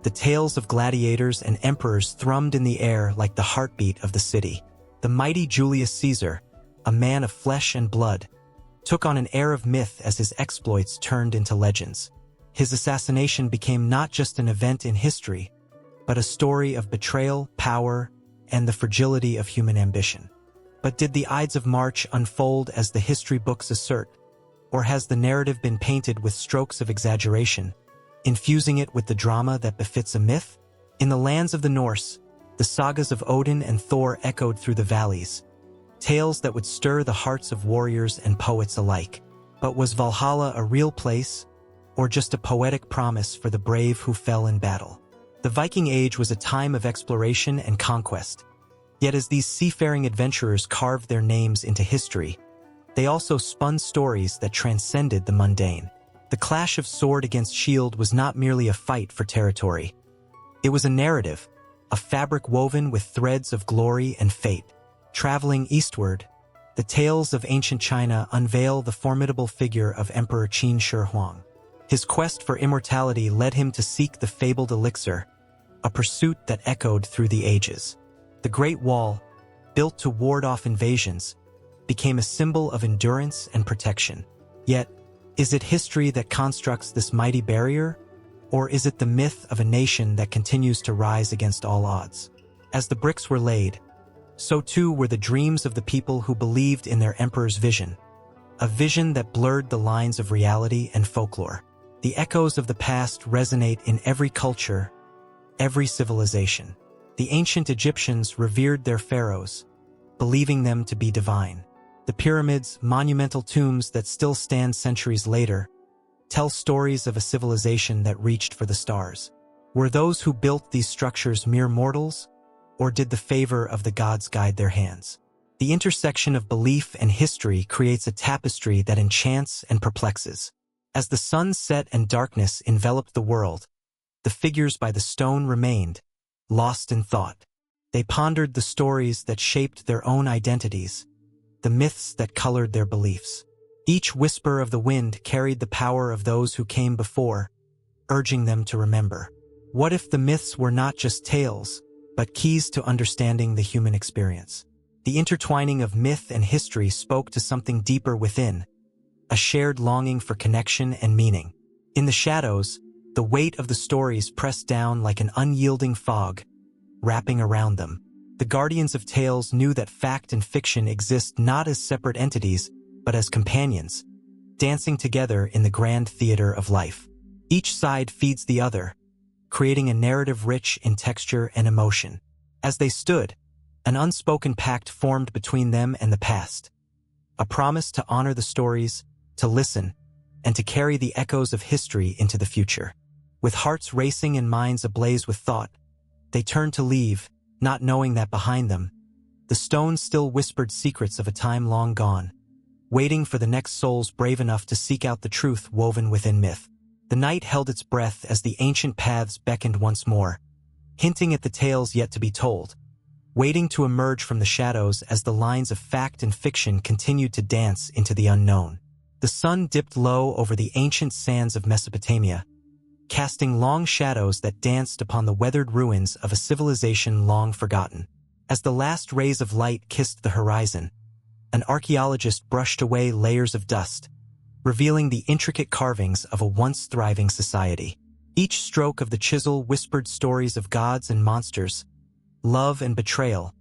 the tales of gladiators and emperors thrummed in the air like the heartbeat of the city. The mighty Julius Caesar, a man of flesh and blood, took on an air of myth as his exploits turned into legends. His assassination became not just an event in history, but a story of betrayal, power, and the fragility of human ambition. But did the Ides of March unfold as the history books assert, or has the narrative been painted with strokes of exaggeration, infusing it with the drama that befits a myth? In the lands of the Norse, the sagas of Odin and Thor echoed through the valleys, tales that would stir the hearts of warriors and poets alike. But was Valhalla a real place, or just a poetic promise for the brave who fell in battle? The Viking Age was a time of exploration and conquest. Yet as these seafaring adventurers carved their names into history, they also spun stories that transcended the mundane. The clash of sword against shield was not merely a fight for territory. It was a narrative, a fabric woven with threads of glory and fate. Traveling eastward, the tales of ancient China unveil the formidable figure of Emperor Qin Shi Huang. His quest for immortality led him to seek the fabled elixir, a pursuit that echoed through the ages. The Great Wall, built to ward off invasions, became a symbol of endurance and protection. Yet, is it history that constructs this mighty barrier, or is it the myth of a nation that continues to rise against all odds? As the bricks were laid, so too were the dreams of the people who believed in their emperor's vision, a vision that blurred the lines of reality and folklore. The echoes of the past resonate in every culture, every civilization. The ancient Egyptians revered their pharaohs, believing them to be divine. The pyramids, monumental tombs that still stand centuries later, tell stories of a civilization that reached for the stars. Were those who built these structures mere mortals, or did the favor of the gods guide their hands? The intersection of belief and history creates a tapestry that enchants and perplexes. As the sun set and darkness enveloped the world, the figures by the stone remained, lost in thought. They pondered the stories that shaped their own identities, the myths that colored their beliefs. Each whisper of the wind carried the power of those who came before, urging them to remember. What if the myths were not just tales, but keys to understanding the human experience? The intertwining of myth and history spoke to something deeper within, a shared longing for connection and meaning. In the shadows, the weight of the stories pressed down like an unyielding fog, wrapping around them. The guardians of tales knew that fact and fiction exist not as separate entities, but as companions, dancing together in the grand theater of life. Each side feeds the other, creating a narrative rich in texture and emotion. As they stood, an unspoken pact formed between them and the past, a promise to honor the stories, to listen, and to carry the echoes of history into the future. With hearts racing and minds ablaze with thought, they turned to leave, not knowing that behind them, the stones still whispered secrets of a time long gone, waiting for the next souls brave enough to seek out the truth woven within myth. The night held its breath as the ancient paths beckoned once more, hinting at the tales yet to be told, waiting to emerge from the shadows as the lines of fact and fiction continued to dance into the unknown. The sun dipped low over the ancient sands of Mesopotamia, casting long shadows that danced upon the weathered ruins of a civilization long forgotten. As the last rays of light kissed the horizon, an archaeologist brushed away layers of dust, revealing the intricate carvings of a once thriving society. Each stroke of the chisel whispered stories of gods and monsters, love and betrayal,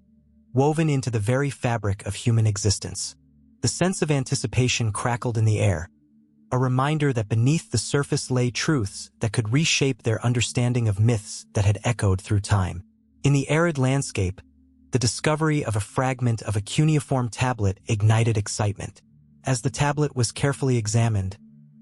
woven into the very fabric of human existence. The sense of anticipation crackled in the air, a reminder that beneath the surface lay truths that could reshape their understanding of myths that had echoed through time. In the arid landscape, the discovery of a fragment of a cuneiform tablet ignited excitement. As the tablet was carefully examined,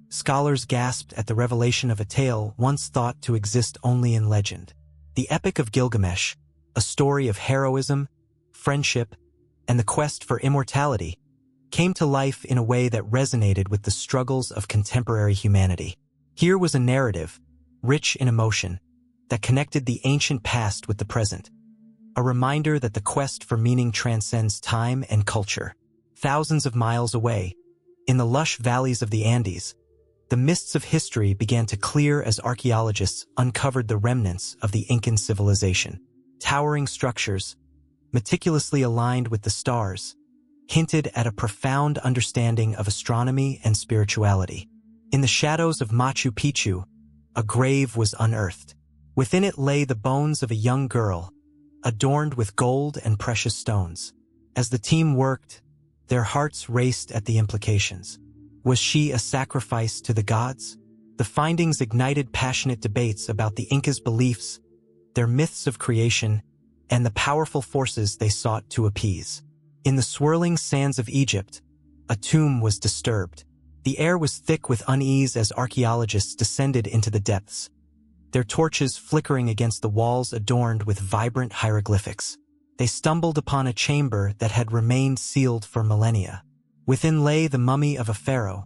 scholars gasped at the revelation of a tale once thought to exist only in legend. The Epic of Gilgamesh, a story of heroism, friendship, and the quest for immortality, came to life in a way that resonated with the struggles of contemporary humanity. Here was a narrative, rich in emotion, that connected the ancient past with the present, a reminder that the quest for meaning transcends time and culture. Thousands of miles away, in the lush valleys of the Andes, the mists of history began to clear as archaeologists uncovered the remnants of the Incan civilization. Towering structures, meticulously aligned with the stars, hinted at a profound understanding of astronomy and spirituality. In the shadows of Machu Picchu, a grave was unearthed. Within it lay the bones of a young girl, adorned with gold and precious stones. As the team worked, their hearts raced at the implications. Was she a sacrifice to the gods? The findings ignited passionate debates about the Incas' beliefs, their myths of creation, and the powerful forces they sought to appease. In the swirling sands of Egypt, a tomb was disturbed. The air was thick with unease as archaeologists descended into the depths, their torches flickering against the walls adorned with vibrant hieroglyphics. They stumbled upon a chamber that had remained sealed for millennia. Within lay the mummy of a pharaoh,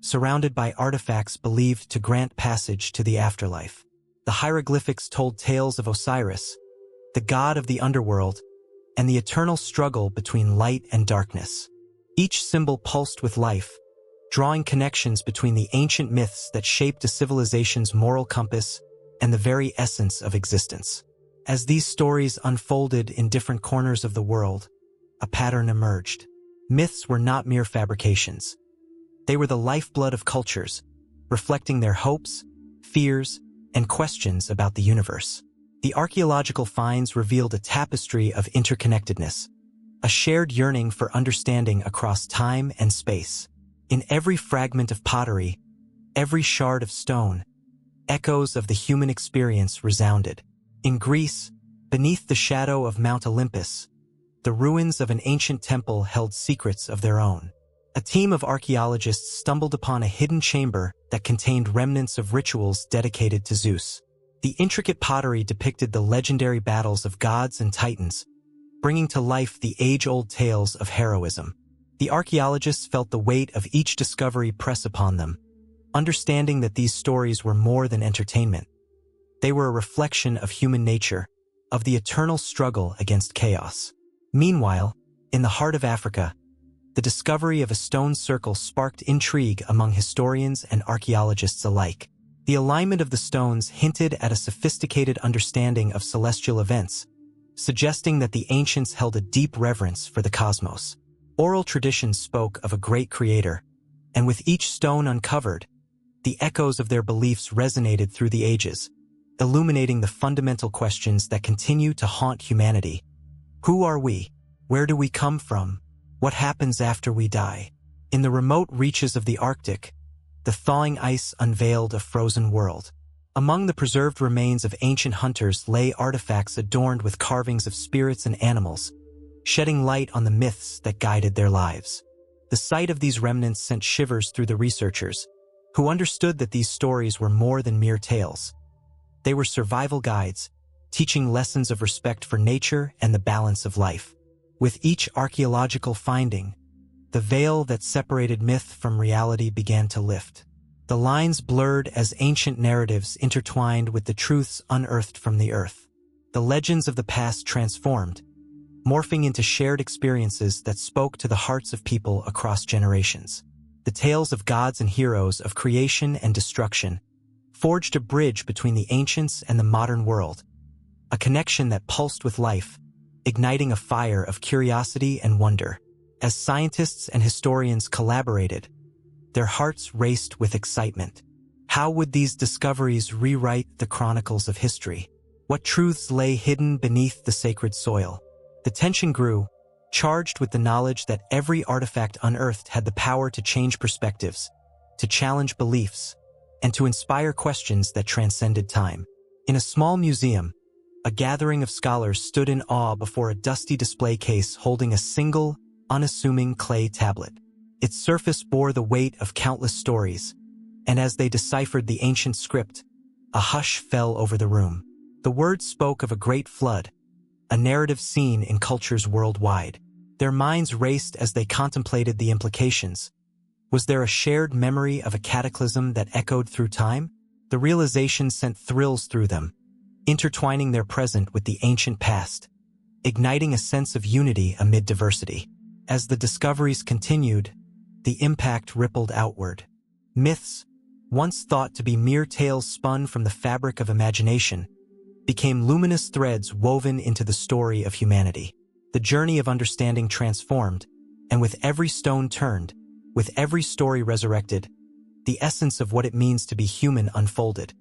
surrounded by artifacts believed to grant passage to the afterlife. The hieroglyphics told tales of Osiris, the god of the underworld, and the eternal struggle between light and darkness. Each symbol pulsed with life, drawing connections between the ancient myths that shaped a civilization's moral compass and the very essence of existence. As these stories unfolded in different corners of the world, a pattern emerged. Myths were not mere fabrications. They were the lifeblood of cultures, reflecting their hopes, fears, and questions about the universe. The archaeological finds revealed a tapestry of interconnectedness, a shared yearning for understanding across time and space. In every fragment of pottery, every shard of stone, echoes of the human experience resounded. In Greece, beneath the shadow of Mount Olympus, the ruins of an ancient temple held secrets of their own. A team of archaeologists stumbled upon a hidden chamber that contained remnants of rituals dedicated to Zeus. The intricate pottery depicted the legendary battles of gods and titans, bringing to life the age-old tales of heroism. The archaeologists felt the weight of each discovery press upon them, understanding that these stories were more than entertainment. They were a reflection of human nature, of the eternal struggle against chaos. Meanwhile, in the heart of Africa, the discovery of a stone circle sparked intrigue among historians and archaeologists alike. The alignment of the stones hinted at a sophisticated understanding of celestial events, suggesting that the ancients held a deep reverence for the cosmos. Oral traditions spoke of a great creator, and with each stone uncovered, the echoes of their beliefs resonated through the ages, illuminating the fundamental questions that continue to haunt humanity. Who are we? Where do we come from? What happens after we die? In the remote reaches of the Arctic, the thawing ice unveiled a frozen world. Among the preserved remains of ancient hunters lay artifacts adorned with carvings of spirits and animals, shedding light on the myths that guided their lives. The sight of these remnants sent shivers through the researchers, who understood that these stories were more than mere tales. They were survival guides, teaching lessons of respect for nature and the balance of life. With each archaeological finding, the veil that separated myth from reality began to lift. The lines blurred as ancient narratives intertwined with the truths unearthed from the earth. The legends of the past transformed, morphing into shared experiences that spoke to the hearts of people across generations. The tales of gods and heroes, of creation and destruction, forged a bridge between the ancients and the modern world, a connection that pulsed with life, igniting a fire of curiosity and wonder. As scientists and historians collaborated, Their hearts raced with excitement. How would these discoveries rewrite the chronicles of history? What truths lay hidden beneath the sacred soil? The tension grew, charged with the knowledge that every artifact unearthed had the power to change perspectives, to challenge beliefs, and to inspire questions that transcended time. In a small museum, a gathering of scholars stood in awe before a dusty display case holding a single, unassuming clay tablet. Its surface bore the weight of countless stories, and as they deciphered the ancient script, a hush fell over the room. The words spoke of a great flood, a narrative seen in cultures worldwide. Their minds raced as they contemplated the implications. Was there a shared memory of a cataclysm that echoed through time? The realization sent thrills through them, intertwining their present with the ancient past, igniting a sense of unity amid diversity. As the discoveries continued, the impact rippled outward. Myths, once thought to be mere tales spun from the fabric of imagination, became luminous threads woven into the story of humanity. The journey of understanding transformed, and with every stone turned, with every story resurrected, the essence of what it means to be human unfolded.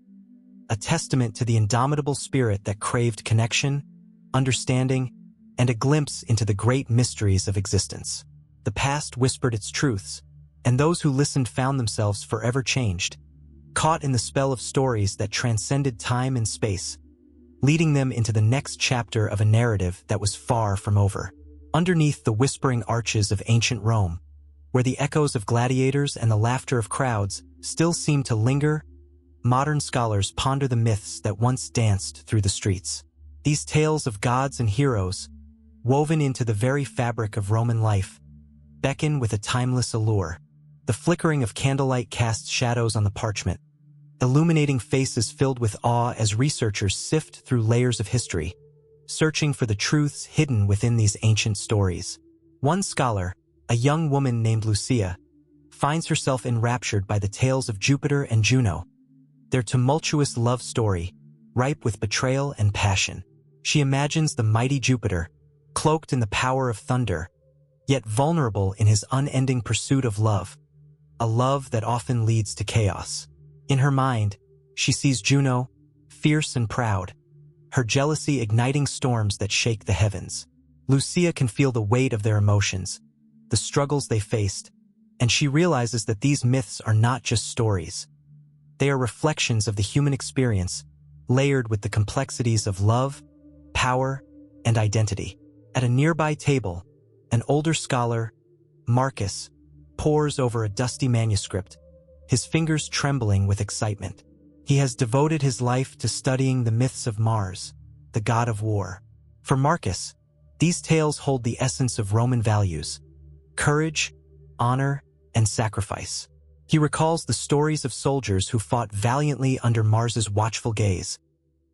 A testament to the indomitable spirit that craved connection, understanding, and a glimpse into the great mysteries of existence. The past whispered its truths, and those who listened found themselves forever changed, caught in the spell of stories that transcended time and space, leading them into the next chapter of a narrative that was far from over. Underneath the whispering arches of ancient Rome, where the echoes of gladiators and the laughter of crowds still seem to linger, modern scholars ponder the myths that once danced through the streets. These tales of gods and heroes, woven into the very fabric of Roman life, beckon with a timeless allure. The flickering of candlelight casts shadows on the parchment, illuminating faces filled with awe as researchers sift through layers of history, searching for the truths hidden within these ancient stories. One scholar, a young woman named Lucia, finds herself enraptured by the tales of Jupiter and Juno, their tumultuous love story, ripe with betrayal and passion. She imagines the mighty Jupiter, cloaked in the power of thunder, yet vulnerable in his unending pursuit of love, a love that often leads to chaos. In her mind, she sees Juno, fierce and proud, her jealousy igniting storms that shake the heavens. Lucia can feel the weight of their emotions, the struggles they faced, and she realizes that these myths are not just stories. They are reflections of the human experience, layered with the complexities of love, power, and identity. At a nearby table, an older scholar, Marcus, pores over a dusty manuscript, his fingers trembling with excitement. He has devoted his life to studying the myths of Mars, the god of war. For Marcus, these tales hold the essence of Roman values: courage, honor, and sacrifice. He recalls the stories of soldiers who fought valiantly under Mars's watchful gaze,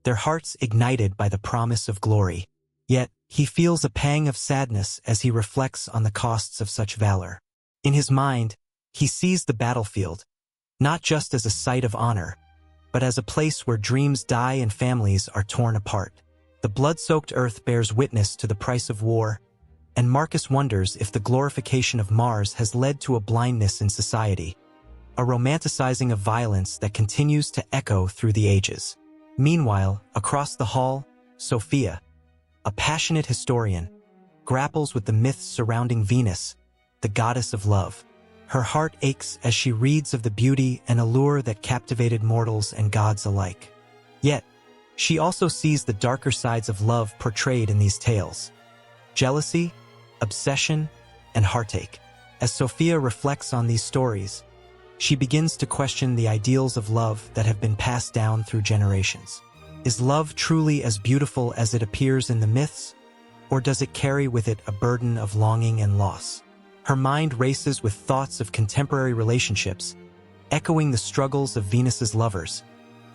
their hearts ignited by the promise of glory. Yet, he feels a pang of sadness as he reflects on the costs of such valor. In his mind, he sees the battlefield, not just as a site of honor, but as a place where dreams die and families are torn apart. The blood-soaked earth bears witness to the price of war, and Marcus wonders if the glorification of Mars has led to a blindness in society, a romanticizing of violence that continues to echo through the ages. Meanwhile, across the hall, Sophia, a passionate historian, grapples with the myths surrounding Venus, the goddess of love. Her heart aches as she reads of the beauty and allure that captivated mortals and gods alike. Yet, she also sees the darker sides of love portrayed in these tales: jealousy, obsession, and heartache. As Sophia reflects on these stories, she begins to question the ideals of love that have been passed down through generations. Is love truly as beautiful as it appears in the myths, or does it carry with it a burden of longing and loss? Her mind races with thoughts of contemporary relationships, echoing the struggles of Venus's lovers,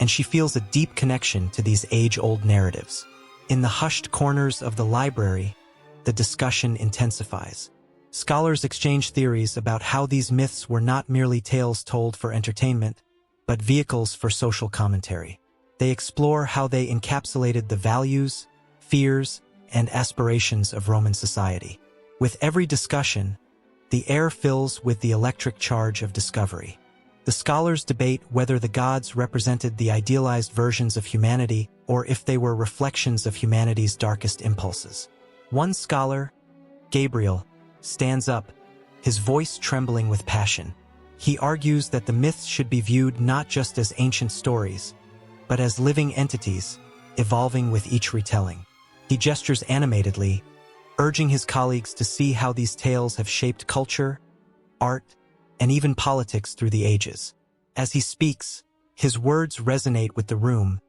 and she feels a deep connection to these age-old narratives. In the hushed corners of the library, the discussion intensifies. Scholars exchange theories about how these myths were not merely tales told for entertainment, but vehicles for social commentary. They explore how they encapsulated the values, fears, and aspirations of Roman society. With every discussion, The air fills with the electric charge of discovery. The scholars debate whether the gods represented the idealized versions of humanity or if they were reflections of humanity's darkest impulses. One scholar, Gabriel, stands up, his voice trembling with passion. He argues that the myths should be viewed not just as ancient stories, but as living entities, evolving with each retelling. He gestures animatedly, urging his colleagues to see how these tales have shaped culture, art, and even politics through the ages. As he speaks, his words resonate with the room,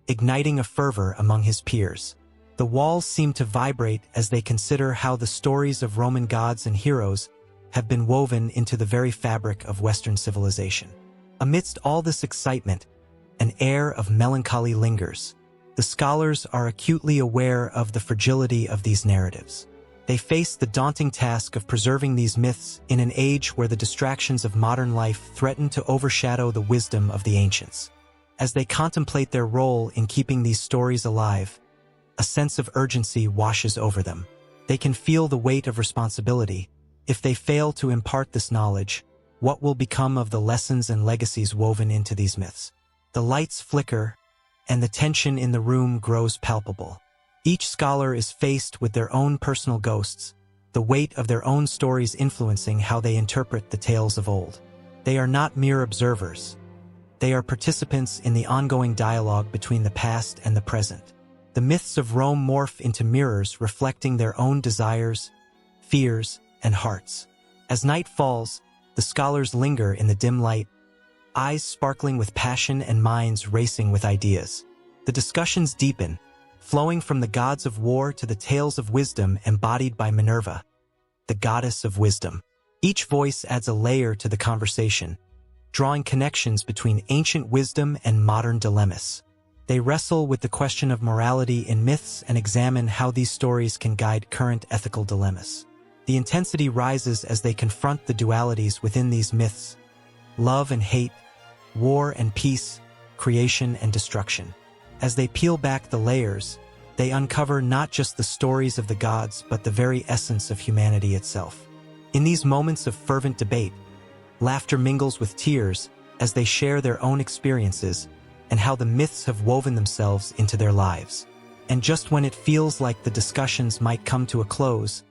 igniting a fervor among his peers. The walls seem to vibrate as they consider how the stories of Roman gods and heroes have been woven into the very fabric of Western civilization. Amidst all this excitement, an air of melancholy lingers. The scholars are acutely aware of the fragility of these narratives. They face the daunting task of preserving these myths in an age where the distractions of modern life threaten to overshadow the wisdom of the ancients. As they contemplate their role in keeping these stories alive, a sense of urgency washes over them. They can feel the weight of responsibility. If they fail to impart this knowledge, what will become of the lessons and legacies woven into these myths? The lights flicker, and the tension in the room grows palpable. Each scholar is faced with their own personal ghosts, the weight of their own stories influencing how they interpret the tales of old. They are not mere observers. They are participants in the ongoing dialogue between the past and the present. The myths of Rome morph into mirrors reflecting their own desires, fears, and hearts. As night falls, the scholars linger in the dim light, eyes sparkling with passion and minds racing with ideas. The discussions deepen, flowing from the gods of war to the tales of wisdom embodied by Minerva, the goddess of wisdom. Each voice adds a layer to the conversation, drawing connections between ancient wisdom and modern dilemmas. They wrestle with the question of morality in myths and examine how these stories can guide current ethical dilemmas. The intensity rises as they confront the dualities within these myths: love and hate, war and peace, creation and destruction. As they peel back the layers, they uncover not just the stories of the gods but the very essence of humanity itself. In these moments of fervent debate, laughter mingles with tears as they share their own experiences and how the myths have woven themselves into their lives. And just when it feels like the discussions might come to a close,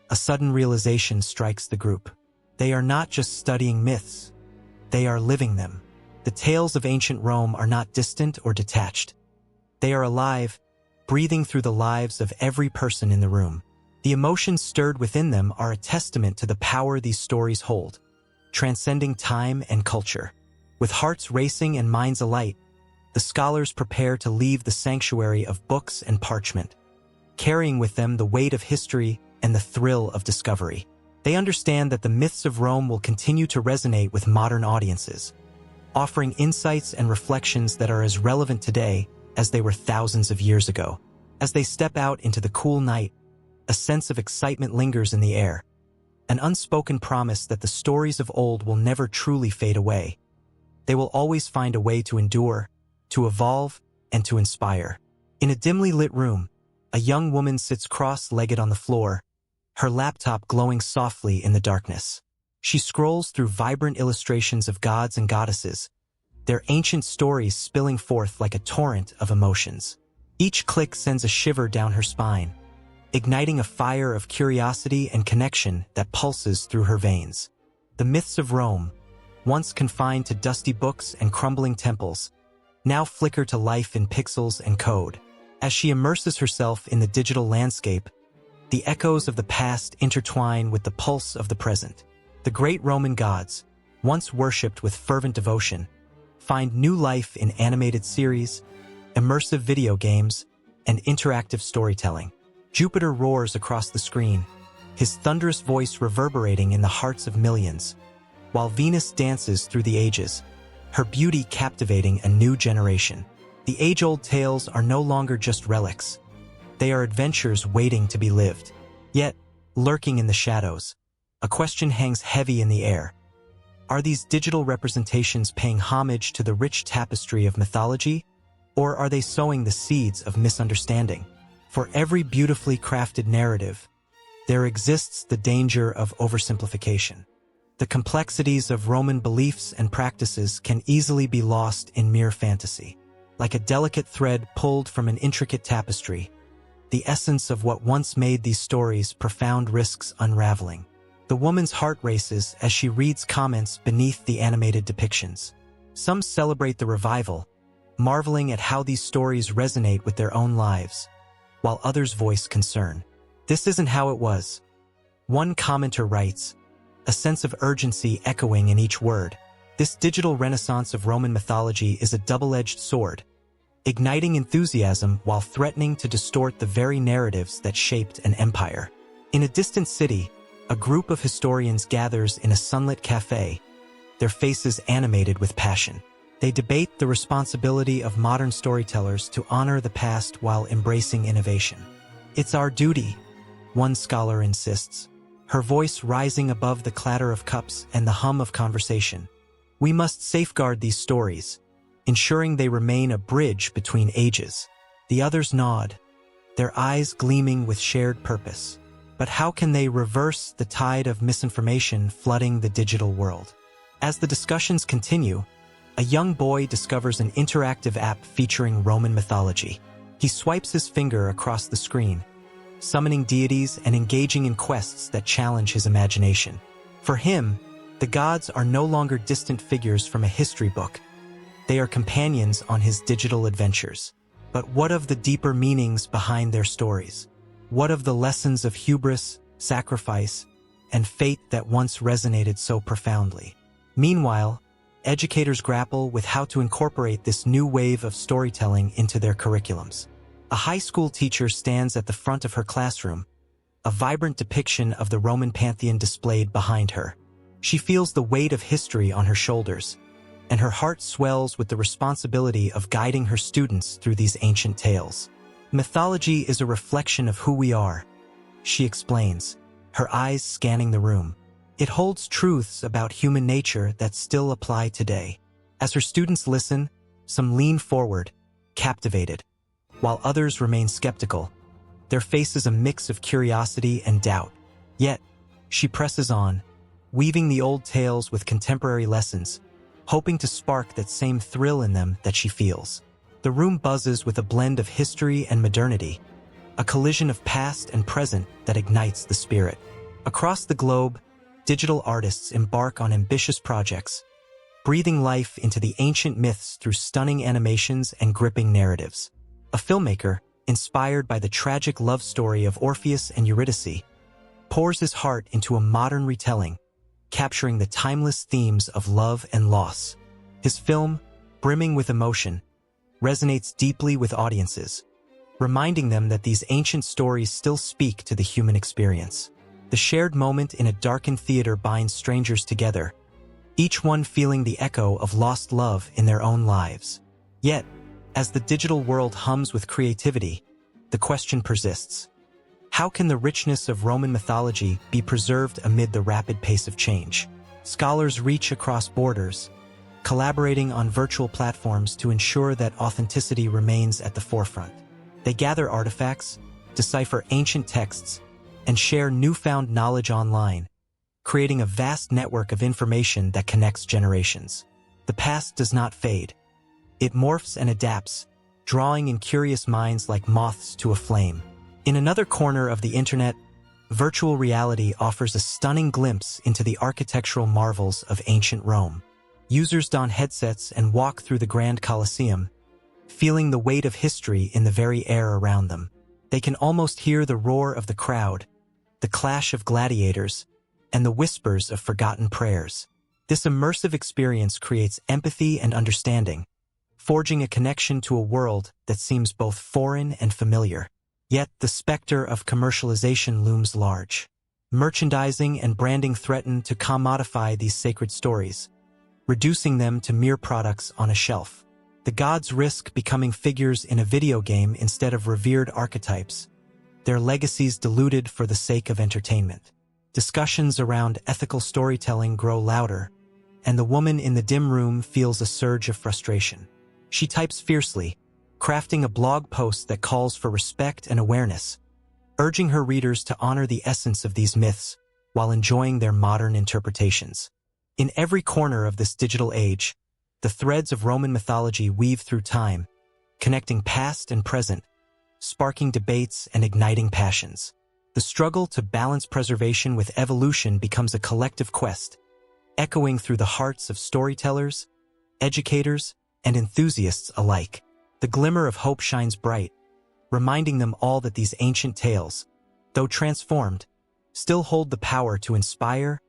a sudden realization strikes the group. They are not just studying myths, they are living them. The tales of ancient Rome are not distant or detached. They are alive, breathing through the lives of every person in the room. The emotions stirred within them are a testament to the power these stories hold, transcending time and culture. With hearts racing and minds alight, the scholars prepare to leave the sanctuary of books and parchment, carrying with them the weight of history and the thrill of discovery. They understand that the myths of Rome will continue to resonate with modern audiences, offering insights and reflections that are as relevant today as they were thousands of years ago. As they step out into the cool night, a sense of excitement lingers in the air, an unspoken promise that the stories of old will never truly fade away. They will always find a way to endure, to evolve, and to inspire. In a dimly lit room, a young woman sits cross-legged on the floor, her laptop glowing softly in the darkness. She scrolls through vibrant illustrations of gods and goddesses, their ancient stories spilling forth like a torrent of emotions. Each click sends a shiver down her spine, igniting a fire of curiosity and connection that pulses through her veins. The myths of Rome, once confined to dusty books and crumbling temples, now flicker to life in pixels and code. As she immerses herself in the digital landscape, the echoes of the past intertwine with the pulse of the present. The great Roman gods, once worshipped with fervent devotion, find new life in animated series, immersive video games, and interactive storytelling. Jupiter roars across the screen, his thunderous voice reverberating in the hearts of millions, while Venus dances through the ages, her beauty captivating a new generation. The age-old tales are no longer just relics. They are adventures waiting to be lived. Yet, lurking in the shadows, a question hangs heavy in the air. Are these digital representations paying homage to the rich tapestry of mythology, or are they sowing the seeds of misunderstanding? For every beautifully crafted narrative, there exists the danger of oversimplification. The complexities of Roman beliefs and practices can easily be lost in mere fantasy. Like a delicate thread pulled from an intricate tapestry, the essence of what once made these stories profound risks unraveling. The woman's heart races as she reads comments beneath the animated depictions. Some celebrate the revival, marveling at how these stories resonate with their own lives, while others voice concern. This isn't how it was. One commenter writes, a sense of urgency echoing in each word. This digital renaissance of Roman mythology is a double-edged sword, igniting enthusiasm while threatening to distort the very narratives that shaped an empire. In a distant city, a group of historians gathers in a sunlit cafe, their faces animated with passion. They debate the responsibility of modern storytellers to honor the past while embracing innovation. It's our duty, one scholar insists, her voice rising above the clatter of cups and the hum of conversation. We must safeguard these stories, ensuring they remain a bridge between ages. The others nod, their eyes gleaming with shared purpose. But how can they reverse the tide of misinformation flooding the digital world? As the discussions continue, a young boy discovers an interactive app featuring Roman mythology. He swipes his finger across the screen, summoning deities and engaging in quests that challenge his imagination. For him, the gods are no longer distant figures from a history book. They are companions on his digital adventures. But what of the deeper meanings behind their stories? What of the lessons of hubris, sacrifice, and fate that once resonated so profoundly? Meanwhile, educators grapple with how to incorporate this new wave of storytelling into their curriculums. A high school teacher stands at the front of her classroom, a vibrant depiction of the Roman pantheon displayed behind her. She feels the weight of history on her shoulders, and her heart swells with the responsibility of guiding her students through these ancient tales. Mythology is a reflection of who we are, she explains, her eyes scanning the room. It holds truths about human nature that still apply today. As her students listen, some lean forward, captivated, while others remain skeptical, their faces a mix of curiosity and doubt. Yet, she presses on, weaving the old tales with contemporary lessons, hoping to spark that same thrill in them that she feels. The room buzzes with a blend of history and modernity, a collision of past and present that ignites the spirit. Across the globe, digital artists embark on ambitious projects, breathing life into the ancient myths through stunning animations and gripping narratives. A filmmaker, inspired by the tragic love story of Orpheus and Eurydice, pours his heart into a modern retelling, capturing the timeless themes of love and loss. His film, brimming with emotion, resonates deeply with audiences, reminding them that these ancient stories still speak to the human experience. The shared moment in a darkened theater binds strangers together, each one feeling the echo of lost love in their own lives. Yet, as the digital world hums with creativity, the question persists. How can the richness of Roman mythology be preserved amid the rapid pace of change? Scholars reach across borders, collaborating on virtual platforms to ensure that authenticity remains at the forefront. They gather artifacts, decipher ancient texts, and share newfound knowledge online, creating a vast network of information that connects generations. The past does not fade. It morphs and adapts, drawing in curious minds like moths to a flame. In another corner of the internet, virtual reality offers a stunning glimpse into the architectural marvels of ancient Rome. Users don headsets and walk through the Grand Colosseum, feeling the weight of history in the very air around them. They can almost hear the roar of the crowd, the clash of gladiators, and the whispers of forgotten prayers. This immersive experience creates empathy and understanding, forging a connection to a world that seems both foreign and familiar. Yet the specter of commercialization looms large. Merchandising and branding threaten to commodify these sacred stories, reducing them to mere products on a shelf. The gods risk becoming figures in a video game instead of revered archetypes, their legacies diluted for the sake of entertainment. Discussions around ethical storytelling grow louder, and the woman in the dim room feels a surge of frustration. She types fiercely, crafting a blog post that calls for respect and awareness, urging her readers to honor the essence of these myths while enjoying their modern interpretations. In every corner of this digital age, the threads of Roman mythology weave through time, connecting past and present, sparking debates and igniting passions. The struggle to balance preservation with evolution becomes a collective quest, echoing through the hearts of storytellers, educators, and enthusiasts alike. The glimmer of hope shines bright, reminding them all that these ancient tales, though transformed, still hold the power to inspire,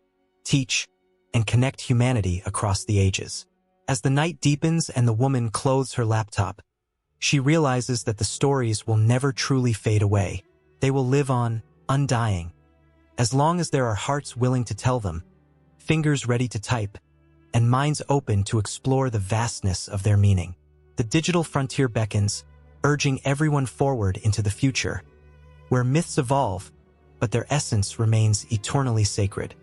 teach, and connect humanity across the ages. As the night deepens and the woman clothes her laptop, she realizes that the stories will never truly fade away. They will live on, undying, as long as there are hearts willing to tell them, fingers ready to type, and minds open to explore the vastness of their meaning. The digital frontier beckons, urging everyone forward into the future, where myths evolve, but their essence remains eternally sacred.